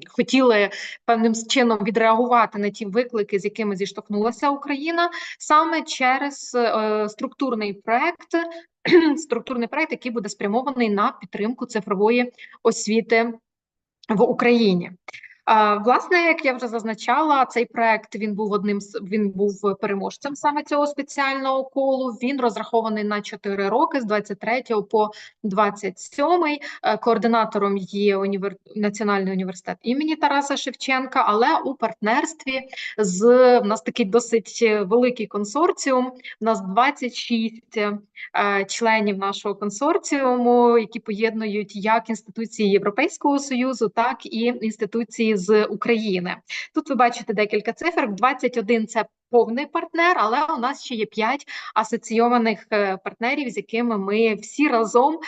хотіли певним чином відреагувати на ті виклики, з якими зіштовхнулася Україна, саме через структурний проект, який буде спрямований на підтримку цифрової освіти в Україні. Власне, як я вже зазначала, цей проект він був переможцем саме цього спеціального колу. Він розрахований на 4 роки з 23 по 27. Координатором є Національний університет імені Тараса Шевченка, але у партнерстві в нас такий досить великий консорціум. У нас 26 членів нашого консорціуму, які поєднують як інституції Європейського Союзу, так і інституції з України. Тут ви бачите декілька цифр. 21 – це повний партнер, але у нас ще є 5 асоційованих партнерів, з якими ми всі разом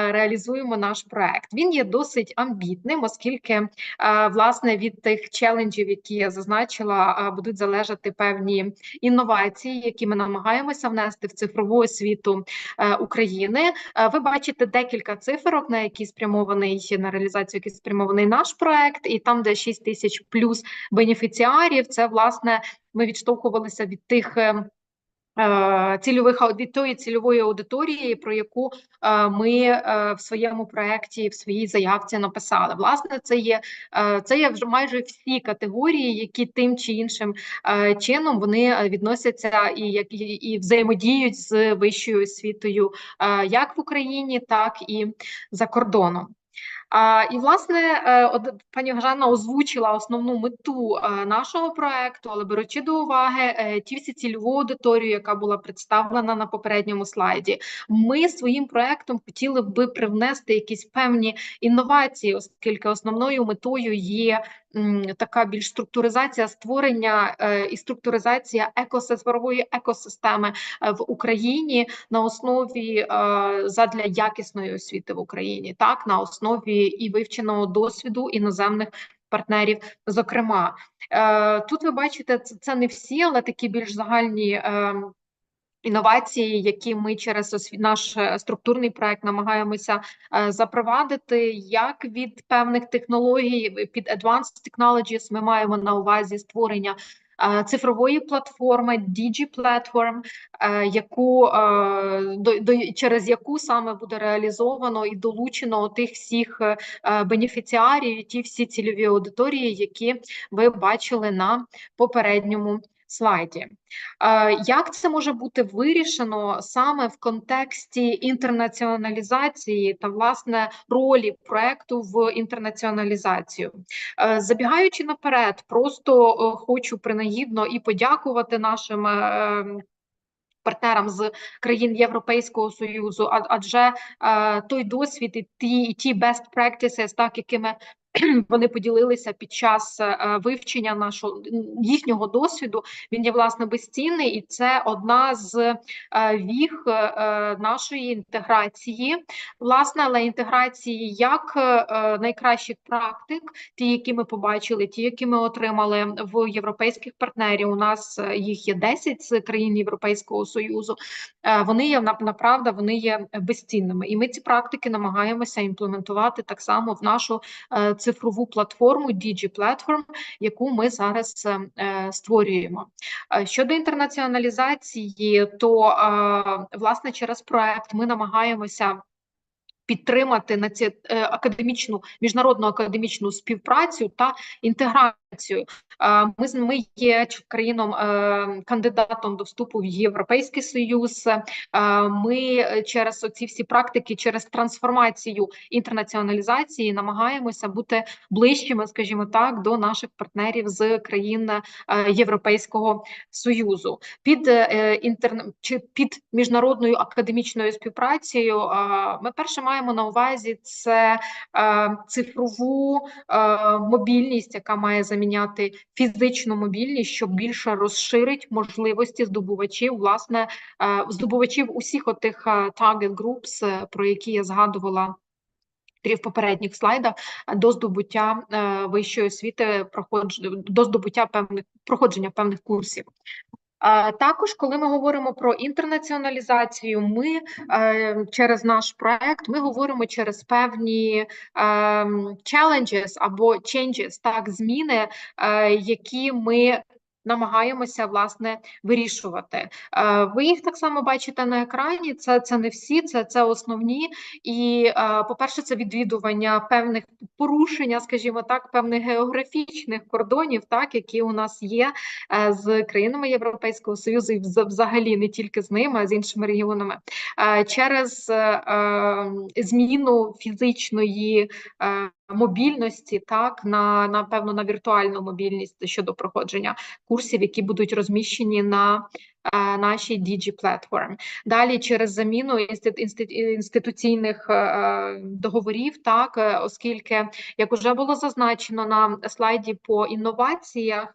реалізуємо наш проект. Він є досить амбітним, оскільки, власне, від тих челенджів, які я зазначила, будуть залежати певні інновації, які ми намагаємося внести в цифрову освіту України. Ви бачите декілька циферок, на реалізацію, який спрямований наш проект, і там, де 6 тисяч плюс бенефіціарів, це, власне, ми відштовхувалися від від тої цільової аудиторії, про яку ми в своєму проєкті, в своїй заявці написали. Власне, це є вже майже всі категорії, які тим чи іншим чином вони відносяться і взаємодіють з вищою освітою як в Україні, так і за кордоном. І, власне, пані Жанна озвучила основну мету нашого проекту, але беручи до уваги ті всі цільову аудиторію, яка була представлена на попередньому слайді, ми своїм проектом хотіли би привнести якісь певні інновації, оскільки основною метою є така більш структуризація створення і структуризація цифрової екосистеми в Україні на основі задля якісної освіти в Україні, так, на основі і вивченого досвіду іноземних партнерів, зокрема. Тут ви бачите, це не всі, але такі більш загальні інновації, які ми через наш структурний проект намагаємося запровадити, як від певних технологій, під Advanced Technologies ми маємо на увазі створення цифрової платформи, DigiPlatform, через яку саме буде реалізовано і долучено тих всіх бенефіціарів, ті всі цільові аудиторії, які ви бачили на попередньому слайді. Як це може бути вирішено саме в контексті інтернаціоналізації та, власне, ролі проекту в інтернаціоналізацію? Забігаючи наперед, просто хочу принагідно і подякувати нашим партнерам з країн Європейського Союзу, адже той досвід і ті best practices, так, якими вони поділилися під час вивчення їхнього досвіду, він є, власне, безцінний, і це одна з віх нашої інтеграції, власне, але інтеграції як найкращих практик, ті, які ми побачили, ті, які ми отримали в європейських партнерів, у нас їх є 10 з країн Європейського Союзу, вони є, направда, вони є безцінними. І ми ці практики намагаємося імплементувати так само в нашу цифрову платформу DigiPlatform, яку ми зараз створюємо. Щодо інтернаціоналізації, то, власне, через проект ми намагаємося підтримати міжнародну академічну співпрацю та інтеграцію. Ми є країном-кандидатом до вступу в Європейський Союз. Ми через оці всі практики, через трансформацію інтернаціоналізації намагаємося бути ближчими, скажімо так, до наших партнерів з країн Європейського Союзу. Під міжнародною академічною співпрацею ми перше маємо на увазі це цифрову мобільність, яка має заміняти фізичну мобільність, що більше розширить можливості здобувачів усіх отих target groups, про які я згадувала в попередніх слайдах, до здобуття вищої освіти, до здобуття проходження певних курсів. Також, коли ми говоримо про інтернаціоналізацію, ми через наш проект, ми говоримо через певні challenges або changes, так, зміни, які ми намагаємося, власне, вирішувати. Ви їх так само бачите на екрані, це не всі, це основні. І, по-перше, це відвідування певних порушення, скажімо так, певних географічних кордонів, так, які у нас є з країнами Європейського Союзу і взагалі не тільки з ними, а з іншими регіонами. Через зміну фізичної мобільності, так, напевно, на віртуальну мобільність щодо проходження курсів, які будуть розміщені на нашій DigiPlatform. Далі через заміну інституційних договорів, так, оскільки, як вже було зазначено на слайді по інноваціях,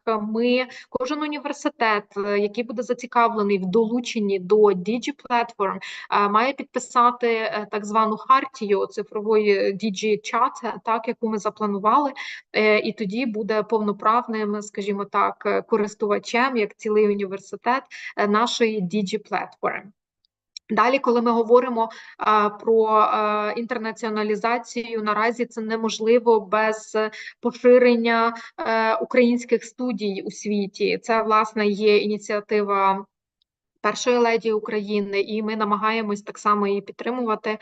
кожен університет, який буде зацікавлений в долученні до DigiPlatform, має підписати так звану хартію цифрової DigiChat, так, яку ми запланували, і тоді буде повноправним, скажімо так, користувачем, як цілий університет, нашої DigiPlatform. Далі, коли ми говоримо про інтернаціоналізацію, наразі це неможливо без поширення українських студій у світі. Це, власне, є ініціатива першої леді України, і ми намагаємось так само її підтримувати,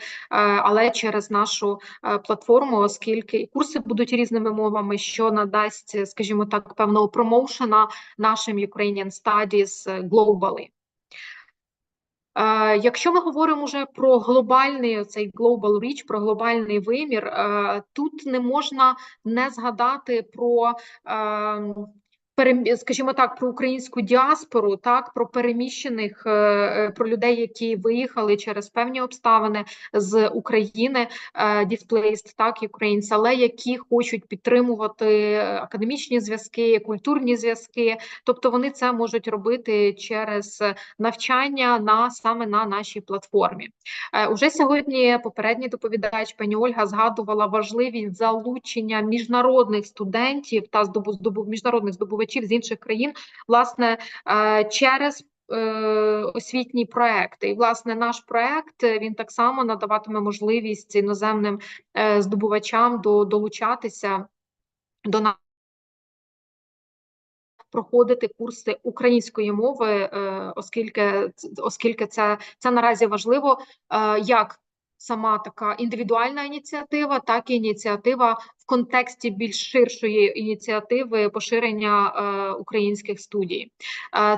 але через нашу платформу, оскільки курси будуть різними мовами, що надасть, скажімо так, певного промоушена нашим Ukrainian Studies globally. Якщо ми говоримо вже про глобальний цей global reach, про глобальний вимір, тут не можна не згадати про, скажімо так, про українську діаспору, так, про переміщених, про людей, які виїхали через певні обставини з України, displaced, так, Ukrainians, але які хочуть підтримувати академічні зв'язки, культурні зв'язки, тобто вони це можуть робити через навчання саме на нашій платформі. Уже сьогодні попередній доповідач, пані Ольга, згадувала важливість залучення міжнародних студентів та міжнародних здобувачів з інших країн, власне, через освітні проекти. І, власне, наш проект, він так само надаватиме можливість іноземним здобувачам долучатися до нас, проходити курси української мови, оскільки це наразі важливо, як сама така індивідуальна ініціатива, так і ініціатива в контексті більш ширшої ініціативи поширення українських студій.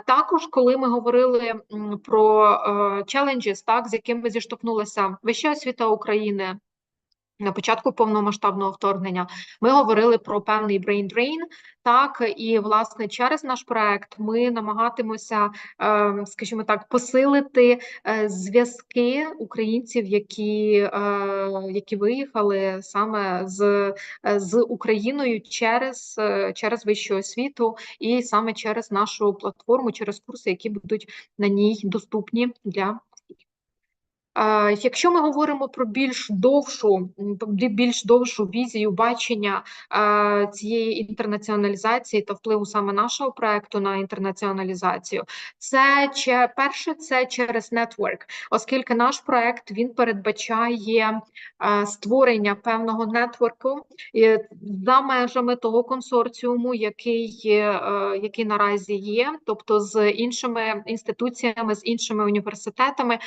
Також, коли ми говорили про challenges, так, з якими зіштовхнулася Вища освіта України на початку повномасштабного вторгнення, ми говорили про певний brain drain, так, і, власне, через наш проект ми намагатимося, скажімо так, посилити зв'язки українців, які виїхали саме з Україною через вищу освіту і саме через нашу платформу, через курси, які будуть на ній доступні для. Якщо ми говоримо про більш довшу візію бачення цієї інтернаціоналізації та впливу саме нашого проекту на інтернаціоналізацію, перше, це через нетворк, оскільки наш проект, він передбачає створення певного нетворку за межами того консорціуму, який наразі є, тобто з іншими інституціями, з іншими університетами,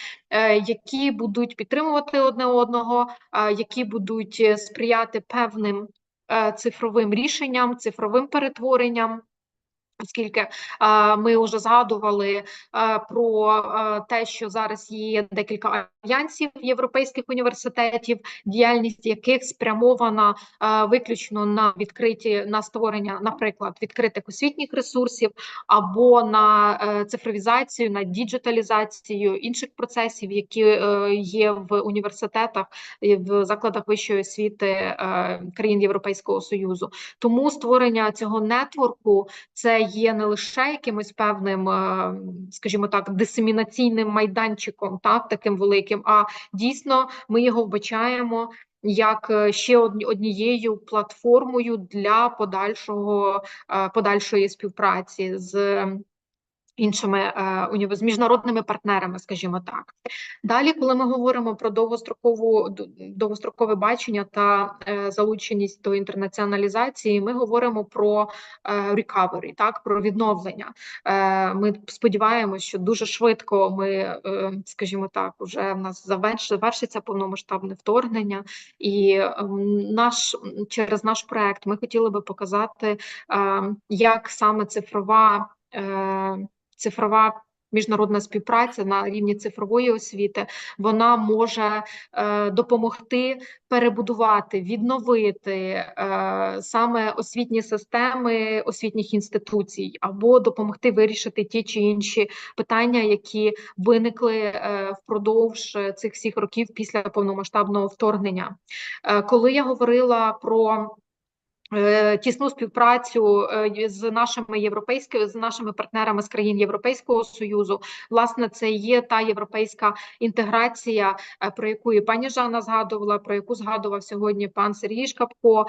які будуть підтримувати одне одного, які будуть сприяти певним цифровим рішенням, цифровим перетворенням. Оскільки ми вже згадували про те, що зараз є декілька альянсів європейських університетів, діяльність яких спрямована виключно на створення, наприклад, відкритих освітніх ресурсів або на цифровізацію, на діджиталізацію інших процесів, які є в університетах і в закладах вищої освіти країн Європейського Союзу. Тому створення цього нетворку – це є не лише якимось певним, скажімо так, дисемінаційним майданчиком, так, таким великим, а дійсно ми його вбачаємо як ще однією платформою для подальшої співпраці з іншими з міжнародними партнерами, скажімо так. Далі, коли ми говоримо про довгострокове бачення та залученість до інтернаціоналізації, ми говоримо про recovery, так, про відновлення. Ми сподіваємося, що дуже швидко ми, скажімо так, вже в нас завершиться повномасштабне вторгнення, і через наш проект ми хотіли би показати, як саме цифрова міжнародна співпраця на рівні цифрової освіти, вона може допомогти перебудувати, відновити саме освітні системи освітніх інституцій, або допомогти вирішити ті чи інші питання, які виникли впродовж цих всіх років після повномасштабного вторгнення. Коли я говорила про тісну співпрацю з нашими партнерами з країн Європейського Союзу. Власне, це є та європейська інтеграція, про яку і пані Жанна згадувала, про яку згадував сьогодні пан Сергій Шкапко,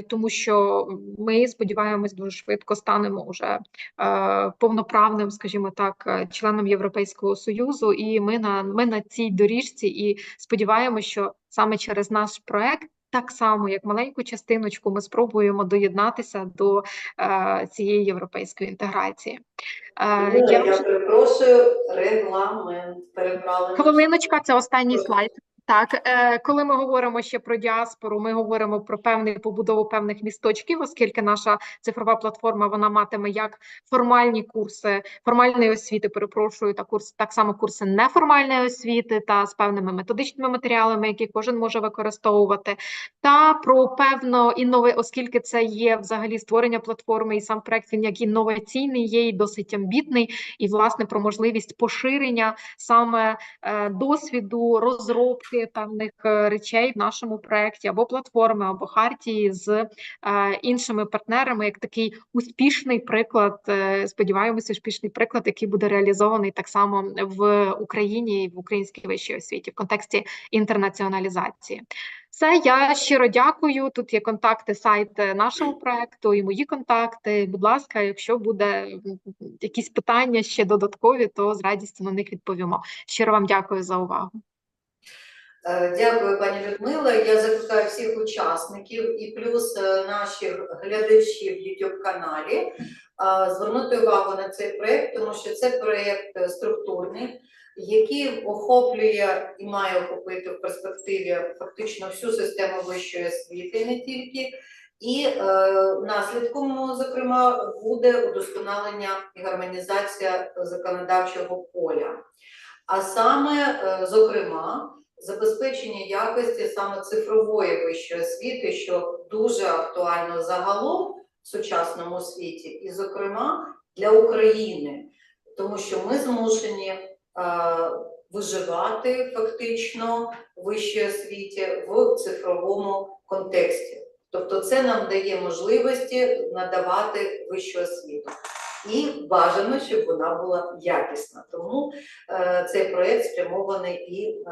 тому що ми, сподіваємось, дуже швидко станемо вже повноправним, скажімо так, членом Європейського Союзу, і ми на цій доріжці, і сподіваємось, що саме через наш проект так само, як маленьку частиночку, ми спробуємо доєднатися до цієї європейської інтеграції. Я перепрошую, регламент перебрали. Хвилиночка, це останній слайд. Так, коли ми говоримо ще про діаспору, ми говоримо про побудову певних місточків, оскільки наша цифрова платформа, вона матиме як формальні курси, формальної освіти, так само курси неформальної освіти та з певними методичними матеріалами, які кожен може використовувати, та про певно оскільки це є взагалі створення платформи, і сам проект, він як інноваційний є, і досить амбітний, і власне про можливість поширення саме досвіду, розробки певних речей в нашому проєкті, або платформи, або хартії з іншими партнерами, як такий успішний приклад, сподіваємося, успішний приклад, який буде реалізований так само в Україні і в українській вищій освіті в контексті інтернаціоналізації. Все, я щиро дякую. Тут є контакти, сайт нашого проекту і мої контакти. Будь ласка, якщо буде якісь питання ще додаткові, то з радістю на них відповімо. Щиро вам дякую за увагу. Дякую, пані Людмила. Я закликаю всіх учасників і плюс наших глядачів в YouTube-каналі звернути увагу на цей проєкт, тому що це проєкт структурний, який охоплює і має охопити в перспективі фактично всю систему вищої освіти, не тільки. І наслідком, зокрема, буде удосконалення і гармонізація законодавчого поля. А саме, зокрема, забезпечення якості саме цифрової вищої освіти, що дуже актуально загалом в сучасному світі, і, зокрема, для України, тому що ми змушені виживати фактично в вищій освіті в цифровому контексті. Тобто це нам дає можливості надавати вищу освіту. І бажано, щоб вона була якісна. Тому цей проєкт спрямований і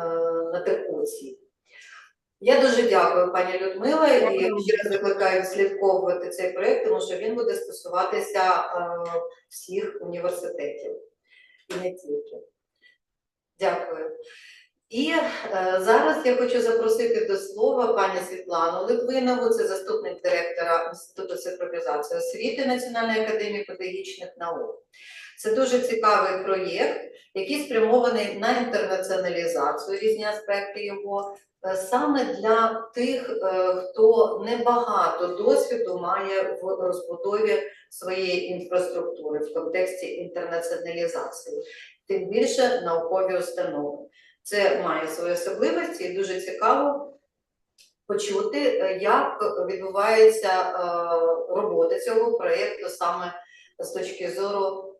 на таку ціль. Я дуже дякую, пані Людмила, і ще раз закликаю слідковувати цей проєкт, тому що він буде стосуватися всіх університетів і не тільки. Дякую. І зараз я хочу запросити до слова пані Світлану Литвинову, це заступник директора Інституту цифровізації освіти Національної академії педагогічних наук. Це дуже цікавий проєкт, який спрямований на інтернаціоналізацію, різні аспекти його, саме для тих, хто небагато досвіду має в розбудові своєї інфраструктури в контексті інтернаціоналізації, тим більше наукові установи. Це має свої особливості і дуже цікаво почути, як відбувається робота цього проєкту саме з точки зору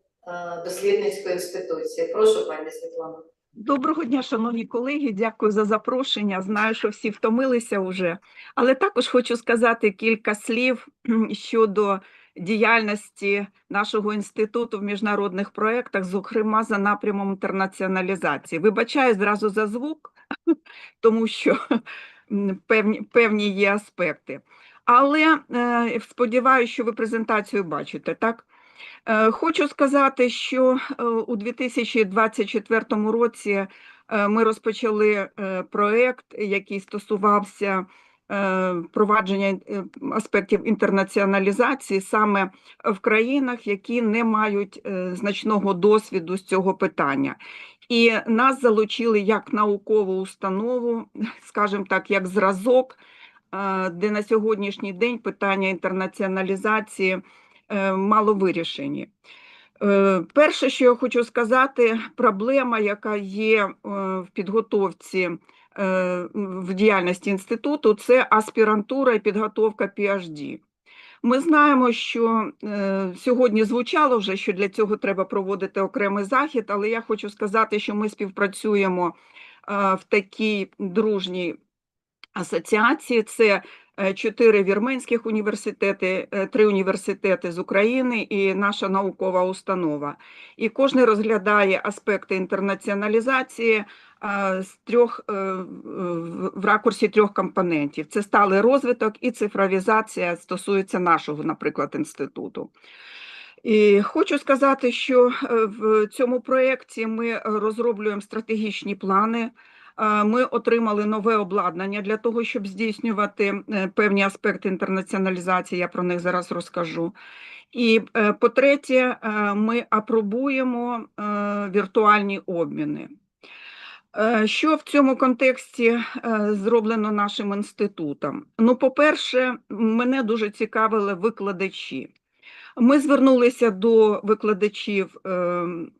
дослідницької інституції. Прошу, пані Світлана. Доброго дня, шановні колеги, дякую за запрошення. Знаю, що всі втомилися вже, але також хочу сказати кілька слів щодо діяльності нашого інституту в міжнародних проєктах, зокрема за напрямом інтернаціоналізації. Вибачаю зразу за звук, тому що певні є аспекти. Але сподіваюся, що ви презентацію бачите, так? Хочу сказати, що у 2024 році ми розпочали проєкт, який стосувався впровадження аспектів інтернаціоналізації саме в країнах, які не мають значного досвіду з цього питання. І нас залучили як наукову установу, скажімо так, як зразок, де на сьогоднішній день питання інтернаціоналізації мало вирішені. Перше, що я хочу сказати, проблема, яка є в підготовці, в діяльності інституту, це аспірантура і підготовка PhD. Ми знаємо, що сьогодні звучало вже, що для цього треба проводити окремий захід, але я хочу сказати, що ми співпрацюємо в такій дружній асоціації. Це 4 вірменських університети, 3 університети з України і наша наукова установа. І кожен розглядає аспекти інтернаціоналізації в ракурсі 3 компонентів. Це сталий розвиток і цифровізація стосується нашого, наприклад, інституту. І хочу сказати, що в цьому проєкті ми розроблюємо стратегічні плани. Ми отримали нове обладнання для того, щоб здійснювати певні аспекти інтернаціоналізації, я про них зараз розкажу. І по-третє, ми апробуємо віртуальні обміни. Що в цьому контексті зроблено нашим інститутом? Ну, по-перше, мене дуже цікавили викладачі. Ми звернулися до викладачів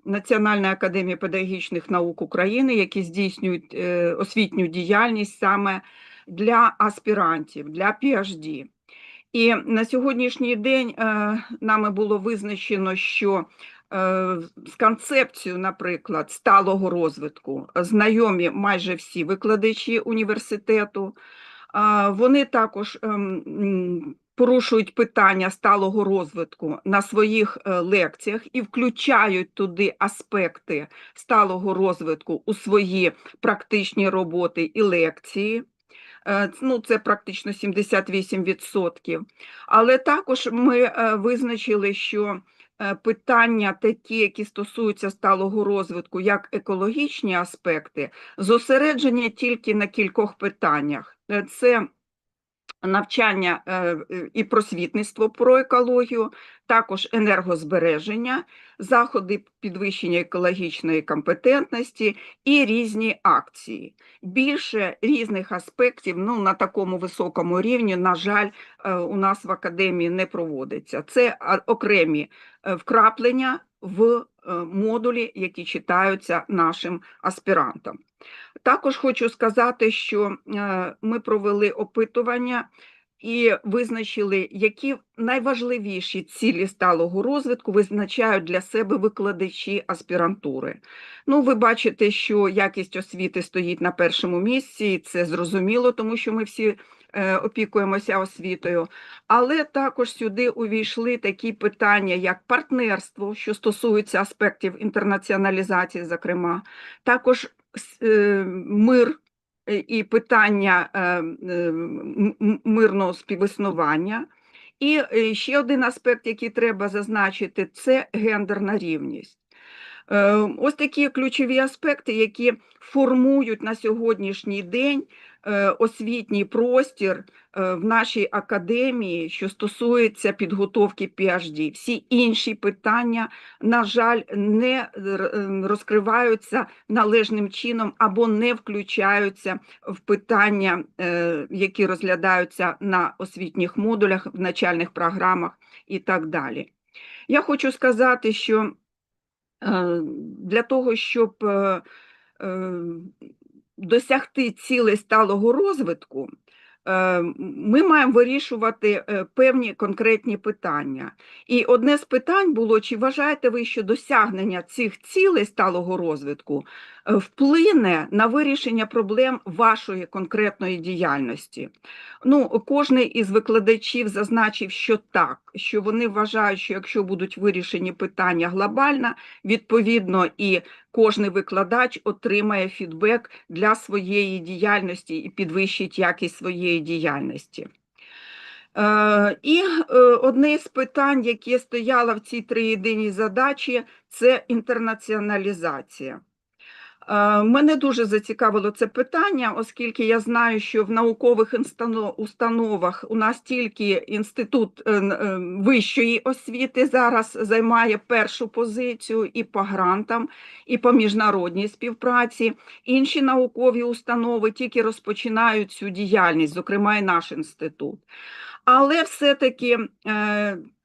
Національної академії педагогічних наук України, які здійснюють освітню діяльність саме для аспірантів, для PhD. І на сьогоднішній день нами було визначено, що з концепцією, наприклад, сталого розвитку знайомі майже всі викладачі університету. Вони також порушують питання сталого розвитку на своїх лекціях і включають туди аспекти сталого розвитку у свої практичні роботи і лекції. Ну, це практично 78%. Але також ми визначили, що питання такі, які стосуються сталого розвитку, як екологічні аспекти, зосереджені тільки на кількох питаннях. Це навчання і просвітництво про екологію, також енергозбереження, заходи підвищення екологічної компетентності і різні акції. Більше різних аспектів, ну, на такому високому рівні, на жаль, у нас в академії не проводиться. Це окремі вкраплення в модулі, які читаються нашим аспірантам. Також хочу сказати, що ми провели опитування і визначили, які найважливіші цілі сталого розвитку визначають для себе викладачі аспірантури. Ну, ви бачите, що якість освіти стоїть на першому місці, і це зрозуміло, тому що ми всі опікуємося освітою. Але також сюди увійшли такі питання, як партнерство, що стосується аспектів інтернаціоналізації, зокрема, також мир і питання мирного співіснування. І ще один аспект, який треба зазначити, це гендерна рівність. Ось такі ключові аспекти, які формують на сьогоднішній день освітній простір в нашій академії, що стосується підготовки PhD. Всі інші питання, на жаль, не розкриваються належним чином або не включаються в питання, які розглядаються на освітніх модулях, в навчальних програмах і так далі. Я хочу сказати, що для того, щоб досягти цілей сталого розвитку, ми маємо вирішувати певні конкретні питання. І одне з питань було, чи вважаєте ви, що досягнення цих цілей сталого розвитку вплине на вирішення проблем вашої конкретної діяльності? Ну, кожний із викладачів зазначив, що так, що вони вважають, що якщо будуть вирішені питання глобально, відповідно і кожний викладач отримає фідбек для своєї діяльності і підвищить якість своєї діяльності. І одне з питань, яке стояло в цій триєдиній задачі, це інтернаціоналізація. Мене дуже зацікавило це питання, оскільки я знаю, що в наукових установах у нас тільки Інститут вищої освіти зараз займає першу позицію і по грантам, і по міжнародній співпраці. Інші наукові установи тільки розпочинають цю діяльність, зокрема і наш інститут. Але все-таки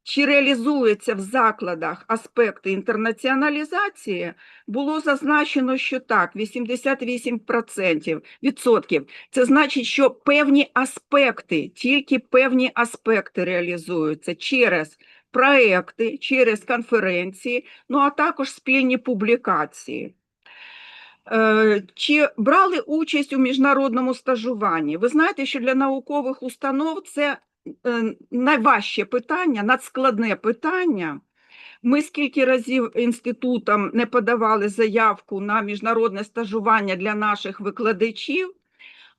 чи реалізуються в закладах аспекти інтернаціоналізації, було зазначено, що так, 88%. Це значить, що певні аспекти, тільки певні аспекти реалізуються через проекти, через конференції, ну а також спільні публікації. Чи брали участь у міжнародному стажуванні? Ви знаєте, що для наукових установ це найважче питання, надскладне питання. Ми скільки разів інститутом не подавали заявку на міжнародне стажування для наших викладачів,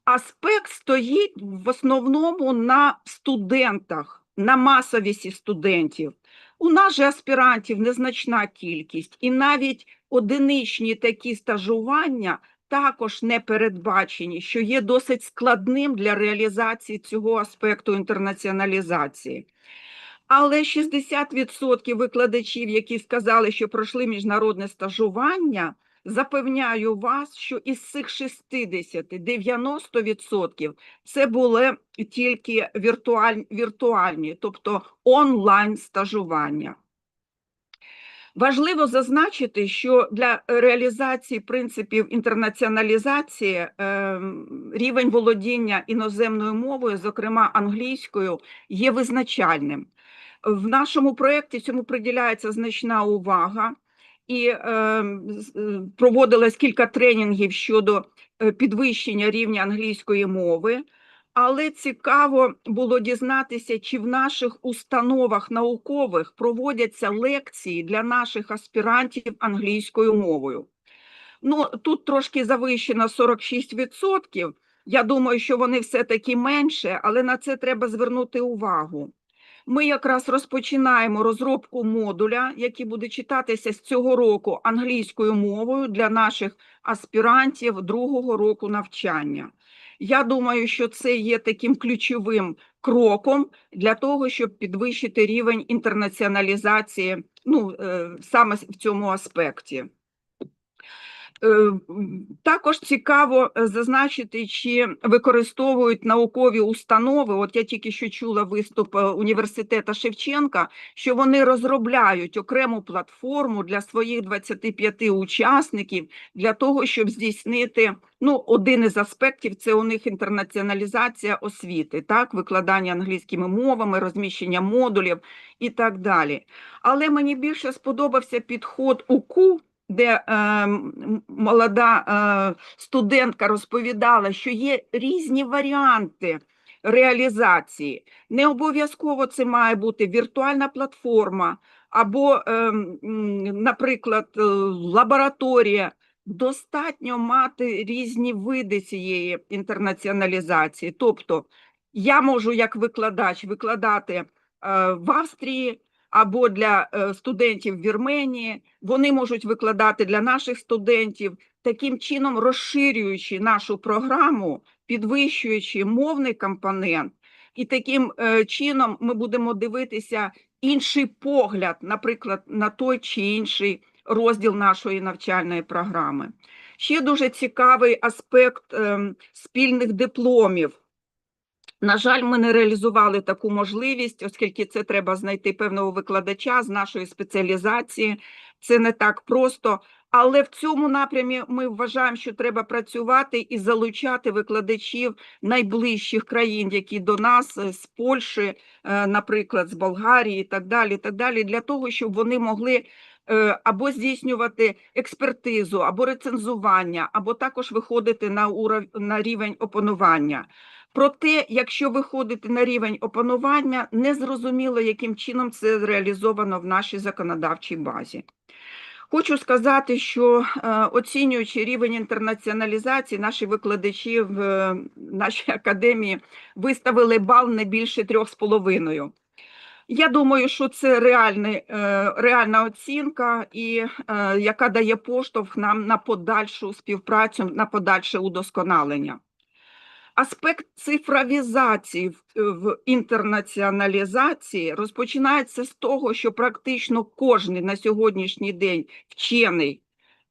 аспект стоїть в основному на студентах, на масовісті студентів. У нас же аспірантів незначна кількість, і навіть одиничні такі стажування також не передбачені, що є досить складним для реалізації цього аспекту інтернаціоналізації. Але 60% викладачів, які сказали, що пройшли міжнародне стажування, запевняю вас, що із цих 60 – 90% це були тільки віртуальні, тобто онлайн стажування. Важливо зазначити, що для реалізації принципів інтернаціоналізації рівень володіння іноземною мовою, зокрема англійською, є визначальним. В нашому проєкті цьому приділяється значна увага і проводилось кілька тренінгів щодо підвищення рівня англійської мови. Але цікаво було дізнатися, чи в наших установах наукових проводяться лекції для наших аспірантів англійською мовою. Ну, тут трошки завищено 46%. Я думаю, що вони все-таки менше, але на це треба звернути увагу. Ми якраз розпочинаємо розробку модуля, який буде читатися з цього року англійською мовою для наших аспірантів другого року навчання. Я думаю, що це є таким ключовим кроком для того, щоб підвищити рівень інтернаціоналізації, саме в цьому аспекті. Також цікаво зазначити, чи використовують наукові установи, от я тільки що чула виступ університету Шевченка, що вони розробляють окрему платформу для своїх 25 учасників, для того, щоб здійснити, один із аспектів – це у них інтернаціоналізація освіти, так, викладання англійськими мовами, розміщення модулів і так далі. Але мені більше сподобався підход УКУ, де молода студентка розповідала, що є різні варіанти реалізації. Не обов'язково це має бути віртуальна платформа або, наприклад, лабораторія. Достатньо мати різні види цієї інтернаціоналізації. Тобто я можу як викладач викладати в Австрії, або для студентів в Вірменії, вони можуть викладати для наших студентів, таким чином розширюючи нашу програму, підвищуючи мовний компонент, і таким чином ми будемо дивитися інший погляд, наприклад, на той чи інший розділ нашої навчальної програми. Ще дуже цікавий аспект спільних дипломів. На жаль, ми не реалізували таку можливість, оскільки це треба знайти певного викладача з нашої спеціалізації. Це не так просто. Але в цьому напрямі ми вважаємо, що треба працювати і залучати викладачів найближчих країн, які до нас, з Польщі, наприклад, з Болгарії і так далі, для того, щоб вони могли або здійснювати експертизу, або рецензування, або також виходити на рівень опанування. Проте, якщо виходити на рівень опанування, незрозуміло, яким чином це реалізовано в нашій законодавчій базі. Хочу сказати, що оцінюючи рівень інтернаціоналізації, наші викладачі в нашій академії виставили бал не більше 3,5. Я думаю, що це реальна оцінка, і яка дає поштовх нам на подальшу співпрацю, на подальше удосконалення. Аспект цифровізації в інтернаціоналізації розпочинається з того, що практично кожен на сьогоднішній день вчений,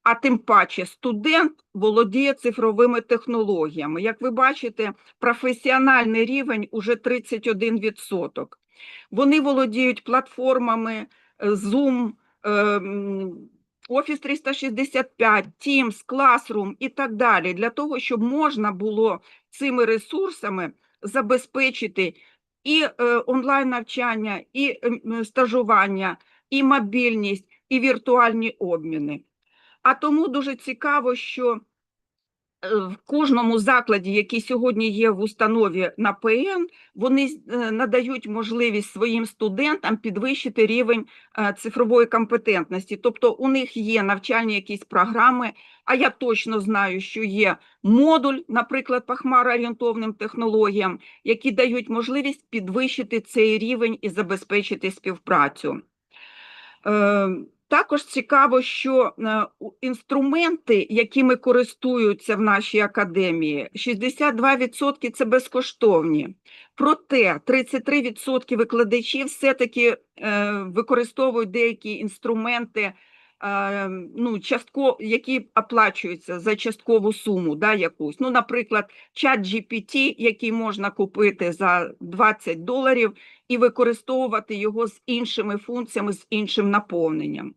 а тим паче студент, володіє цифровими технологіями. Як ви бачите, професіональний рівень уже 31%. Вони володіють платформами Zoom, Office 365, Teams, Classroom і так далі, для того, щоб можна було цими ресурсами забезпечити і онлайн-навчання, і стажування, і мобільність, і віртуальні обміни. А тому дуже цікаво, що в кожному закладі, який сьогодні є в установі НАПН, вони надають можливість своїм студентам підвищити рівень цифрової компетентності. Тобто у них є навчальні якісь програми, а я точно знаю, що є модуль, наприклад, по хмароорієнтовним технологіям, які дають можливість підвищити цей рівень і забезпечити співпрацю. Також цікаво, що інструменти, якими користуються в нашій академії, 62% – це безкоштовні. Проте 33% викладачів все-таки використовують деякі інструменти, які оплачуються за часткову суму, якусь. Наприклад, чат GPT, який можна купити за $20 і використовувати його з іншими функціями, з іншим наповненням.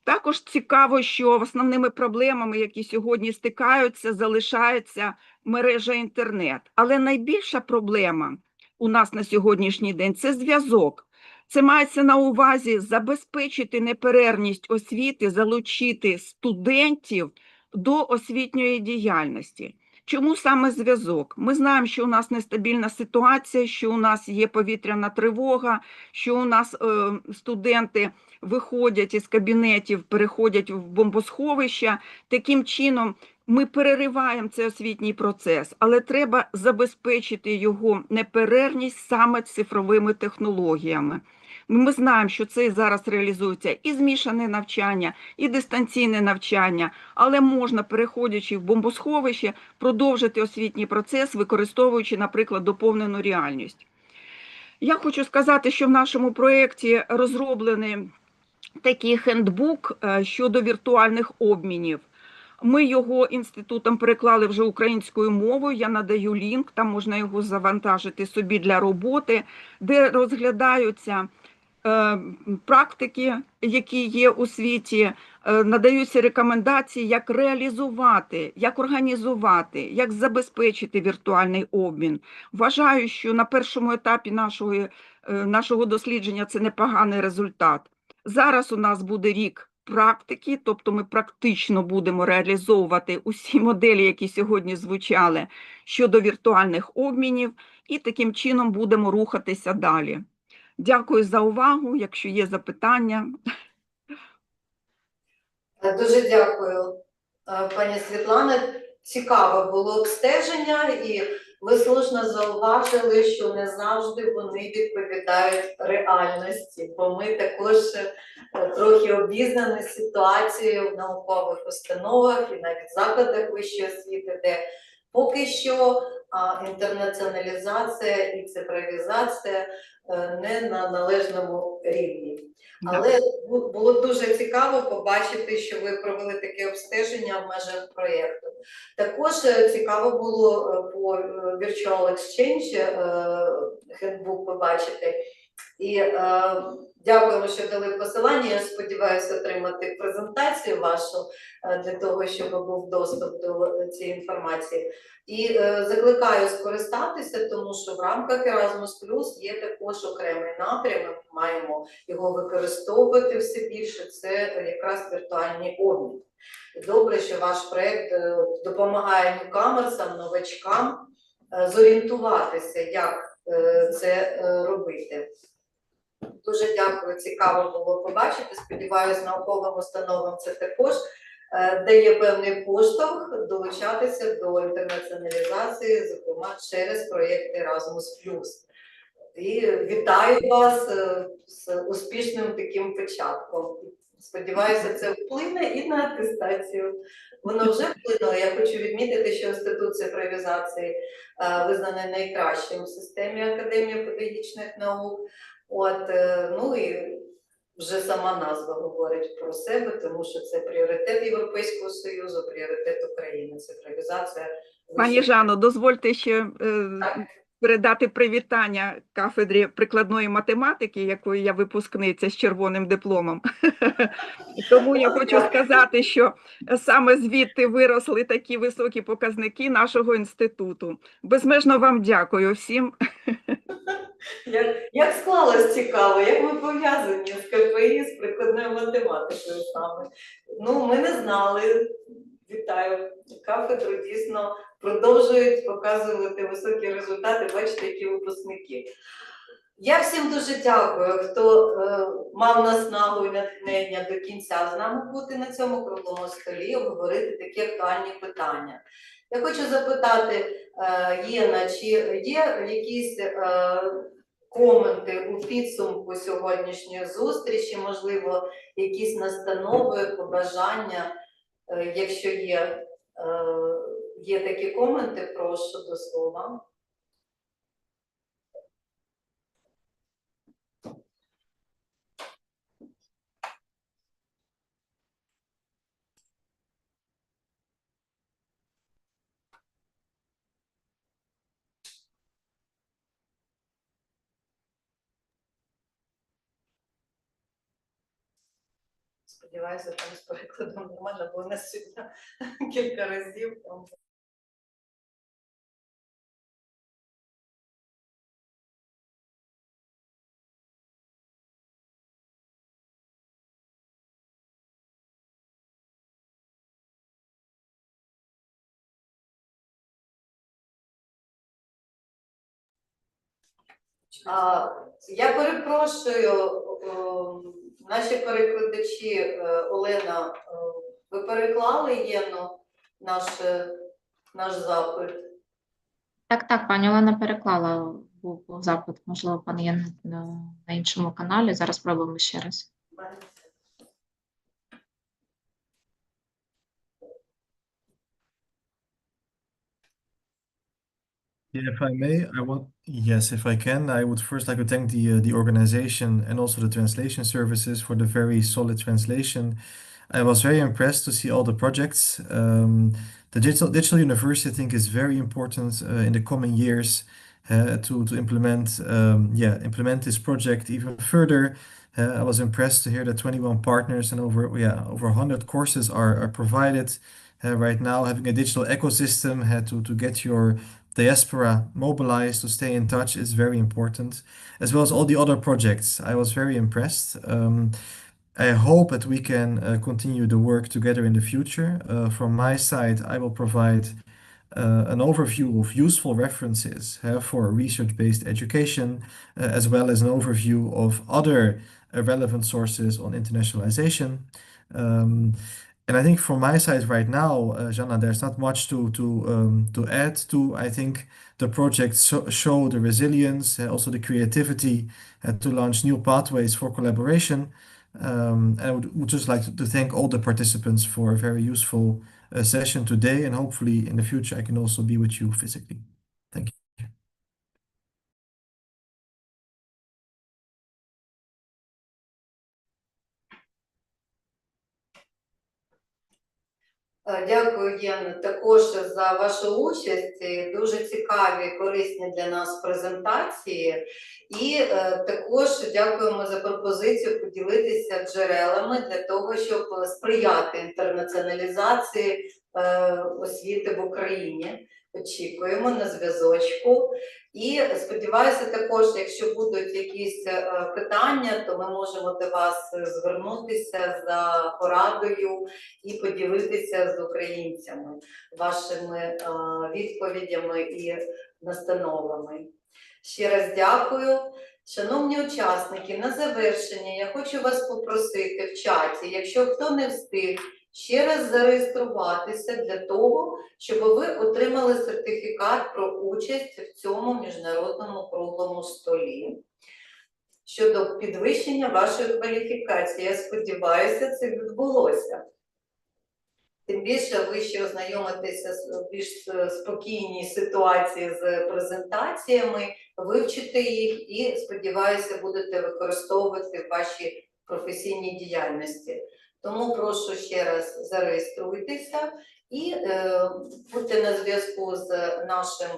Також цікаво, що основними проблемами, які сьогодні стикаються, залишається мережа інтернет. Але найбільша проблема у нас на сьогоднішній день – це зв'язок. Це мається на увазі забезпечити неперервність освіти, залучити студентів до освітньої діяльності. Чому саме зв'язок? Ми знаємо, що у нас нестабільна ситуація, що у нас є повітряна тривога, що у нас студенти виходять із кабінетів, переходять в бомбосховища. Таким чином ми перериваємо цей освітній процес, але треба забезпечити його неперервність саме цифровими технологіями. Ми знаємо, що це зараз реалізується і змішане навчання, і дистанційне навчання, але можна, переходячи в бомбосховище, продовжити освітній процес, використовуючи, наприклад, доповнену реальність. Я хочу сказати, що в нашому проєкті розроблений такий хендбук щодо віртуальних обмінів. Ми його інститутом переклали вже українською мовою, я надаю лінк, там можна його завантажити собі для роботи, де розглядаються практики, які є у світі, надаються рекомендації, як реалізувати, як організувати, як забезпечити віртуальний обмін. Вважаю, що на першому етапі нашого дослідження це непоганий результат. Зараз у нас буде рік практики, тобто ми практично будемо реалізовувати усі моделі, які сьогодні звучали, щодо віртуальних обмінів, і таким чином будемо рухатися далі. Дякую за увагу, якщо є запитання. Дуже дякую, пані Світлана. Цікаве було обстеження, і ви слушно зауважили, що не завжди вони відповідають реальності, бо ми також трохи обізнані з ситуацією в наукових установах і навіть закладах вищої освіти, де поки що інтернаціоналізація і цифровізація не на належному рівні. Але було дуже цікаво побачити, що ви провели таке обстеження в межах проєкту. Також цікаво було по Virtual Exchange хендбук побачити. І дякуємо, що дали посилання. Я сподіваюся отримати презентацію вашу для того, щоб був доступ до цієї інформації. І закликаю скористатися, тому що в рамках Еразмус+ є також окремий напрям, ми маємо його використовувати все більше, це якраз віртуальні обміни. І добре, що ваш проєкт допомагає ньюкамерсам, новачкам зорієнтуватися, як це робити. Дуже дякую, цікаво було побачити. Сподіваюсь, науковим установам це також дає певний поштовх долучатися до інтернаціоналізації, зокрема через проєкт Еразмус+. І вітаю вас з успішним таким початком. Сподіваюся, це вплине і на атестацію. Воно вже вплинуло. Я хочу відмітити, що Інститут цифровізації визнаний найкращим в системі Академії педагогічних наук. Ну і вже сама назва говорить про себе, тому що це пріоритет Європейського Союзу, пріоритет України, цифровізація. Пані Жано, дозвольте ще передати привітання кафедрі прикладної математики, якої я випускниця з червоним дипломом. Тому я хочу сказати, що саме звідти виросли такі високі показники нашого інституту. Безмежно вам дякую всім. Як склалось цікаво, як ми пов'язані з КПІ, з прикладною математикою саме. Ну, ми не знали. Вітаю кафедру, дійсно продовжують показувати високі результати, бачите, які випускники. Я всім дуже дякую, хто мав наснагу і натхнення до кінця з нами бути на цьому круглому столі, обговорити такі актуальні питання. Я хочу запитати Єна, чи є якісь коменти у підсумку сьогоднішньої зустрічі, можливо, якісь настанови, побажання? Якщо є такі коменти, прошу до слова. Сподіваюся, там з перекладом нормально, бо у нас сьогодні кілька разів. Я перепрошую, наші перекладачі, Олена, ви переклали Єну наш запит? Так, пані Олена переклала, був запит, можливо, пан Єн на іншому каналі. Зараз спробуємо ще раз. Yeah, if I may, yes, if I can, I would first like to thank the organization and also the translation services for the very solid translation. I was very impressed to see all the projects. The digital university, I think, is very important in the coming years to implement this project even further. I was impressed to hear that 21 partners and over 100 courses are provided right now. Having a digital ecosystem to get your diaspora mobilized, to stay in touch, is very important, as well as all the other projects. I was very impressed. I hope that we can continue the work together in the future. From my side, I will provide an overview of useful references for research-based education, as well as an overview of other relevant sources on internationalization. And I think from my side right now, Jana, there's not much to add to. I think the projects show the resilience, also the creativity to launch new pathways for collaboration. And I would just like to thank all the participants for a very useful session today, and hopefully in the future I can also be with you physically. Thank you. Дякую, Єна, також за вашу участь. Дуже цікаві, корисні для нас презентації. І також дякуємо за пропозицію поділитися джерелами для того, щоб сприяти інтернаціоналізації освіти в Україні. Очікуємо на зв'язочку. І сподіваюся також, якщо будуть якісь питання, то ми можемо до вас звернутися за порадою і поділитися з українцями вашими відповідями і настановами. Ще раз дякую. Шановні учасники, на завершення я хочу вас попросити в чаті, якщо хто не встиг, ще раз зареєструватися для того, щоб ви отримали сертифікат про участь в цьому міжнародному круглому столі щодо підвищення вашої кваліфікації. Я сподіваюся, це відбулося. Тим більше ви ще ознайомитеся в більш спокійній ситуації з презентаціями, вивчите їх і, сподіваюся, будете використовувати в вашій професійній діяльності. Тому прошу ще раз зареєструйтеся і будьте на зв'язку з нашим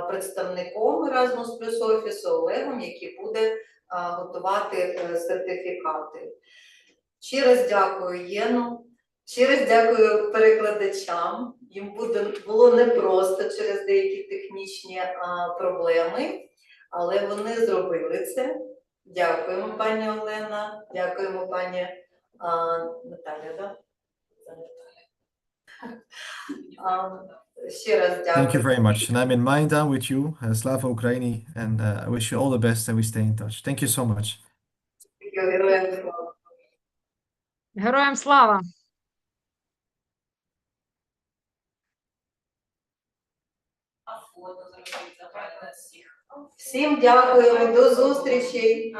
представником Еразмус плюс офісу Олегом, який буде готувати сертифікати. Ще раз дякую Єну. Ще раз дякую перекладачам. Їм було непросто через деякі технічні проблеми, але вони зробили це. Дякуємо, пані Олена, дякуємо, пані Наталя. Да? Ще раз дякую. Thank you very much. And I'm in Майдан with you, Slava Ukraini, and I wish you all the best and we stay in touch. Thank you so much. Героям слава. Героям слава! Всім дякуємо, до зустрічі.